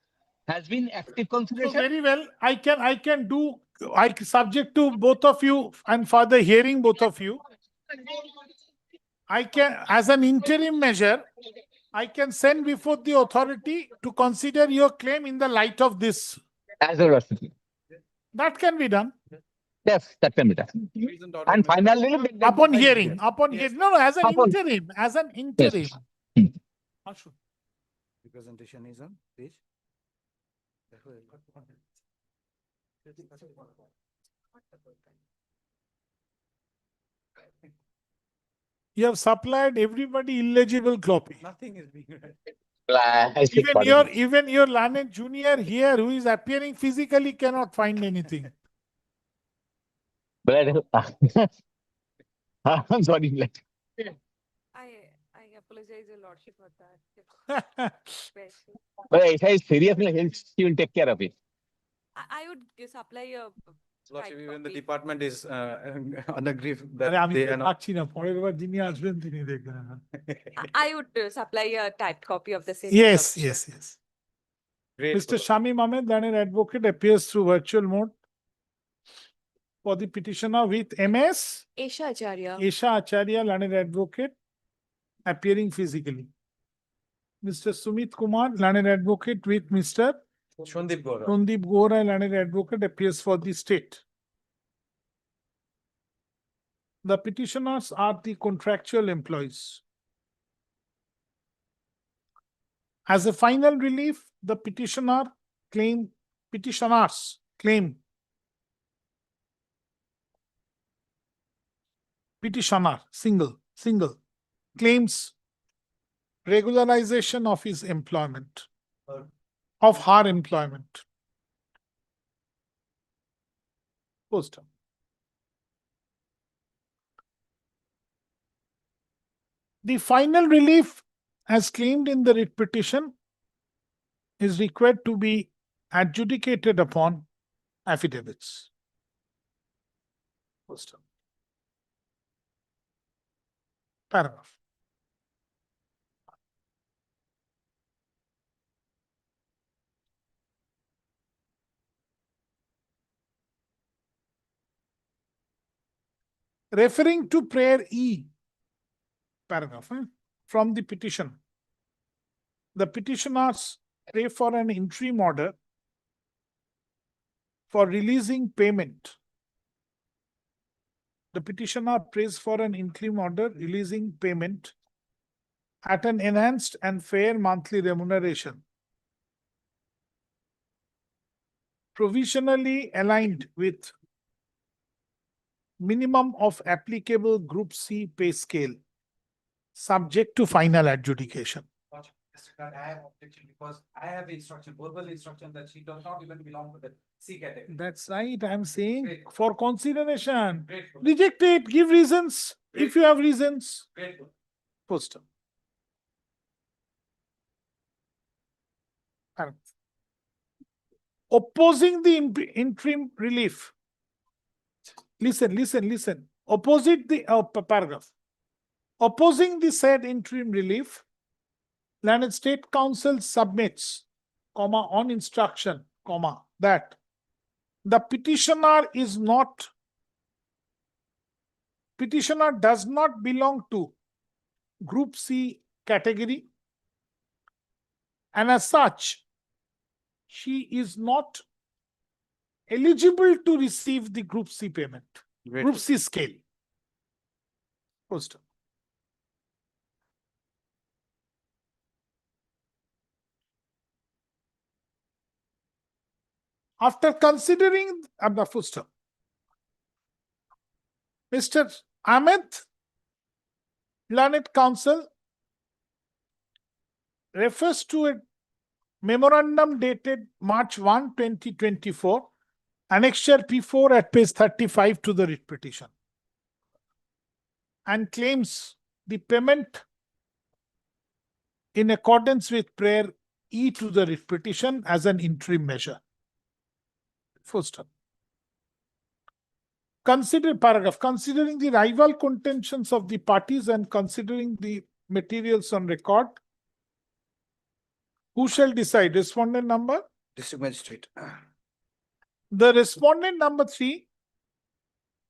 has been active So consideration. very well, I can do, subject to both of you and further hearing both of you, I can, as an interim measure, I can send before the authority to consider your claim in the light of this. As a university. That can be done. Yes, that can be done. Reasoned order And may- finally, Upon hearing, Yes. no, as an Upon- interim, Yes. Ashu. Representation is on page. You have supplied everybody illegible copy. Nothing is being read. Even your learned junior here who is appearing physically cannot find anything. But I'm sorry, blood. I apologize, Your Lordship, for that. But if I seriously, he will take care of it. I would supply a. Lordship, even the department is unaggrieved আরে that আমি they তো are not. পাচ্ছি না, পরের বার যিনি আসবেন তিনি দেখবেন। I would supply a typed copy of the same. Yes. Great. Mr. Shamim Ahmed, learned advocate, appears through virtual mode for the petitioner with MS Esha Acharya. Esha Acharya, learned advocate, appearing physically. Mr. Sumit Kumar, learned advocate, with Mr. Shandip Gaura. Sandeep Gora, learned advocate, appears for the state. The petitioners are the contractual employees. As a final relief, the petitioners claim petitioner, single, claims regularization of his employment, of her employment. Post. The final relief as claimed in the writ petition is required to be adjudicated upon affidavits. Post. Paragraph. Referring to prayer E, paragraph, from the petition, the petitioners pray for an interim order for releasing payment. The petitioner prays for an interim order releasing payment at an enhanced and fair monthly remuneration, provisionally aligned with minimum of applicable Group C pay scale, subject to final adjudication. Mr. Clerk, I have objection because I have instruction, verbal instruction that she does not even belong to the C category. That's right, I'm saying Grateful. for consideration. Grateful. Reject it, give reasons, if you have reasons. Grateful. Post. Opposing the interim relief. Listen. Opposite the paragraph. Opposing the said interim relief, Landed State Council submits, comma, on instruction, comma, that the petitioner does not belong to Group C category, and as such, she is not eligible to receive the Group C payment, Group C scale. Post. After considering the footstep, Mr. Ahmed, Learned Counsel, refers to a memorandum dated March 1, 2024, Annexure P4 at page 35 to the writ petition, and claims the payment in accordance with prayer E to the writ petition as an interim measure. First up. Considering the rival contentions of the parties and considering the materials on record, who shall decide? Respondent number? District Magistrate. The respondent number 3,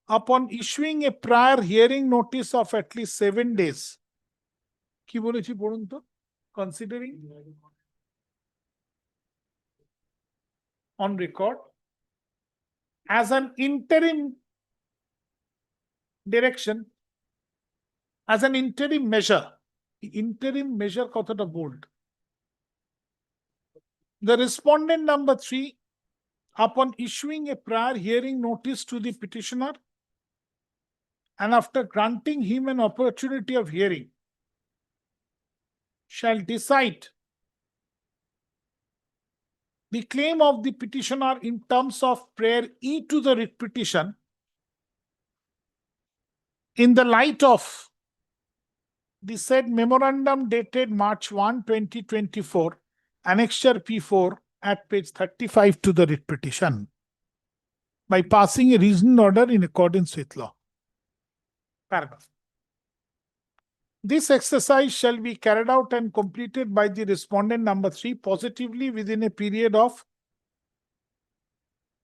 upon issuing a prior hearing notice of at least 7 days, কি বলেছি পড়ুন তো? Considering on record as an interim direction, as an interim measure. Interim measure কতটা bold. The respondent number 3, upon issuing a prior hearing notice to the petitioner and after granting him an opportunity of hearing, shall decide the claim of the petitioner in terms of prayer E to the writ petition in the light of the said memorandum dated March 1, 2024, Annexure P4 at page 35 to the writ petition, by passing a reasoned order in accordance with law. Paragraph. This exercise shall be carried out and completed by the respondent number 3 positively within a period of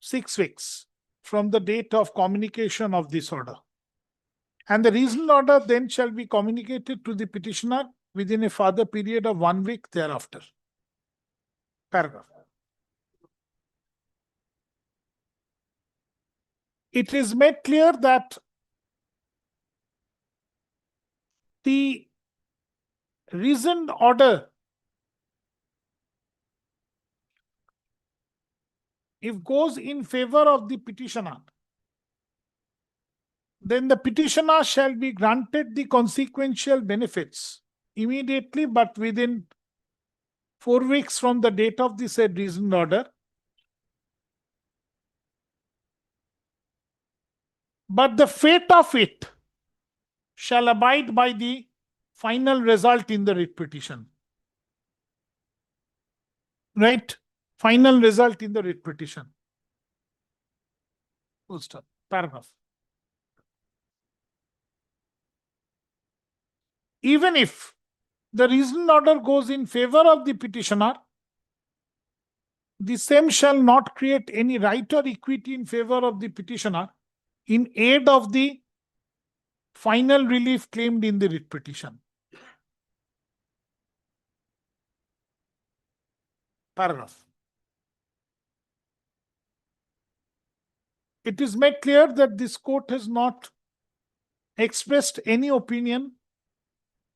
6 weeks from the date of communication of this order. And the reasoned order then shall be communicated to the petitioner within a further period of 1 week thereafter. Paragraph. It is made clear that the reasoned order, if goes in favor of the petitioner, then the petitioner shall be granted the consequential benefits immediately, but within 4 weeks from the date of the said reasoned order. But the fate of it shall abide by the final result in the writ petition. Right? Final result in the writ petition. Full stop. Paragraph. Even if the reasoned order goes in favor of the petitioner, the same shall not create any right or equity in favor of the petitioner in aid of the final relief claimed in the writ petition. Paragraph. It is made clear that this court has not expressed any opinion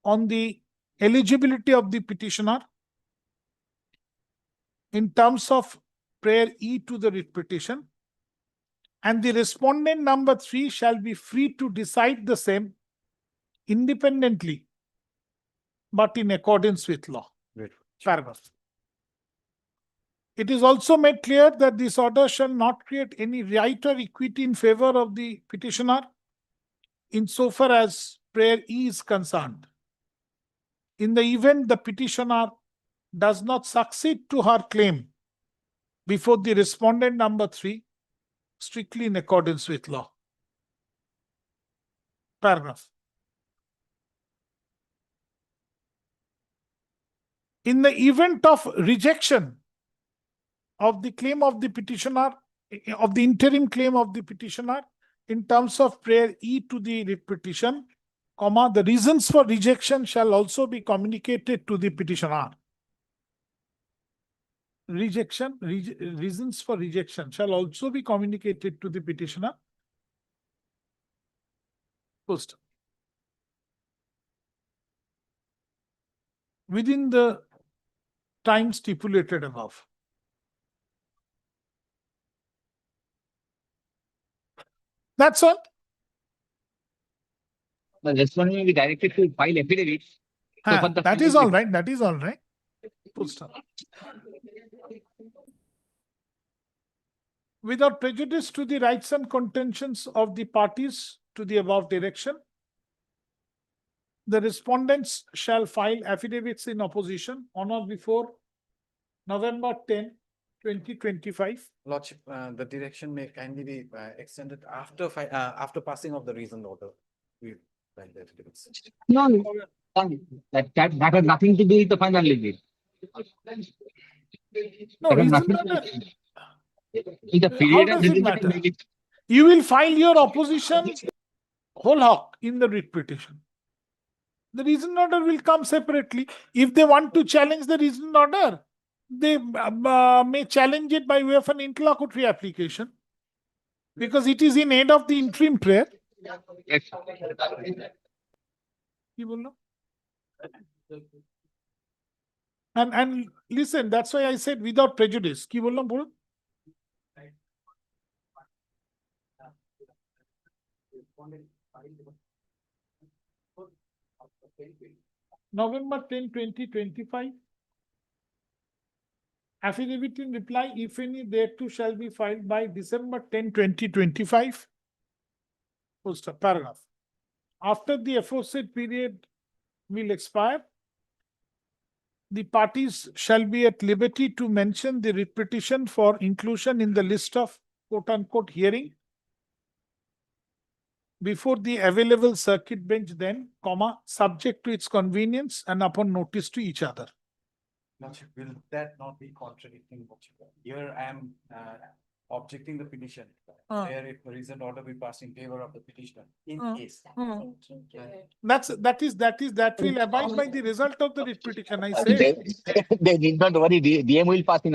on the eligibility of the petitioner in terms of prayer E to the writ petition, and the respondent number 3 shall be free to decide the same independently, but in accordance with law. Grateful. Paragraph. It is also made clear that this order shall not create any right or equity in favor of the petitioner insofar as prayer E is concerned. In the event the petitioner does not succeed to her claim before the respondent number 3, strictly in accordance with law. Paragraph. In the event of rejection of the claim of the petitioner, of the interim claim of the petitioner in terms of prayer E to the petition, comma, the reasons for rejection shall also be communicated to the petitioner. Reasons for rejection shall also be communicated to the petitioner. Post. Within the time stipulated above. That's all. The respondent will be directed to file affidavit. So for the That is all right. That is all right. Full stop. Without prejudice to the rights and contentions of the parties to the above direction, the respondents shall file affidavits in opposition on or before November 10, 2025. Lordship, the direction may kindly be extended after passing of the reasoned order. We file the affidavits. No, that has nothing to do with the final limit. No, That has reason nothing order. in the How period of does it revision, matter? You will file your opposition whole hog in the writ petition. The reason order will come separately. If they want to challenge the reason order, they may challenge it by way of an interlocutory application because it is in aid of the interim prayer. Yes. You will know. And listen, that's why I said without prejudice. Ki bolna bol? November 10, 2025. Affidavit in reply, if any, thereto shall be filed by December 10, 2025. Post paragraph. After the aforesaid period will expire, the parties shall be at liberty to mention the writ petition for inclusion in the list of quote-unquote hearing before the available circuit bench then, comma, subject to its convenience and upon notice to each other. Lordship, will that not be contradicting what you got? Here I am objecting the petition. Where if the reasoned order be passed in favor of the petitioner in case. That will abide by the result of the writ petition, I say. They need not worry. DM will pass in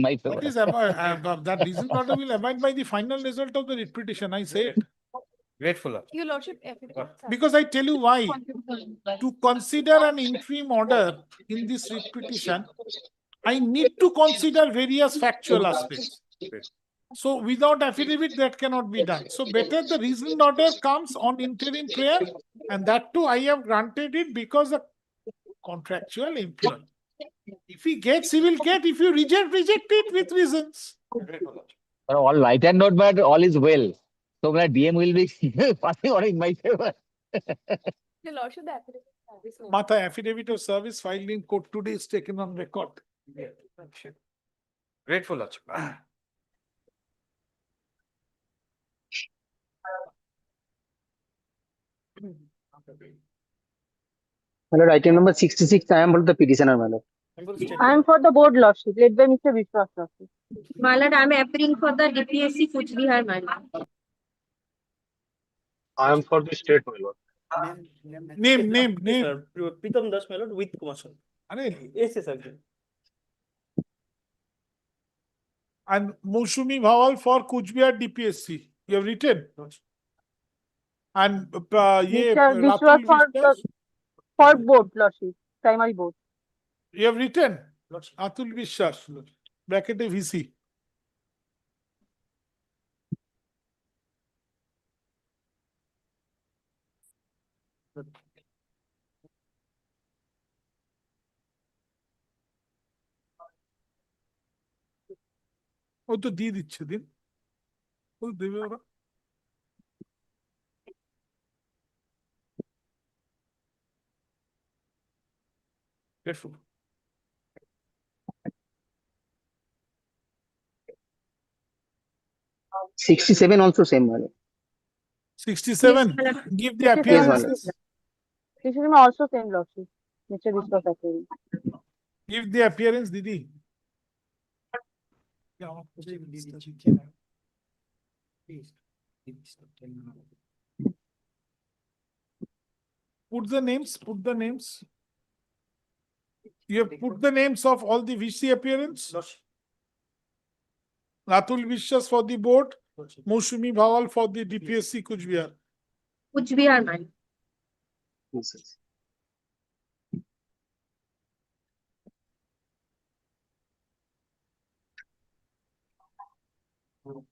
my favor. That is that reasoned order will abide by the final result of the writ petition, I say it. Grateful. Your Lordship, affidavit. Because I tell you why. To consider an interim order in this writ petition, I need to consider various factual aspects. So without affidavit, that cannot be done. So better the reasoned order comes on interim prayer, and that too I have granted it because the contractual employee. If he gets, he will get. If you reject it with reasons. All right and not bad, all is well. So my DM will be passing on in my favor. Your Lordship, the affidavit. Mata, affidavit of service filed in court today is taken on record. Grateful, Lordship. My lord, item number 66, I am for the petitioner, my lord. I am for the board, Lordship, led by Mr. Vishwas, Lordship. My lord, I am appearing for the DPSC Kuch Bihar, my lord. I am for the state, my lord. Name. Pritam Das, my lord, with Kumashan. Yes, sir. And Mousumi Bhawal for Kuch Bihar DPSC. You have written. And Mr. Vishwas for board, Lordship, primary board. You have written. Atul Vishwas, bracket VC. ও তো দিয়ে দিচ্ছে দিন ও দেবে ওরা Careful. Sixty-seven also same, my lord. 67 my lord. give the 67 appearances This is also same lordship. Mr. Vishwas appearing. give the appearance didi put the names you have put the names of all the VC appearance Ratul Vishwas for the board Mousumi Bhawal for the DPSC Kuch Bihar Kuch Bihar, my lord.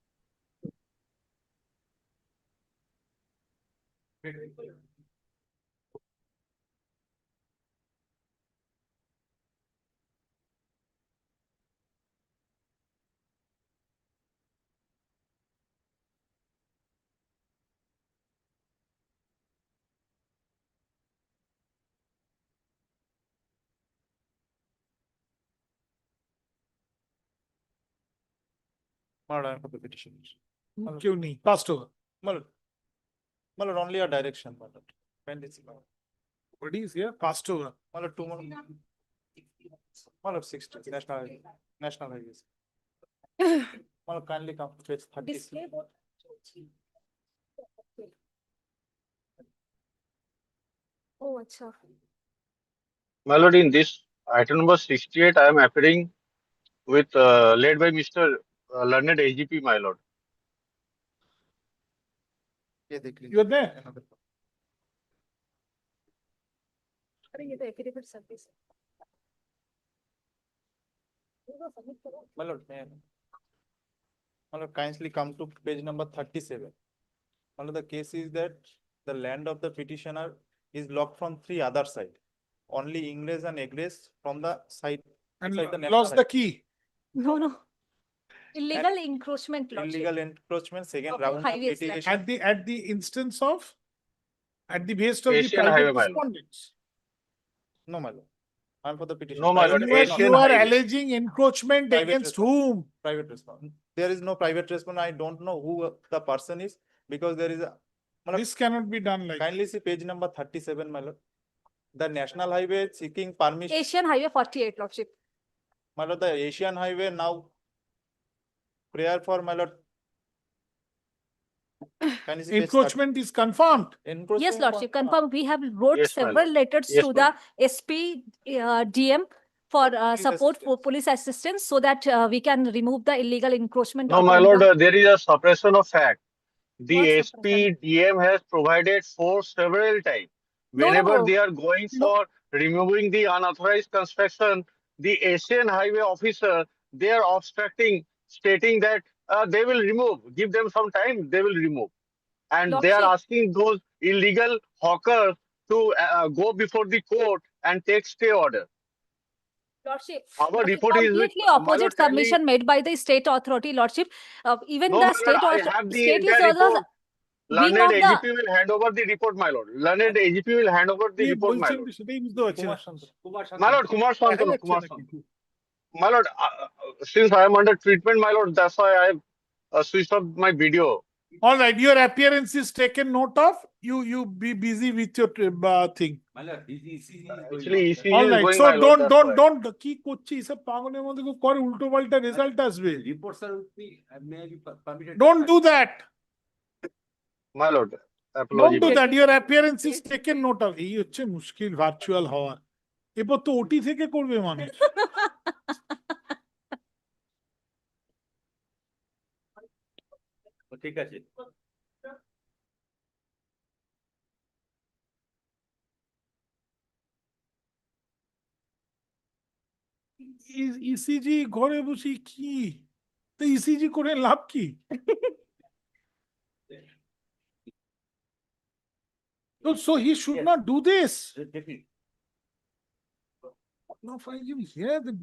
My lord, I am for the petitions. क्यों नहीं passed over My lord, only a direction, my lord. When is it? what is here passed over My lord, 2 more. My lord, 60, national highways. My lord, kindly come to page 30. Display board. Oh, acha. My lord, in this item number 68, I am appearing with led by Mr. Learned AGP, my lord. you're there अरे ये तो affidavit service है. My lord, may I? My lord, kindly come to page number 37. My lord, the case is that the land of the petitioner is locked from 3 other sides. Only ingress and egress from the side. and inside the national lost the key No, no. Illegal encroachment lordship. illegal encroachment, second Of round of highways, like- litigation. at the instance of at the base of the Asian private highway, my lord. respondents No, my lord. I'm for the petition. No, my Private lord. you are, Asian you are highway. alleging encroachment Private against respondent. whom Private respondent. There is no private respondent. I don't know who the person is because there is a. My lord, this cannot be done like kindly see page number 37, my lord. The national highway seeking permission. Asian Highway 48 lordship. My lord, the Asian highway now. Prayer for my lord. Can you see page 30? encroachment is confirmed Encroachment Yes, lordship, confirmed. confirm. We have wrote Yes, my several lord. letters Yes, to my the SP DM for Police support for assistance. police assistance so that we can remove the illegal encroachment. No, of my on lord, the- there is a suppression of fact. The What SP DM has provided for several times. No, Whenever no. they are going No. for removing the unauthorized construction, the Asian highway officer, they are obstructing, stating that they will remove. Give them some time, they will remove. And they are Lordship. asking those illegal hawkers to go before the court and take stay order. Lordship, Our report is with completely my opposite lord telling- submission made by the state authority, lordship. Even No, the my state lord, I author- have the state is entire also report. wing Learned of the. AGP will hand over the report, my lord. Learned AGP will hand over the কি report, my বলছেন lord. সেটাই বুঝতে পারছি না My lord, Kumar দেখা Santanu, যাচ্ছে Kumar না Santanu. কিন্তু। My lord, since I am under treatment, my lord, that's why I switched off my video. all right your appearance is taken note of you be busy with your thing My lord, this ECG is going Actually, on. ECG all is right going, so my lord. That's why. don't কি করছি এসব পাগলের মধ্যে কেউ করে উল্টো পাল্টা result আসবে Reports are with me. May I be permitted? don't do that My lord, apology. don't do my lord. that your appearance is taken note of এই হচ্ছে মুশকিল ভার্চুয়াল হওয়ার এরপর তো ওটি থেকে করবে মানুষ ঠিক আছে। ইসিজি ঘরে বসে কি তো ইসিজি করে লাভ কি so he should not do this now if I give here the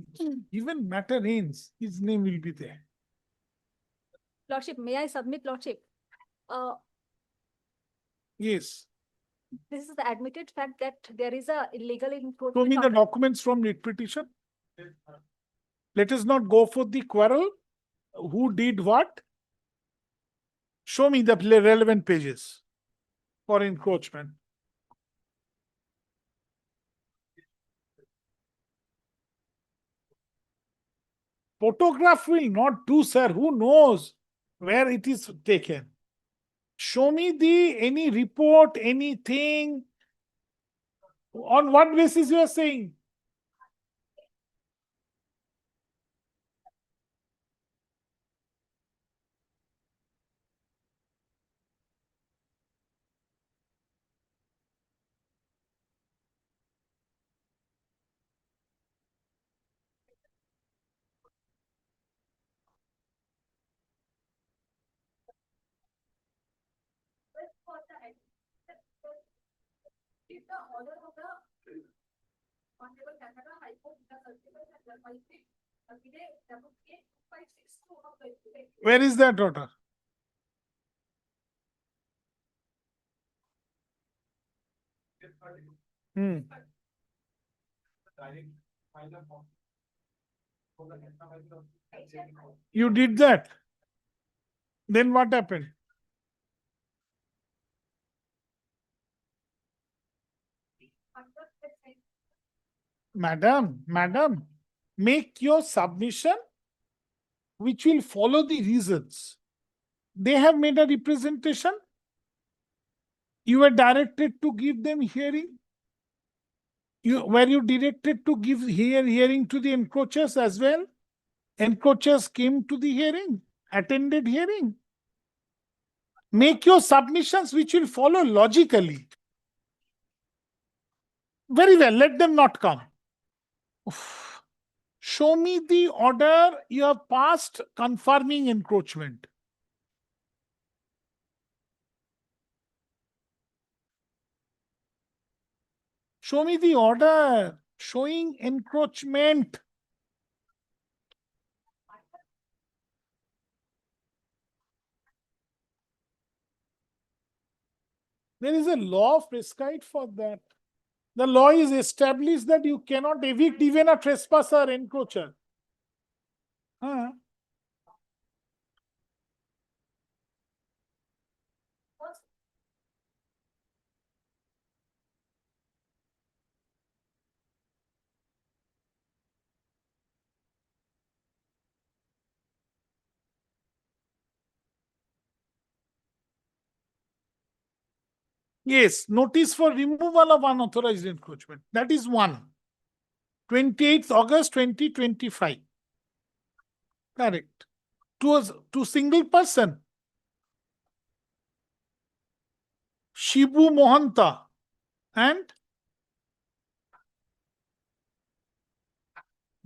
even matter ends his name will be there Lordship, may I submit, Lordship? Yes. This is the admitted fact that there is a illegal Show encroachment. me the documents from writ petition. Let us not go for the quarrel. Who did what? Show me the relevant pages for encroachment. Photograph will not do, sir. Who knows where it is taken? Show me any report, anything. On what basis you are saying? Where is that order? Hmm. You did that. Then what happened? Madam, make your submission which will follow the reasons. They have made a representation. You were directed to give them hearing. Were you directed to give hearing to the encroachers as well? Encroachers came to the hearing, attended hearing. Make your submissions which will follow logically. Very well, let them not come. Oof. Show me the order you have passed confirming encroachment. Show me the order showing encroachment. There is a law prescribed for that. The law is established that you cannot evict even a trespasser or encroacher. Yes, notice for removal of unauthorized encroachment. That is one. 28th August 2025. Correct. To single person. Shibu Mohanta and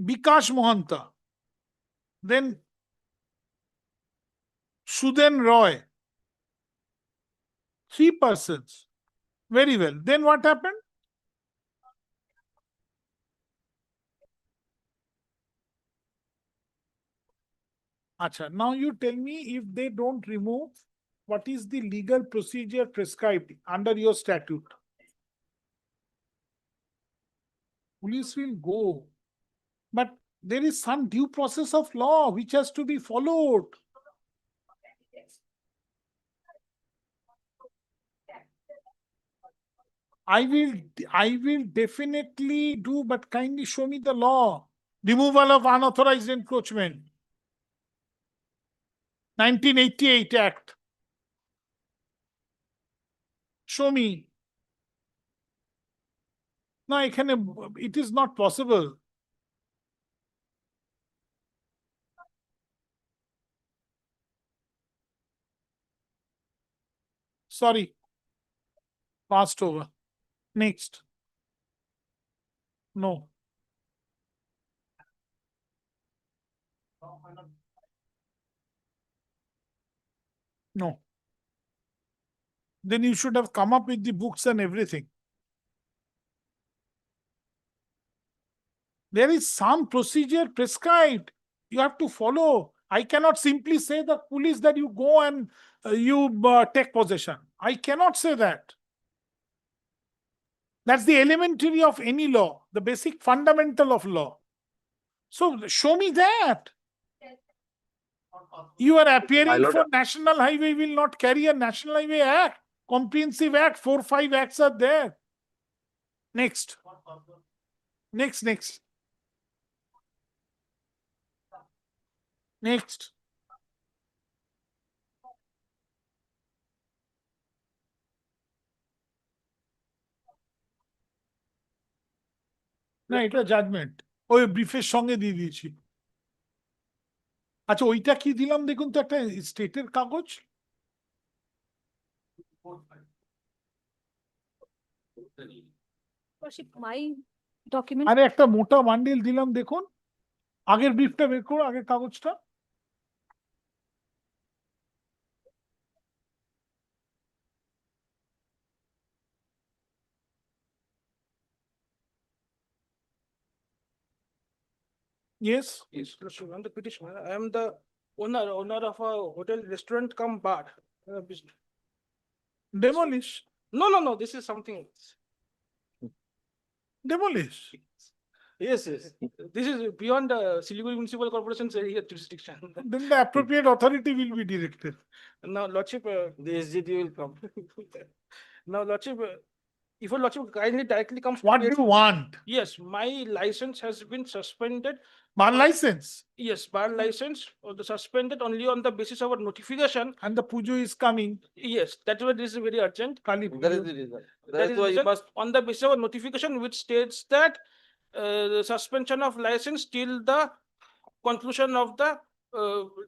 Bikash Mohanta. Then Suden Roy. 3 persons. Very well. Then what happened? Acha, now you tell me, if they don't remove, what is the legal procedure prescribed under your statute? Police will go. But there is some due process of law which has to be followed. I will definitely do, but kindly show me the law. Removal of unauthorized encroachment. 1988 Act. Show me. No, it is not possible. Sorry. Passed over. Next. No. No. Then you should have come up with the books and everything. There is some procedure prescribed. You have to follow. I cannot simply say the police that you go and you take possession. I cannot say that. That's the elementary of any law, the basic fundamental of law. So show me that. You are appearing for National Highway, will not carry a National Highway Act, Comprehensive Act, 4, 5 acts are there. Next. Next. Next. না এটা judgement ওই ব্রিফের সঙ্গে দিয়ে দিয়েছি। আচ্ছা ওইটা কি দিলাম দেখুন তো, একটা স্টেটের কাগজ। My document. আরে একটা মোটা বান্ডিল দিলাম দেখুন, আগের ব্রিফটা বের করো, আগের কাগজটা। Yes. Yes, I'm the petitioner. I am the owner of a hotel, restaurant, come bar. Demolish. No, this is something else. Demolish. Yes. This is beyond the Siliguri Municipal Corporation's area jurisdiction. Then the appropriate authority will be directed. Now, Lordship, the SGT will come. Now, Lordship, if your Lordship kindly directly comes. What do you want? Yes, my license has been suspended. Bar license? Yes, bar license or the suspended only on the basis of a notification. And the pujo is coming. Yes, that's why this is very urgent. Kali That is pujo. the reason. That That's is why you reason must. on the basis of a notification which states that the suspension of license till the conclusion of the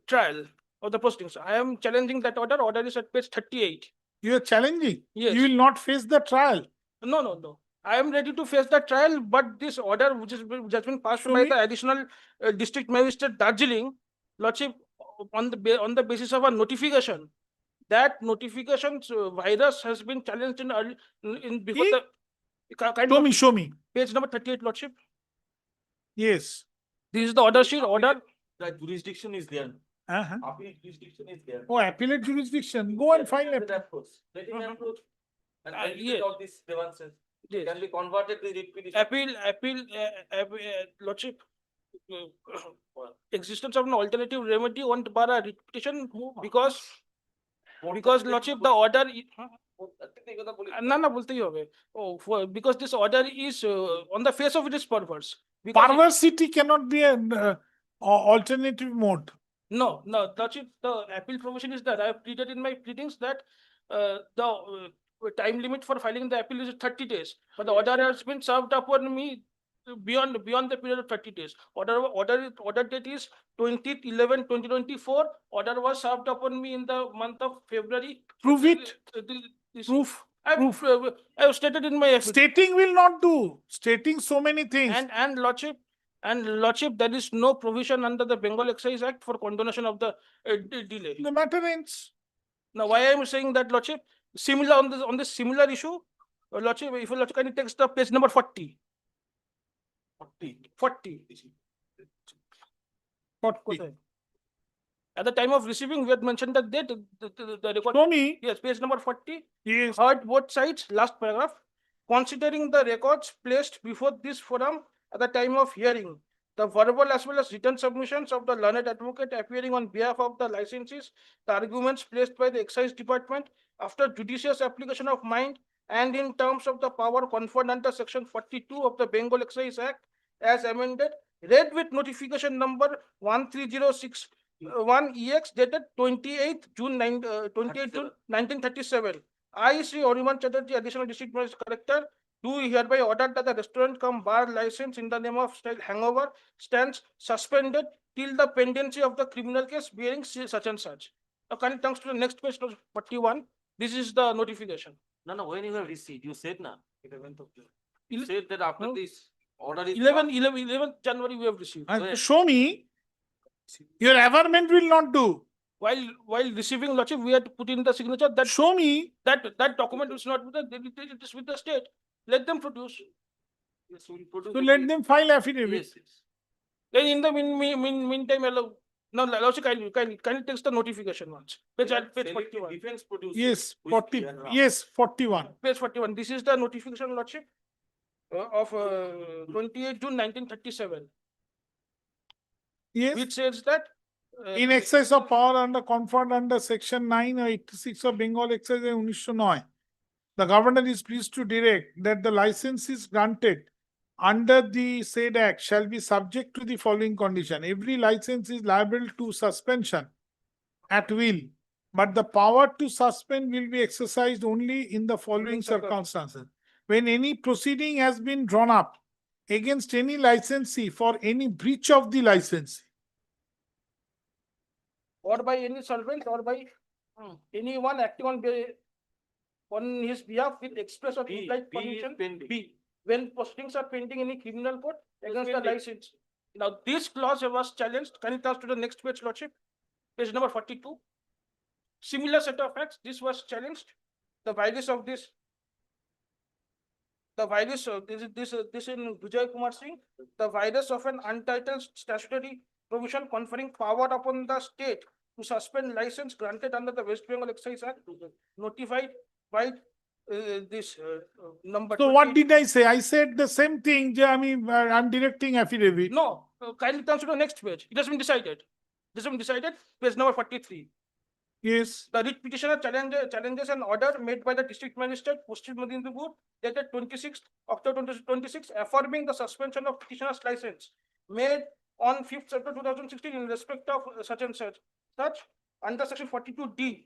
trial of the proceedings. I am challenging that order. Order is at page 38. You are challenging? Yes. You will not face the trial. No. I am ready to face the trial, but this order which has been passed Show by me. the additional district magistrate Darjeeling, Lordship, on the basis of a notification. That notification virus has been challenged in before the. Show me. Page number 38, Lordship. Yes. This is the order sheet, order. The jurisdiction is there. Uh-huh. Appellate jurisdiction is there. Oh, appellate jurisdiction. Go and file Let it. him approach. Let him approach. And yes. all these grievances Yes. can be converted to writ petition. Appeal, Lordship, existence of an alternative remedy on bar a writ petition because Lordship, the order. না বলতেই হবে। Because this order is on the face of it is perverse. Perversity cannot be an alternative mode. No, Lordship, the appeal provision is that I have pleaded in my pleadings that the time limit for filing the appeal is 30 days, but the order has been served upon me beyond the period of 30 days. Order date is 20/11/2024. Order was served upon me in the month of February. Prove it. Proof. I have stated in my affidavit. Stating will not do. Stating so many things. And Lordship, there is no provision under the Bengal Excise Act for condonation of the delay. The matter ends. Now, why I am saying that, Lordship, similar on this similar issue, Lordship, if you Lordship, can you text the page number 40? 40. At the time of receiving, we had mentioned that date, the record. Show me. Yes, page number 40. Yes. Heard both sides, last paragraph. Considering the records placed before this forum at the time of hearing, the verbal as well as written submissions of the learned advocate appearing on behalf of the licensees, the arguments placed by the excise department after judicious application of mind and in terms of the power conferred under section 42 of the Bengal Excise Act as amended, read with notification number 13061 EX dated 28th June 1937. I, Sri Oriman Chatterjee, Additional District Magistrate Collector, do hereby order that the restaurant cum bar license in the name of style Hangover stands suspended till the pendency of the criminal case bearing such and such. Now, can you turn to the next page, 41? This is the notification. No, when you have received, you said na. 11th of June. You Ele- said that after No. this order is. 11th January we have received. Show me. Your averment will not do. While receiving Lordship, we had to put in the signature that Show me. that document is not with it is with the state. Let them produce. Yes, we will produce So it. let them file affidavit. Yes. Then in the meantime, allow No, Lordship, kindly text the notification once. Page 41. Defense produced. Yes, which 40, we are now- yes, 41. Page 41. This is the notification, Lordship, of 28 June 1937, Yes. which says that In excess of power under conferred under section 9 or 86 of Bengal Excise Act 1909, the governor is pleased to direct that the licenses granted under the said act shall be subject to the following condition. Every license is liable to suspension at will, but the power to suspend will be exercised only in the following circumstances. When any proceeding has been drawn up against any licensee for any breach of the licensee, or by any solvent or by anyone acting on his behalf with express or B implied is permission. pending. B, when proceedings are pending in a criminal court against the pending. license. Now, this clause was challenged. Can you pass to the next page, Lordship? Page number 42. Similar set of facts. This was challenged. The virus of this. The virus of this in Vijay Kumar Singh. The virus of an untitled statutory provision conferring power upon the state to suspend license granted under the West Bengal Excise Act, notified by this number. so what 20. did I say? I said the same thing. I mean, I'm directing affidavit. No, kindly turn to the next page. It has been decided. It has been decided. Page number 43. Yes. The writ petitioner challenges an order made by the district magistrate, Paschim Medinipur, dated 26th October 2026, affirming the suspension of petitioner's license made on 5th September 2016 in respect of such and such under section 42D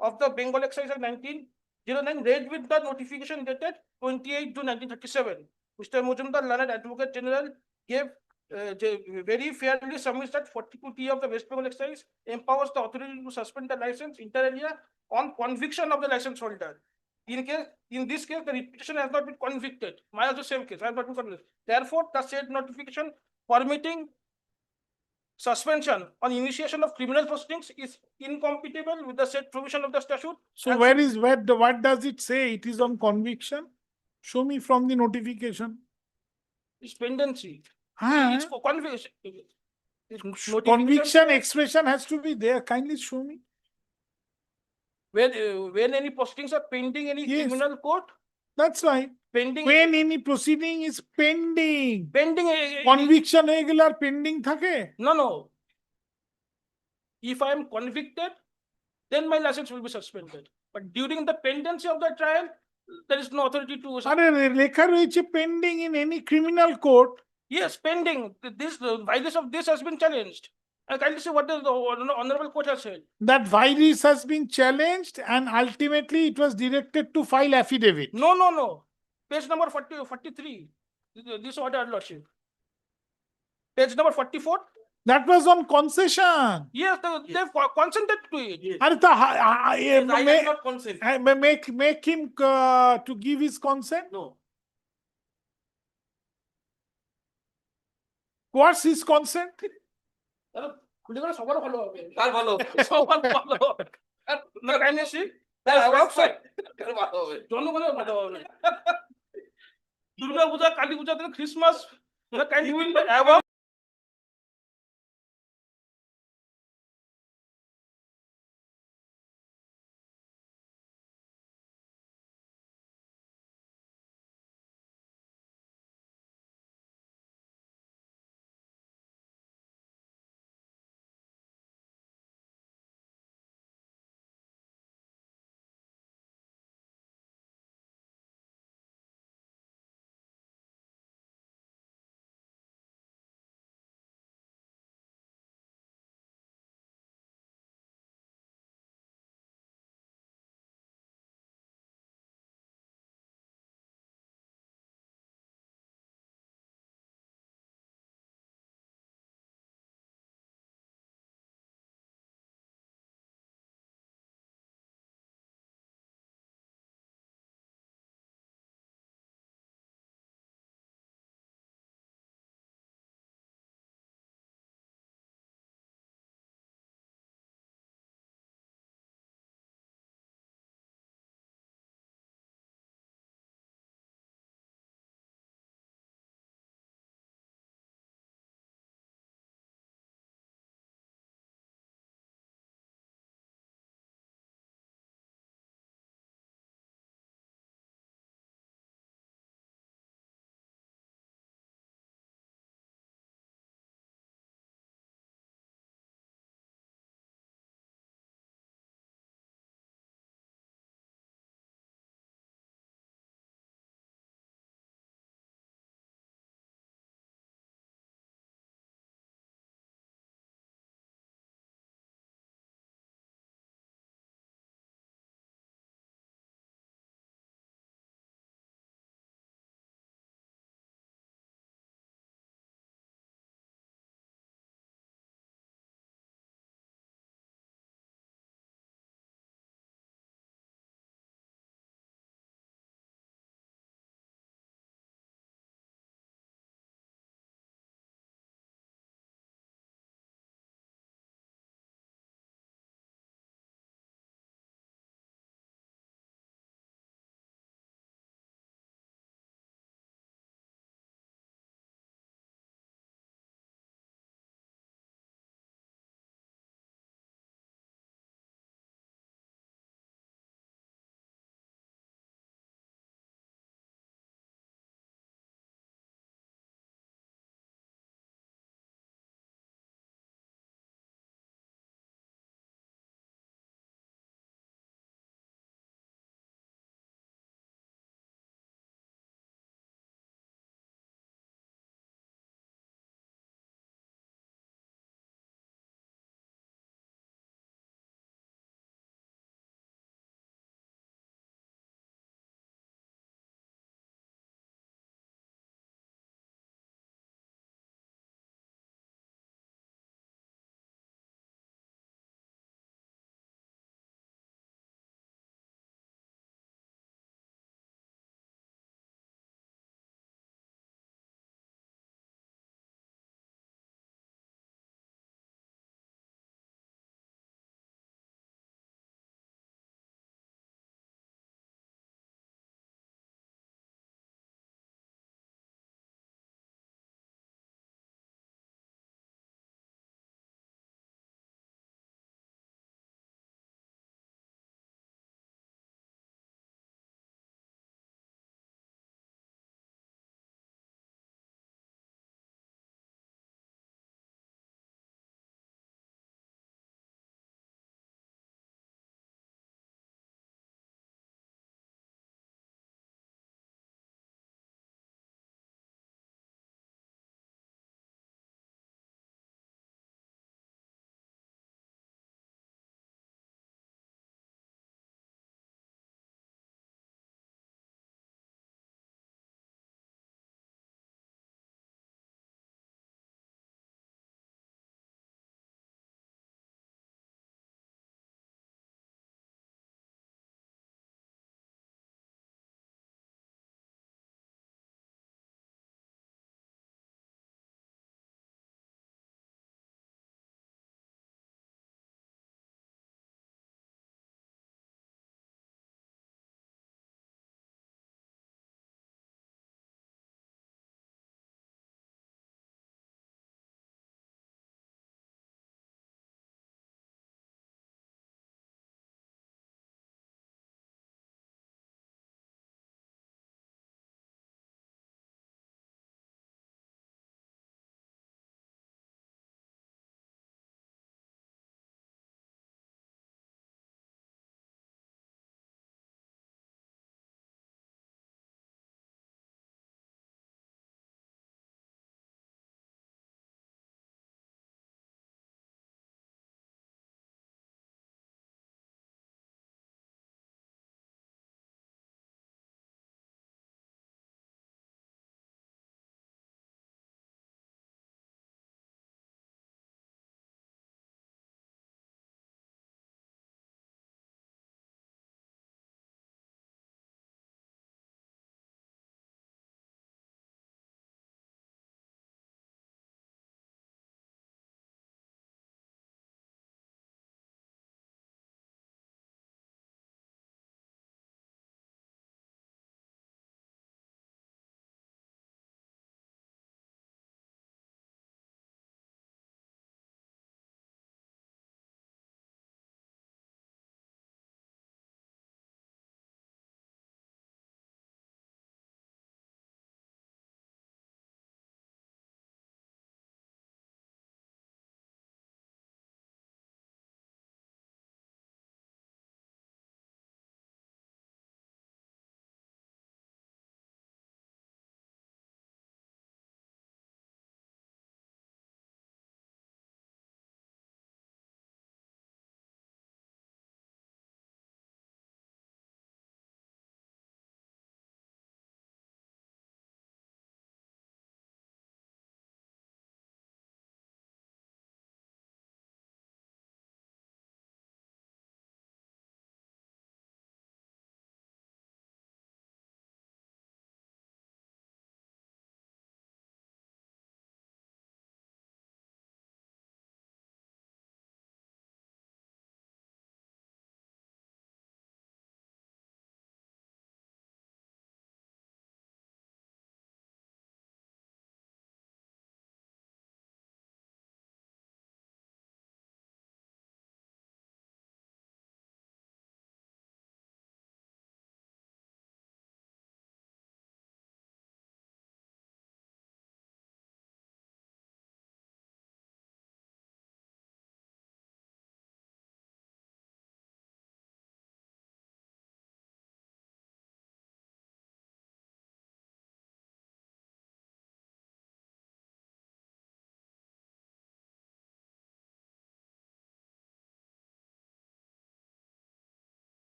of the Bengal Excise Act 1909, read with the notification dated 28 June 1937. Mr. Mujumdar, learned Advocate General, gave very fairly submits that 42D of the West Bengal Excise empowers the authority to suspend the license inter alia on conviction of the license holder. In this case, the petitioner has not been convicted. Mine is the same case. I have not been convicted. Therefore, the said notification permitting suspension on initiation of criminal proceedings is incompatible with the said provision of the statute. So and what does it say? It is on conviction. Show me from the notification. It's pendency. Huh? It's for conviction. Conviction expression has to be there. Kindly show me. When any proceedings are pending any Yes. criminal court, That's right. pending When any proceeding is pending, pending conviction regular pending থাকে. No. If I am convicted, then my license will be suspended. But during the pendency of the trial, there is no authority to. আরে লেখা রয়েছে pending in any criminal court. Yes, pending. This the violation of this has been challenged. I kindly see what the honorable court has said. That virus has been challenged and ultimately it was directed to file affidavit. No. Page number 43. This order, Lordship. Page number 44. That was on concession. Yes, they've consented to it. আরে তা Yes, I have not consent. make him to give his consent. No. What's his consent? সবার ভালো হবে। কার ভালো? সবার ভালো হবে। না, kindly see. ভালো হবে। জনগণের ভালো হবে। দুর্গা পূজা, কালী পূজা, ক্রিসমাস, kindly